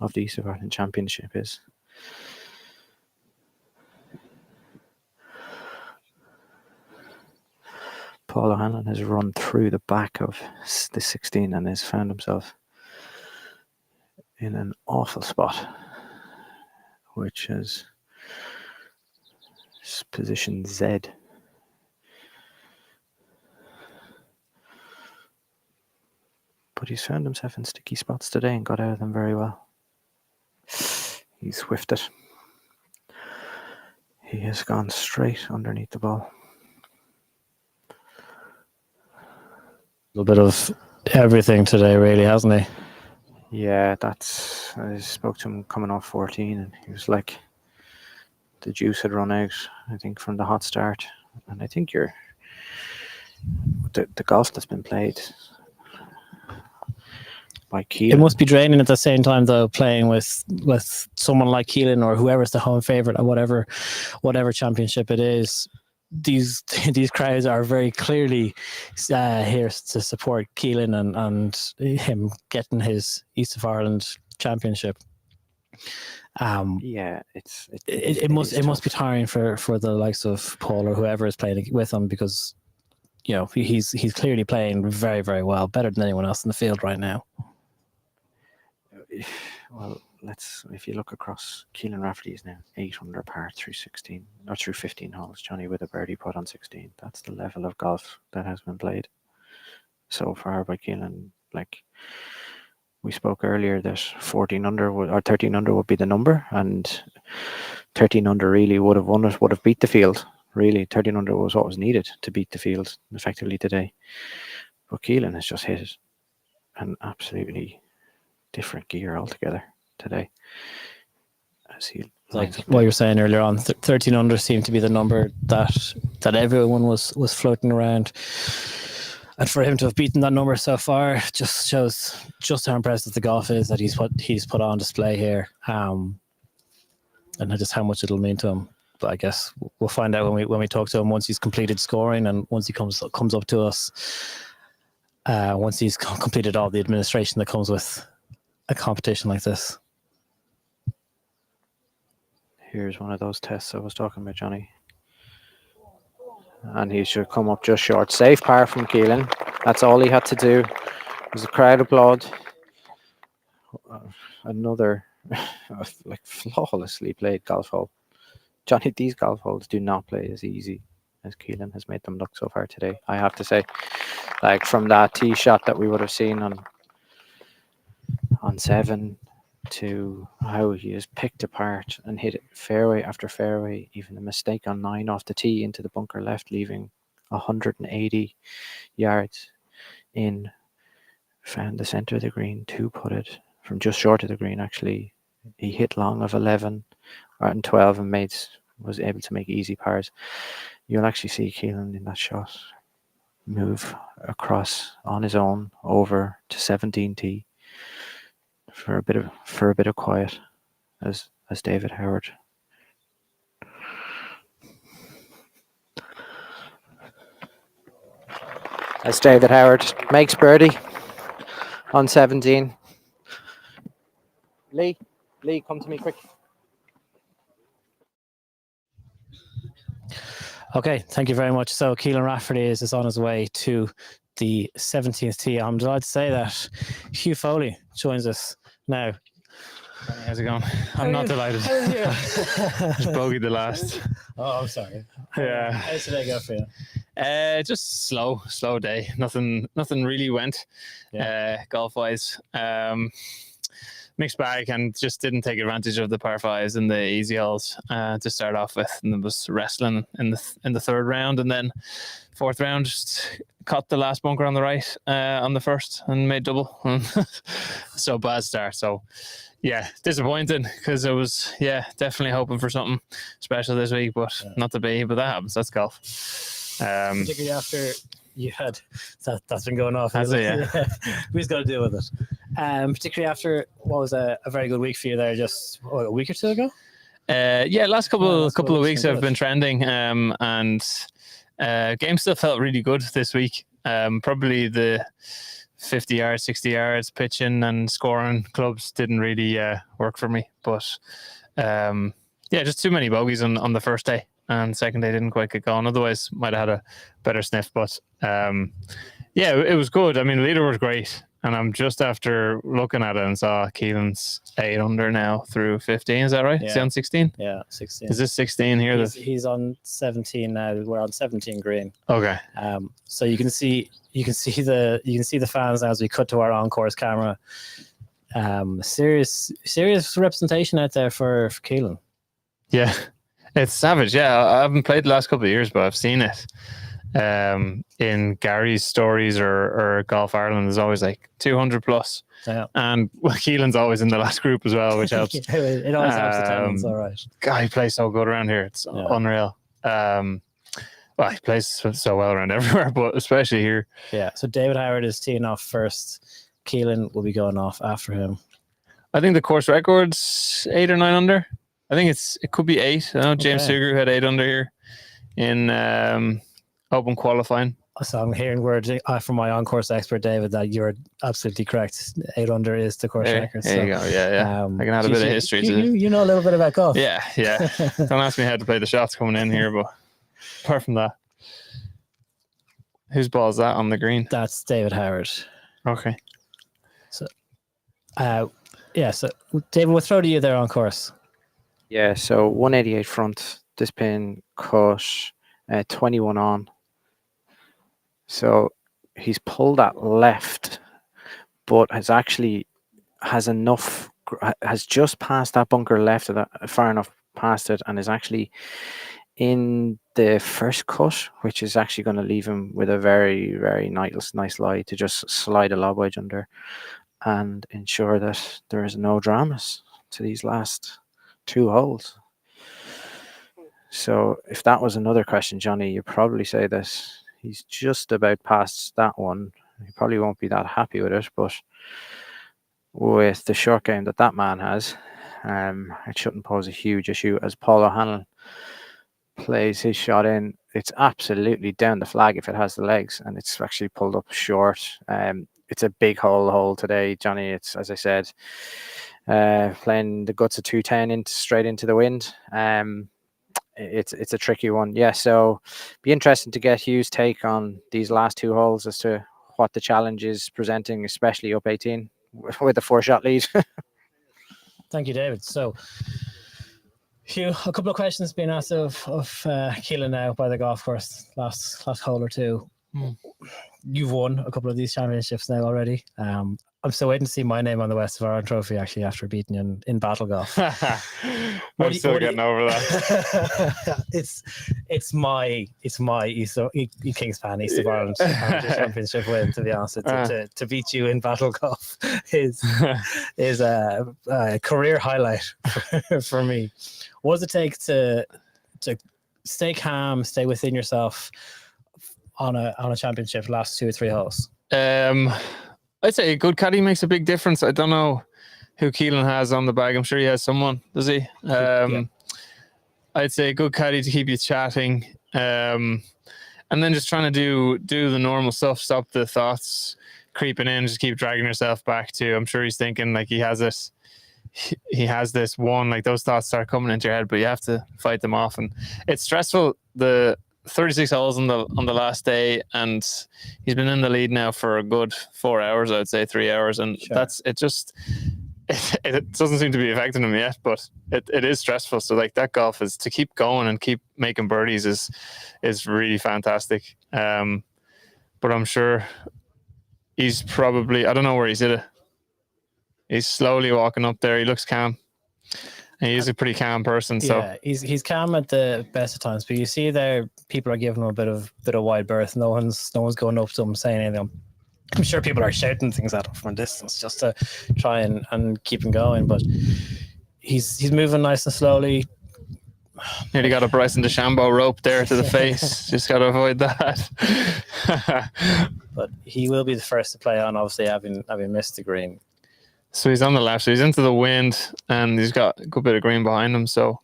Speaker 14: of the East of Ireland Championship is. Paul O'Hanlon has run through the back of the 16 and has found himself in an awful spot, which is position Z. But he's found himself in sticky spots today and got out of them very well. He's whiffed it. He has gone straight underneath the ball.
Speaker 5: A little bit of everything today, really, hasn't he?
Speaker 14: Yeah, I spoke to him coming off 14, and he was like, the juice had run out, I think, from the hot start. And I think the golf that's been played by Keelan.
Speaker 5: It must be draining at the same time, though, playing with someone like Keelan or whoever's the home favourite at whatever championship it is. These crowds are very clearly here to support Keelan and him getting his East of Ireland championship.
Speaker 14: Yeah,
Speaker 5: it must be tiring for the likes of Paul or whoever is playing with him, because he's clearly playing very, very well, better than anyone else in the field right now.
Speaker 14: Well, if you look across, Keelan Rafferty is now 8 under par through 15 holes, Johnny, with a birdie putt on 16. That's the level of golf that has been played so far by Keelan. Like we spoke earlier, that 14 under or 13 under would be the number, and 13 under really would have won it, would have beat the field. Really, 13 under was what was needed to beat the field effectively today. But Keelan has just hit an absolutely different gear altogether today.
Speaker 5: Like what you were saying earlier on, 13 under seemed to be the number that everyone was floating around. And for him to have beaten that number so far just shows just how impressive the golf is that he's put on display here, and just how much it'll mean to him. But I guess we'll find out when we talk to him once he's completed scoring, and once he comes up to us, once he's completed all the administration that comes with a competition like this.
Speaker 14: Here's one of those tests I was talking about, Johnny. And he should come up just short. Safe par from Keelan. That's all he had to do. There's a crowd applaud. Another like flawlessly played golf hole. Johnny, these golf holes do not play as easy as Keelan has made them look so far today, I have to say. Like from that tee shot that we would have seen on 7 to how he is picked apart and hit it fairway after fairway, even a mistake on 9 off the tee into the bunker left, leaving 180 yards in, found the center of the green, 2-putted from just short of the green. Actually, he hit long of 11 and 12 and was able to make easy pars. You'll actually see Keelan in that shot move across on his own over to 17 tee for a bit of quiet as David Howard makes birdie on 17. Lee, come to me quick.
Speaker 5: Okay, thank you very much. So Keelan Rafferty is on his way to the 17th tee. I'm delighted to say that Hugh Foley joins us now.
Speaker 17: How's it going? I'm not delighted. Just bogeyed the last.
Speaker 5: Oh, I'm sorry.
Speaker 17: Yeah.
Speaker 5: How did today go for you?
Speaker 17: Just slow day. Nothing really went golf wise. Mixed bag, and just didn't take advantage of the par fives and the easy holes to start off with, and it was wrestling in the third round, and then fourth round just caught the last bunker on the right on the first and made double. So bad start. So yeah, disappointing, because I was definitely hoping for something special this week, but not to be. But that happens. That's golf.
Speaker 5: Particularly after you had that's been going off.
Speaker 17: Has it? Yeah.
Speaker 5: We just got to deal with it. Particularly after what was a very good week for you there, just a week or two ago.
Speaker 17: Last couple of weeks have been trending, and game still felt really good this week. Probably the 50 yards, 60 yards pitching and scoring clubs didn't really work for me, but just too many bogeys on the first day, and second day didn't quite get going. Otherwise might have had a better sniff, but it was good. I mean, the leader was great, and I'm just after looking at it and saw Keelan's 8 under now through 15. Is that right? Is he on 16?
Speaker 5: Yeah, 16.
Speaker 17: Is this 16 here?
Speaker 5: He's on 17 now. We're on 17 green.
Speaker 17: Okay.
Speaker 5: So you can see the fans now as we cut to our on-course camera. Serious representation out there for Keelan.
Speaker 17: Yeah, it's savage. Yeah, I haven't played the last couple of years, but I've seen it in Gary's stories or Golf Ireland. There's always like 200 plus.
Speaker 5: Yeah.
Speaker 17: And Keelan's always in the last group as well, which helps.
Speaker 5: It always helps attendance, all right.
Speaker 17: God, he plays so good around here. It's unreal. He plays so well around everywhere, but especially here.
Speaker 5: Yeah, so David Howard is teeing off first. Keelan will be going off after him.
Speaker 17: I think the course record's 8 or 9 under. I think it could be 8. I know James Sugar had 8 under here in open qualifying.
Speaker 5: So I'm hearing words from my on-course expert, David, that you're absolutely correct. 8 under is the course record.
Speaker 17: There you go. Yeah. I can add a bit of history to it.
Speaker 5: You know a little bit about golf.
Speaker 17: Yeah. Don't ask me how to play the shots coming in here, but apart from that, whose ball is that on the green?
Speaker 5: That's David Howard.
Speaker 17: Okay.
Speaker 5: So, so David, we'll throw to you there on course.
Speaker 14: Yeah, so 188 front, this pin cut 21 on. So he's pulled that left, but has just passed that bunker left, far enough past it, and is actually in the first cut, which is actually going to leave him with a very, very nice lie to just slide a lob wedge under and ensure that there is no dramas to these last 2 holes. So if that was another question, Johnny, you'd probably say that he's just about past that one. He probably won't be that happy with it, but with the short game that man has, it shouldn't pose a huge issue. As Paul O'Hanlon plays his shot in, it's absolutely down the flag if it has the legs, and it's actually pulled up short. It's a big hole today, Johnny. It's, as I said, playing the guts of 210 straight into the wind. It's a tricky one. Yeah, so be interesting to get Hugh's take on these last 2 holes as to what the challenge is presenting, especially up 18 with a 4-shot lead.
Speaker 5: Thank you, David. So, Hugh, a couple of questions being asked of Keelan now by the golf course last hole or two. You've won a couple of these championships now already. I'm still waiting to see my name on the West of Ireland trophy, actually, after beating you in battle golf.
Speaker 17: I'm still getting over that.
Speaker 5: It's my Kingspan East of Ireland championship win, to be honest. To beat you in battle golf is a career highlight for me. What does it take to stay calm, stay within yourself on a championship last 2 or 3 holes?
Speaker 17: I'd say a good caddy makes a big difference. I don't know who Keelan has on the bag. I'm sure he has someone, does he? I'd say a good caddy to keep you chatting, and then just trying to do the normal stuff, stop the thoughts creeping in, just keep dragging yourself back to. I'm sure he's thinking like he has this one, like those thoughts start coming into your head, but you have to fight them off, and it's stressful the 36 holes on the last day, and he's been in the lead now for a good 4 hours, I would say 3 hours, and it doesn't seem to be affecting him yet, but it is stressful. So like that golf is to keep going and keep making birdies is really fantastic. But I'm sure he's probably, I don't know where he's at it. He's slowly walking up there. He looks calm. And he's a pretty calm person. So
Speaker 5: yeah, he's calm at the best of times. But you see there, people are giving him a bit of wide berth. No one's going up to him saying anything. I'm sure people are shouting things at him from a distance just to try and keep him going. But he's moving nice and slowly.
Speaker 17: Nearly got a Bryson DeChambeau rope there to the face. Just got to avoid that.
Speaker 5: But he will be the first to play on, obviously, having missed the green.
Speaker 17: So he's on the left. So he's into the wind, and he's got a good bit of green behind him. So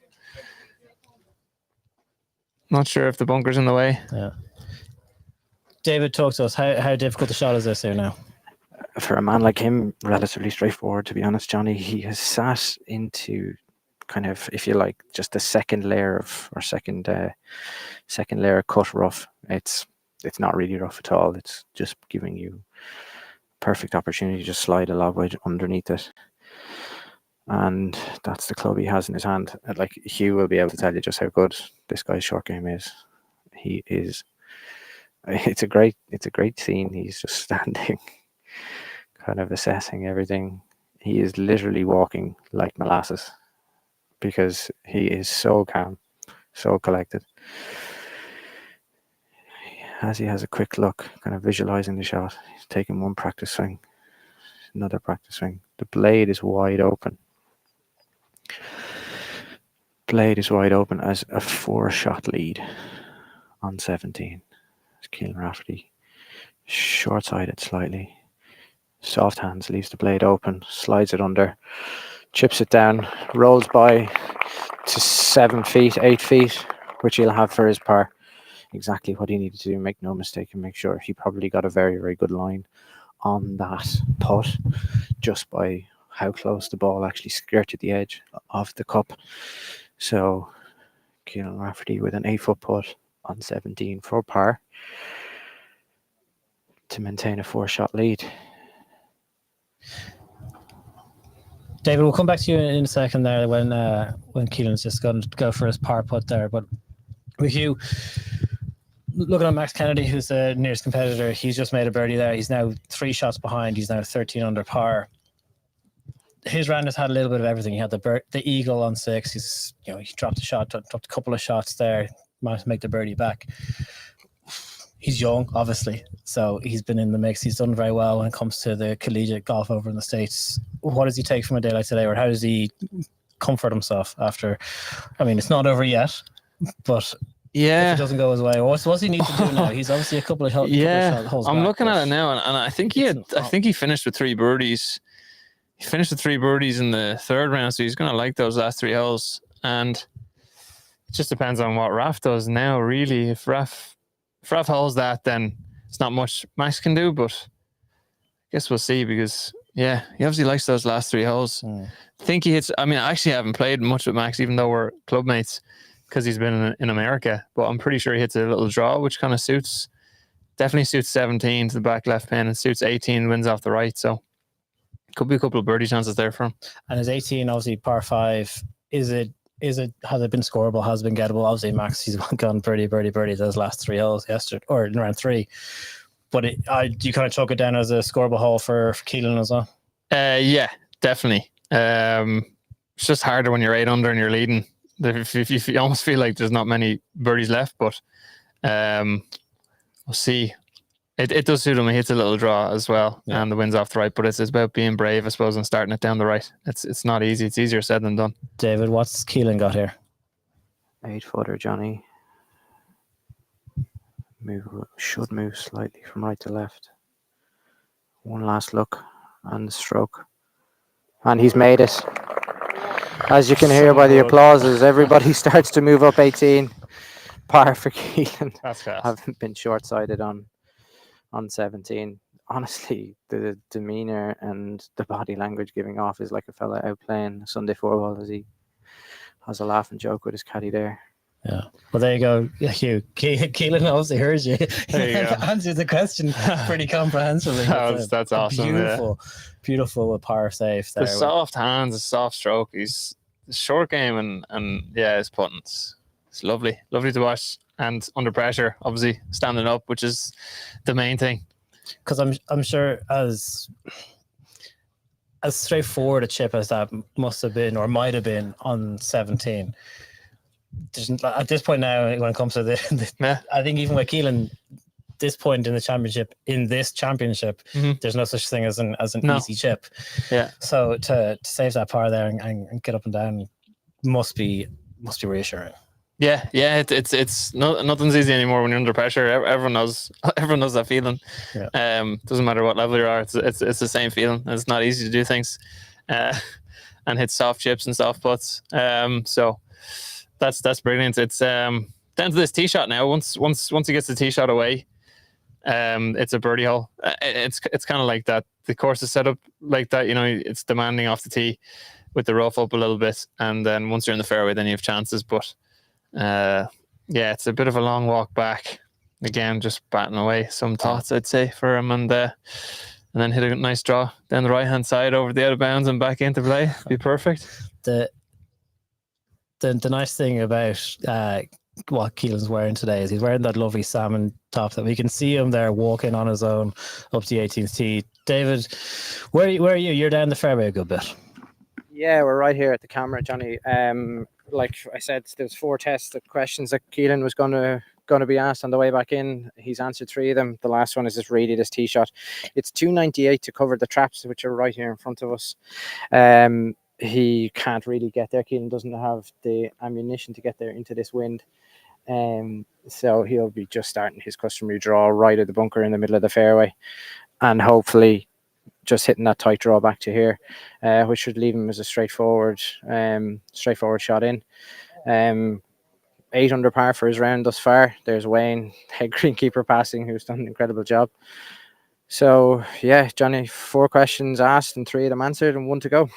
Speaker 17: not sure if the bunker's in the way.
Speaker 5: Yeah. David, talk to us. How difficult the shot is this here now?
Speaker 14: For a man like him, relatively straightforward, to be honest, Johnny. He has sat into kind of, if you like, just the second layer of cut rough. It's not really rough at all. It's just giving you perfect opportunity to just slide a log wedge underneath it, and that's the club he has in his hand. Like, Hugh will be able to tell you just how good this guy's short game is. He is. It's a great scene. He's just standing, kind of assessing everything. He is literally walking like molasses because he is so calm, so collected. As he has a quick look, kind of visualizing the shot, he's taking one practice swing, another practice swing. The blade is wide open. Blade is wide open as a 4-shot lead on 17. It's Keelan Rafferty, short-sided slightly. Soft hands, leaves the blade open, slides it under, chips it down, rolls by to 7 feet, 8 feet, which he'll have for his par. Exactly what he needed to do, make no mistake, and make sure he probably got a very, very good line on that putt just by how close the ball actually skirted the edge of the cup. So Keelan Rafferty with an 8-foot putt on 17 for par to maintain a 4-shot lead.
Speaker 5: David, we'll come back to you in a second there when Keelan's just going to go for his par putt there. But with you, looking at Max Kennedy, who's the nearest competitor, he's just made a birdie there. He's now 3 shots behind. He's now 13 under par. His round has had a little bit of everything. He had the eagle on 6. He dropped a couple of shots there, managed to make the birdie back. He's young, obviously, so he's been in the mix. He's done very well when it comes to the collegiate golf over in the States. What does he take from a day like today, or how does he comfort himself after? I mean, it's not over yet, but if it doesn't go his way, what's he need to do now? He's obviously a couple of holes.
Speaker 17: I'm
Speaker 5: back,
Speaker 17: looking at it now, and I think he finished with 3 birdies. He finished with 3 birdies in the 3rd round, so he's going to like those last 3 holes. And it just depends on what Raf does now, really. If Raf holds that, then it's not much Max can do, but I guess we'll see, because he obviously likes those last 3 holes. I think he hits. I mean, I actually haven't played much with Max, even though we're club mates, because he's been in America, but I'm pretty sure he hits a little draw, which kind of definitely suits 17 to the back left pin, and suits 18, wins off the right. So could be a couple of birdie chances there for him.
Speaker 5: And his 18, obviously par 5, has it been scoreable, has it been gettable? Obviously Max, he's gone birdie those last 3 holes yesterday, or in round 3. But do you kind of chalk it down as a scoreable hole for Keelan as well?
Speaker 17: Yeah, definitely. It's just harder when you're 8 under and you're leading. If you almost feel like there's not many birdies left, but we'll see. It does suit him. He hits a little draw as well, and the wind's off the right. But it's about being brave, I suppose, and starting it down the right. It's not easy. It's easier said than done.
Speaker 5: David, what's Keelan got here?
Speaker 14: 8-footer, Johnny. Should move slightly from right to left. One last look and the stroke, and he's made it. As you can hear by the applauses, everybody starts to move up 18. Par for Keelan.
Speaker 17: That's fast.
Speaker 14: Haven't been short-sighted on 17. Honestly, the demeanor and the body language giving off is like a fella out playing Sunday football, as he has a laugh and joke with his caddy there.
Speaker 5: Yeah. Well, there you go, Hugh. Keelan obviously heard you.
Speaker 17: There you go.
Speaker 5: Answered the question pretty comprehensively.
Speaker 17: That's awesome.
Speaker 5: Beautiful par safe there.
Speaker 17: The soft hands, the soft stroke. He's a short game and his putting. It's lovely to watch. And under pressure, obviously standing up, which is the main thing.
Speaker 5: Because I'm sure as straightforward a chip as that must have been or might have been on 17. At this point now, when it comes to I think even with Keelan, this point in this championship, there's no such thing as an easy chip.
Speaker 17: Yeah.
Speaker 5: So to save that par there and get up and down must be reassuring.
Speaker 17: Yeah. It's nothing's easy anymore when you're under pressure. Everyone knows that feeling.
Speaker 5: Yeah.
Speaker 17: Doesn't matter what level you are. It's the same feeling. It's not easy to do things, and hit soft chips and soft putts. So. That's brilliant. It's down to this tee shot now. Once he gets the tee shot away, it's a birdie hole. It's kind of like that. The course is set up like that. It's demanding off the tee with the rough up a little bit, and then once you're in the fairway, then you have chances. But it's a bit of a long walk back. Again, just batting away some thoughts, I'd say, for him, and then hit a nice draw down the right hand side over the out of bounds and back into play. Be perfect.
Speaker 5: The nice thing about what Keelan's wearing today is he's wearing that lovely salmon top that we can see him there walking on his own up to the 18th tee. David, where are you? You're down the fairway a good bit.
Speaker 6: Yeah, we're right here at the camera, Johnny. Like I said, there's 4 tests of questions that Keelan was going to be asked on the way back in. He's answered 3 of them. The last one is just really this tee shot. It's 298 to cover the traps, which are right here in front of us. He can't really get there. Keelan doesn't have the ammunition to get there into this wind. So he'll be just starting his customary draw right at the bunker in the middle of the fairway, and hopefully just hitting that tight draw back to here, which should leave him as a straightforward shot in. 8 under par for his round thus far. There's Wayne, head greenkeeper passing, who's done an incredible job. So yeah, Johnny, 4 questions asked and 3 of them answered and 1 to go.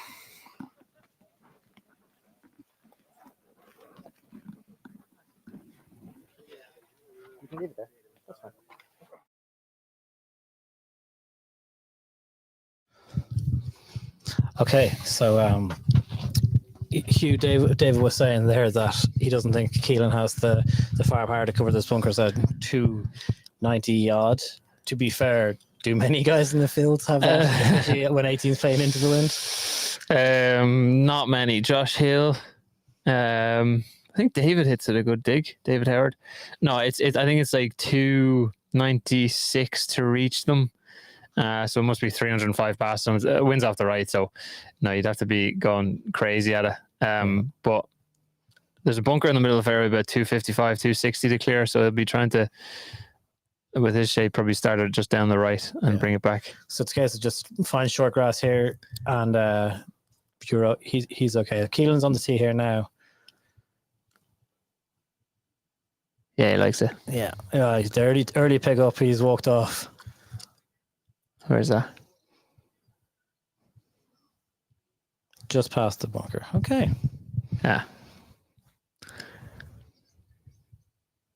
Speaker 6: You can leave it there. That's fine.
Speaker 5: Okay, so Hugh, David was saying there that he doesn't think Keelan has the firepower to cover this bunkers at 290 odd. To be fair, do many guys in the field have that, especially when 18's playing into the wind?
Speaker 17: Not many. Josh Hill. I think David hits it a good dig. David Howard. No, I think it's like 296 to reach them. So it must be 305 past them. Winds off the right, so no, you'd have to be going crazy at it. But there's a bunker in the middle of the fairway about 255, 260 to clear, so he'll be trying to, with his shape, probably start it just down the right and bring it back.
Speaker 5: So it's a case of just find short grass here, and he's okay. Keelan's on the tee here now.
Speaker 17: Yeah, he likes it.
Speaker 5: Yeah, the early pick up. He's walked off.
Speaker 17: Where's that?
Speaker 5: Just past the bunker. Okay.
Speaker 17: Yeah.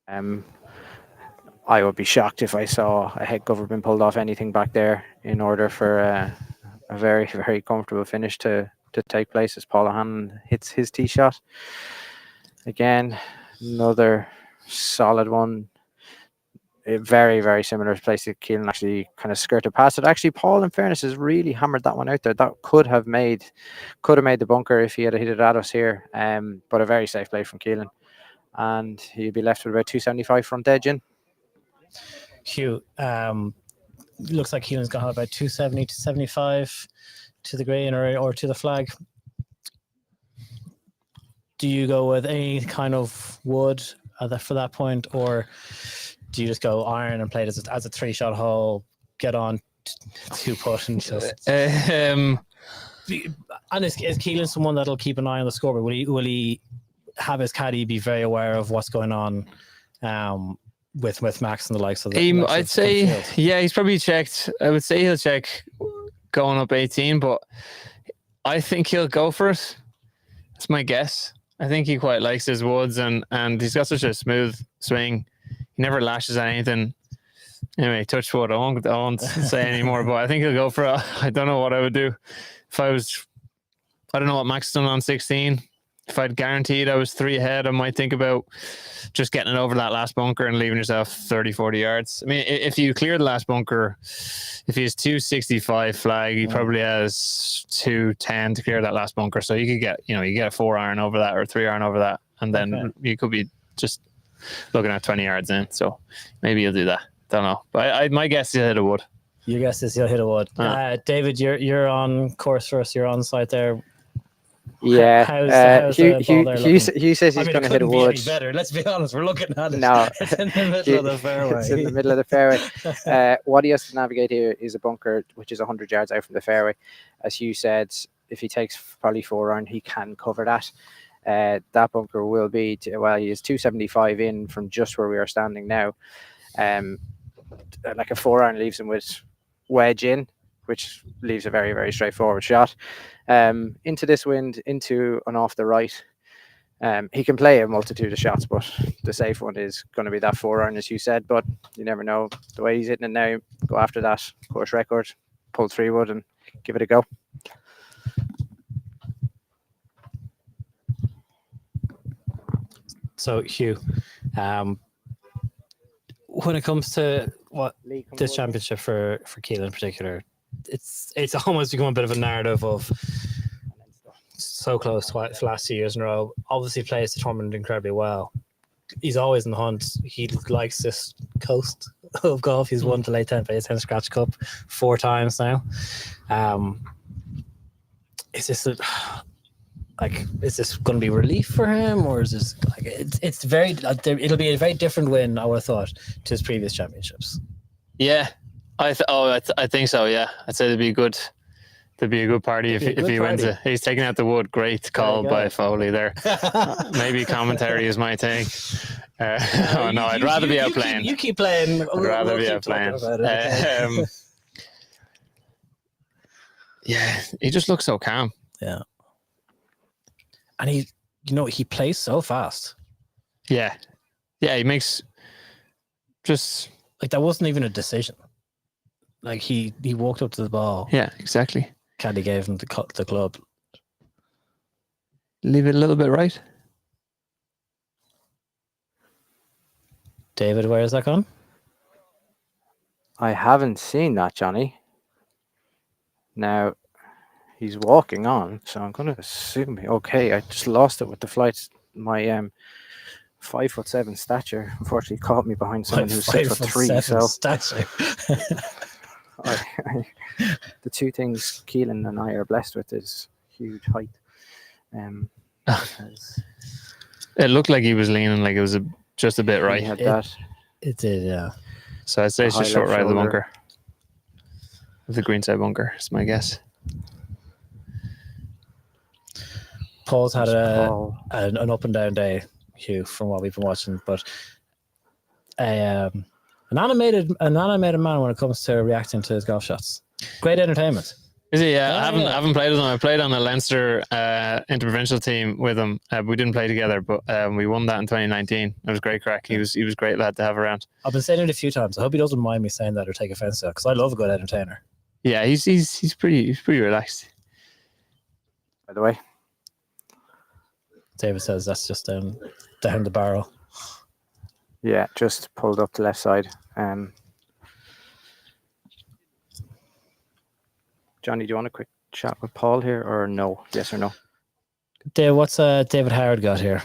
Speaker 6: I would be shocked if I saw a head government pulled off anything back there in order for a very, very comfortable finish to take place as Paul Hannon hits his tee shot. Again, another solid one. A very, very similar place that Keelan actually kind of skirted past it. Actually, Paul, in fairness, has really hammered that one out there. That could have made the bunker if he had hit it at us here. But a very safe play from Keelan. And he'd be left with about 275 front edge in.
Speaker 5: Hugh, looks like Keelan's got about 270 to 75 to the green or to the flag. Do you go with any kind of wood for that point, or do you just go iron and play it as a 3-shot hole, get on 2-putt and just... And is Keelan someone that'll keep an eye on the scoreboard? Will he have his caddy be very aware of what's going on with Max and the likes of the...
Speaker 17: I'd say, yeah, he's probably checked. I would say he'll check going up 18, but I think he'll go for it. That's my guess. I think he quite likes his woods, and he's got such a smooth swing. He never lashes at anything. Anyway, touch wood. I won't say anymore, but I think he'll go for I don't know what I would do if I don't know what Max done on 16. If I'd guaranteed I was 3 ahead, I might think about just getting it over that last bunker and leaving yourself 30, 40 yards. I mean, if you clear the last bunker, if he has 265 flag, he probably has 210 to clear that last bunker. So you could get, you get a 4 iron over that or 3 iron over that. And then you could be just looking at 20 yards in. So maybe you'll do that. Don't know. But my guess is he'll hit a wood.
Speaker 5: Your guess is he'll hit a wood. David, you're on course for us. You're on site there.
Speaker 6: Yeah,
Speaker 5: how's
Speaker 6: Hugh says he's going to hit a wood.
Speaker 5: Better. Let's be honest. We're looking at it.
Speaker 6: No,
Speaker 5: it's in the middle of the fairway.
Speaker 6: It's in the middle of the fairway. What he has to navigate here is a bunker which is 100 yards out from the fairway. As Hugh said, if he takes probably 4 iron, he can cover that. That bunker will be he is 275 in from just where we are standing now. Like a 4 iron leaves him with wedge in, which leaves a very, very straightforward shot. Into this wind, into and off the right. He can play a multitude of shots, but the safe one is going to be that 4 iron, as you said. But you never know. The way he's hitting it now, go after that course record, pull 3 wood and give it a go.
Speaker 5: So, Hugh, when it comes to this championship for Keelan in particular, it's almost become a bit of a narrative of so close twice last 2 years in a row. Obviously plays the tournament incredibly well. He's always in the hunt. He likes this coast of golf. He's won the late 10 Scratch Cup 4 times now. Is this going to be relief for him, or is this it'll be a very different win, I would have thought, to his previous championships?
Speaker 17: Yeah, I think so. Yeah, I'd say there'd be a good party if he wins it. He's taking out the wood. Great call by Foley there. Maybe commentary is my thing. I'd rather be out playing.
Speaker 5: You keep playing.
Speaker 17: I'd rather be out playing. Yeah, he just looks so calm.
Speaker 5: Yeah. And he plays so fast.
Speaker 17: Yeah. Yeah, he makes just
Speaker 5: like that wasn't even a decision. Like he walked up to the ball.
Speaker 17: Yeah, exactly.
Speaker 5: Caddy gave him the club.
Speaker 17: Leave it a little bit right.
Speaker 5: David, where is that gone?
Speaker 6: I haven't seen that, Johnny. Now, he's walking on, so I'm going to assume. Okay, I just lost it with the flights. My 5'7" stature unfortunately caught me behind someone who's 6'3". So
Speaker 5: stature.
Speaker 6: The two things Keelan and I are blessed with is huge height.
Speaker 17: It looked like he was leaning, like it was just a bit right.
Speaker 6: He had that.
Speaker 5: It did, yeah.
Speaker 17: So I'd say it's just short right of the bunker. The greenside bunker is my guess.
Speaker 5: Paul's had an up and down day, Hugh, from what we've been watching, but an animated man when it comes to reacting to his golf shots. Great entertainment.
Speaker 17: Is he? Yeah, I haven't played with him. I played on the Leinster interprovincial team with him. We didn't play together, but we won that in 2019. It was great crack. He was a great lad to have around.
Speaker 5: I've been saying it a few times. I hope he doesn't mind me saying that or take offense to it, because I love a good entertainer.
Speaker 17: Yeah, he's pretty relaxed.
Speaker 6: By the way,
Speaker 5: David says that's just down the barrel.
Speaker 6: Yeah, just pulled up the left side. Johnny, do you want a quick chat with Paul here, or no? Yes or no?
Speaker 5: Dave, what's David Howard got here?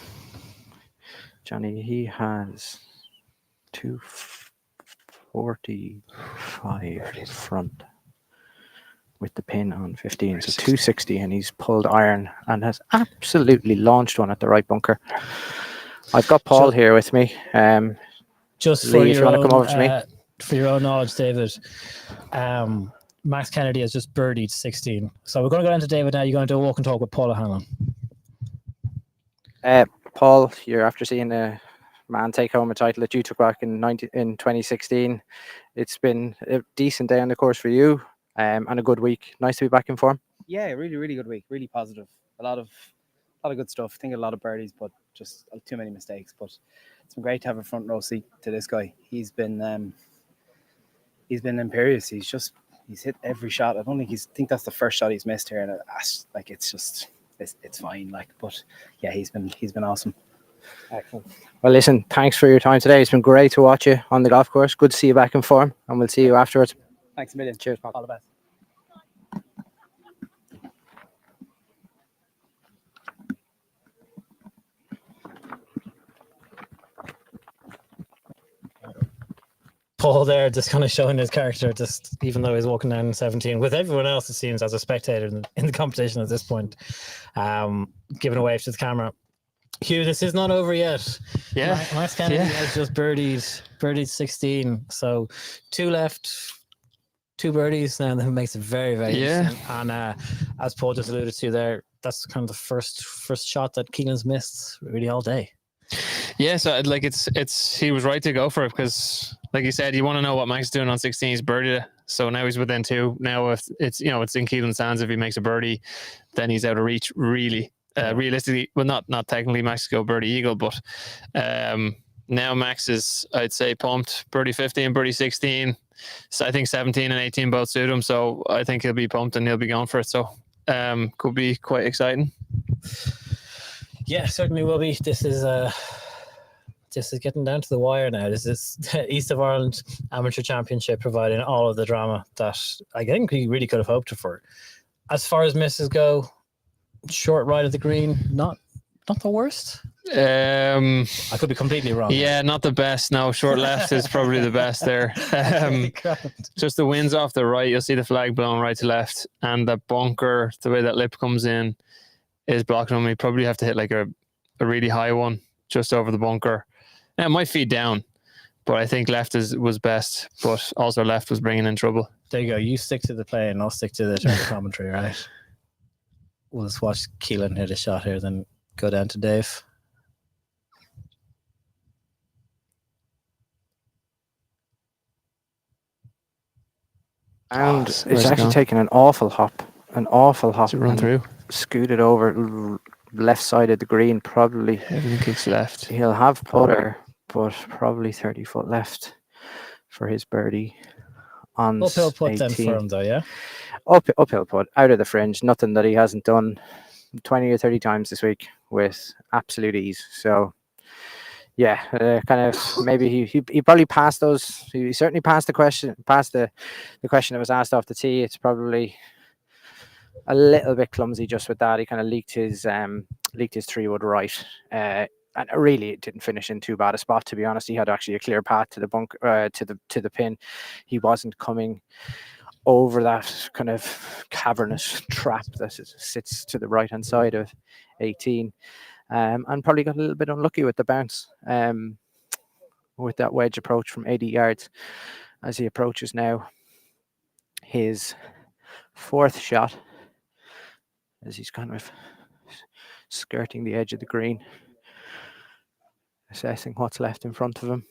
Speaker 6: Johnny, he has 245 front with the pin on 15, so 260, and he's pulled iron and has absolutely launched one at the right bunker. I've got Paul here with me.
Speaker 5: Just
Speaker 6: Lee,
Speaker 5: for
Speaker 6: if you want to come over to me.
Speaker 5: For your own knowledge, David, Max Kennedy has just birdied 16. So we're going to go into David now. You're going to do a walk and talk with Paul O'Hanlon.
Speaker 6: Paul, you're after seeing a man take home a title that you took back in 2016. It's been a decent day on the course for you, and a good week. Nice to be back in form.
Speaker 18: Yeah, really, really good week. Really positive. A lot of lot of good stuff. I think a lot of birdies, but just too many mistakes. But it's been great to have a front row seat to this guy. He's been imperious. He's hit every shot. I don't think that's the first shot he's missed here, and it's fine. But yeah, he's been awesome.
Speaker 6: Excellent. Well, listen, thanks for your time today. It's been great to watch you on the golf course. Good to see you back in form, and we'll see you afterwards.
Speaker 18: Thanks a million.
Speaker 6: Cheers, Paul.
Speaker 18: All the best.
Speaker 5: Paul there just kind of showing his character, just even though he's walking down in 17 with everyone else, it seems, as a spectator in the competition at this point, giving a wave to the camera. Hugh, this is not over yet.
Speaker 17: Yeah.
Speaker 5: Max Kennedy has just birdied 16, so 2 left, 2 birdies now, that makes it very, very interesting. And as Paul just alluded to there, that's kind of the first shot that Keelan's missed really all day.
Speaker 17: Yeah, so like it's he was right to go for it, because like you said, you want to know what Max is doing on 16. He's birdied it, so now he's within 2. Now if it's it's in Keelan's hands. If he makes a birdie, then he's out of reach. Really, realistically, well, not technically Max go birdie eagle, but now Max is, I'd say, pumped. Birdie 15, birdie 16. So I think 17 and 18 both suit him. So I think he'll be pumped and he'll be going for it. So could be quite exciting.
Speaker 5: Yeah, certainly will be. This is getting down to the wire now. This is East of Ireland Amateur Championship, providing all of the drama that I think we really could have hoped for. As far as misses go, short right of the green, not the worst. I could be completely wrong.
Speaker 17: Yeah, not the best. No, short left is probably the best there. Just the wind's off the right. You'll see the flag blown right to left, and the bunker, the way that lip comes in, is blocking him. He probably have to hit like a really high one just over the bunker. Now, it might feed down, but I think left was best, but also left was bringing in trouble.
Speaker 5: There you go. You stick to the play and I'll stick to the commentary, right? We'll just watch Keelan hit a shot here, then go down to Dave.
Speaker 6: And it's actually taken an awful hop to
Speaker 17: run through.
Speaker 6: Scooted over left side of the green, probably.
Speaker 17: Everything kicks left.
Speaker 6: He'll have putter, but probably 30 foot left for his birdie on
Speaker 5: uphill putt
Speaker 6: 18.
Speaker 5: then for him though, yeah?
Speaker 6: Uphill putt, out of the fringe. Nothing that he hasn't done 20 or 30 times this week with absolute ease. So yeah, kind of maybe he probably passed those. He certainly passed the question that was asked off the tee. It's probably a little bit clumsy just with that. He kind of leaked his 3-wood right, and really it didn't finish in too bad a spot, to be honest. He had actually a clear path to the bunker, to the pin. He wasn't coming over that kind of cavernous trap that sits to the right hand side of 18, and probably got a little bit unlucky with the bounce, with that wedge approach from 80 yards as he approaches now his 4th shot, as he's kind of skirting the edge of the green, assessing what's left in front of him.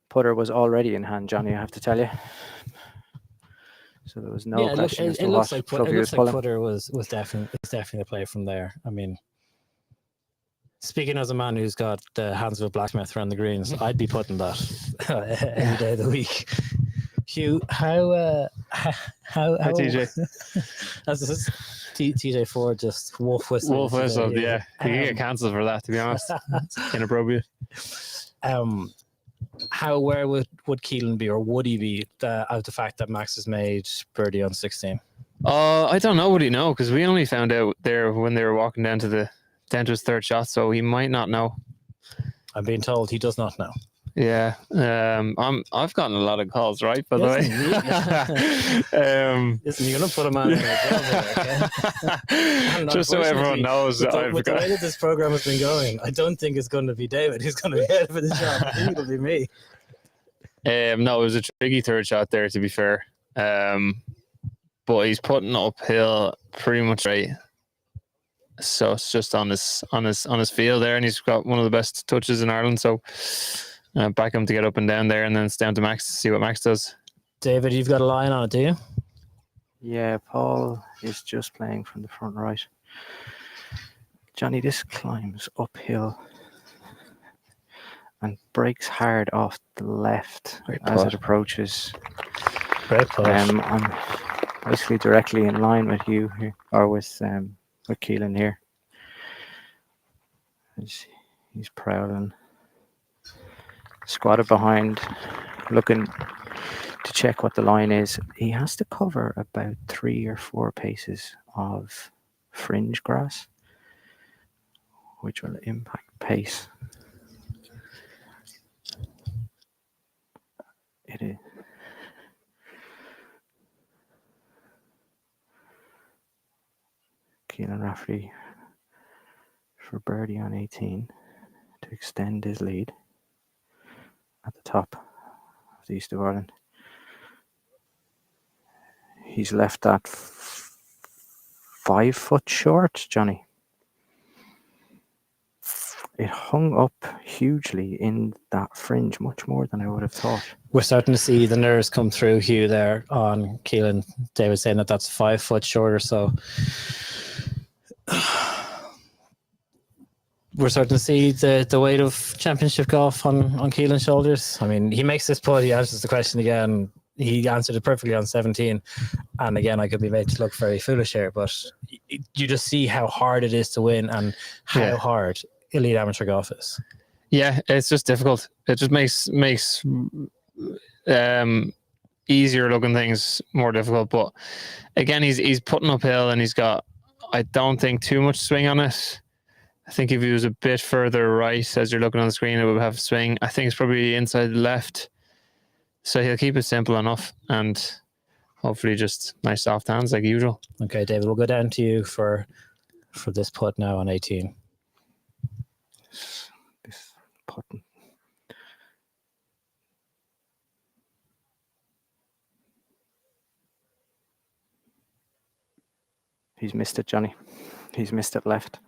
Speaker 6: Putter was already in hand, Johnny, I have to tell you. So there was no question as to what Fluffy was pulling.
Speaker 5: Putter was definitely the play from there. I mean, speaking as a man who's got the hands of a blacksmith around the greens, I'd be putting that every day of the week. Hugh, how
Speaker 17: TJ?
Speaker 5: As TJ Ford just wolf whistled.
Speaker 17: Yeah. He can get cancelled for that, to be honest. Inappropriate.
Speaker 5: Where would Keelan be, or would he be, out of the fact that Max has made birdie on 16?
Speaker 17: I don't know. Would he know? Because we only found out there when they were walking down to his 3rd shot, so he might not know.
Speaker 5: I'm being told he does not know.
Speaker 17: Yeah, I've gotten a lot of calls, right? By the way,
Speaker 5: listen, you're gonna put him on a job here, okay?
Speaker 17: Just so everyone knows
Speaker 5: with the way that this program has been going, I don't think it's going to be David who's going to be headed for the job. I think it'll be me.
Speaker 17: No, it was a tricky 3rd shot there, to be fair. But he's putting uphill pretty much right. So it's just on his field there, and he's got one of the best touches in Ireland. So back him to get up and down there, and then it's down to Max to see what Max does.
Speaker 5: David, you've got a line on it, do you?
Speaker 6: Yeah, Paul is just playing from the front right.
Speaker 14: Johnny, this climbs uphill and breaks hard off the left as it approaches.
Speaker 8: Great push.
Speaker 14: I'm basically directly in line with you here, or with Keelan here. He's prowling, squatted behind, looking to check what the line is. He has to cover about 3 or 4 paces of fringe grass, which will impact pace. It is. Keelan Rafferty for birdie on 18 to extend his lead at the top of the East of Ireland. He's left that 5 foot short, Johnny. It hung up hugely in that fringe, much more than I would have thought.
Speaker 5: We're starting to see the nerves come through, Hugh, there on Keelan. David saying that that's 5 foot shorter, so we're starting to see the weight of championship golf on Keelan's shoulders. I mean, he makes this putt, he answers the question again. He answered it perfectly on 17. And again, I could be made to look very foolish here, but you just see how hard it is to win and how hard elite amateur golf is.
Speaker 17: Yeah, it's just difficult. It just makes easier looking things more difficult. But again, he's putting uphill and he's got, I don't think, too much swing on it. I think if he was a bit further right as you're looking on the screen, it would have swing. I think it's probably inside the left. So he'll keep it simple enough and hopefully just nice soft hands like usual.
Speaker 5: Okay, David, we'll go down to you for this putt now on 18.
Speaker 14: This putting. He's missed it, Johnny. He's missed it left.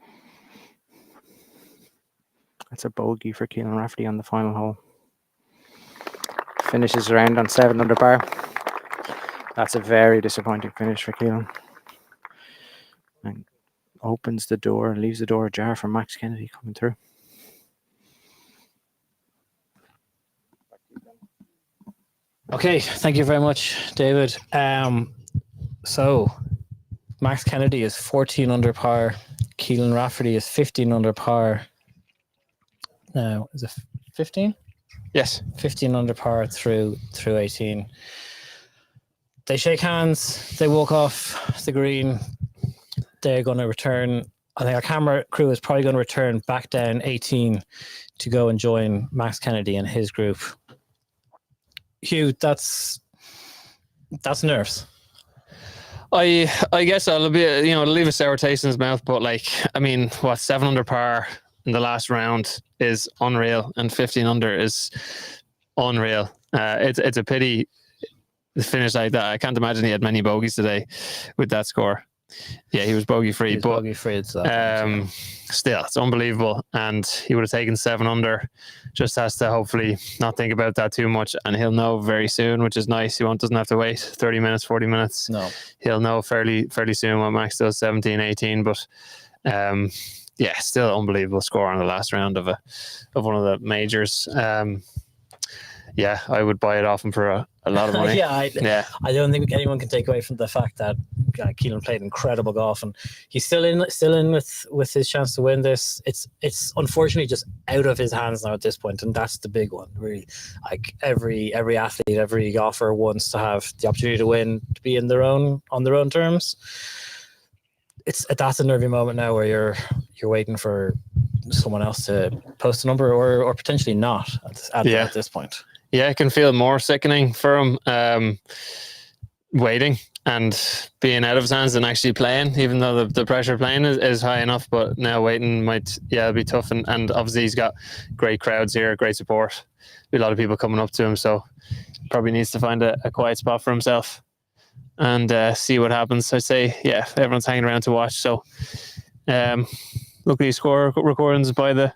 Speaker 14: That's a bogey for Keelan Rafferty on the final hole. Finishes the round on 7 under par. That's a very disappointing finish for Keelan. And opens the door, leaves the door ajar for Max Kennedy coming through.
Speaker 5: Okay, thank you very much, David. So Max Kennedy is 14 under par. Keelan Rafferty is 15 under par. Now, is it 15?
Speaker 17: Yes.
Speaker 5: 15 under par through 18. They shake hands. They walk off the green. They're going to return. I think our camera crew is probably going to return back down 18 to go and join Max Kennedy and his group. Hugh, that's nerves.
Speaker 17: I guess I'll be, it'll leave a sour taste in his mouth, but 7 under par in the last round is unreal, and 15 under is unreal. It's a pity the finish like that. I can't imagine he had many bogeys today with that score. Yeah, he was bogey free, but still, it's unbelievable. And he would have taken 7 under. Just has to hopefully not think about that too much, and he'll know very soon, which is nice. He doesn't have to wait 30 minutes, 40 minutes.
Speaker 5: No,
Speaker 17: he'll know fairly soon what Max does, 17, 18. But still unbelievable score on the last round of one of the majors. I would buy it off him for a lot of money.
Speaker 5: I don't think anyone can take away from the fact that Keelan played incredible golf, and he's still in with his chance to win this. It's unfortunately just out of his hands now at this point, and that's the big one. Really, like every athlete, every golfer wants to have the opportunity to win, to be on their own terms. That's a nervy moment now where you're waiting for someone else to post a number or potentially not at this point.
Speaker 17: Yeah, it can feel more sickening for him waiting and being out of his hands than actually playing, even though the pressure of playing is high enough. But now waiting might be tough. And obviously he's got great crowds here, great support. A lot of people coming up to him, so probably needs to find a quiet spot for himself and see what happens. I say, everyone's hanging around to watch. So look at these score recordings by the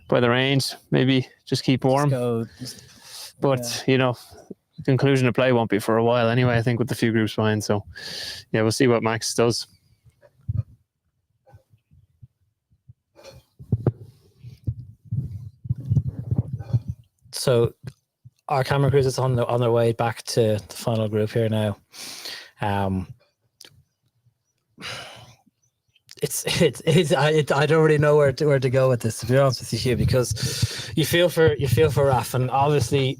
Speaker 17: range. Maybe just keep warm. But conclusion of play won't be for a while anyway, I think, with the few groups behind. So we'll see what Max does.
Speaker 5: So our camera crews is on their way back to the final group here now. I don't really know where to go with this, to be honest with you, because you feel for Raf, and obviously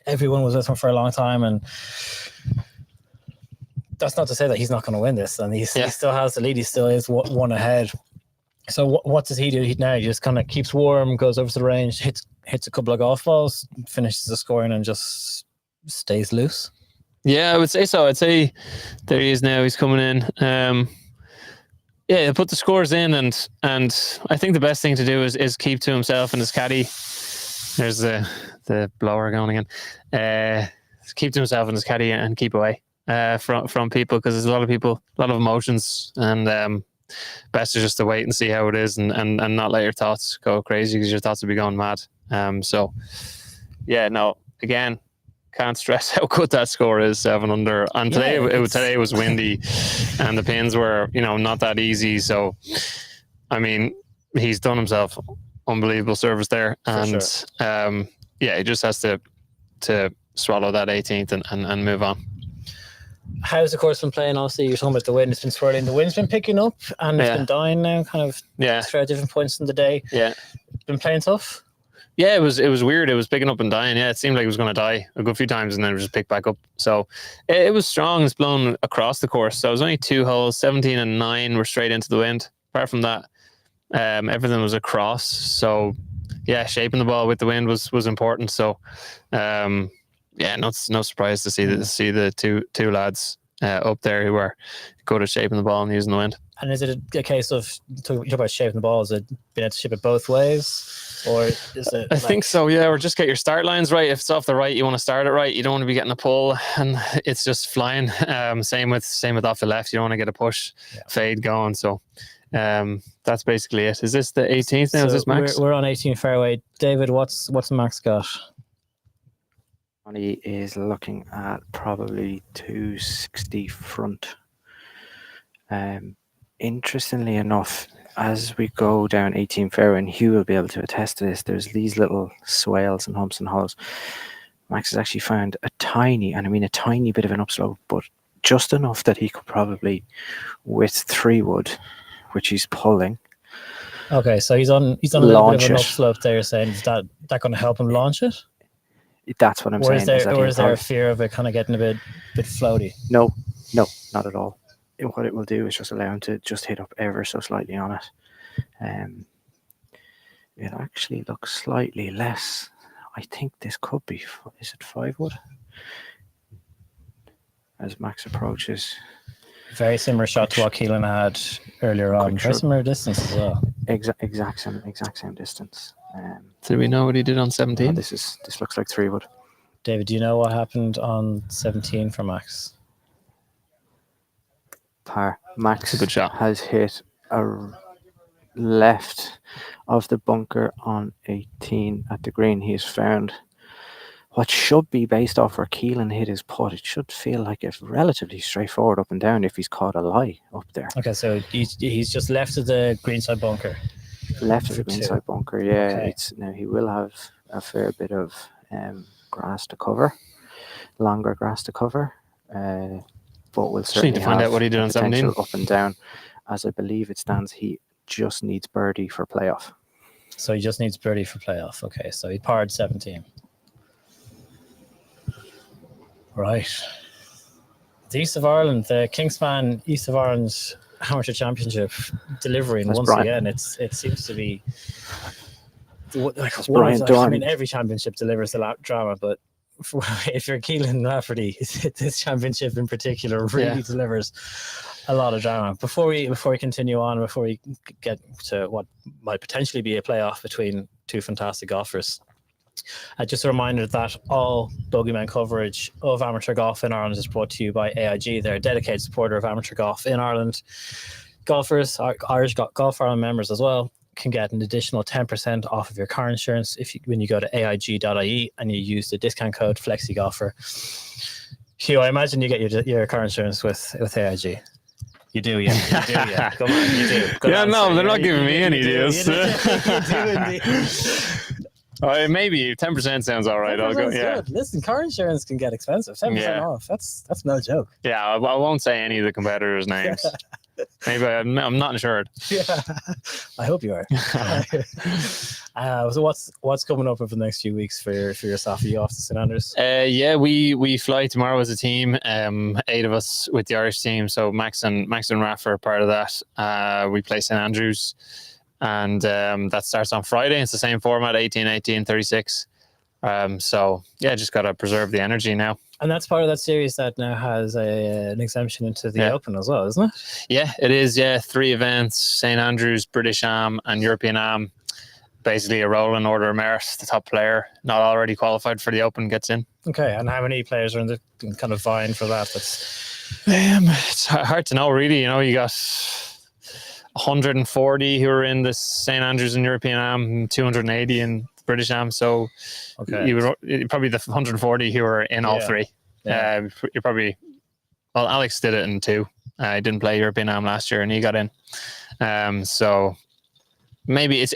Speaker 5: everyone was with him for a long time, and that's not to say that he's not going to win this, and he still has the lead. He still is one ahead. So what does he do now? He just kind of keeps warm, goes over to the range, hits a couple of golf balls, finishes the scoring, and just stays loose.
Speaker 17: Yeah, I would say so. I'd say there he is now. He's coming in. Yeah, he'll put the scores in, and I think the best thing to do is keep to himself and his caddy. There's the blower going again. Keep to himself and his caddy and keep away from people, because there's a lot of emotions, and best is just to wait and see how it is, and not let your thoughts go crazy, because your thoughts will be going mad. So yeah, no, again, can't stress how good that score is, 7 under. And today today was windy, and the pins were not that easy. So I mean, he's done himself unbelievable service there, and he just has to swallow that 18th and move on.
Speaker 5: How's the course been playing? Obviously, you're talking about the wind. It's been swirling. The wind's been picking up, and it's been dying now, kind of throughout different points in the day. Yeah, been playing tough.
Speaker 17: Yeah, it was weird. It was picking up and dying. Yeah, it seemed like it was going to die a good few times, and then it just picked back up. So it was strong. It's blown across the course. So it was only 2 holes, 17 and 9 were straight into the wind. Apart from that, everything was across. So yeah, shaping the ball with the wind was important. So no surprise to see the two lads up there who are good at shaping the ball and using the wind.
Speaker 5: And is it a case of, you talk about shaping the ball, is it being able to shape it both ways? Or is it?
Speaker 17: I think so, yeah. Or just get your start lines right. If it's off the right, you want to start it right. You don't want to be getting a pull and it's just flying. Same with off the left. You don't want to get a push fade going. So that's basically it. Is this the 18th now?
Speaker 5: So
Speaker 17: is this Max?
Speaker 5: We're on 18 fairway. David, what's Max got?
Speaker 14: He is looking at probably 260 front. Interestingly enough, as we go down 18 fairway, and Hugh will be able to attest to this, there's these little swales and humps and hollows. Max has actually found a tiny bit of an upslope, but just enough that he could probably, with 3-wood, which he's pulling.
Speaker 5: Okay, so he's on a little bit of an upslope there. You're saying, is that going to help him launch it?
Speaker 14: That's what I'm saying.
Speaker 5: Or is there a fear of it kind of getting a bit floaty?
Speaker 14: No, not at all. What it will do is just allow him to just hit up ever so slightly on it. It actually looks slightly less. I think this could be, is it 5-wood? As Max approaches.
Speaker 5: Very similar shot to what Keelan had earlier on. Very similar distance as well.
Speaker 14: Exact same distance.
Speaker 17: Do we know what he did on 17?
Speaker 14: This looks like 3-wood.
Speaker 5: David, do you know what happened on 17 for Max?
Speaker 14: Par. Max
Speaker 17: good shot.
Speaker 14: Has hit a left of the bunker on 18 at the green. He has found what should be, based off where Keelan hit his putt, it should feel like it's relatively straightforward up and down if he's caught a lie up there.
Speaker 5: Okay, so he's just left of the greenside bunker.
Speaker 14: Left of the greenside bunker, yeah. Okay. Now he will have a fair bit of grass to cover, longer grass to cover, but we'll certainly
Speaker 17: need to find out what he did on 17.
Speaker 14: Up and down. As I believe it stands, he just needs birdie for playoff.
Speaker 5: So he just needs birdie for playoff. Okay, so he parred 17. Right. The East of Ireland, the Kingspan East of Ireland Amateur Championship delivering. That's once Brian. Again. It seems to be I mean, every championship delivers a lot of drama, but if you're Keelan Rafferty, this championship in particular really delivers a lot of drama. Before we continue on, before we get to what might potentially be a playoff between two fantastic golfers, just a reminder that all Bogeyman coverage of amateur golf in Ireland is brought to you by AIG. They're a dedicated supporter of amateur golf in Ireland. Golfers, Irish Golf Ireland members as well, can get an additional 10% off of your car insurance when you go to aig.ie and you use the discount code FlexiGolfer. Hugh, I imagine you get your car insurance with AIG. You do, yeah. Come on, you do.
Speaker 17: They're not giving me any deals.
Speaker 5: You do indeed.
Speaker 17: Maybe 10% sounds all right. I'll go. Yeah.
Speaker 5: Good. Listen, car insurance can get expensive. 10% off. That's no joke.
Speaker 17: Yeah, I won't say any of the competitors' names. Maybe I'm not insured.
Speaker 5: Yeah, I hope you are. So what's coming up over the next few weeks for yourself? Are you off to St Andrews?
Speaker 17: We fly tomorrow as a team. 8 of us with the Irish team. So Max and Raf are part of that. We play St Andrews, and that starts on Friday. It's the same format: 18, 36. So just got to preserve the energy now.
Speaker 5: And that's part of that series that now has an exemption into the Open as well, isn't it?
Speaker 17: Yeah, it is. Yeah, 3 events: St Andrews, British Am, and European Am. Basically a roll in order of merit. The top player not already qualified for the Open gets in.
Speaker 5: Okay, and how many players are in the kind of vying for that?
Speaker 17: It's hard to know, really. You got 140 who are in the St Andrews and European Am, 280 in British Am. So you probably the 140 who are in all 3.
Speaker 5: Yeah.
Speaker 17: You're probably, well, Alex did it in 2. He didn't play European Am last year and he got in. So maybe it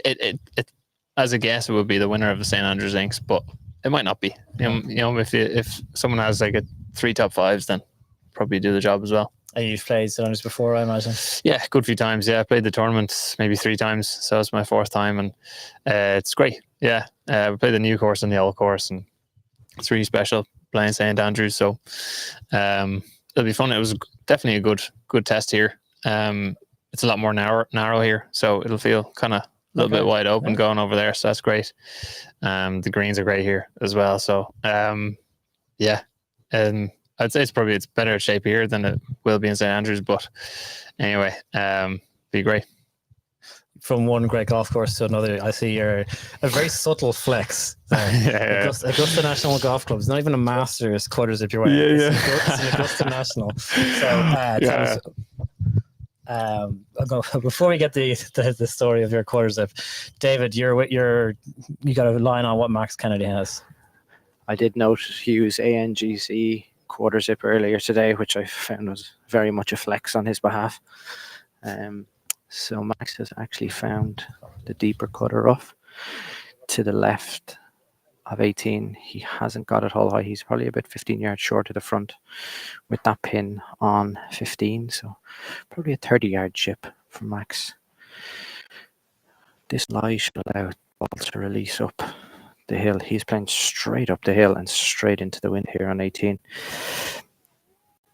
Speaker 17: as a guess, it would be the winner of the St Andrews Inks, but it might not be. If someone has like 3 top 5s, then probably do the job as well.
Speaker 5: And you've played St Andrews before, I imagine.
Speaker 17: Yeah, good few times. Yeah, I played the tournament maybe 3 times, so it's my 4th time, and it's great. Yeah, we played the new course and the old course, and it's really special playing St Andrews. So it'll be fun. It was definitely a good test here. It's a lot more narrow here, so it'll feel kind of a little bit wide open going over there. So that's great. The greens are great here as well. So I'd say it's better shape here than it will be in St Andrews. But anyway, be great.
Speaker 5: From one great golf course to another, I see you're a very subtle flex there. Augusta National Golf Club. It's not even a Masters quarterzip you're wearing. It's an Augusta National. So I'll go, before we get the story of your quarterzip, David, you got a line on what Max Kennedy has.
Speaker 14: I did note Hughes ANGC quarterzip earlier today, which I found was very much a flex on his behalf. So Max has actually found the deeper cutter rough to the left of 18. He hasn't got it all high. He's probably about 15 yards short of the front with that pin on 15. So probably a 30-yard chip from Max. This lie should allow the ball to release up the hill. He's playing straight up the hill and straight into the wind here on 18.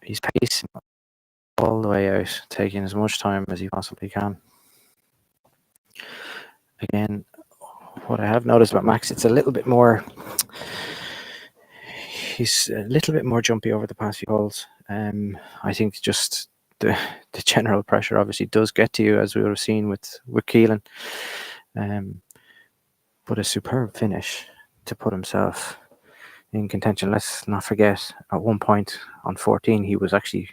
Speaker 14: He's pacing all the way out, taking as much time as he possibly can. Again, what I have noticed about Max, it's a little bit more, he's a little bit more jumpy over the past few holes. I think just the general pressure obviously does get to you, as we would have seen with Keelan. But a superb finish to put himself in contention. Let's not forget, at one point on 14, he was actually,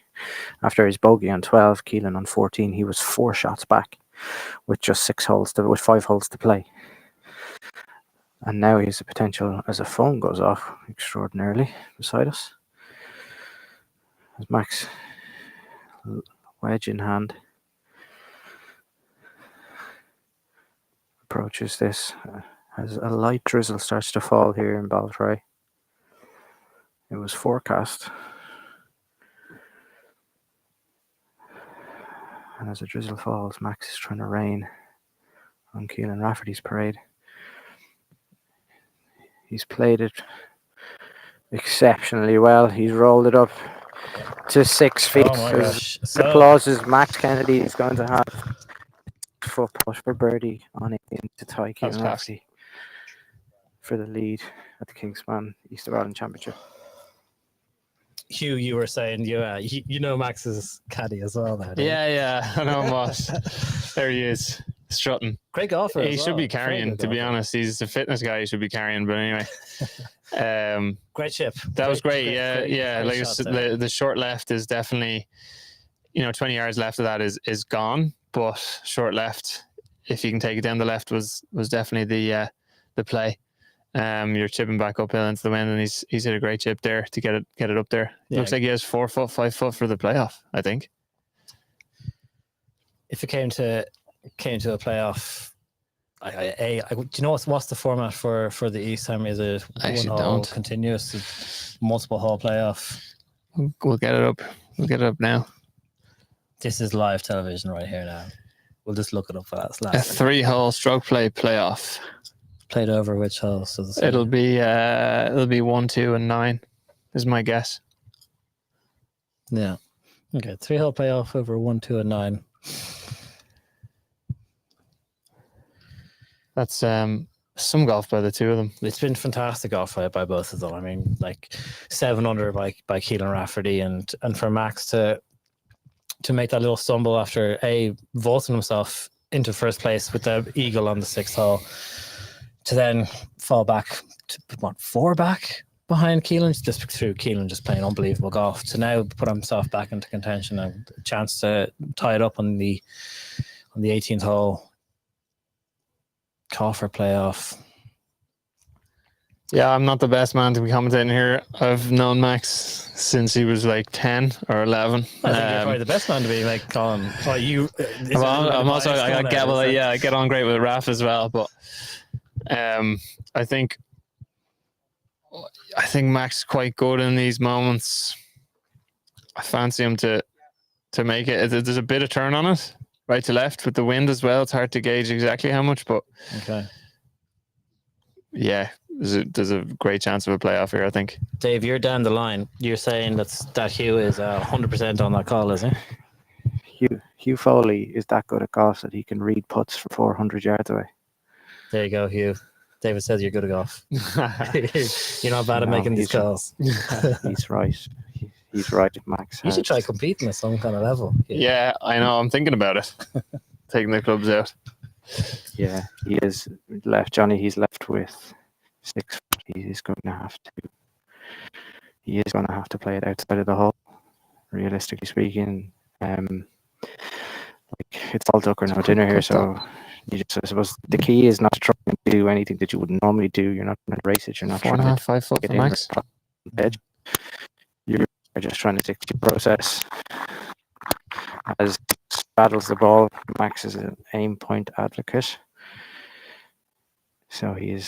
Speaker 14: after his bogey on 12, Keelan on 14, he was 4 shots back with just 5 holes to play. And now he has the potential, as a phone goes off extraordinarily beside us, as Max, wedge in hand, approaches this as a light drizzle starts to fall here in Baltray. It was forecast, and as the drizzle falls, Max is trying to rain on Keelan Rafferty's parade. He's played it exceptionally well. He's rolled it up to 6 feet.
Speaker 5: Oh my gosh.
Speaker 14: The applauses. Max Kennedy is going to have foot push for birdie on it to tie Keelan Rafferty for the lead at the Kingspan East of Ireland Championship.
Speaker 5: Hugh, you were saying you know Max's caddy as well. There,
Speaker 17: yeah, I know him. What? There he is, strutting.
Speaker 5: Great golfer.
Speaker 17: He should be carrying. To be honest, he's a fitness guy. He should be carrying. But anyway,
Speaker 5: great chip.
Speaker 17: That was great. Yeah. Like the short left is definitely, 20 yards left of that is gone. But short left, if you can take it down the left, was definitely the play. You're chipping back uphill into the wind, and he's hit a great chip there to get it up there. Yeah. Looks like he has 4 foot, 5 foot for the playoff, I think.
Speaker 5: If it came to a playoff, do you know what's the format for the East time? Is it one hole continuous, multiple hole playoff?
Speaker 17: We'll get it up. We'll get it up now.
Speaker 5: This is live television right here now. We'll just look it up for that.
Speaker 17: A 3-hole stroke play playoff.
Speaker 5: Played over which holes? So
Speaker 17: it'll be 1, 2, and 9. Is my guess.
Speaker 5: Yeah. Okay. 3-hole playoff over 1, 2, and 9.
Speaker 17: That's some golf by the two of them.
Speaker 5: It's been fantastic golf by both of them. I mean, like 7 under by Keelan Rafferty, and for Max to make that little stumble after vaulting himself into first place with the eagle on the 6th hole, to then fall back to 4 back behind Keelan, just through Keelan just playing unbelievable golf, to now put himself back into contention and a chance to tie it up on the 18th hole. Call for playoff.
Speaker 17: Yeah, I'm not the best man to be commentating here. I've known Max since he was like 10 or 11.
Speaker 5: I think you're probably the best man to be like calling. Well,
Speaker 17: I'm also I get on great with Raf as well, but I think Max is quite good in these moments. I fancy him to make it. There's a bit of turn on it, right to left with the wind as well. It's hard to gauge exactly how much, but
Speaker 5: okay.
Speaker 17: Yeah, there's a great chance of a playoff here, I think.
Speaker 5: Dave, you're down the line. You're saying that Hugh is 100% on that call, is he?
Speaker 14: Hugh Foley is that good at golf that he can read putts from 400 yards away.
Speaker 5: There you go, Hugh. David says you're good at golf. You're not bad at making these calls.
Speaker 14: He's right. He's right, Max.
Speaker 5: You should try competing at some kind of level.
Speaker 17: Yeah, I know. I'm thinking about it. Taking the clubs out.
Speaker 14: Yeah, he is left. Johnny, he's left with 6 foot. He is going to have to play it outside of the hole, realistically speaking. It's all duck or no dinner here, so I suppose the key is not to try and do anything that you would normally do. You're not trying to race it. You're not
Speaker 17: 4.5, 5 foot
Speaker 14: get
Speaker 17: for Max.
Speaker 14: Edge. You're just trying to stick to your process. As straddles the ball, Max is an aim point advocate. So he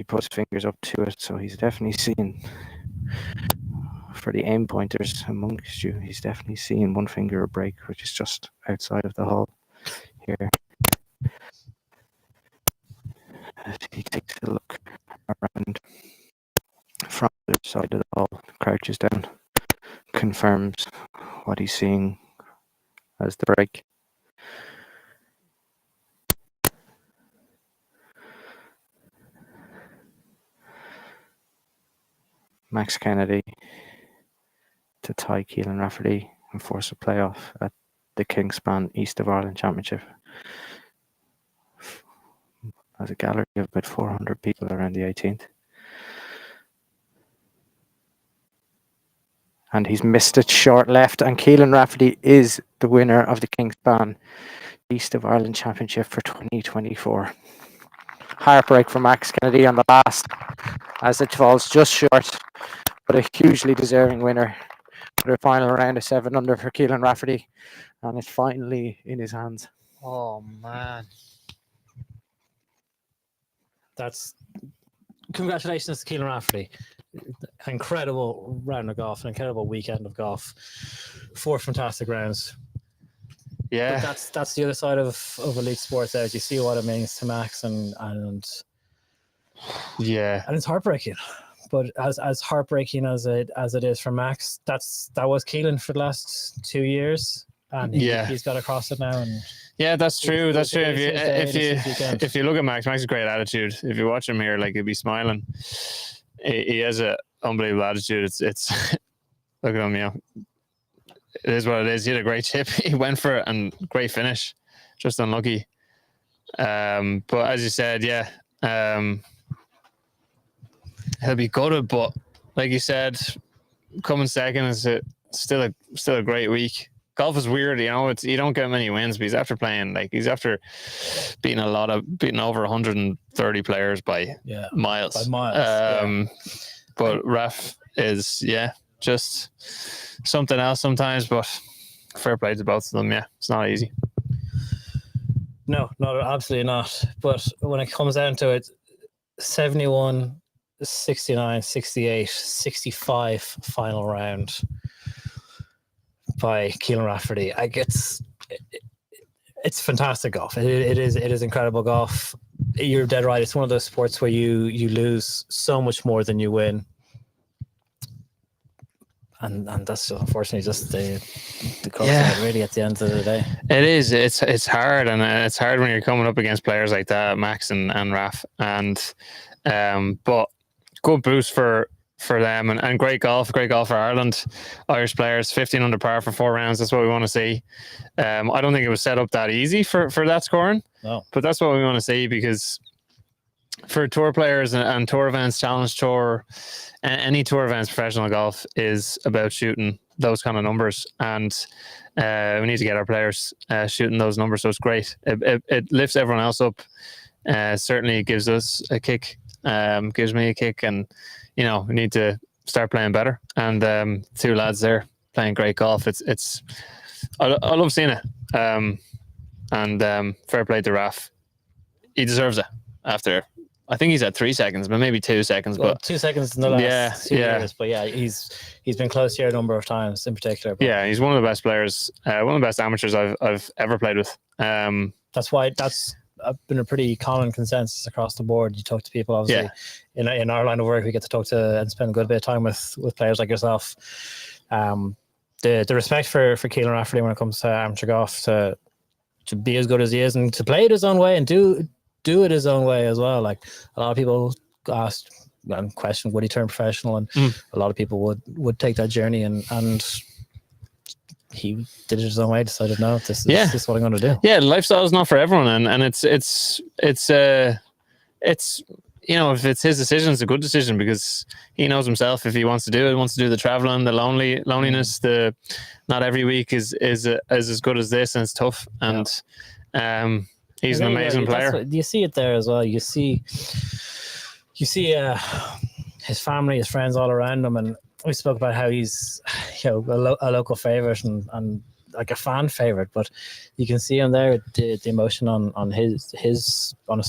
Speaker 14: puts fingers up to it. So he's definitely seeing, for the aim pointers amongst you, he's definitely seeing one finger a break, which is just outside of the hole here. As he takes a look around from the side of the hole, crouches down, confirms what he's seeing as the break. Max Kennedy to tie Keelan Rafferty and force a playoff at the Kingspan East of Ireland Championship. As a gallery of about 400 people around the 18th. And he's missed it short left, and Keelan Rafferty is the winner of the Kingspan East of Ireland Championship for 2024. Heartbreak for Max Kennedy on the last, as it falls just short, but a hugely deserving winner for the final round of 7 under for Keelan Rafferty, and it's finally in his hands.
Speaker 5: Oh man, that's congratulations to Keelan Rafferty. Incredible round of golf, an incredible weekend of golf, 4 fantastic rounds.
Speaker 17: Yeah,
Speaker 5: but that's the other side of elite sports. Out, you see what it means to Max, and
Speaker 17: yeah,
Speaker 5: and it's heartbreaking. But as heartbreaking as it is for Max, that was Keelan for the last 2 years, and he's got across it now. And
Speaker 17: yeah, that's true. That's true. If you look at Max has great attitude. If you watch him here, like he'd be smiling. He has an unbelievable attitude. It's look at him, it is what it is. He had a great chip. He went for it, and great finish. Just unlucky. But as you said, he'll be gutted. But like you said, coming second is still a great week. Golf is weird, It's you don't get many wins, but he's after playing he's after beating over 130 players by miles.
Speaker 5: By miles.
Speaker 17: But Raf is just something else sometimes. But fair play to both of them. Yeah, it's not easy.
Speaker 5: No, absolutely not. But when it comes down to it, 71, 69, 68, 65 final round by Keelan Rafferty. It's fantastic golf. It is incredible golf. You're dead right. It's one of those sports where you lose so much more than you win. And that's unfortunately just the crux of it, really, at the end of the day.
Speaker 17: It is. It's hard, and it's hard when you're coming up against players like that, Max and Raf. And but good boost for them, and great golf for Ireland. Irish players, 15 under par for 4 rounds. That's what we want to see. I don't think it was set up that easy for that scoring.
Speaker 5: No.
Speaker 17: But that's what we want to see, because for tour players and tour events, challenge tour, any tour events, professional golf is about shooting those kind of numbers, and we need to get our players shooting those numbers. So it's great. It lifts everyone else up. Certainly gives us a kick. Gives me a kick, and we need to start playing better. And 2 lads there playing great golf. I love seeing it. And fair play to Raf. He deserves it after. I think he's at 3 seconds, but maybe 2 seconds. But
Speaker 5: 2 seconds in the last 2 years. But yeah, he's been close here a number of times in particular. But
Speaker 17: yeah, he's one of the best players, one of the best amateurs I've ever played with.
Speaker 5: That's been a pretty common consensus across the board. You talk to people, obviously, in our line of work, we get to talk to and spend a good bit of time with players like yourself. The respect for Keelan Rafferty when it comes to amateur golf, to be as good as he is, and to play it his own way and do it his own way as well. Like, a lot of people asked and questioned, would he turn professional, and a lot of people would take that journey, and he did it his own way, decided, no, this is what I'm going to do.
Speaker 17: Yeah, lifestyle is not for everyone, and it's if it's his decision, it's a good decision, because he knows himself if he wants to do it, wants to do the traveling, the loneliness, the not every week is as good as this, and it's tough. And he's an amazing player.
Speaker 5: You see it there as well. You see his family, his friends all around him, and we spoke about how he's a local favorite and like a fan favorite, but you can see him there, the emotion on his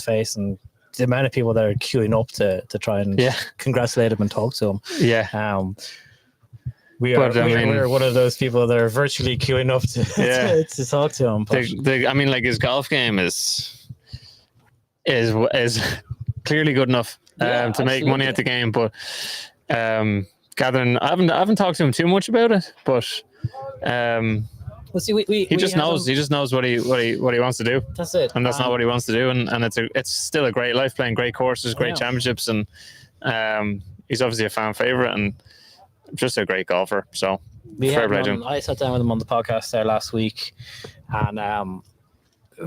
Speaker 5: face, and the amount of people that are queuing up to try and congratulate him and talk to him.
Speaker 17: Yeah.
Speaker 5: We're one of those people that are virtually queuing up to talk to him. But
Speaker 17: his golf game is clearly good enough to make money at the game, but gathering, I haven't talked to him too much about it, but
Speaker 5: well, see,
Speaker 17: he just knows what he wants to do.
Speaker 5: That's it,
Speaker 17: and that's not what he wants to do. And it's still a great life, playing great courses, great championships, and he's obviously a fan favorite and just a great golfer. So fair play to him.
Speaker 5: I sat down with him on the podcast there last week, and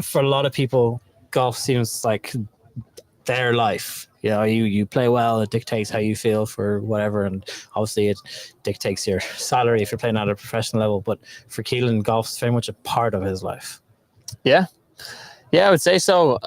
Speaker 5: for a lot of people, golf seems like their life. You play well, it dictates how you feel for whatever, and obviously it dictates your salary if you're playing at a professional level. But for Keelan, golf's very much a part of his life.
Speaker 17: Yeah, I would say so.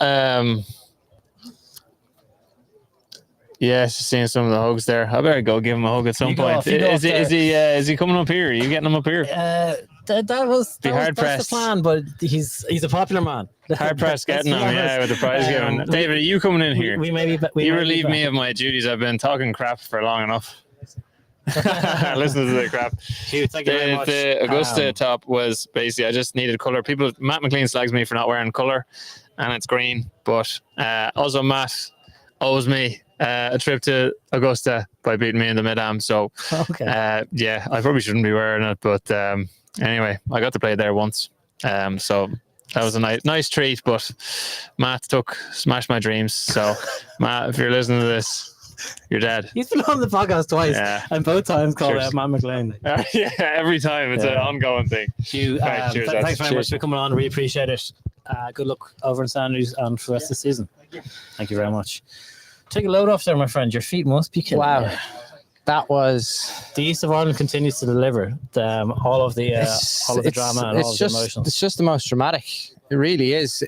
Speaker 17: Just seeing some of the hugs there. I better go give him a hug at some point. Is he coming up here? Are you getting him up here?
Speaker 5: That's the plan, but he's a popular man.
Speaker 17: Hard pressed getting him, with the prize giving. David, are you coming in here? You relieve me of my duties. I've been talking crap for long enough. Listen to the crap.
Speaker 5: Thank you very much.
Speaker 17: The Augusta top was basically, I just needed color. Matt McLean slags me for not wearing color, and it's green. But also Matt owes me a trip to Augusta by beating me in the mid-am. So I probably shouldn't be wearing it, but anyway, I got to play there once. So that was a nice treat, but Matt smashed my dreams. So Matt, if you're listening to this, you're dead.
Speaker 5: He's been on the podcast twice, and both times called out Matt McLean.
Speaker 17: Every time. It's an ongoing thing.
Speaker 5: Hugh,
Speaker 17: cheers,
Speaker 5: thanks very much for coming on. We appreciate it. Good luck over in Sanders and for the rest of the season. Thank you very much. Take a load off there, my friend. Your feet must be killing.
Speaker 6: Wow. That was
Speaker 5: the East of Ireland continues to deliver all of the drama and all of the emotions.
Speaker 6: It's just the most dramatic. It really is.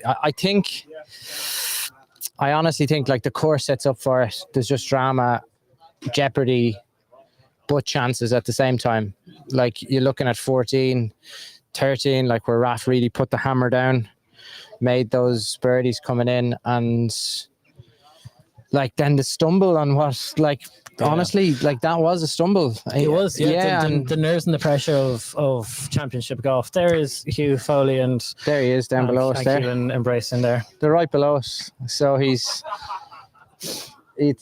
Speaker 6: I honestly think like the course sets up for it. There's just drama, jeopardy, but chances at the same time. Like you're looking at 14, 13, like where Raf really put the hammer down. made those birdies coming in, and like then the stumble on what, like honestly, like that was a stumble.
Speaker 5: It was, yeah.
Speaker 6: and
Speaker 5: The nerves and the pressure of championship golf. There is Hugh Foley, and
Speaker 6: there he is down below us there.
Speaker 5: Keelan embracing there.
Speaker 6: They're right below us. So it's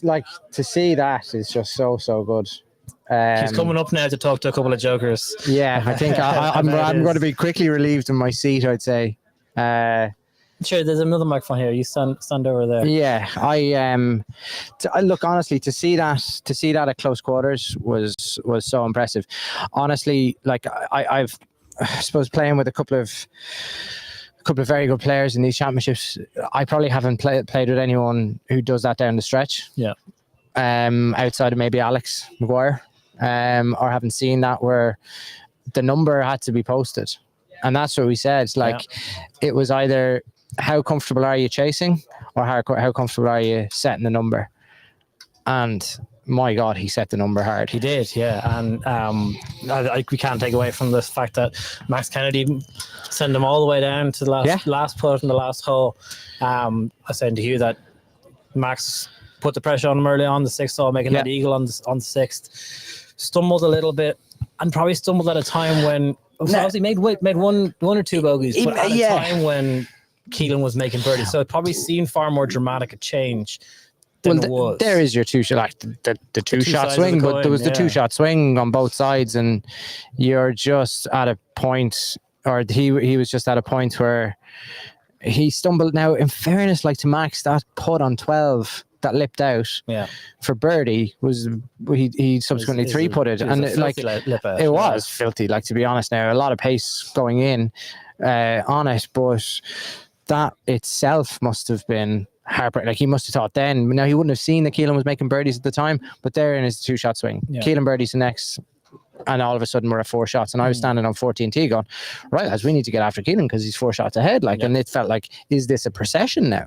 Speaker 6: like, to see that is just so good.
Speaker 5: He's coming up now to talk to a couple of jokers.
Speaker 6: Yeah, I think I'm going to be quickly relieved in my seat, I'd say.
Speaker 5: Sure, there's another microphone here. You stand over there.
Speaker 6: Yeah, I look, honestly, to see that at close quarters was so impressive. Honestly, like I suppose playing with a couple of very good players in these championships, I probably haven't played with anyone who does that down the stretch.
Speaker 5: Yeah.
Speaker 6: Outside of maybe Alex Maguire, or haven't seen that where the number had to be posted, and that's what we said. Like, it was either how comfortable are you chasing, or how comfortable are you setting the number? And my God, he set the number hard.
Speaker 5: He did, yeah. And we can't take away from the fact that Max Kennedy sent him all the way down to the last putt in the last hole. I said to Hugh that Max put the pressure on him early on the sixth hole, making that eagle on the sixth. Stumbled a little bit, and probably stumbled at a time when obviously made one or two bogeys, but at a time when Keelan was making birdies. So it probably seemed far more dramatic a change than it was.
Speaker 6: There is your two shot, like the two shot swing, but there was the two shot swing on both sides, and you're just at a point, or he was just at a point where he stumbled. Now, in fairness, like to Max, that putt on 12 that lipped out for birdie was he subsequently three putted, and it was filthy. Like, to be honest, now a lot of pace going in on it, but that itself must have been heartbreaking. Like, he must have thought then. Now, he wouldn't have seen that Keelan was making birdies at the time, but therein is the two shot swing. Keelan birdies the next, and all of a sudden we're at 4 shots, and I was standing on 14T going, right, lads, we need to get after Keelan because he's 4 shots ahead. Like, and it felt like, is this a procession now?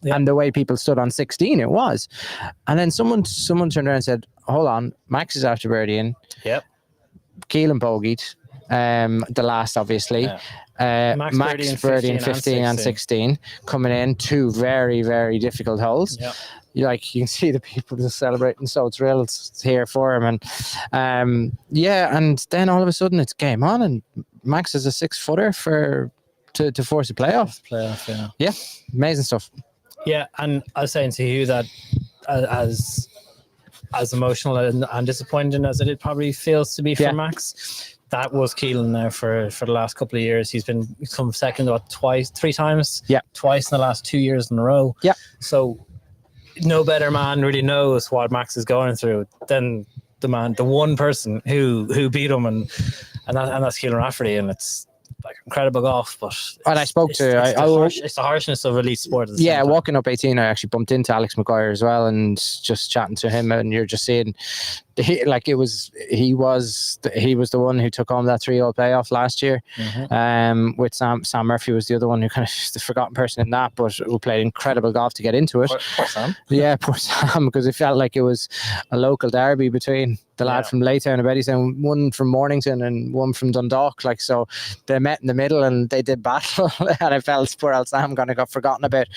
Speaker 6: And the way people stood on 16, it was. And then someone turned around and said, hold on, Max is after birdieing.
Speaker 5: Yep.
Speaker 6: Keelan bogeyed the last, obviously. Max birdieing 15 and 16 coming in, 2 very, very difficult holes.
Speaker 5: Yep.
Speaker 6: You can see the people just celebrating, so thrilled here for him. And and then all of a sudden it's game on, and Max is a 6-footer to force a playoff. Yeah, amazing stuff.
Speaker 5: Yeah, and I was saying to you that as emotional and disappointing as it probably feels to be for Max, that was Keelan now for the last couple of years. He's come second three times. Yeah, twice in the last 2 years in a row. Yeah, so no better man really knows what Max is going through than the one person who beat him, and that's Keelan Rafferty, and it's like incredible golf. But
Speaker 6: I spoke to
Speaker 5: it's the harshness of elite sport.
Speaker 6: Walking up 18, I actually bumped into Alex Maguire as well, and just chatting to him, and you're just seeing he was the one who took home that 3-hole playoff last year. With Sam Murphy was the other one who kind of the forgotten person in that, but who played incredible golf to get into it.
Speaker 5: Poor Sam.
Speaker 6: Yeah, poor Sam, because it felt like it was a local derby between the lad from Laytown and Bettystown, one from Mornington and one from Dundalk. Like, so they met in the middle and they did battle, and I felt poor old Sam kind of got forgotten a bit.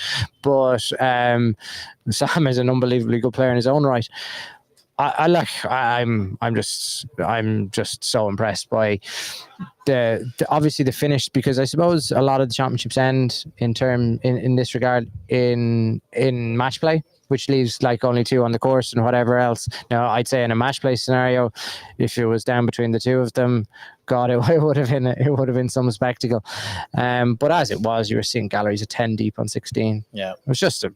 Speaker 6: But Sam is an unbelievably good player in his own right. I'm just so impressed by obviously the finish, because I suppose a lot of the championships end in this regard in match play, which leaves like only 2 on the course and whatever else. Now, I'd say in a match play scenario, if it was down between the 2 of them, God, it would have been some spectacle. But as it was, you were seeing galleries of 10 deep on 16.
Speaker 5: Yeah,
Speaker 6: it was just a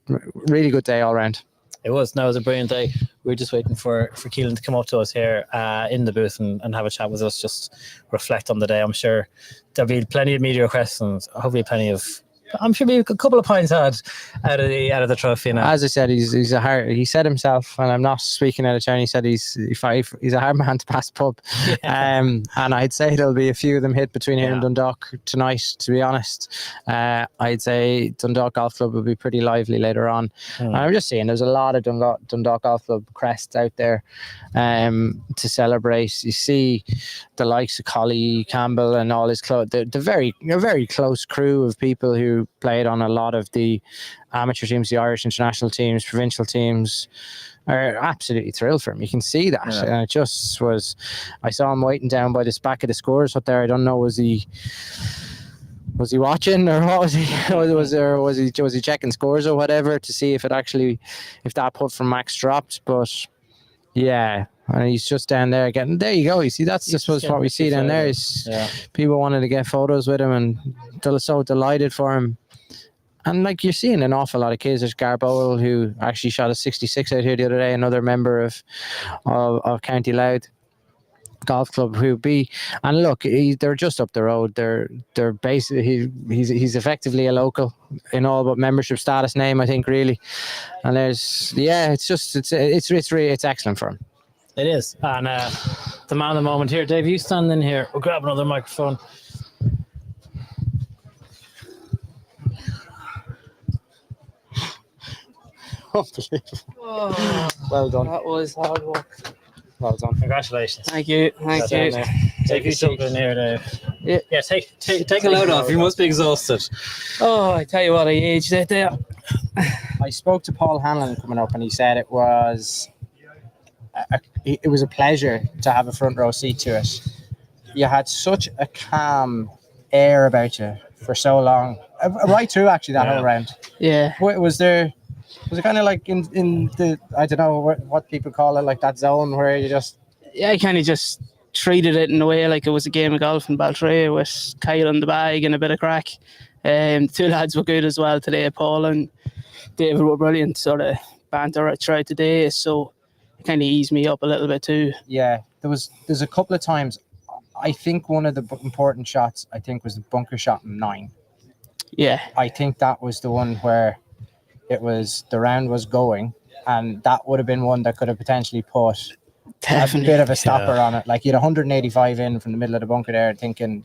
Speaker 6: really good day all round.
Speaker 5: It was. No, it was a brilliant day. We were just waiting for Keelan to come up to us here in the booth and have a chat with us, just reflect on the day. I'm sure there'll be plenty of media questions, hopefully plenly of I'm sure maybe a couple of points out of the trophy now.
Speaker 6: As I said, he's a hard. He said himself, and I'm not speaking out of turn. He said he's a hard man to pass pub. And I'd say there'll be a few of them hit between here and Dundalk tonight. To be honest, I'd say Dundalk Golf Club will be pretty lively later on. And I'm just saying, there's a lot of Dundalk Golf Club crests out there to celebrate. You see the likes of Collie Campbell and all his a very close crew of people who who played on a lot of the amateur teams, the Irish international teams, provincial teams, are absolutely thrilled for him. You can see that.
Speaker 5: Yeah.
Speaker 6: And it just was, I saw him waiting down by this back of the scores hut there. I don't know, was he watching, or what was he? was he checking scores or whatever to see if that putt from Max dropped? But yeah, and he's just down there getting. There you go. You see, that's just what we see down there. Is people wanted to get photos with him, and they're so delighted for him. And like, you're seeing an awful lot of kids. There's Garbowl, who actually shot a 66 out here the other day, another member of County Louth Golf Club, and look, they're just up the road. They're basically he's effectively a local in all but membership status name, I think, really. And it's excellent for him.
Speaker 5: It is. And the man of the moment here, Dave, you stand in here. We'll grab another microphone.
Speaker 6: Unbelievable.
Speaker 7: Oh,
Speaker 6: well done.
Speaker 7: That was hard work.
Speaker 6: Well done.
Speaker 5: Congratulations.
Speaker 7: Thank you. Thank you.
Speaker 5: Take a seat in here, Dave.
Speaker 7: Yeah,
Speaker 5: take a load off. You must be exhausted.
Speaker 7: Oh, I tell you what, I aged out there.
Speaker 6: I spoke to Paul Hanlon coming up, and he said it was a pleasure to have a front row seat to it. You had such a calm air about you for so long, right through actually that whole round.
Speaker 7: Yeah.
Speaker 6: Was it kind of like in the, I don't know what people call it, like that zone where you just...
Speaker 7: Yeah, I kind of just treated it in a way like it was a game of golf in Baltray with Kyle in the bag and a bit of crack. Two lads were good as well today. Paul and David were brilliant, sort of banter throughout the day, so it kind of eased me up a little bit too.
Speaker 6: Yeah, there's a couple of times. I think one of the important shots, I think, was the bunker shot in 9.
Speaker 7: Yeah.
Speaker 6: I think that was the one where the round was going, and that would have been one that could have potentially put a bit of a stopper on it. Like, you had 185 in from the middle of the bunker there, thinking...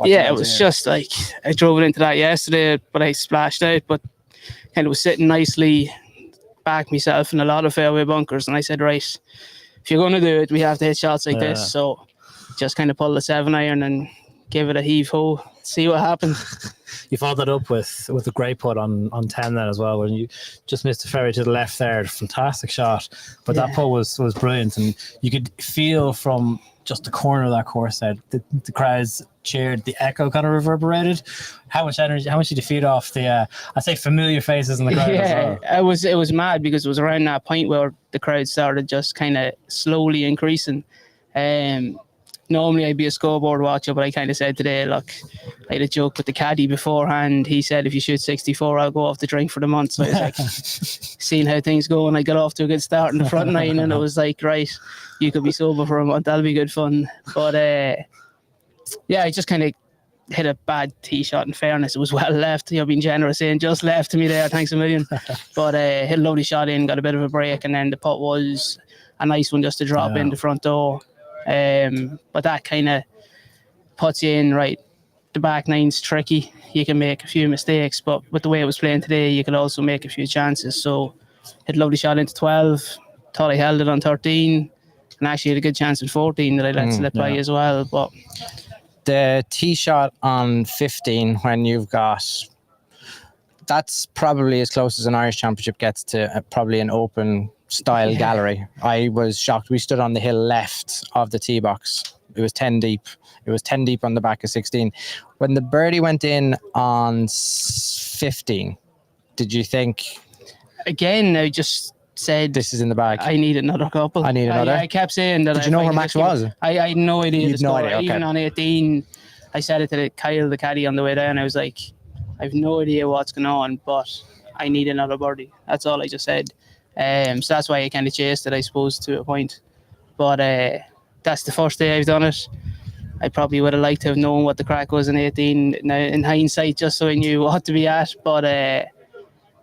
Speaker 7: Yeah, it was just like, I drove it into that yesterday, but I splashed out, but kind of was sitting nicely back myself in a lot of fairway bunkers, and I said, right, if you're going to do it, we have to hit shots like this. So just kind of pulled the 7-iron and give it a heave-ho, see what happens.
Speaker 5: You followed that up with a great putt on 10 then as well, when you just missed the fairway to the left there. Fantastic shot. But that putt was brilliant, and you could feel from just the corner of that course there, the crowds cheered, the echo kind of reverberated. How much energy, how much did you feed off the, I'd say, familiar faces in the crowd as well?
Speaker 7: It was mad, because it was around that point where the crowd started just kind of slowly increasing. Normally I'd be a scoreboard watcher, but I kind of said today, look, I had a joke with the caddy beforehand. He said, if you shoot 64, I'll go off the drink for the month. So I was like, seeing how things go, and I got off to a good start in the front 9, and it was like, right, you could be sober for a month. That'll be good fun. But yeah, I just kind of hit a bad tee shot. In fairness, it was well left. You're being generous saying just left to me there. Thanks a million. But hit a lovely shot in, got a bit of a break, and then the putt was a nice one just to drop in the front door. But that kind of puts you in, right, the back 9's tricky. You can make a few mistakes, but with the way it was playing today, you could also make a few chances. So hit a lovely shot into 12, thought I held it on 13, and actually had a good chance at 14 that I let slip by as well. But
Speaker 6: the tee shot on 15, when you've got, that's probably as close as an Irish Championship gets to probably an open style gallery. I was shocked. We stood on the hill left of the tee box. It was 10 deep. It was 10 deep on the back of 16. When the birdie went in on 15, did you think...
Speaker 7: Again, I just said...
Speaker 6: This is in the bag.
Speaker 7: I need another couple.
Speaker 6: I need another.
Speaker 7: I kept saying that.
Speaker 6: Did you know where Max was?
Speaker 7: I had no idea.
Speaker 6: You'd no idea, okay.
Speaker 7: Even on 18, I said it to Kyle, the caddy, on the way down. I was like, I have no idea what's going on, but I need another birdie. That's all I just said. So that's why I kind of chased it, I suppose, to a point. But that's the first day I've done it. I probably would have liked to have known what the crack was in 18 now, in hindsight, just so I knew what to be at. But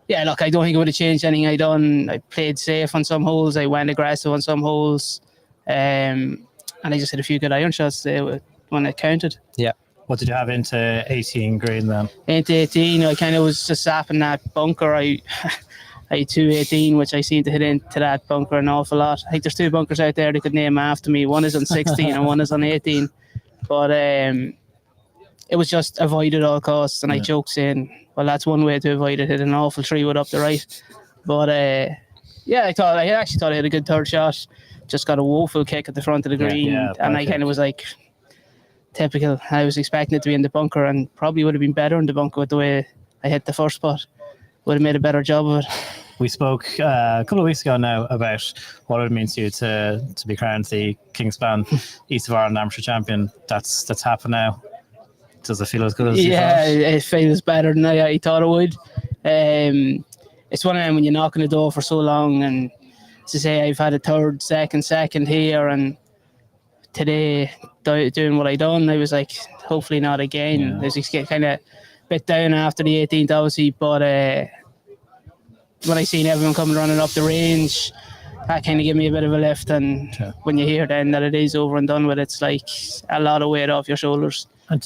Speaker 7: yeah, look, I don't think it would have changed anything I done. I played safe on some holes. I went aggressive on some holes. And I just hit a few good iron shots there when it counted.
Speaker 6: Yeah.
Speaker 5: What did you have into 18 green then?
Speaker 7: Into 18, I kind of was just zapping that bunker. I had 218, which I seem to hit into that bunker an awful lot. I think there's 2 bunkers out there they could name after me. One is on 16 and one is on 18. But it it was just avoid at all costs. And I joked saying, well, that's one way to avoid it, hit an awful 3-wood up the right. But I actually thought I had a good third shot. Just got a woeful kick at the front of the green, and I kind of was like, typical. I was expecting it to be in the bunker, and probably would have been better in the bunker with the way I hit the first putt. Would have made a better job of it.
Speaker 5: We spoke a couple of weeks ago now about what it means to you to be crowned the Kingspan East of Ireland Amateur Champion. That's happened now. Does it feel as good as you thought?
Speaker 7: It feels better than I thought it would. It's one of them when you're knocking the door for so long, and to say I've had a third, second here, and today doing what I done, I was like, hopefully not again. I was just kind of bit down after the 18th, obviously, but when I seen everyone coming running up the range, that kind of gave me a bit of a lift. And when you hear then that it is over and done with, it's like a lot of weight off your shoulders.
Speaker 5: And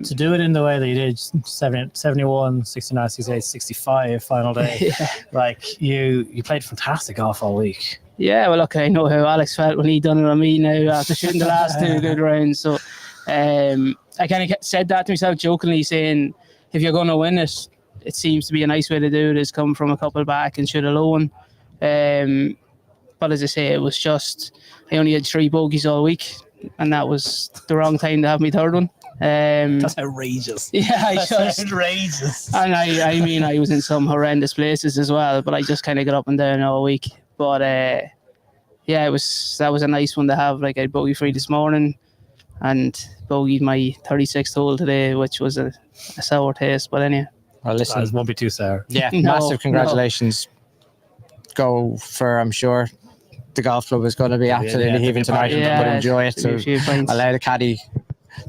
Speaker 5: to do it in the way that you did, 71, 69, 68, 65 final day, like you played fantastic golf all week.
Speaker 7: Yeah, well, look, I know how Alex felt when he done it on me now after shooting the last 2 good rounds. So I kind of said that to myself jokingly, saying, if you're going to win it, it seems to be a nice way to do it is come from a couple back and shoot a low one. But as I say, it was just, I only had 3 bogeys all week, and that was the wrong time to have my third one.
Speaker 5: That's outrageous.
Speaker 7: Yeah,
Speaker 5: that's outrageous.
Speaker 7: And I mean, I was in some horrendous places as well, but I just kind of got up and down all week. But that was a nice one to have. Like, I had bogey free this morning, and bogeyed my 36th hole today, which was a sour taste. But anyway.
Speaker 6: Well, listen,
Speaker 5: it won't be too sour.
Speaker 6: Yeah, massive congratulations. Go for, I'm sure, the golf club is going to be absolutely heaving tonight, but enjoy it. So allow the caddy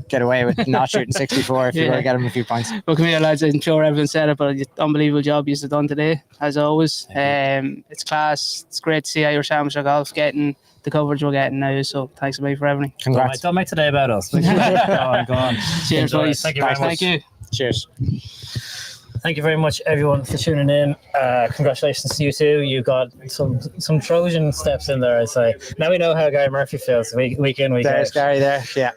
Speaker 6: get away with not shooting 64 if you're going to get him a few points.
Speaker 7: Well, come here, lads. I'm sure everyone said it, but unbelievable job you've done today, as always. It's class. It's great to see Irish Amateur Golf getting the coverage we're getting now. So thanks a lot for everything.
Speaker 6: Congrats.
Speaker 5: Don't make today about us. Go on.
Speaker 7: Cheers, boys.
Speaker 5: Thank you very much.
Speaker 7: Thank you.
Speaker 6: Cheers.
Speaker 5: Thank you very much, everyone, for tuning in. Congratulations to you too. You got some Trojan steps in there, I'd say. Now we know how Gary Murphy feels week in, week out.
Speaker 6: There's Gary there. Yeah.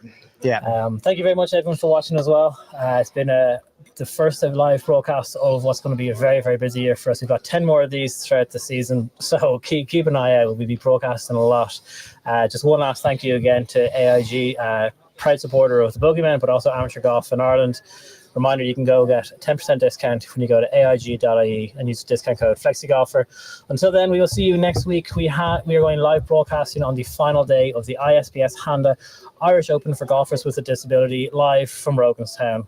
Speaker 5: Thank you very much, everyone, for watching as well. It's been the first live broadcast of what's going to be a very, very busy year for us. We've got 10 more of these throughout the season, so keep an eye out. We'll be broadcasting a lot. Just one last thank you again to AIG, proud supporter of the Bogeyman, but also amateur golf in Ireland. Reminder, you can go get a 10% discount when you go to aig.ie and use the discount code FlexiGolfer. Until then, we will see you next week. We are going live broadcasting on the final day of the ISPS Handa Irish Open for golfers with a disability, live from Roganstown.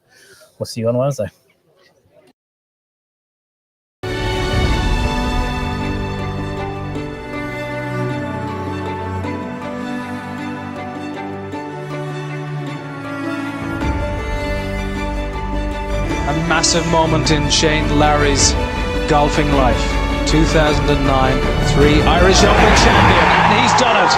Speaker 5: We'll see you on Wednesday.
Speaker 4: A massive moment in Shane Larry's golfing life. 2009, 3 Irish Open champion, and he's done it.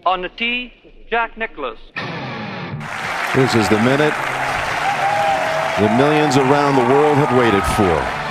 Speaker 19: On the tee, Jack Nicklaus.
Speaker 3: This is the minute that millions around the world have waited for.